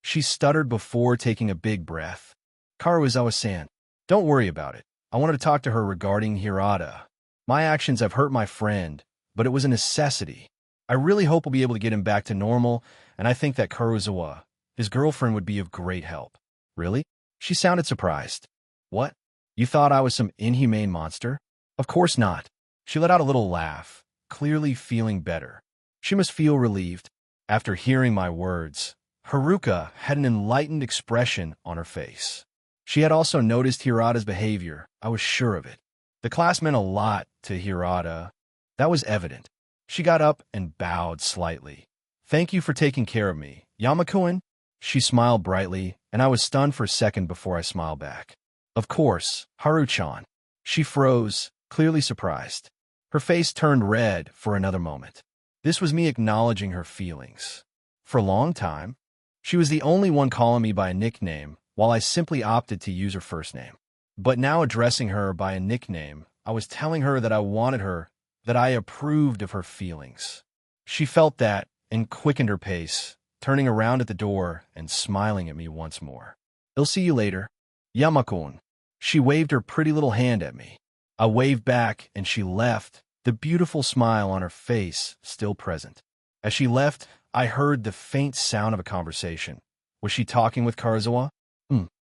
She stuttered before taking a big breath. Karuizawa-san, don't worry about it. I wanted to talk to her regarding Hirata. My actions have hurt my friend, but it was a necessity. I really hope we'll be able to get him back to normal, and I think that Karuizawa, his girlfriend, would be of great help. Really? She sounded surprised. What? You thought I was some inhumane monster? Of course not. She let out a little laugh, clearly feeling better. She must feel relieved. After hearing my words, Haruka had an enlightened expression on her face. She had also noticed Hirata's behavior. I was sure of it. The class meant a lot to Hirata. That was evident. She got up and bowed slightly. Thank you for taking care of me, Yama-kun. She smiled brightly, and I was stunned for a second before I smiled back. Of course, Haru-chan. She froze, clearly surprised. Her face turned red for another moment. This was me acknowledging her feelings. For a long time, she was the only one calling me by a nickname, while I simply opted to use her first name. But now addressing her by a nickname, I was telling her that I wanted her, that I approved of her feelings. She felt that and quickened her pace, turning around at the door and smiling at me once more. I'll see you later, Yama-kun. She waved her pretty little hand at me. I waved back and she left, the beautiful smile on her face still present. As she left, I heard the faint sound of a conversation. Was she talking with Karuizawa?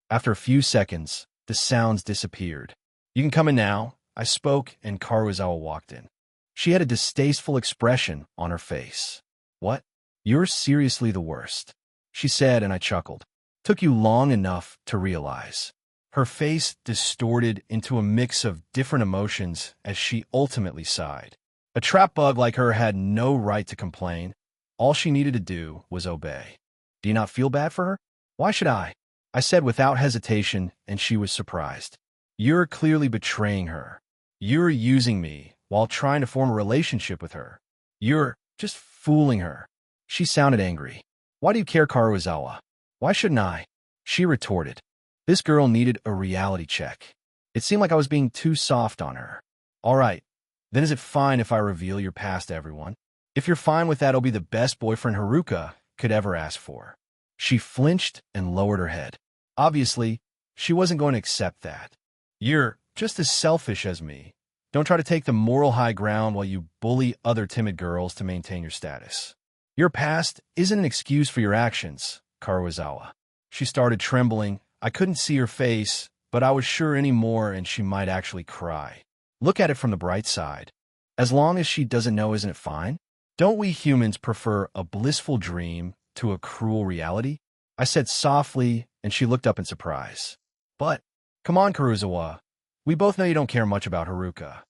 After a few seconds, the sounds disappeared. You can come in now, I spoke, and Karuizawa walked in. She had a distasteful expression on her face. What? You're seriously the worst, she said, and I chuckled. Took you long enough to realize. Her face distorted into a mix of different emotions as she ultimately sighed. A trap bug like her had no right to complain. All she needed to do was obey. Do you not feel bad for her? Why should I? I said without hesitation, and she was surprised. You're clearly betraying her. You're using me while trying to form a relationship with her. You're just fooling her. She sounded angry. Why do you care, Karuizawa? Why shouldn't I? She retorted. This girl needed a reality check. It seemed like I was being too soft on her. All right, then is it fine if I reveal your past to everyone? If you're fine with that, I'll be the best boyfriend Haruka could ever ask for. She flinched and lowered her head. Obviously, she wasn't going to accept that. You're just as selfish as me. Don't try to take the moral high ground while you bully other timid girls to maintain your status. Your past isn't an excuse for your actions, Karuizawa. She started trembling. I couldn't see her face, but I was sure any more and she might actually cry. Look at it from the bright side. As long as she doesn't know, isn't it fine? Don't we humans prefer a blissful dream to a cruel reality? I said softly, and she looked up in surprise. But, come on, Karuizawa. We both know you don't care much about Haruka.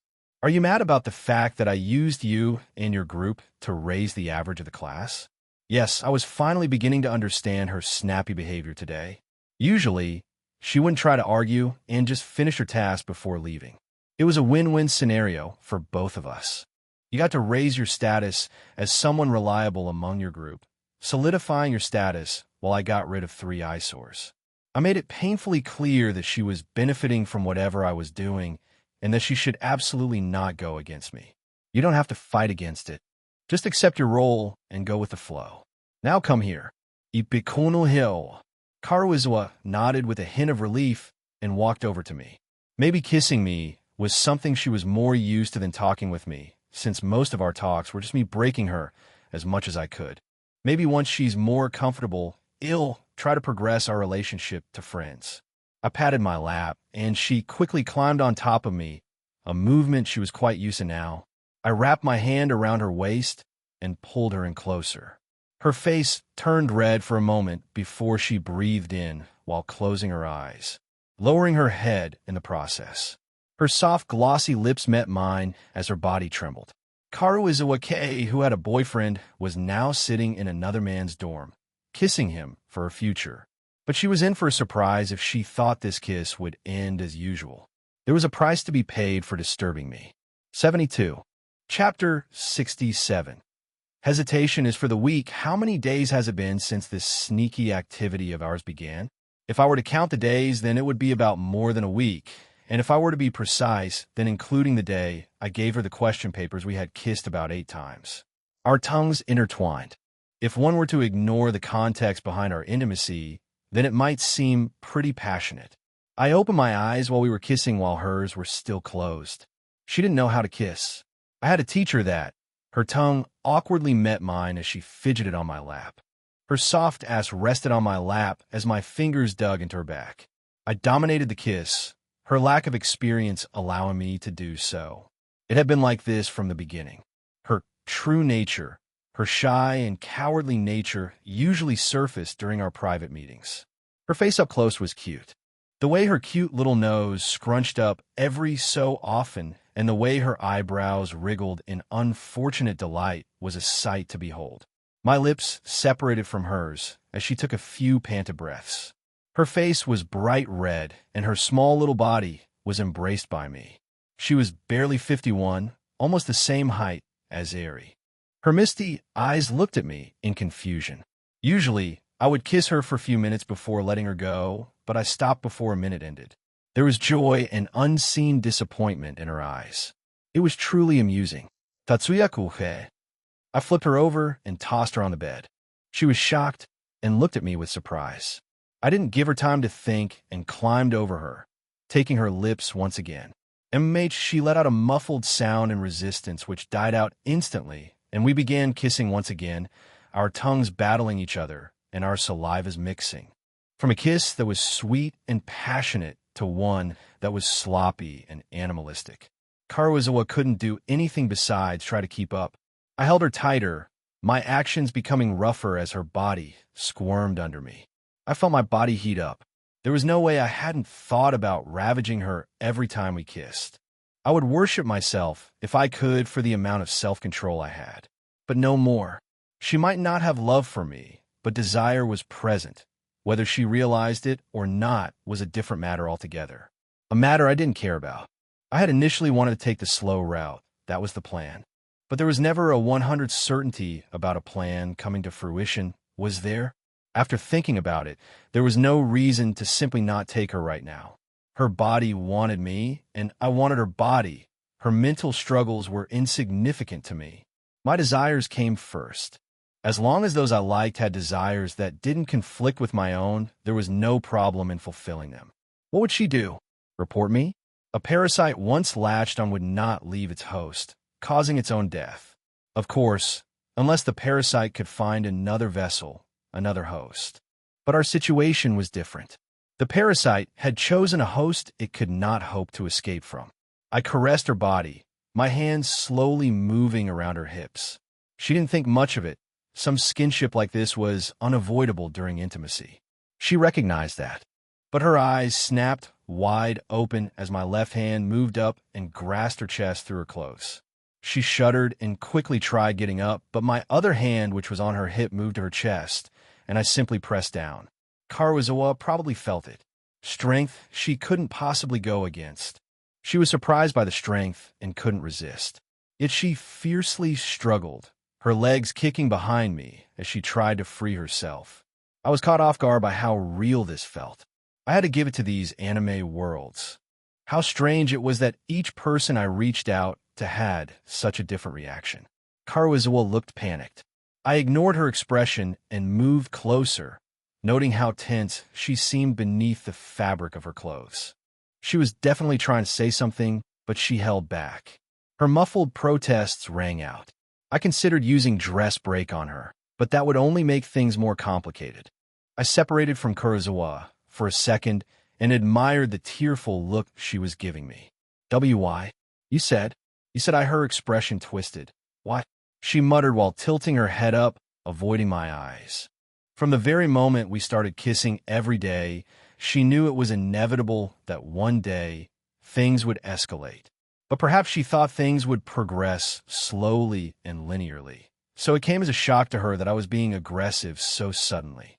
Are you mad about the fact that I used you and your group to raise the average of the class? Yes, I was finally beginning to understand her snappy behavior today. Usually, she wouldn't try to argue and just finish her task before leaving. It was a win-win scenario for both of us. You got to raise your status as someone reliable among your group, solidifying your status while I got rid of 3 eyesores. I made it painfully clear that she was benefiting from whatever I was doing and that she should absolutely not go against me. You don't have to fight against it. Just accept your role and go with the flow. Now come here. Ipikono Hill. Karuizawa nodded with a hint of relief and walked over to me. Maybe kissing me was something she was more used to than talking with me, since most of our talks were just me breaking her as much as I could. Maybe once she's more comfortable, I'll try to progress our relationship to friends. I patted my lap, and she quickly climbed on top of me, a movement she was quite used to now. I wrapped my hand around her waist and pulled her in closer. Her face turned red for a moment before she breathed in while closing her eyes, lowering her head in the process. Her soft, glossy lips met mine as her body trembled. Karuizawa Kei, who had a boyfriend, was now sitting in another man's dorm, kissing him for her future. But she was in for a surprise if she thought this kiss would end as usual. There was a price to be paid for disturbing me. 72. Chapter 67. Hesitation is for the weak. How many days has it been since this sneaky activity of ours began? If I were to count the days, then it would be about more than a week. And if I were to be precise, then including the day I gave her the question papers, we had kissed about 8 times. Our tongues intertwined. If one were to ignore the context behind our intimacy, then it might seem pretty passionate. I opened my eyes while we were kissing while hers were still closed. She didn't know how to kiss. I had to teach her that. Her tongue awkwardly met mine as she fidgeted on my lap. Her soft ass rested on my lap as my fingers dug into her back. I dominated the kiss, her lack of experience allowing me to do so. It had been like this from the beginning. Her true nature, her shy and cowardly nature usually surfaced during our private meetings. Her face up close was cute. The way her cute little nose scrunched up every so often and the way her eyebrows wriggled in unfortunate delight was a sight to behold. My lips separated from hers as she took a few panted breaths. Her face was bright red, and her small little body was embraced by me. She was barely 51, almost the same height as Ari. Her misty eyes looked at me in confusion. Usually, I would kiss her for a few minutes before letting her go, but I stopped before a minute ended. There was joy and unseen disappointment in her eyes. It was truly amusing. Tatsuya kuhe. I flipped her over and tossed her on the bed. She was shocked and looked at me with surprise. I didn't give her time to think and climbed over her, taking her lips once again. She let out a muffled sound in resistance which died out instantly, and we began kissing once again, our tongues battling each other and our salivas mixing. From a kiss that was sweet and passionate to one that was sloppy and animalistic. Karuizawa couldn't do anything besides try to keep up. I held her tighter, my actions becoming rougher as her body squirmed under me. I felt my body heat up. There was no way I hadn't thought about ravaging her every time we kissed. I would worship myself, if I could, for the amount of self-control I had. But no more. She might not have love for me, but desire was present. Whether she realized it or not was a different matter altogether. A matter I didn't care about. I had initially wanted to take the slow route. That was the plan. But there was never a 100% certainty about a plan coming to fruition, was there? After thinking about it, there was no reason to simply not take her right now. Her body wanted me, and I wanted her body. Her mental struggles were insignificant to me. My desires came first. As long as those I liked had desires that didn't conflict with my own, there was no problem in fulfilling them. What would she do? Report me? A parasite once latched on would not leave its host, causing its own death. Of course, unless the parasite could find another vessel, another host. But our situation was different. The parasite had chosen a host it could not hope to escape from. I caressed her body, my hands slowly moving around her hips. She didn't think much of it. Some skinship like this was unavoidable during intimacy. She recognized that. But her eyes snapped wide open as my left hand moved up and grasped her chest through her clothes. She shuddered and quickly tried getting up, but my other hand, which was on her hip, moved to her chest, and I simply pressed down. Karuizawa probably felt it. Strength she couldn't possibly go against. She was surprised by the strength and couldn't resist. Yet she fiercely struggled, her legs kicking behind me as she tried to free herself. I was caught off guard by how real this felt. I had to give it to these anime worlds. How strange it was that each person I reached out to had such a different reaction. Karuizawa looked panicked. I ignored her expression and moved closer, noting how tense she seemed beneath the fabric of her clothes. She was definitely trying to say something, but she held back. Her muffled protests rang out. I considered using dress break on her, but that would only make things more complicated. I separated from Karuizawa for a second and admired the tearful look she was giving me. "WY? You said her expression twisted. What?" She muttered while tilting her head up, avoiding my eyes. From the very moment we started kissing every day, she knew it was inevitable that one day things would escalate. But perhaps she thought things would progress slowly and linearly. So it came as a shock to her that I was being aggressive so suddenly.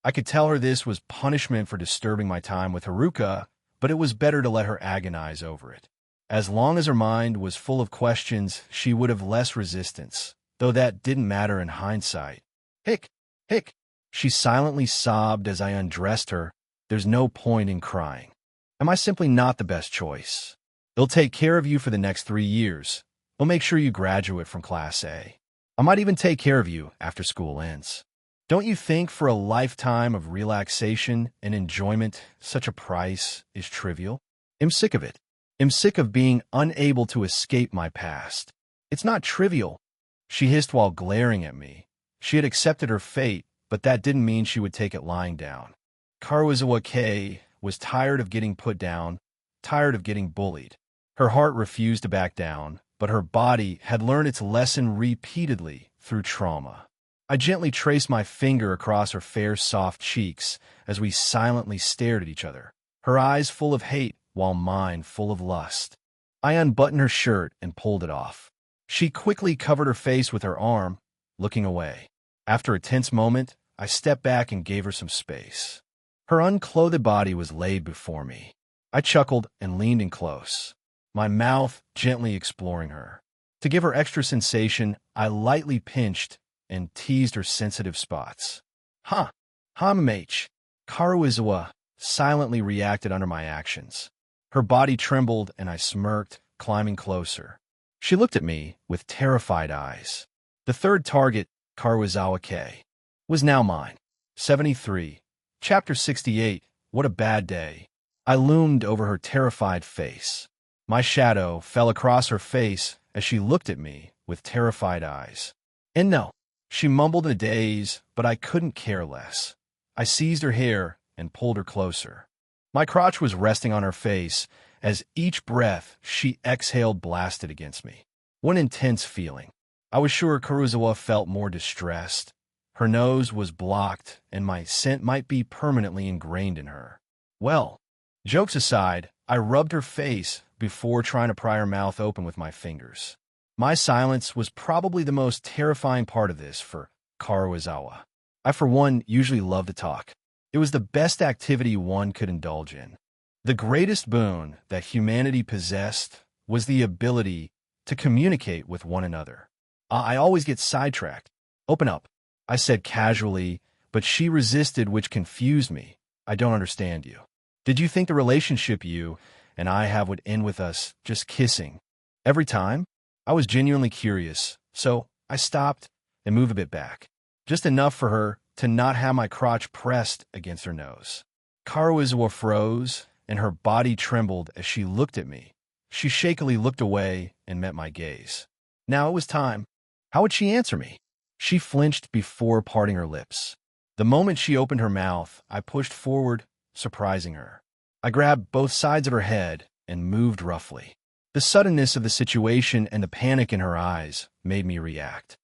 I could tell her this was punishment for disturbing my time with Haruka, but it was better to let her agonize over it. As long as her mind was full of questions, she would have less resistance, though that didn't matter in hindsight. Hick, hick. She silently sobbed as I undressed her. There's no point in crying. Am I simply not the best choice? They'll take care of you for the next 3 years. They'll make sure you graduate from Class A. I might even take care of you after school ends. Don't you think for a lifetime of relaxation and enjoyment, such a price is trivial? I'm sick of it. I'm sick of being unable to escape my past. It's not trivial, she hissed while glaring at me. She had accepted her fate, but that didn't mean she would take it lying down. Karuizawa Kei was tired of getting put down, tired of getting bullied. Her heart refused to back down, but her body had learned its lesson repeatedly through trauma. I gently traced my finger across her fair, soft cheeks as we silently stared at each other, her eyes full of hate while mine full of lust. I unbuttoned her shirt and pulled it off. She quickly covered her face with her arm, looking away. After a tense moment, I stepped back and gave her some space. Her unclothed body was laid before me. I chuckled and leaned in close, my mouth gently exploring her. To give her extra sensation, I lightly pinched and teased her sensitive spots. Hamamh. Karuizawa silently reacted under my actions. Her body trembled and I smirked, climbing closer. She looked at me with terrified eyes. The third target, Karuizawa Kei, was now mine. 73. Chapter 68. What a bad day. I loomed over her terrified face. My shadow fell across her face as she looked at me with terrified eyes. And no, she mumbled in a daze, but I couldn't care less. I seized her hair and pulled her closer. My crotch was resting on her face as each breath she exhaled blasted against me. What an intense feeling. I was sure Karuizawa felt more distressed. Her nose was blocked, and my scent might be permanently ingrained in her. Well, jokes aside, I rubbed her face before trying to pry her mouth open with my fingers. My silence was probably the most terrifying part of this for Karuizawa. I, for one, usually love to talk. It was the best activity one could indulge in. The greatest boon that humanity possessed was the ability to communicate with one another. I always get sidetracked. Open up, I said casually, but she resisted, which confused me. I don't understand you. Did you think the relationship you and I have would end with us just kissing every time? I was genuinely curious, so I stopped and moved a bit back, just enough for her to not have my crotch pressed against her nose. Karuizawa froze, and her body trembled as she looked at me. She shakily looked away and met my gaze. Now it was time. How would she answer me? She flinched before parting her lips. The moment she opened her mouth, I pushed forward, surprising her. I grabbed both sides of her head and moved roughly. The suddenness of the situation and the panic in her eyes made me react.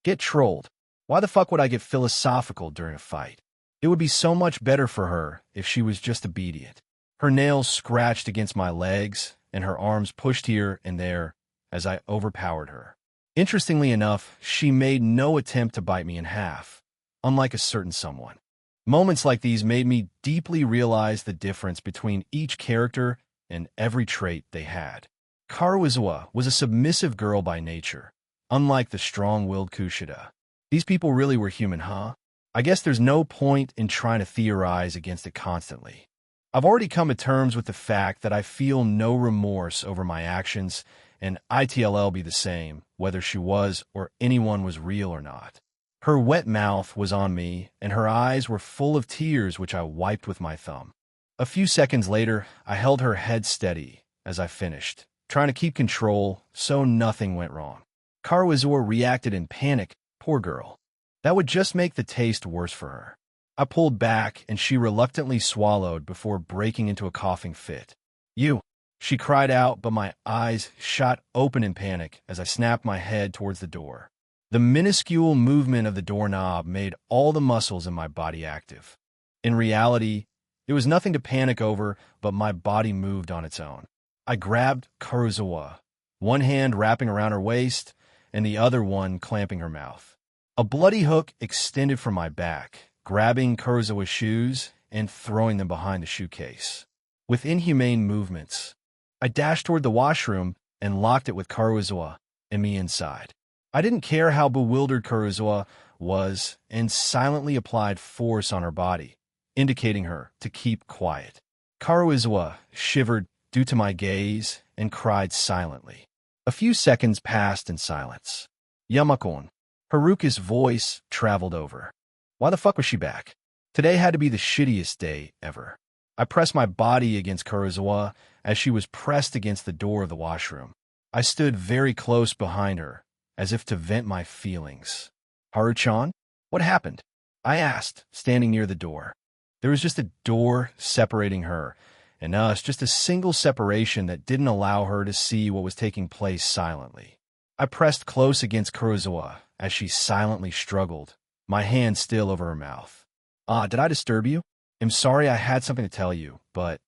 Get trolled. Why the fuck would I get philosophical during a fight? It would be so much better for her if she was just obedient. Her nails scratched against my legs, and her arms pushed here and there as I overpowered her. Interestingly enough, she made no attempt to bite me in half, unlike a certain someone. Moments like these made me deeply realize the difference between each character and every trait they had. Karuizawa was a submissive girl by nature, unlike the strong-willed Kushida. These people really were human, huh? I guess there's no point in trying to theorize against it constantly. I've already come to terms with the fact that I feel no remorse over my actions, and ITLL be the same, whether she was or anyone was real or not. Her wet mouth was on me, and her eyes were full of tears, which I wiped with my thumb. A few seconds later, I held her head steady as I finished, trying to keep control so nothing went wrong. Karuizawa reacted in panic. Poor girl. That would just make the taste worse for her. I pulled back, and she reluctantly swallowed before breaking into a coughing fit. You, she cried out, but my eyes shot open in panic as I snapped my head towards the door. The minuscule movement of the doorknob made all the muscles in my body active. In reality, it was nothing to panic over, but my body moved on its own. I grabbed Karuizawa, one hand wrapping around her waist, and the other one clamping her mouth. A bloody hook extended from my back, grabbing Kurosawa's shoes and throwing them behind the shoe case. With inhumane movements, I dashed toward the washroom and locked it with Kurosawa and me inside. I didn't care how bewildered Kurosawa was and silently applied force on her body, indicating her to keep quiet. Kurosawa shivered due to my gaze and cried silently. A few seconds passed in silence. Yamakon. Haruka's voice traveled over. Why the fuck was she back? Today had to be the shittiest day ever. I pressed my body against Kurosawa as she was pressed against the door of the washroom. I stood very close behind her, as if to vent my feelings. Haru-chan? What happened? I asked, standing near the door. There was just a door separating her and us, just a single separation that didn't allow her to see what was taking place silently. I pressed close against Kurosawa as she silently struggled, my hand still over her mouth. Did I disturb you? I'm sorry, I had something to tell you, but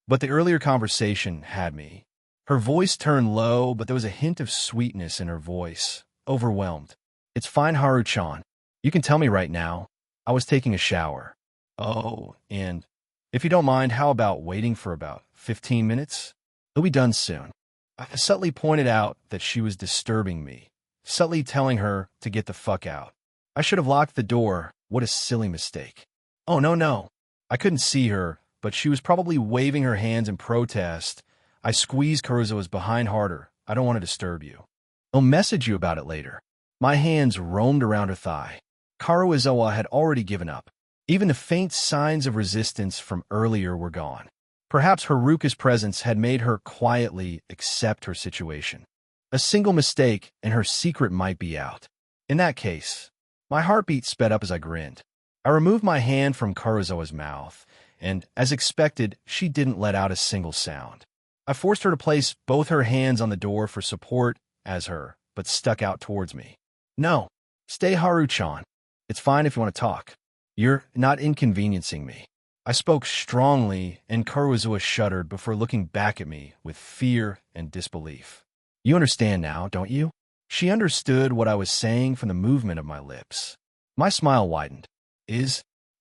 the earlier conversation had me. Her voice turned low, but there was a hint of sweetness in her voice, overwhelmed. It's fine, Haru-chan. You can tell me right now. I was taking a shower. Oh, and if you don't mind, how about waiting for about 15 minutes? It'll be done soon. I subtly pointed out that she was disturbing me, subtly telling her to get the fuck out. I should have locked the door. What a silly mistake. Oh, no. I couldn't see her, but she was probably waving her hands in protest. I squeezed Kurosawa's behind harder. I don't want to disturb you. I'll message you about it later. My hands roamed around her thigh. Kurosawa had already given up. Even the faint signs of resistance from earlier were gone. Perhaps Haruka's presence had made her quietly accept her situation. A single mistake and her secret might be out. In that case, my heartbeat sped up as I grinned. I removed my hand from Kurosawa's mouth, and, as expected, she didn't let out a single sound. I forced her to place both her hands on the door for support but stuck out towards me. No, stay, Haru-chan. It's fine if you want to talk. You're not inconveniencing me. I spoke strongly, and Kurosawa shuddered before looking back at me with fear and disbelief. You understand now, don't you? She understood what I was saying from the movement of my lips. My smile widened.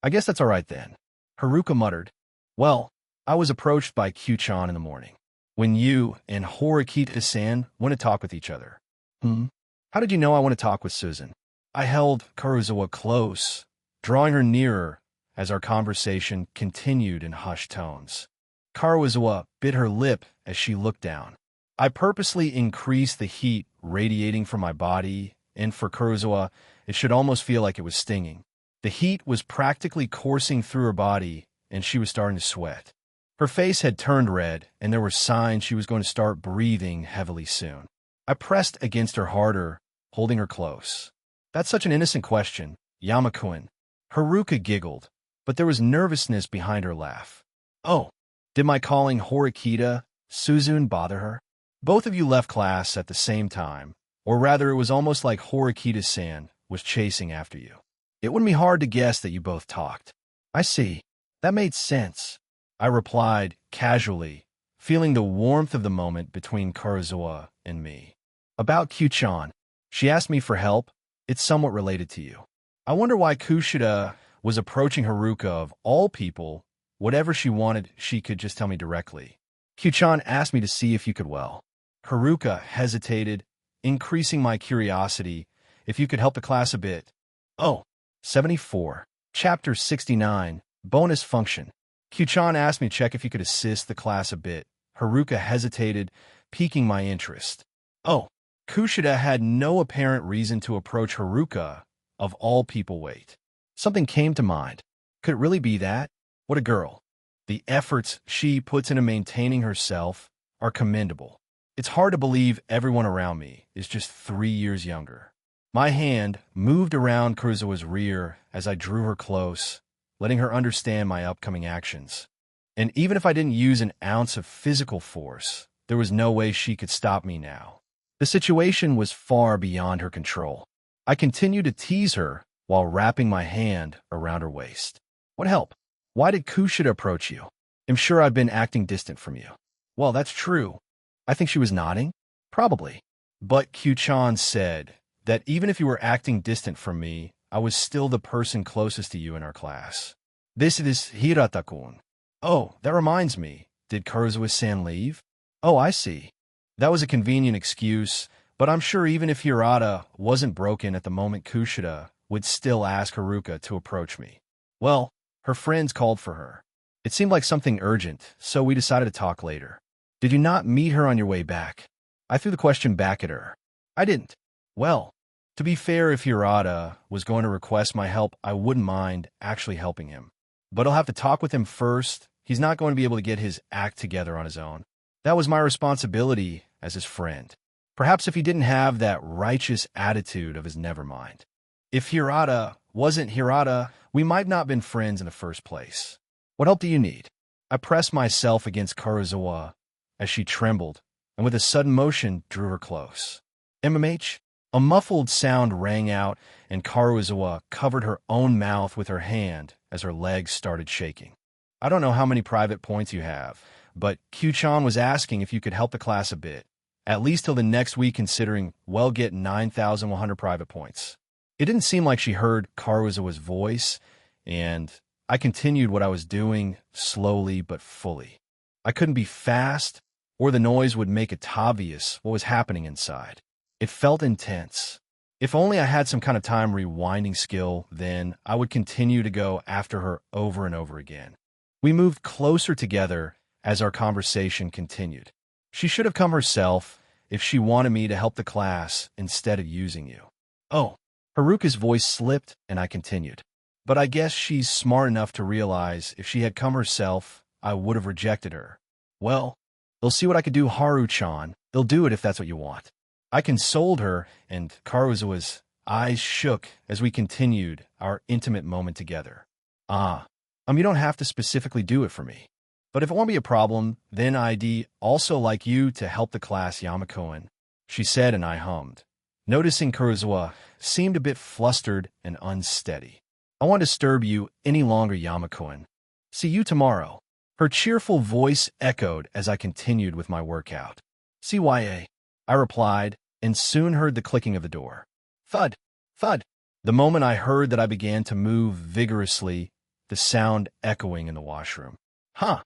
I guess that's all right then. Haruka muttered. Well, I was approached by Q-chan in the morning, when you and Horikita-san want to talk with each other. How did you know I want to talk with Susan? I held Kurosawa close, drawing her nearer as our conversation continued in hushed tones. Kurosawa bit her lip as she looked down. I purposely increased the heat radiating from my body, and for Kurosawa, it should almost feel like it was stinging. The heat was practically coursing through her body, and she was starting to sweat. Her face had turned red, and there were signs she was going to start breathing heavily soon. I pressed against her harder, holding her close. That's such an innocent question, Yamakun. Haruka giggled, but there was nervousness behind her laugh. Oh, did my calling Horikita Suzune bother her? Both of you left class at the same time, or rather it was almost like Horikita-san was chasing after you. It wouldn't be hard to guess that you both talked. I see. That made sense. I replied casually, feeling the warmth of the moment between Kurosawa and me. About Q-chan. She asked me for help. It's somewhat related to you. I wonder why Kushida was approaching Haruka of all people. Whatever she wanted, she could just tell me directly. Q-chan asked me to see if you could well. Haruka hesitated, increasing my curiosity. If you could help the class a bit. Oh, 74. Chapter 69. Bonus function. Q-chan asked me to check if you could assist the class a bit. Haruka hesitated, piquing my interest. Oh, Kushida had no apparent reason to approach Haruka, of all people. Wait. Something came to mind. Could it really be that? What a girl. The efforts she puts into maintaining herself are commendable. It's hard to believe everyone around me is just 3 years younger. My hand moved around Kurosawa's rear as I drew her close, letting her understand my upcoming actions. And even if I didn't use an ounce of physical force, there was no way she could stop me now. The situation was far beyond her control. I continued to tease her while wrapping my hand around her waist. What help? Why did Kushida approach you? I'm sure I've been acting distant from you. Well, that's true. I think she was nodding. Probably. But Q-chan said that even if you were acting distant from me, I was still the person closest to you in our class. This is Hirata-kun. Oh, that reminds me. Did Kurosawa-san leave? Oh, I see. That was a convenient excuse, but I'm sure even if Hirata wasn't broken at the moment, Kushida would still ask Haruka to approach me. Well, her friends called for her. It seemed like something urgent, so we decided to talk later. Did you not meet her on your way back? I threw the question back at her. I didn't. Well, to be fair, if Hirata was going to request my help, I wouldn't mind actually helping him. But I'll have to talk with him first. He's not going to be able to get his act together on his own. That was my responsibility as his friend. Perhaps if he didn't have that righteous attitude of his never mind. If Hirata wasn't Hirata, we might not have been friends in the first place. What help do you need? I pressed myself against Kurosawa as she trembled, and with a sudden motion drew her close. MMH? A muffled sound rang out, and Kurosawa covered her own mouth with her hand as her legs started shaking. I don't know how many private points you have, but Q-chan was asking if you could help the class a bit, at least till the next week, considering we'll get 9,100 private points. It didn't seem like she heard Kurosawa's voice, and I continued what I was doing, slowly but fully. I couldn't be fast, or the noise would make it obvious what was happening inside. It felt intense. If only I had some kind of time rewinding skill, then I would continue to go after her over and over again. We moved closer together as our conversation continued. She should have come herself if she wanted me to help the class instead of using you. Oh, Haruka's voice slipped, and I continued. But I guess she's smart enough to realize if she had come herself, I would have rejected her. Well, they'll see what I could do, Haru-chan. They'll do it if that's what you want. I consoled her, and Kurosawa's eyes shook as we continued our intimate moment together. You don't have to specifically do it for me. But if it won't be a problem, then I'd also like you to help the class, Yamakoan, she said, and I hummed. Noticing Kurosawa seemed a bit flustered and unsteady. I won't disturb you any longer, Yamakoan. See you tomorrow. Her cheerful voice echoed as I continued with my workout. CYA, I replied, and soon heard the clicking of the door. Thud, thud. The moment I heard that, I began to move vigorously, the sound echoing in the washroom. Ha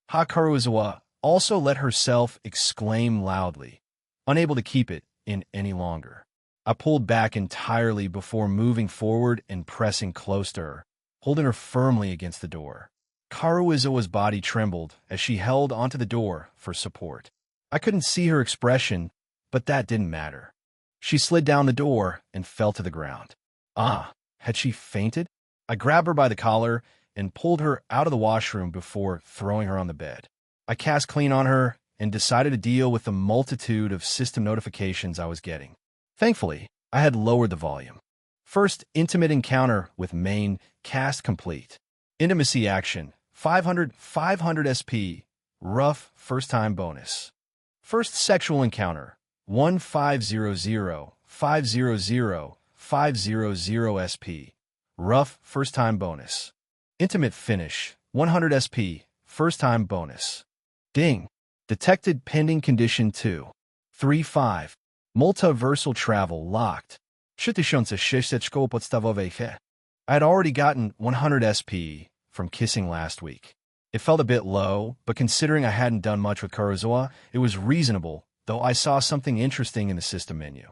Kurosawa also let herself exclaim loudly, unable to keep it in any longer. I pulled back entirely before moving forward and pressing close to her, holding her firmly against the door. Kurosawa's body trembled as she held onto the door for support. I couldn't see her expression, but that didn't matter. She slid down the door and fell to the ground. Had she fainted? I grabbed her by the collar and pulled her out of the washroom before throwing her on the bed. I cast clean on her and decided to deal with the multitude of system notifications I was getting. Thankfully, I had lowered the volume. First, intimate encounter with main, cast complete. Intimacy action, 500 SP, rough, first time bonus. First sexual encounter, 1500 500 SP, rough, first time bonus. Intimate finish, 100 SP, first time bonus. Ding. Detected pending condition 2. 3.5. Multiversal travel locked. 3600 podstawowej. I had already gotten 100 SP from kissing last week. It felt a bit low, but considering I hadn't done much with Kurosawa, it was reasonable, though I saw something interesting in the system menu.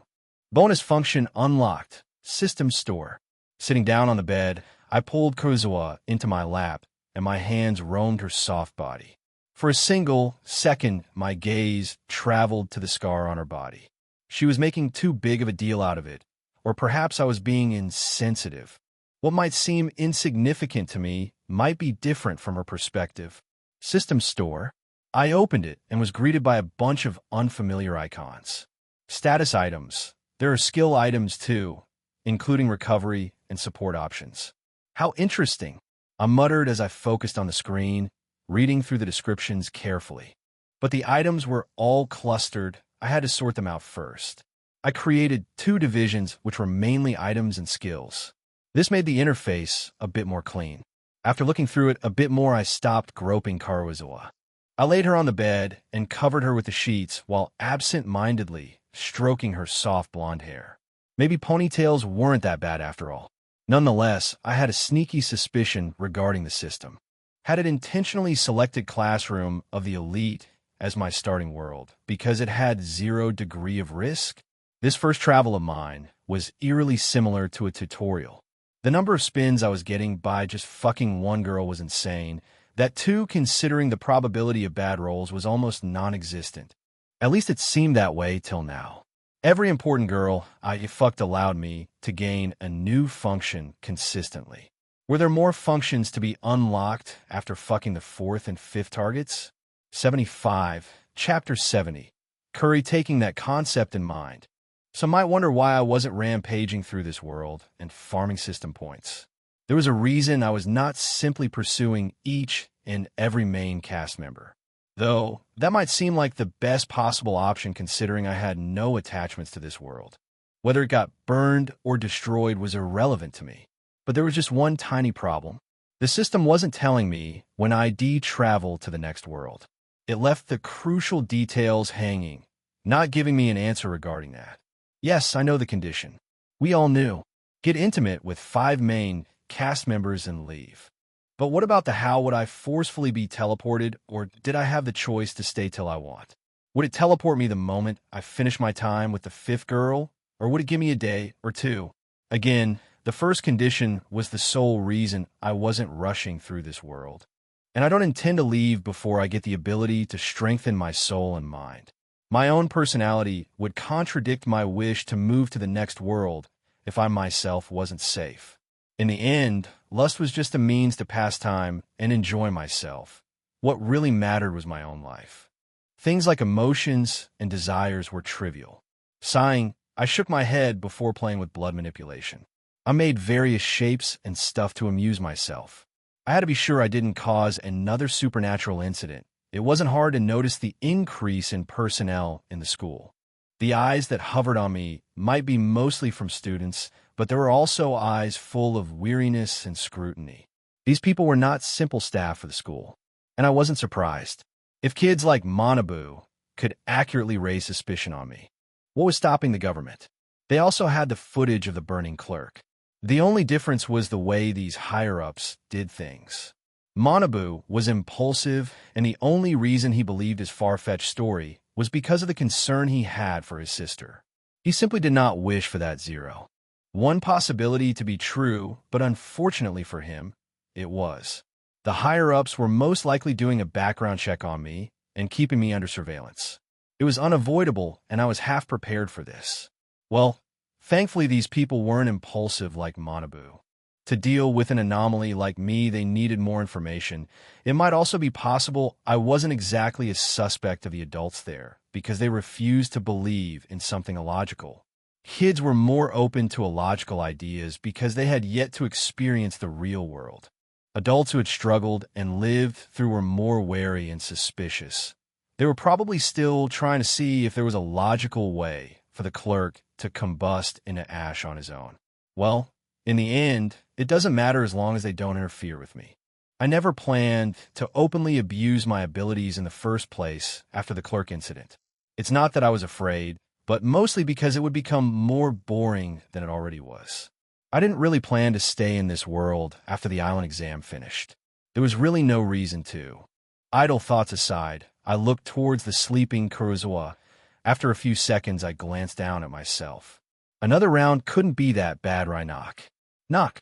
Bonus function unlocked. System store. Sitting down on the bed, I pulled Kurosawa into my lap, and my hands roamed her soft body. For a single second, my gaze traveled to the scar on her body. She was making too big of a deal out of it, or perhaps I was being insensitive. What might seem insignificant to me might be different from her perspective. System store. I opened it and was greeted by a bunch of unfamiliar icons. Status items. There are skill items too, including recovery and support options. How interesting, I muttered as I focused on the screen, reading through the descriptions carefully. But the items were all clustered. I had to sort them out first. I created 2 divisions which were mainly items and skills. This made the interface a bit more clean. After looking through it a bit more, I stopped groping Kurosawa. I laid her on the bed and covered her with the sheets while absent-mindedly stroking her soft blonde hair. Maybe ponytails weren't that bad after all. Nonetheless, I had a sneaky suspicion regarding the system. Had it intentionally selected Classroom of the Elite as my starting world because it had 0 degree of risk? This first travel of mine was eerily similar to a tutorial. The number of spins I was getting by just fucking one girl was insane. That too, considering the probability of bad rolls was almost non-existent. At least it seemed that way till now. Every important girl I fucked allowed me to gain a new function consistently. Were there more functions to be unlocked after fucking the 4th and 5th targets? 75, Chapter 70. Curry taking that concept in mind. Some might wonder why I wasn't rampaging through this world and farming system points. There was a reason I was not simply pursuing each and every main cast member. Though, that might seem like the best possible option considering I had no attachments to this world. Whether it got burned or destroyed was irrelevant to me. But there was just one tiny problem. The system wasn't telling me when I'd travel to the next world. It left the crucial details hanging, not giving me an answer regarding that. Yes, I know the condition. We all knew. Get intimate with 5 main cast members and leave. But what about the how? Would I forcefully be teleported, or did I have the choice to stay till I want? Would it teleport me the moment I finish my time with the 5th girl, or would it give me a day or 2? Again, the first condition was the sole reason I wasn't rushing through this world. And I don't intend to leave before I get the ability to strengthen my soul and mind. My own personality would contradict my wish to move to the next world if I myself wasn't safe. In the end, lust was just a means to pass time and enjoy myself. What really mattered was my own life. Things like emotions and desires were trivial. Sighing, I shook my head before playing with blood manipulation. I made various shapes and stuff to amuse myself. I had to be sure I didn't cause another supernatural incident. It wasn't hard to notice the increase in personnel in the school. The eyes that hovered on me might be mostly from students, but there were also eyes full of weariness and scrutiny. These people were not simple staff for the school, and I wasn't surprised. If kids like Manabu could accurately raise suspicion on me, what was stopping the government? They also had the footage of the burning clerk. The only difference was the way these higher-ups did things. Manabu was impulsive, and the only reason he believed his far-fetched story was because of the concern he had for his sister. He simply did not wish for that 0. One possibility to be true, but unfortunately for him, it was. The higher-ups were most likely doing a background check on me and keeping me under surveillance. It was unavoidable, and I was half prepared for this. Well, thankfully these people weren't impulsive like Manabu. To deal with an anomaly like me, they needed more information. It might also be possible I wasn't exactly a suspect of the adults there, because they refused to believe in something illogical. Kids were more open to illogical ideas because they had yet to experience the real world. Adults who had struggled and lived through were more wary and suspicious. They were probably still trying to see if there was a logical way for the clerk to combust into ash on his own. Well, in the end, it doesn't matter as long as they don't interfere with me. I never planned to openly abuse my abilities in the first place after the clerk incident. It's not that I was afraid, but mostly because it would become more boring than it already was. I didn't really plan to stay in this world after the island exam finished. There was really no reason to. Idle thoughts aside, I looked towards the sleeping Kurosawa. After a few seconds, I glanced down at myself. Another round couldn't be that bad, right? Knock.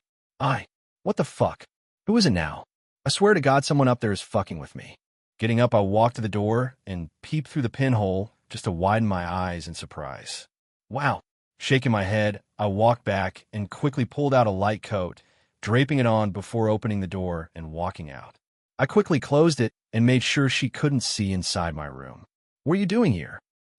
What the fuck? Who is it now? I swear to God someone up there is fucking with me. Getting up, I walked to the door and peeped through the pinhole just to widen my eyes in surprise. Wow. Shaking my head, I walked back and quickly pulled out a light coat, draping it on before opening the door and walking out. I quickly closed it and made sure she couldn't see inside my room. What are you doing here?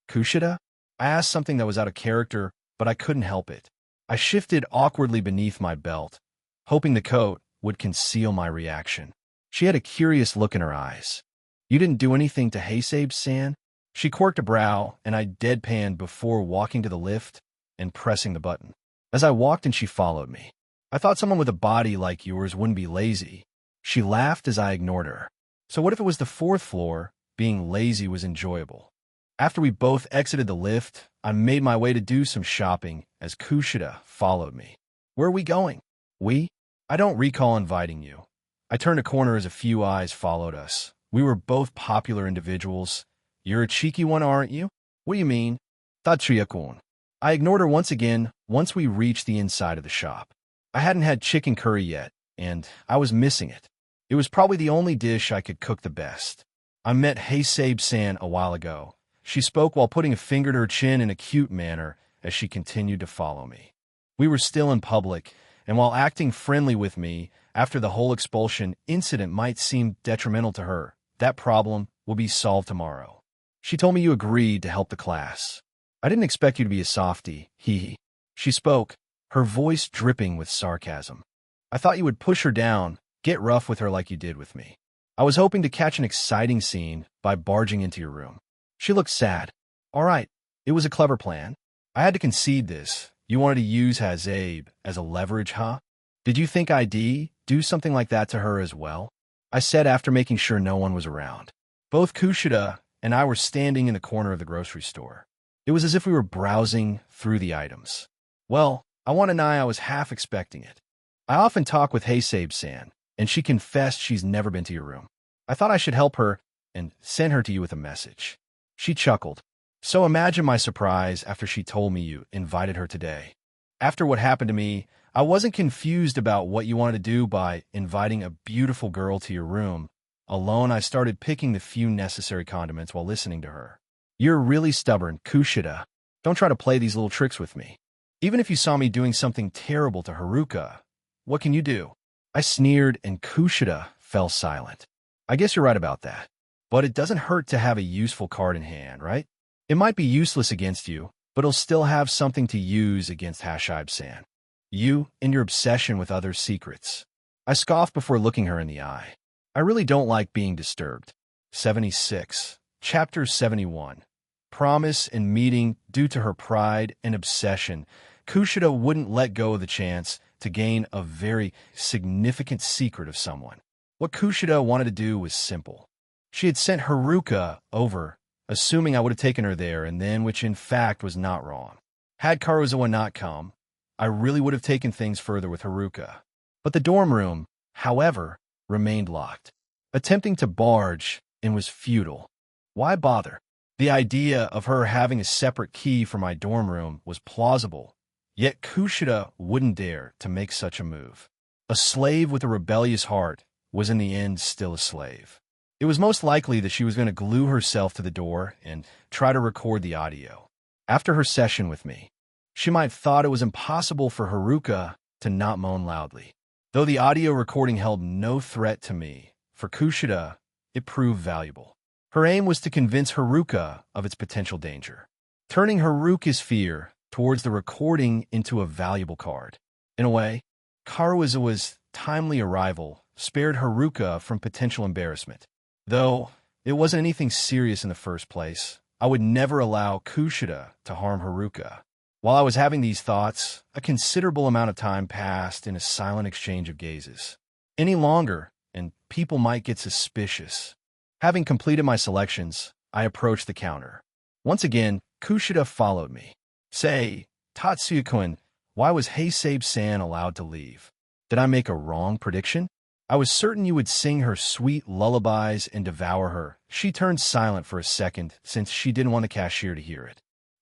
Kushida? I asked something that was out of character, but I couldn't help it. I shifted awkwardly beneath my belt, hoping the coat would conceal my reaction. She had a curious look in her eyes. You didn't do anything to Hasabe-san? She quirked a brow, and I deadpanned before walking to the lift and pressing the button. As I walked and she followed me. I thought someone with a body like yours wouldn't be lazy. She laughed as I ignored her. So what if it was the 4th floor? Being lazy was enjoyable. After we both exited the lift, I made my way to do some shopping as Kushida followed me. Where are we going? We? I don't recall inviting you. I turned a corner as a few eyes followed us. We were both popular individuals. You're a cheeky one, aren't you? What do you mean? Tatsuya-kun. I ignored her once again once we reached the inside of the shop. I hadn't had chicken curry yet, and I was missing it. It was probably the only dish I could cook the best. I met Hasabe-san a while ago. She spoke while putting a finger to her chin in a cute manner as she continued to follow me. We were still in public, and while acting friendly with me after the whole expulsion incident might seem detrimental to her, that problem will be solved tomorrow. She told me you agreed to help the class. I didn't expect you to be a softie, hee. She spoke, her voice dripping with sarcasm. I thought you would push her down, get rough with her like you did with me. I was hoping to catch an exciting scene by barging into your room. She looked sad. All right, it was a clever plan. I had to concede this. You wanted to use Hasabe as a leverage, huh? Did you think I'd do something like that to her as well? I said after making sure no one was around. Both Kushida and I were standing in the corner of the grocery store. It was as if we were browsing through the items. Well, I want to deny I was half expecting it. I often talk with Hasabe-san, and she confessed she's never been to your room. I thought I should help her and send her to you with a message. She chuckled. So imagine my surprise after she told me you invited her today. After what happened to me, I wasn't confused about what you wanted to do by inviting a beautiful girl to your room. Alone, I started picking the few necessary condiments while listening to her. You're really stubborn, Kushida. Don't try to play these little tricks with me. Even if you saw me doing something terrible to Haruka, what can you do? I sneered and Kushida fell silent. I guess you're right about that. But it doesn't hurt to have a useful card in hand, right? It might be useless against you, but it'll still have something to use against Hasabe-san. You and your obsession with others' secrets. I scoffed before looking her in the eye. I really don't like being disturbed. 76. Chapter 71. Promise and meeting. Due to her pride and obsession, Kushida wouldn't let go of the chance to gain a very significant secret of someone. What Kushida wanted to do was simple. She had sent Haruka over, assuming I would have taken her there, and then, which in fact was not wrong. Had Karuzawa not come, I really would have taken things further with Haruka. But the dorm room, however, remained locked. Attempting to barge in was futile. Why bother? The idea of her having a separate key for my dorm room was plausible, yet Kushida wouldn't dare to make such a move. A slave with a rebellious heart was in the end still a slave. It was most likely that she was going to glue herself to the door and try to record the audio. After her session with me, she might have thought it was impossible for Haruka to not moan loudly. Though the audio recording held no threat to me, for Kushida, it proved valuable. Her aim was to convince Haruka of its potential danger, turning Haruka's fear towards the recording into a valuable card. In a way, Karuizawa's timely arrival spared Haruka from potential embarrassment. Though it wasn't anything serious in the first place, I would never allow Kushida to harm Haruka. While I was having these thoughts, a considerable amount of time passed in a silent exchange of gazes. Any longer, and people might get suspicious. Having completed my selections, I approached the counter. Once again, Kushida followed me. Say, Tatsuya-kun, why was Hasabe-san allowed to leave? Did I make a wrong prediction? I was certain you would sing her sweet lullabies and devour her. She turned silent for a second since she didn't want the cashier to hear it.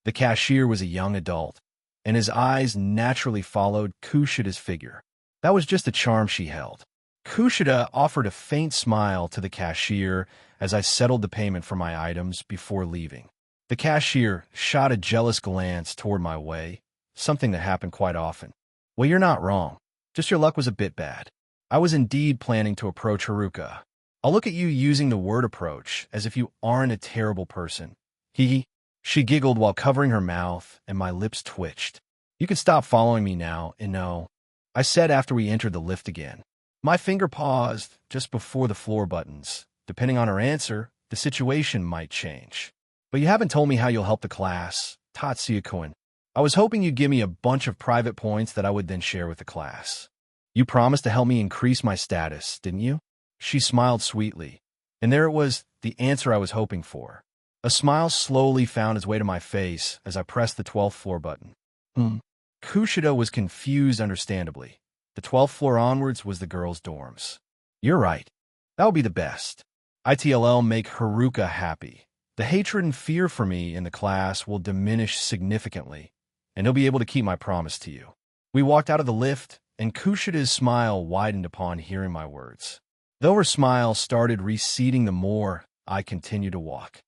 The cashier was a young adult, and his eyes naturally followed Kushida's figure. That was just the charm she held. Kushida offered a faint smile to the cashier as I settled the payment for my items before leaving. The cashier shot a jealous glance toward my way, something that happened quite often. Well, you're not wrong. Just your luck was a bit bad. I was indeed planning to approach Haruka. I'll look at you using the word approach as if you aren't a terrible person. Hee. She giggled while covering her mouth, and my lips twitched. You can stop following me now, Ino, I said after we entered the lift again. My finger paused just before the floor buttons. Depending on her answer, the situation might change. But you haven't told me how you'll help the class, Tatsuya-kun. I was hoping you'd give me a bunch of private points that I would then share with the class. You promised to help me increase my status, didn't you? She smiled sweetly. And there it was, the answer I was hoping for. A smile slowly found its way to my face as I pressed the 12th floor button. Kushida was confused understandably. The 12th floor onwards was the girls' dorms. You're right. That would be the best. ITLL make Haruka happy. The hatred and fear for me in the class will diminish significantly, and he'll be able to keep my promise to you. We walked out of the lift, and Kushida's smile widened upon hearing my words. Though her smile started receding the more I continued to walk.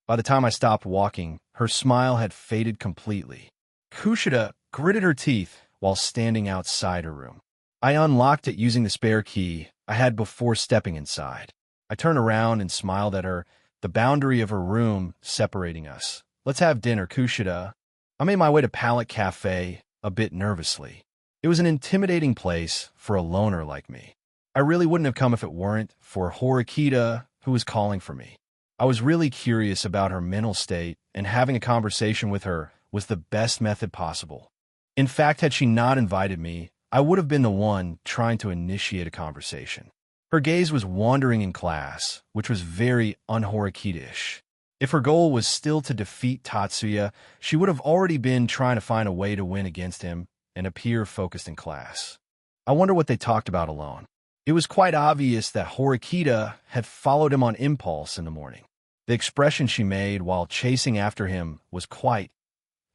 By the time I stopped walking, her smile had faded completely. Kushida gritted her teeth while standing outside her room. I unlocked it using the spare key I had before stepping inside. I turned around and smiled at her, the boundary of her room separating us. Let's have dinner, Kushida. I made my way to Palette Cafe, a bit nervously. It was an intimidating place for a loner like me. I really wouldn't have come if it weren't for Horikita, who was calling for me. I was really curious about her mental state, and having a conversation with her was the best method possible. In fact, had she not invited me, I would have been the one trying to initiate a conversation. Her gaze was wandering in class, which was very un-Horikita-ish. If her goal was still to defeat Tatsuya, she would have already been trying to find a way to win against him and appear focused in class. I wonder what they talked about alone. It was quite obvious that Horikita had followed him on impulse in the morning. The expression she made while chasing after him was quite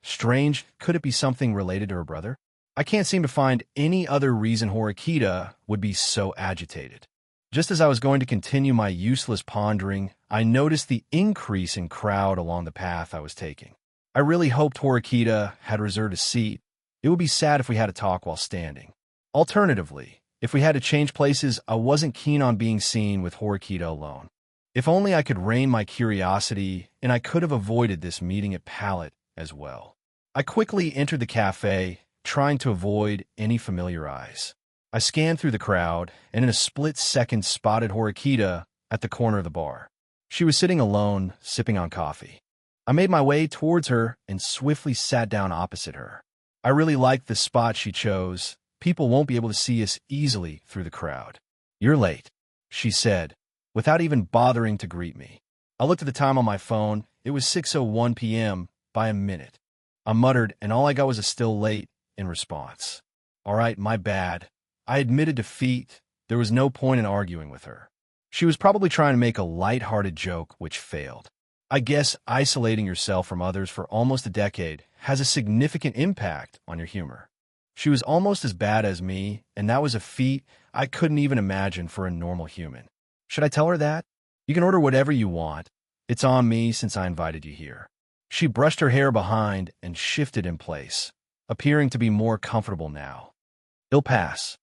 strange. Could it be something related to her brother? I can't seem to find any other reason Horikita would be so agitated. Just as I was going to continue my useless pondering, I noticed the increase in crowd along the path I was taking. I really hoped Horikita had reserved a seat. It would be sad if we had to talk while standing. Alternatively, if we had to change places, I wasn't keen on being seen with Horikita alone. If only I could rein my curiosity, and I could have avoided this meeting at Palette as well. I quickly entered the cafe, trying to avoid any familiar eyes. I scanned through the crowd, and in a split second spotted Horikita at the corner of the bar. She was sitting alone, sipping on coffee. I made my way towards her and swiftly sat down opposite her. I really liked the spot she chose. People won't be able to see us easily through the crowd. You're late, she said, without even bothering to greet me. I looked at the time on my phone. It was 6:01 p.m. by a minute. I muttered, and all I got was a still late in response. All right, my bad. I admitted defeat. There was no point in arguing with her. She was probably trying to make a light-hearted joke, which failed. I guess isolating yourself from others for almost a decade has a significant impact on your humor. She was almost as bad as me, and that was a feat I couldn't even imagine for a normal human. Should I tell her that? You can order whatever you want. It's on me since I invited you here. She brushed her hair behind and shifted in place, appearing to be more comfortable now. It'll pass.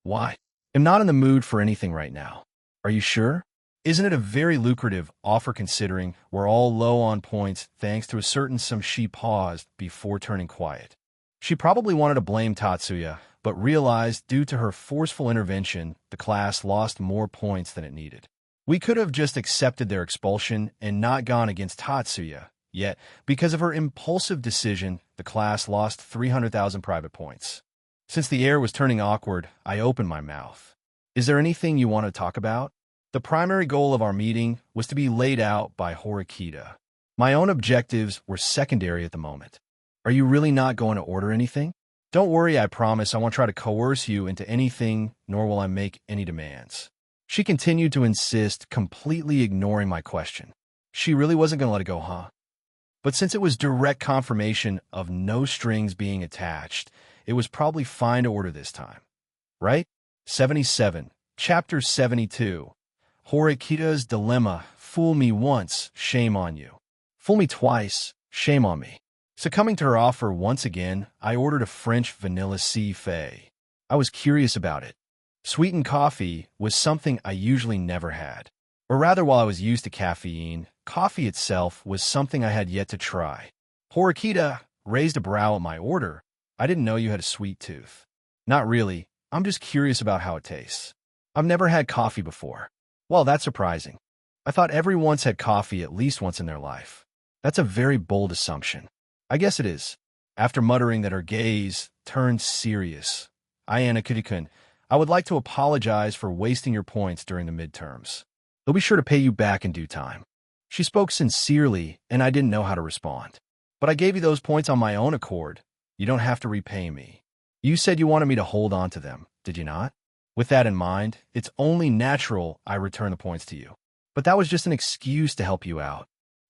Why? I'm not in the mood for anything right now. Are you sure? Isn't it a very lucrative offer considering we're all low on points thanks to a certain sum? She paused before turning quiet. She probably wanted to blame Tatsuya, but realized due to her forceful intervention, the class lost more points than it needed. We could have just accepted their expulsion and not gone against Tatsuya, yet, because of her impulsive decision, the class lost 300,000 private points. Since the air was turning awkward, I opened my mouth. Is there anything you want to talk about? The primary goal of our meeting was to be laid out by Horikita. My own objectives were secondary at the moment. Are you really not going to order anything? Don't worry, I promise I won't try to coerce you into anything, nor will I make any demands. She continued to insist, completely ignoring my question. She really wasn't going to let it go, huh? But since it was direct confirmation of no strings being attached, it was probably fine to order this time. Right? 77. Chapter 72. Horikita's Dilemma. Fool me once, shame on you. Fool me twice, shame on me. Succumbing to her offer once again, I ordered a French vanilla café. I was curious about it. Sweetened coffee was something I usually never had. Or rather, while I was used to caffeine, coffee itself was something I had yet to try. Horikita raised a brow at my order. I didn't know you had a sweet tooth. Not really. I'm just curious about how it tastes. I've never had coffee before. Well, that's surprising. I thought everyone's had coffee at least once in their life. That's a very bold assumption. I guess it is. After muttering that her gaze turned serious, Ayana Kirikun, I would like to apologize for wasting your points during the midterms. They'll be sure to pay you back in due time. She spoke sincerely, and I didn't know how to respond. But I gave you those points on my own accord. You don't have to repay me. You said you wanted me to hold on to them, did you not? With that in mind, it's only natural I return the points to you. But that was just an excuse to help you out,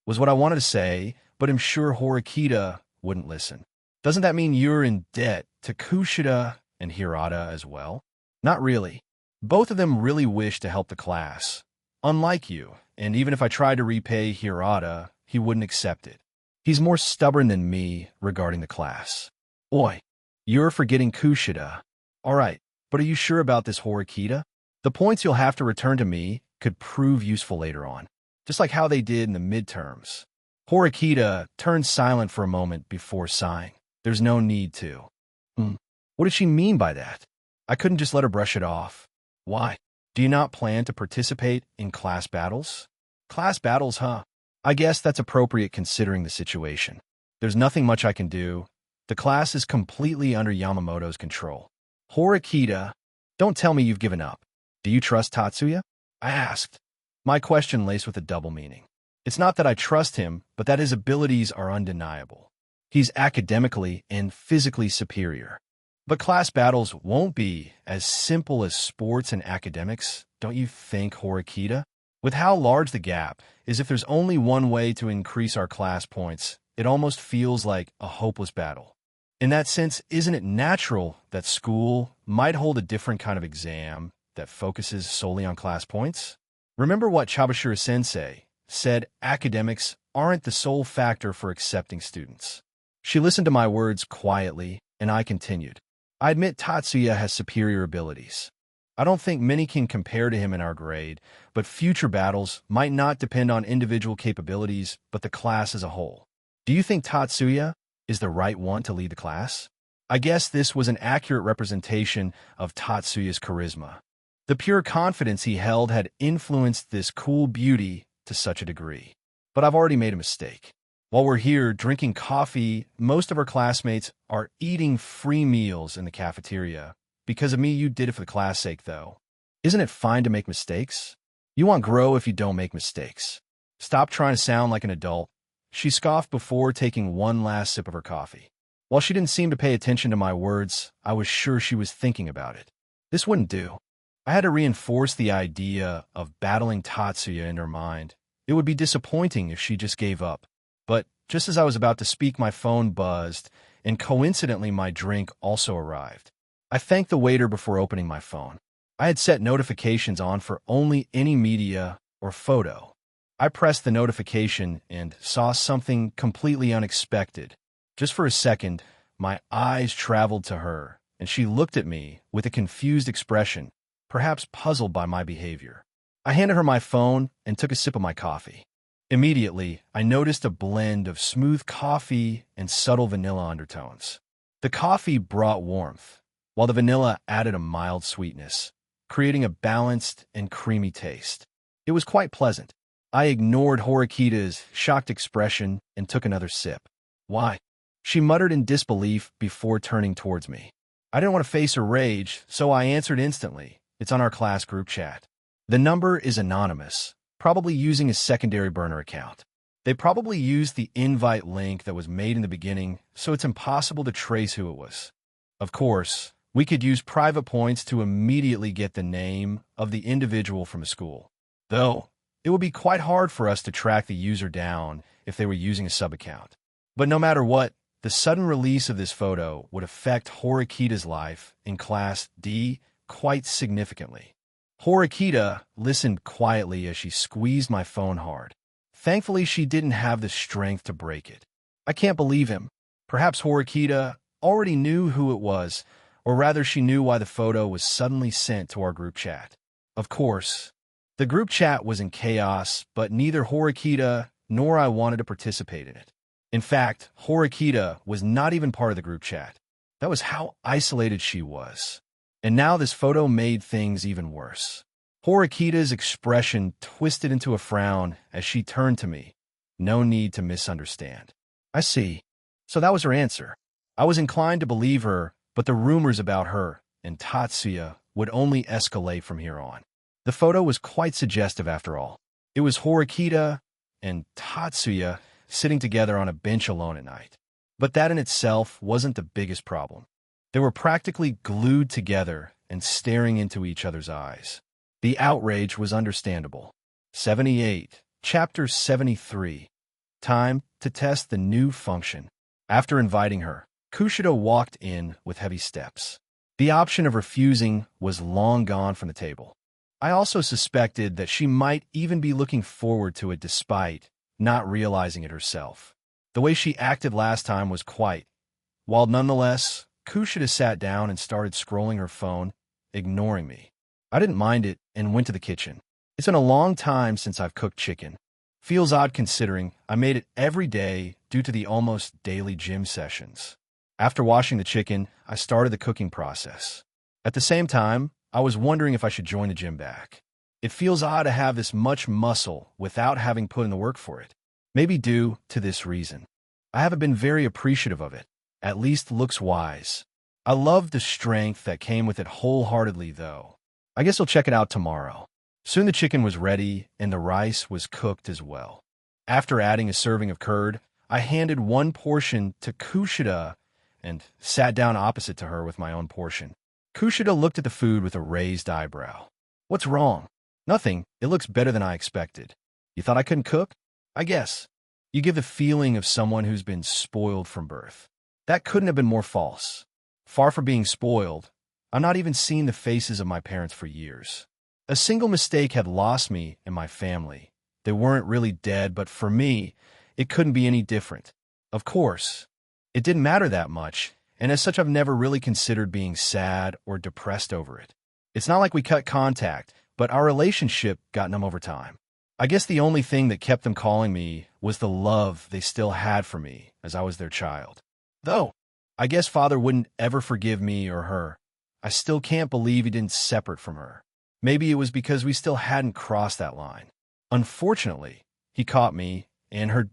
was what I wanted to say, but I'm sure Horikita wouldn't listen. Doesn't that mean you're in debt to Kushida and Hirata as well? Not really. Both of them really wish to help the class, unlike you, and even if I tried to repay Hirata, he wouldn't accept it. He's more stubborn than me regarding the class. Oi, you're forgetting Kushida. All right, but are you sure about this, Horikita? The points you'll have to return to me could prove useful later on, just like how they did in the midterms. Horikita turned silent for a moment before sighing. There's no need to. What did she mean by that? I couldn't just let her brush it off. Why? Do you not plan to participate in class battles? Class battles, huh? I guess that's appropriate considering the situation. There's nothing much I can do. The class is completely under Yamamoto's control. Horikita, don't tell me you've given up. Do you trust Tatsuya? I asked. My question laced with a double meaning. It's not that I trust him, but that his abilities are undeniable. He's academically and physically superior. But class battles won't be as simple as sports and academics, don't you think, Horikita? With how large the gap is, if there's only one way to increase our class points, it almost feels like a hopeless battle. In that sense, isn't it natural that school might hold a different kind of exam that focuses solely on class points? Remember what Chabashira-sensei said, academics aren't the sole factor for accepting students. She listened to my words quietly, and I continued. I admit Tatsuya has superior abilities. I don't think many can compare to him in our grade, but future battles might not depend on individual capabilities, but the class as a whole. Do you think Tatsuya is the right one to lead the class? I guess this was an accurate representation of Tatsuya's charisma. The pure confidence he held had influenced this cool beauty to such a degree. But I've already made a mistake. While we're here drinking coffee, most of our classmates are eating free meals in the cafeteria. Because of me, you did it for the class' sake, though. Isn't it fine to make mistakes? You won't grow if you don't make mistakes. Stop trying to sound like an adult. She scoffed before taking one last sip of her coffee. While she didn't seem to pay attention to my words, I was sure she was thinking about it. This wouldn't do. I had to reinforce the idea of battling Tatsuya in her mind. It would be disappointing if she just gave up. But just as I was about to speak, my phone buzzed, and coincidentally my drink also arrived. I thanked the waiter before opening my phone. I had set notifications on for only any media or photo. I pressed the notification and saw something completely unexpected. Just for a second, my eyes traveled to her, and she looked at me with a confused expression, perhaps puzzled by my behavior. I handed her my phone and took a sip of my coffee. Immediately, I noticed a blend of smooth coffee and subtle vanilla undertones. The coffee brought warmth, while the vanilla added a mild sweetness, creating a balanced and creamy taste. It was quite pleasant. I ignored Horikita's shocked expression and took another sip. Why? She muttered in disbelief before turning towards me. I didn't want to face her rage, so I answered instantly. It's on our class group chat. The number is anonymous, probably using a secondary burner account. They probably used the invite link that was made in the beginning, so it's impossible to trace who it was. Of course, we could use private points to immediately get the name of the individual from a school. Though, it would be quite hard for us to track the user down if they were using a sub-account. But no matter what, the sudden release of this photo would affect Horikita's life in Class D quite significantly. Horikita listened quietly as she squeezed my phone hard. Thankfully, she didn't have the strength to break it. I can't believe him. Perhaps Horikita already knew who it was, or rather she knew why the photo was suddenly sent to our group chat. Of course, the group chat was in chaos, but neither Horikita nor I wanted to participate in it. In fact, Horikita was not even part of the group chat. That was how isolated she was. And now this photo made things even worse. Horikita's expression twisted into a frown as she turned to me. No need to misunderstand. I see. So that was her answer. I was inclined to believe her, but the rumors about her and Tatsuya would only escalate from here on. The photo was quite suggestive after all. It was Horikita and Tatsuya sitting together on a bench alone at night. But that in itself wasn't the biggest problem. They were practically glued together and staring into each other's eyes. The outrage was understandable. 78. Chapter 73. Time to test the new function. After inviting her, Kushida walked in with heavy steps. The option of refusing was long gone from the table. I also suspected that she might even be looking forward to it despite not realizing it herself. The way she acted last time was quite. While nonetheless, Kushida sat down and started scrolling her phone, ignoring me. I didn't mind it and went to the kitchen. It's been a long time since I've cooked chicken. Feels odd considering I made it every day due to the almost daily gym sessions. After washing the chicken, I started the cooking process. At the same time, I was wondering if I should join the gym back. It feels odd to have this much muscle without having put in the work for it. Maybe due to this reason. I haven't been very appreciative of it. At least looks wise. I loved the strength that came with it wholeheartedly though. I guess I'll check it out tomorrow. Soon the chicken was ready and the rice was cooked as well. After adding a serving of curd, I handed one portion to Kushida and sat down opposite to her with my own portion. Kushida looked at the food with a raised eyebrow. What's wrong? Nothing. It looks better than I expected. You thought I couldn't cook? I guess. You give the feeling of someone who's been spoiled from birth. That couldn't have been more false. Far from being spoiled, I've not even seen the faces of my parents for years. A single mistake had lost me and my family. They weren't really dead, but for me, it couldn't be any different. Of course, it didn't matter that much, and as such I've never really considered being sad or depressed over it. It's not like we cut contact, but our relationship got numb over time. I guess the only thing that kept them calling me was the love they still had for me as I was their child. Though, I guess Father wouldn't ever forgive me or her. I still can't believe he didn't separate from her. Maybe it was because we still hadn't crossed that line. Unfortunately, he caught me, and her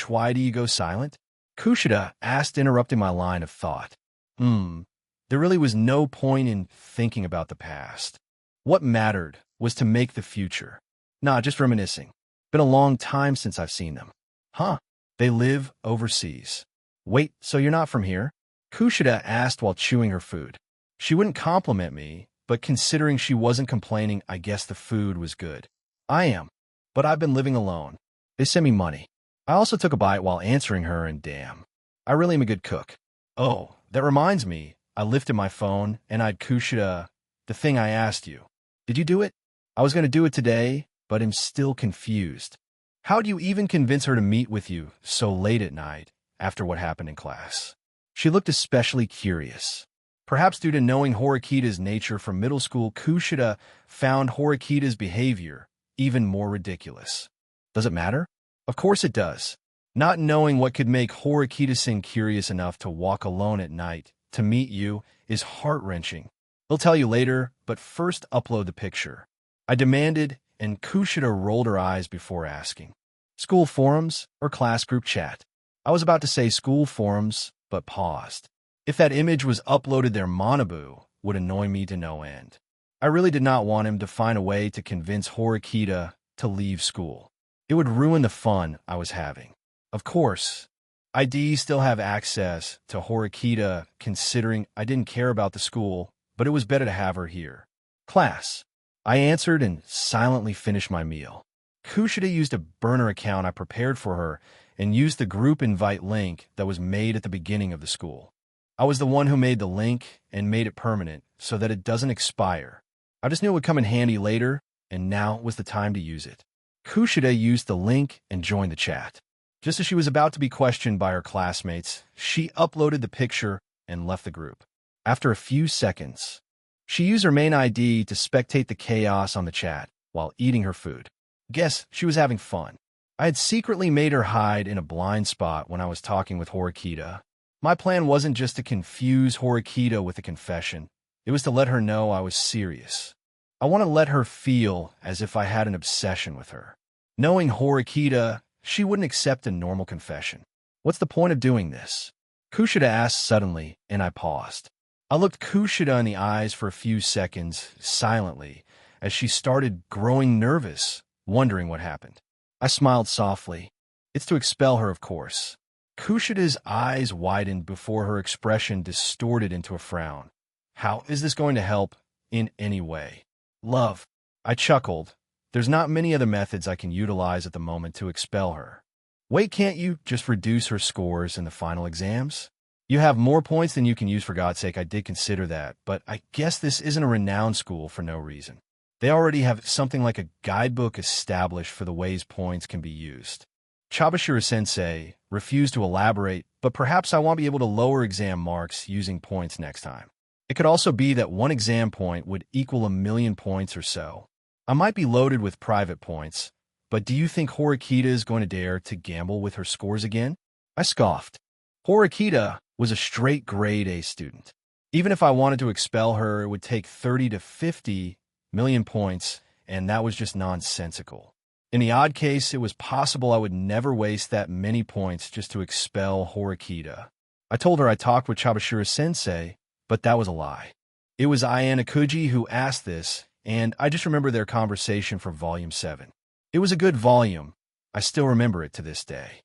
why do you go silent? Kushida asked, interrupting my line of thought. There really was no point in thinking about the past. What mattered was to make the future. Nah, just reminiscing. Been a long time since I've seen them. Huh, they live overseas. Wait, so you're not from here? Kushida asked while chewing her food. She wouldn't compliment me, but considering she wasn't complaining, I guess the food was good. I am, but I've been living alone. They send me money. I also took a bite while answering her, and damn, I really am a good cook. Oh, that reminds me, I lifted my phone and I'd Kushida, the thing I asked you. Did you do it? I was going to do it today, but am still confused. How do you even convince her to meet with you so late at night after what happened in class? She looked especially curious. Perhaps due to knowing Horikita's nature from middle school, Kushida found Horikita's behavior even more ridiculous. Does it matter? Of course it does. Not knowing what could make Horikita-san curious enough to walk alone at night to meet you is heart-wrenching. They'll tell you later, but first upload the picture. I demanded, and Kushida rolled her eyes before asking. School forums or class group chat? I was about to say school forums, but paused. If that image was uploaded there, Manabu would annoy me to no end. I really did not want him to find a way to convince Horikita to leave school. It would ruin the fun I was having. Of course, I still have access to Horikita considering I didn't care about the school, but it was better to have her here. Class. I answered and silently finished my meal. Kushida used a burner account I prepared for her and used the group invite link that was made at the beginning of the school. I was the one who made the link and made it permanent so that it doesn't expire. I just knew it would come in handy later, and now was the time to use it. Kushida used the link and joined the chat. Just as she was about to be questioned by her classmates, she uploaded the picture and left the group. After a few seconds, she used her main ID to spectate the chaos on the chat while eating her food. Guess she was having fun. I had secretly made her hide in a blind spot when I was talking with Horikita. My plan wasn't just to confuse Horikita with a confession. It was to let her know I was serious. I want to let her feel as if I had an obsession with her. Knowing Horikita, she wouldn't accept a normal confession. What's the point of doing this? Kushida asked suddenly, and I paused. I looked Kushida in the eyes for a few seconds, silently, as she started growing nervous, wondering what happened. I smiled softly. It's to expel her, of course. Kushida's eyes widened before her expression distorted into a frown. How is this going to help in any way? Love. I chuckled. There's not many other methods I can utilize at the moment to expel her. Wait, can't you just reduce her scores in the final exams? You have more points than you can use, for God's sake. I did consider that, but I guess this isn't a renowned school for no reason. They already have something like a guidebook established for the ways points can be used. Chabashira-sensei refused to elaborate, but perhaps I won't be able to lower exam marks using points next time. It could also be that one exam point would equal 1,000,000 points or so. I might be loaded with private points, but do you think Horikita is going to dare to gamble with her scores again? I scoffed. Horikita was a straight grade A student. Even if I wanted to expel her, it would take 30 to 50 million points, and that was just nonsensical. In the odd case, it was possible I would never waste that many points just to expel Horikita. I told her I talked with Chabashira-sensei, but that was a lie. It was Ayanokuji who asked this, and I just remember their conversation from Volume 7. It was a good volume. I still remember it to this day.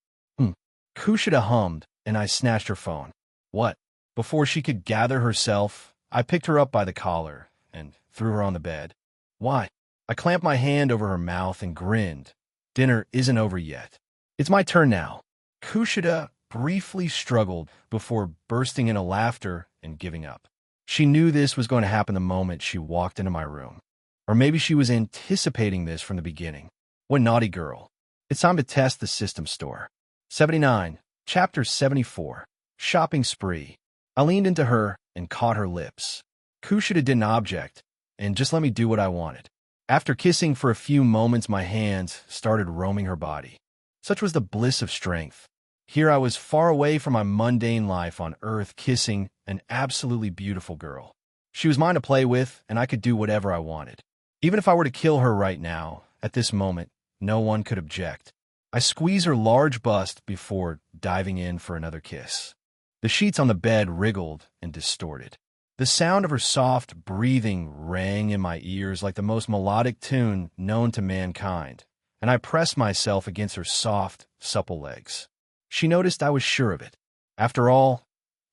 Kushida hummed, and I snatched her phone. What? Before she could gather herself, I picked her up by the collar and threw her on the bed. Why? I clamped my hand over her mouth and grinned. Dinner isn't over yet. It's my turn now. Kushida briefly struggled before bursting into laughter and giving up. She knew this was going to happen the moment she walked into my room. Or maybe she was anticipating this from the beginning. What naughty girl. It's time to test the system store. 79. Chapter 74. Shopping Spree. I leaned into her and caught her lips. Kushida didn't object, and just let me do what I wanted. After kissing for a few moments, my hands started roaming her body. Such was the bliss of strength. Here I was far away from my mundane life on Earth, kissing an absolutely beautiful girl. She was mine to play with, and I could do whatever I wanted. Even if I were to kill her right now, at this moment, no one could object. I squeezed her large bust before diving in for another kiss. The sheets on the bed wriggled and distorted. The sound of her soft breathing rang in my ears like the most melodic tune known to mankind, and I pressed myself against her soft, supple legs. She noticed I was sure of it. After all,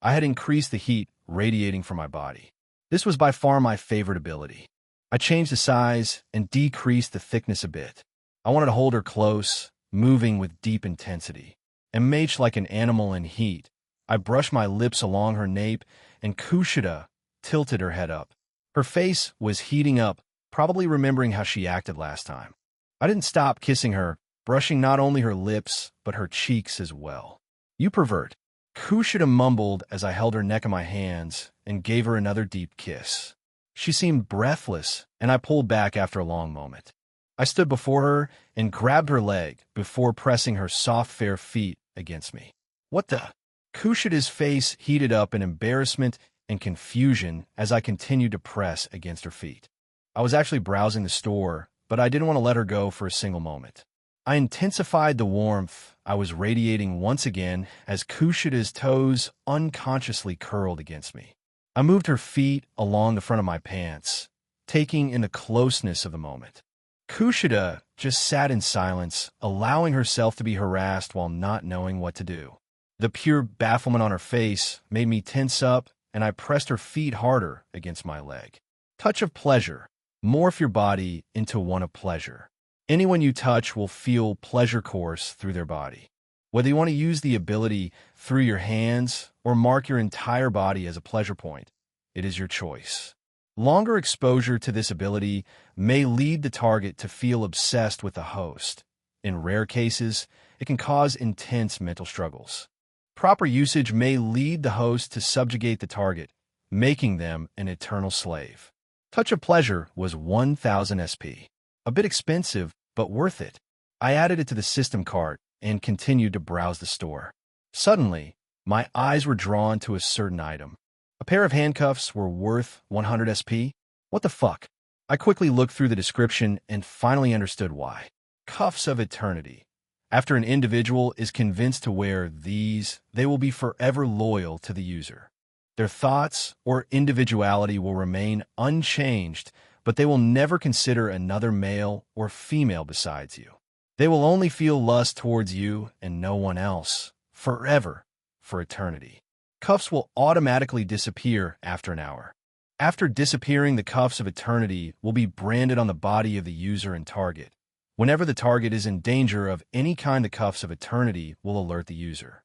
I had increased the heat radiating from my body. This was by far my favorite ability. I changed the size and decreased the thickness a bit. I wanted to hold her close, moving with deep intensity. Enmaged like an animal in heat, I brushed my lips along her nape, and Kushida tilted her head up. Her face was heating up, probably remembering how she acted last time. I didn't stop kissing her, brushing not only her lips, but her cheeks as well. You pervert. Kushida mumbled as I held her neck in my hands and gave her another deep kiss. She seemed breathless, and I pulled back after a long moment. I stood before her and grabbed her leg before pressing her soft, fair feet against me. What the? Kushida's face heated up in embarrassment and confusion as I continued to press against her feet. I was actually browsing the store, but I didn't want to let her go for a single moment. I intensified the warmth I was radiating once again as Kushida's toes unconsciously curled against me. I moved her feet along the front of my pants, taking in the closeness of the moment. Kushida just sat in silence, allowing herself to be harassed while not knowing what to do. The pure bafflement on her face made me tense up, and I pressed her feet harder against my leg. Touch of pleasure. Morph your body into one of pleasure. Anyone you touch will feel pleasure course through their body. Whether you want to use the ability through your hands or mark your entire body as a pleasure point, it is your choice. Longer exposure to this ability may lead the target to feel obsessed with the host. In rare cases, it can cause intense mental struggles. Proper usage may lead the host to subjugate the target, making them an eternal slave. Touch of Pleasure was 1,000 SP. A bit expensive, but worth it. I added it to the system cart and continued to browse the store. Suddenly, my eyes were drawn to a certain item. A pair of handcuffs were worth 100 SP? What the fuck? I quickly looked through the description and finally understood why. Cuffs of Eternity. After an individual is convinced to wear these, they will be forever loyal to the user. Their thoughts or individuality will remain unchanged, but they will never consider another male or female besides you. They will only feel lust towards you and no one else, forever, for eternity. Cuffs will automatically disappear after an hour. After disappearing, the cuffs of eternity will be branded on the body of the user and target. Whenever the target is in danger of any kind, the cuffs of eternity will alert the user.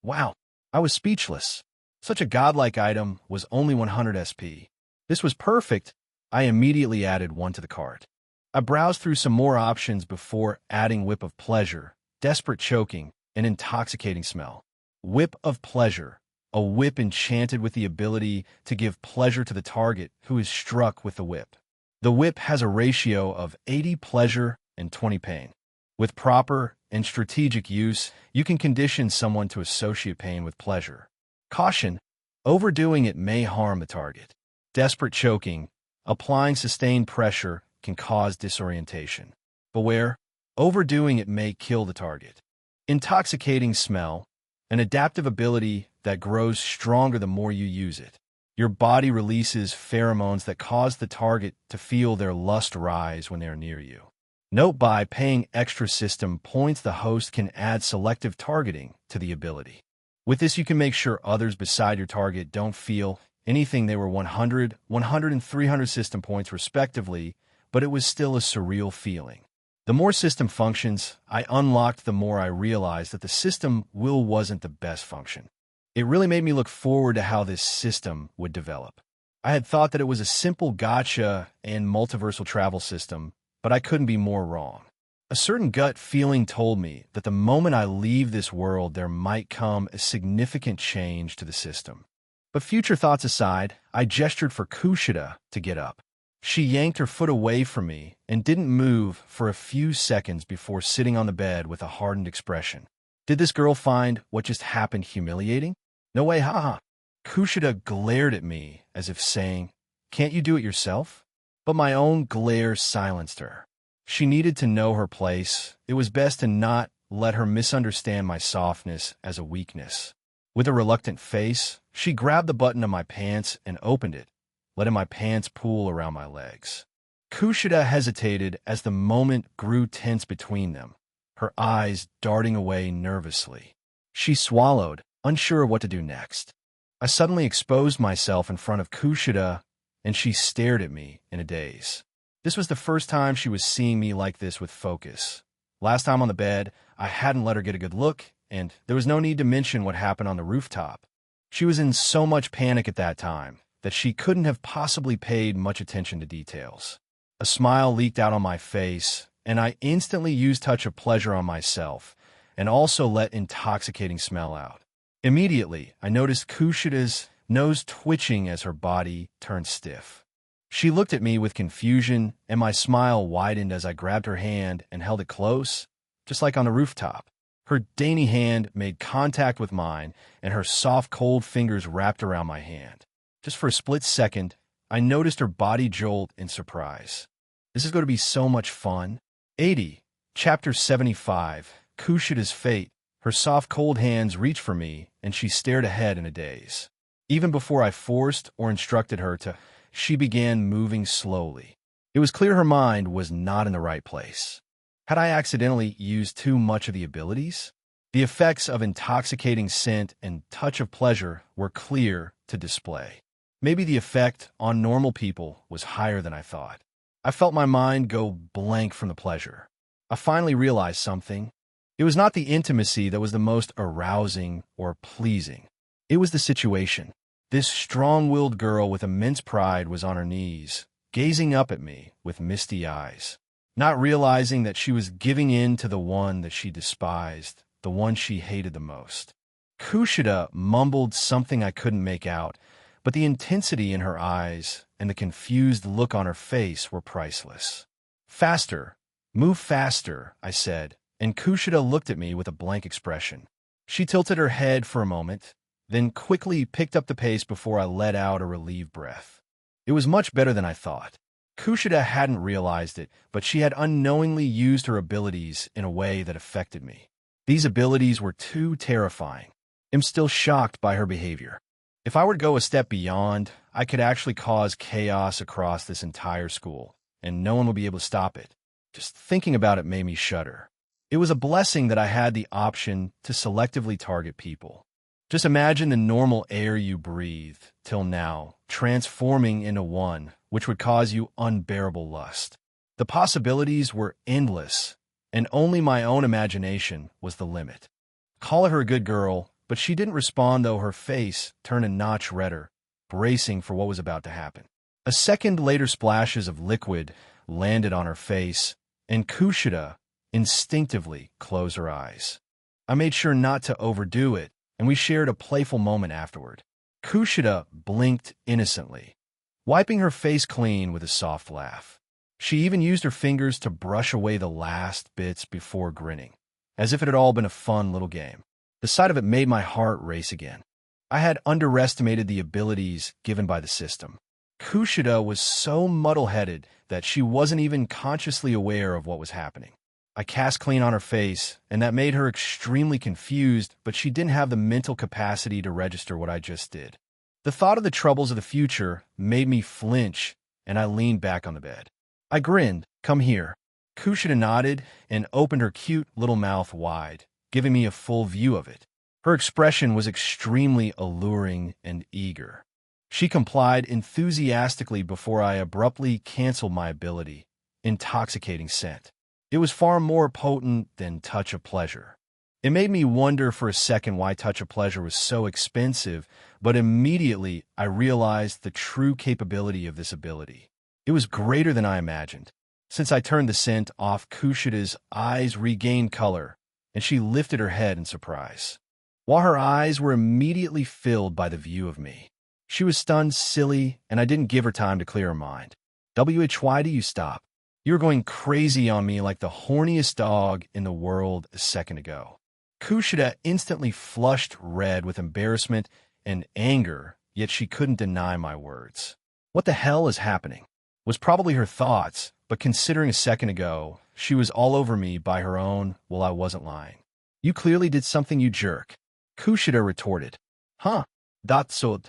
Wow, I was speechless. Such a godlike item was only 100 SP. This was perfect. I immediately added one to the cart. I browsed through some more options before adding Whip of Pleasure, Desperate Choking, and Intoxicating Smell. Whip of Pleasure, a whip enchanted with the ability to give pleasure to the target who is struck with the whip. The whip has a ratio of 80 pleasure and 20 pain. With proper and strategic use, you can condition someone to associate pain with pleasure. Caution: overdoing it may harm the target. Desperate Choking, applying sustained pressure can cause disorientation. Beware: overdoing it may kill the target. Intoxicating Smell, an adaptive ability that grows stronger the more you use it. Your body releases pheromones that cause the target to feel their lust rise when they are near you. Note: by paying extra system points, the host can add selective targeting to the ability. With this, you can make sure others beside your target don't feel anything. They were 100, 100, and 300 system points respectively, but it was still a surreal feeling. The more system functions I unlocked, the more I realized that the system will wasn't the best function. It really made me look forward to how this system would develop. I had thought that it was a simple gacha and multiversal travel system, but I couldn't be more wrong. A certain gut feeling told me that the moment I leave this world, there might come a significant change to the system. But future thoughts aside, I gestured for Kushida to get up. She yanked her foot away from me and didn't move for a few seconds before sitting on the bed with a hardened expression. Did this girl find what just happened humiliating? No way, haha. Kushida glared at me as if saying, "Can't you do it yourself?" But my own glare silenced her. She needed to know her place. It was best to not let her misunderstand my softness as a weakness. With a reluctant face, she grabbed the button of my pants and opened it, letting my pants pool around my legs. Kushida hesitated as the moment grew tense between them, her eyes darting away nervously. She swallowed, unsure of what to do next. I suddenly exposed myself in front of Kushida, and she stared at me in a daze. This was the first time she was seeing me like this with focus. Last time on the bed, I hadn't let her get a good look, and there was no need to mention what happened on the rooftop. She was in so much panic at that time that she couldn't have possibly paid much attention to details. A smile leaked out on my face, and I instantly used Touch of Pleasure on myself, and also let Intoxicating Smell out. Immediately, I noticed Kushida's nose twitching as her body turned stiff. She looked at me with confusion, and my smile widened as I grabbed her hand and held it close, just like on the rooftop. Her dainty hand made contact with mine, and her soft, cold fingers wrapped around my hand. Just for a split second, I noticed her body jolt in surprise. This is going to be so much fun. 80. Chapter 75. Kushida's Fate. Her soft, cold hands reached for me, and she stared ahead in a daze. Even before I forced or instructed her to, she began moving slowly. It was clear her mind was not in the right place. Had I accidentally used too much of the abilities? The effects of Intoxicating Scent and Touch of Pleasure were clear to display. Maybe the effect on normal people was higher than I thought. I felt my mind go blank from the pleasure. I finally realized something. It was not the intimacy that was the most arousing or pleasing. It was the situation. This strong-willed girl with immense pride was on her knees, gazing up at me with misty eyes, not realizing that she was giving in to the one that she despised, the one she hated the most. Kushida mumbled something I couldn't make out, but the intensity in her eyes and the confused look on her face were priceless. "Faster! Move faster," I said, and Kushida looked at me with a blank expression. She tilted her head for a moment, then quickly picked up the pace before I let out a relieved breath. It was much better than I thought. Kushida hadn't realized it, but she had unknowingly used her abilities in a way that affected me. These abilities were too terrifying. I'm still shocked by her behavior. If I were to go a step beyond, I could actually cause chaos across this entire school, and no one would be able to stop it. Just thinking about it made me shudder. It was a blessing that I had the option to selectively target people. Just imagine the normal air you breathe, till now, transforming into one which would cause you unbearable lust. The possibilities were endless, and only my own imagination was the limit. Call her a good girl, but she didn't respond, though her face turned a notch redder, bracing for what was about to happen. A second later, splashes of liquid landed on her face, and Kushida instinctively closed her eyes. I made sure not to overdo it, and we shared a playful moment afterward. Kushida blinked innocently, wiping her face clean with a soft laugh. She even used her fingers to brush away the last bits before grinning, as if it had all been a fun little game. The sight of it made my heart race again. I had underestimated the abilities given by the system. Kushida was so muddle-headed that she wasn't even consciously aware of what was happening. I cast clean on her face, and that made her extremely confused, but she didn't have the mental capacity to register what I just did. The thought of the troubles of the future made me flinch, and I leaned back on the bed. I grinned. "Come here." Kushida nodded and opened her cute little mouth wide, giving me a full view of it. Her expression was extremely alluring and eager. She complied enthusiastically before I abruptly canceled my ability. Intoxicating scent. It was far more potent than Touch of Pleasure. It made me wonder for a second why Touch of Pleasure was so expensive, but immediately I realized the true capability of this ability. It was greater than I imagined. Since I turned the scent off, Kushida's eyes regained color, and she lifted her head in surprise, while her eyes were immediately filled by the view of me. She was stunned, silly, and I didn't give her time to clear her mind. Why do you stop? You were going crazy on me like the horniest dog in the world a second ago. Kushida instantly flushed red with embarrassment and anger, yet she couldn't deny my words. What the hell is happening? Was probably her thoughts, but considering a second ago, she was all over me by her own, well, I wasn't lying. You clearly did something, you jerk. Kushida retorted. Huh? Datsud.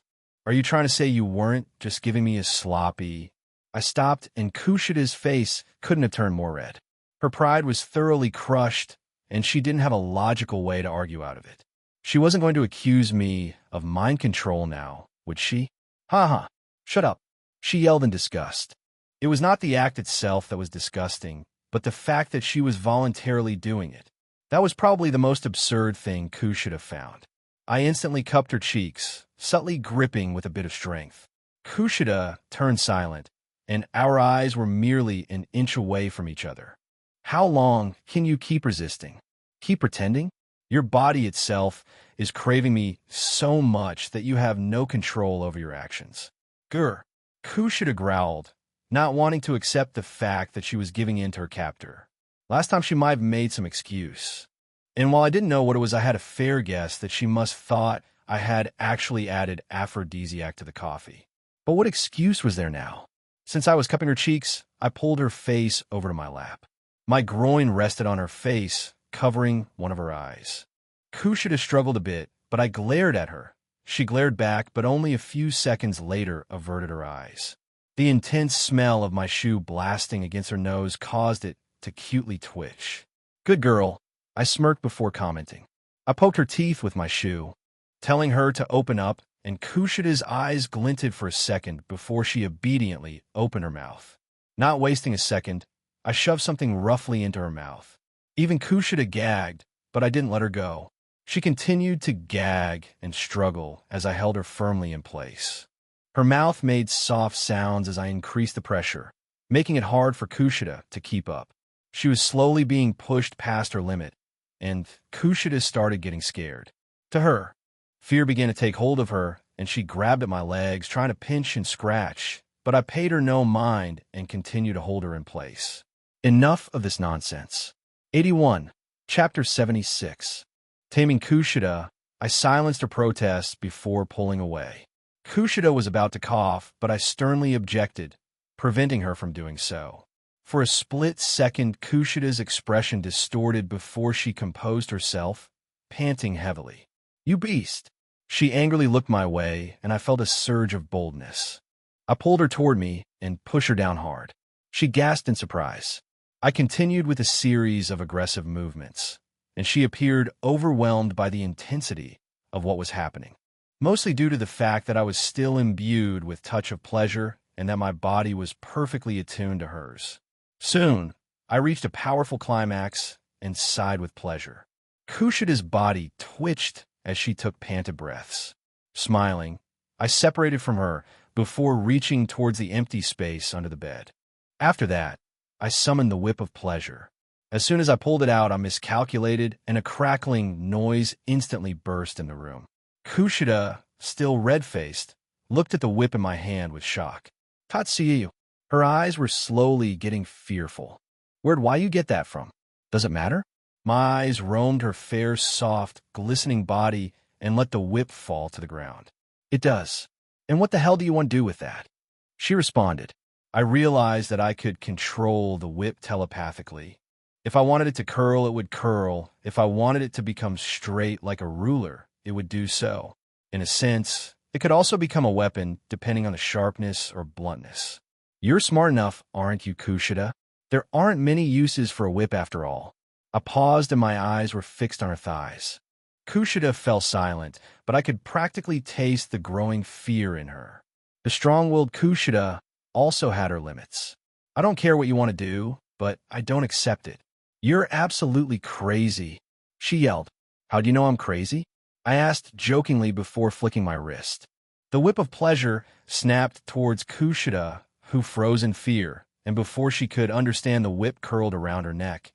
Are you trying to say you weren't just giving me a sloppy... I stopped, and Kushida's face couldn't have turned more red. Her pride was thoroughly crushed, and she didn't have a logical way to argue out of it. She wasn't going to accuse me of mind control now, would she? Ha! Shut up, she yelled in disgust. It was not the act itself that was disgusting, but the fact that she was voluntarily doing it. That was probably the most absurd thing Kushida found. I instantly cupped her cheeks, subtly gripping with a bit of strength. Kushida turned silent, and our eyes were merely an inch away from each other. How long can you keep resisting? Keep pretending? Your body itself is craving me so much that you have no control over your actions. Grr. Kushida growled, not wanting to accept the fact that she was giving in to her captor. Last time she might have made some excuse. And while I didn't know what it was, I had a fair guess that she must thought I had actually added aphrodisiac to the coffee. But what excuse was there now? Since I was cupping her cheeks, I pulled her face over to my lap. My groin rested on her face, covering one of her eyes. Kushida struggled a bit, but I glared at her. She glared back, but only a few seconds later averted her eyes. The intense smell of my shoe blasting against her nose caused it to cutely twitch. Good girl, I smirked before commenting. I poked her teeth with my shoe, telling her to open up, and Kushida's eyes glinted for a second before she obediently opened her mouth. Not wasting a second, I shoved something roughly into her mouth. Even Kushida gagged, but I didn't let her go. She continued to gag and struggle as I held her firmly in place. Her mouth made soft sounds as I increased the pressure, making it hard for Kushida to keep up. She was slowly being pushed past her limit, and Kushida started getting scared. To her, fear began to take hold of her, and she grabbed at my legs, trying to pinch and scratch, but I paid her no mind and continued to hold her in place. Enough of this nonsense. 81. Chapter 76. Taming Kushida, I silenced her protests before pulling away. Kushida was about to cough, but I sternly objected, preventing her from doing so. For a split second, Kushida's expression distorted before she composed herself, panting heavily. You beast! She angrily looked my way, and I felt a surge of boldness. I pulled her toward me and pushed her down hard. She gasped in surprise. I continued with a series of aggressive movements, and she appeared overwhelmed by the intensity of what was happening, mostly due to the fact that I was still imbued with touch of pleasure and that my body was perfectly attuned to hers. Soon, I reached a powerful climax and sighed with pleasure. Kushida's body twitched as she took panted breaths. Smiling, I separated from her before reaching towards the empty space under the bed. After that, I summoned the whip of pleasure. As soon as I pulled it out, I miscalculated, and a crackling noise instantly burst in the room. Kushida, still red-faced, looked at the whip in my hand with shock. Tatsuya. Her eyes were slowly getting fearful. Why you get that from? Does it matter? My eyes roamed her fair, soft, glistening body and let the whip fall to the ground. It does. And what the hell do you want to do with that? She responded. I realized that I could control the whip telepathically. If I wanted it to curl, it would curl. If I wanted it to become straight like a ruler, it would do so. In a sense, it could also become a weapon depending on the sharpness or bluntness. You're smart enough, aren't you, Kushida? There aren't many uses for a whip after all. I paused and my eyes were fixed on her thighs. Kushida fell silent, but I could practically taste the growing fear in her. The strong-willed Kushida also had her limits. I don't care what you want to do, but I don't accept it. You're absolutely crazy, she yelled. How do you know I'm crazy? I asked jokingly before flicking my wrist. The whip of pleasure snapped towards Kushida, who froze in fear, and before she could understand, the whip curled around her neck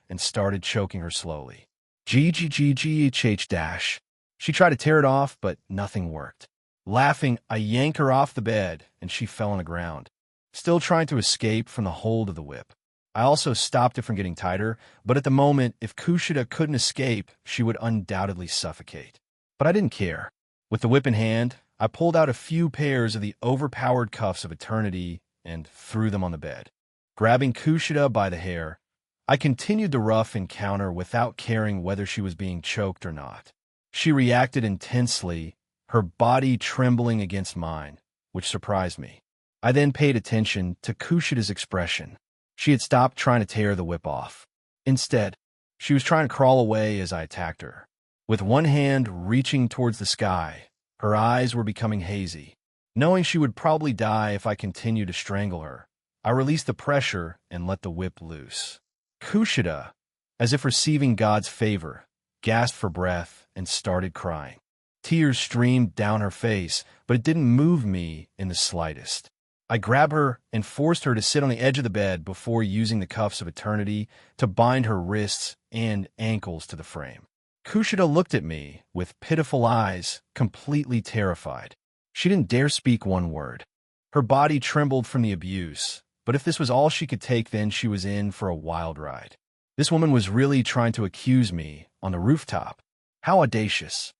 and started choking her slowly. G-G-G-G-H-H-. She tried to tear it off, but nothing worked. Laughing, I yanked her off the bed, and she fell on the ground, still trying to escape from the hold of the whip. I also stopped it from getting tighter, but at the moment, if Kushida couldn't escape, she would undoubtedly suffocate. But I didn't care. With the whip in hand, I pulled out a few pairs of the overpowered cuffs of eternity and threw them on the bed. Grabbing Kushida by the hair, I continued the rough encounter without caring whether she was being choked or not. She reacted intensely, her body trembling against mine, which surprised me. I then paid attention to Kushida's expression. She had stopped trying to tear the whip off. Instead, she was trying to crawl away as I attacked her. With one hand reaching towards the sky, her eyes were becoming hazy. Knowing she would probably die if I continued to strangle her, I released the pressure and let the whip loose. Kushida, as if receiving God's favor, gasped for breath and started crying. Tears streamed down her face, but it didn't move me in the slightest. I grabbed her and forced her to sit on the edge of the bed before using the cuffs of eternity to bind her wrists and ankles to the frame. Kushida looked at me with pitiful eyes, completely terrified. She didn't dare speak one word. Her body trembled from the abuse, but if this was all she could take, then she was in for a wild ride. This woman was really trying to accuse me on the rooftop. How audacious.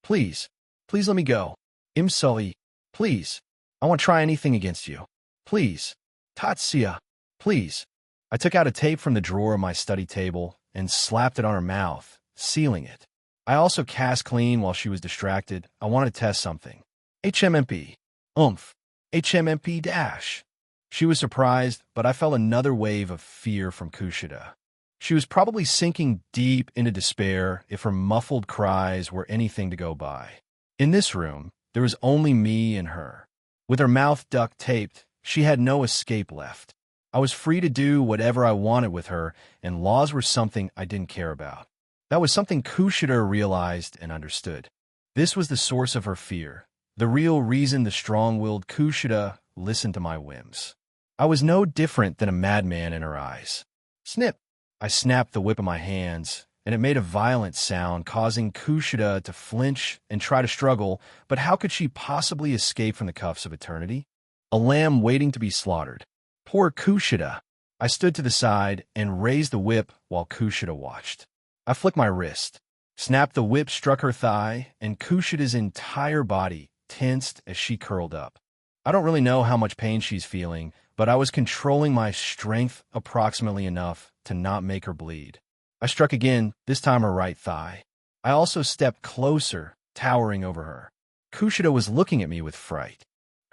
Please let me go. I'm sorry. Please. I won't try anything against you. Please. Tatsuya. Please. I took out a tape from the drawer of my study table and slapped it on her mouth, sealing it. I also cast clean while she was distracted. I wanted to test something. HMMP. HMMP dash. She was surprised, but I felt another wave of fear from Kushida. She was probably sinking deep into despair if her muffled cries were anything to go by. In this room, there was only me and her. With her mouth duct taped, she had no escape left. I was free to do whatever I wanted with her, and laws were something I didn't care about. That was something Kushida realized and understood. This was the source of her fear, the real reason the strong-willed Kushida listened to my whims. I was no different than a madman in her eyes. Snip! I snapped the whip in my hands, and it made a violent sound, causing Kushida to flinch and try to struggle, but how could she possibly escape from the cuffs of eternity? A lamb waiting to be slaughtered. Poor Kushida. I stood to the side and raised the whip while Kushida watched. I flicked my wrist. Snapped the whip struck her thigh, and Kushida's entire body tensed as she curled up. I don't really know how much pain she's feeling, but I was controlling my strength approximately enough to not make her bleed. I struck again, this time her right thigh. I also stepped closer, towering over her. Kushida was looking at me with fright.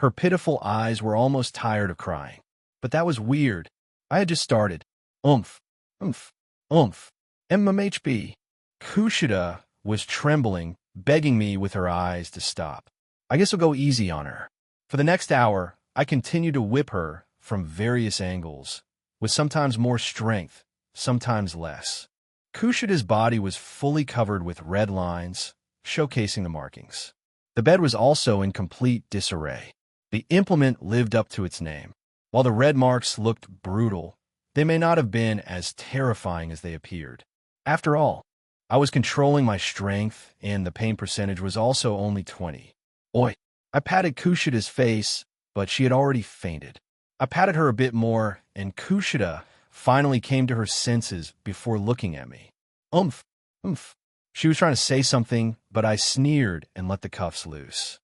Her pitiful eyes were almost tired of crying. But that was weird. I had just started. Oomph, oomph, oomph. MMHB. Kushida was trembling, begging me with her eyes to stop. I guess I'll go easy on her. For the next hour, I continued to whip her from various angles, with sometimes more strength, sometimes less. Kushida's body was fully covered with red lines, showcasing the markings. The bed was also in complete disarray. The implement lived up to its name. While the red marks looked brutal, they may not have been as terrifying as they appeared. After all, I was controlling my strength, and the pain percentage was also only 20. Oi! I patted Kushida's face, but she had already fainted. I patted her a bit more, and Kushida finally came to her senses before looking at me. Oomph, oomph. She was trying to say something, but I sneered and let the cuffs loose.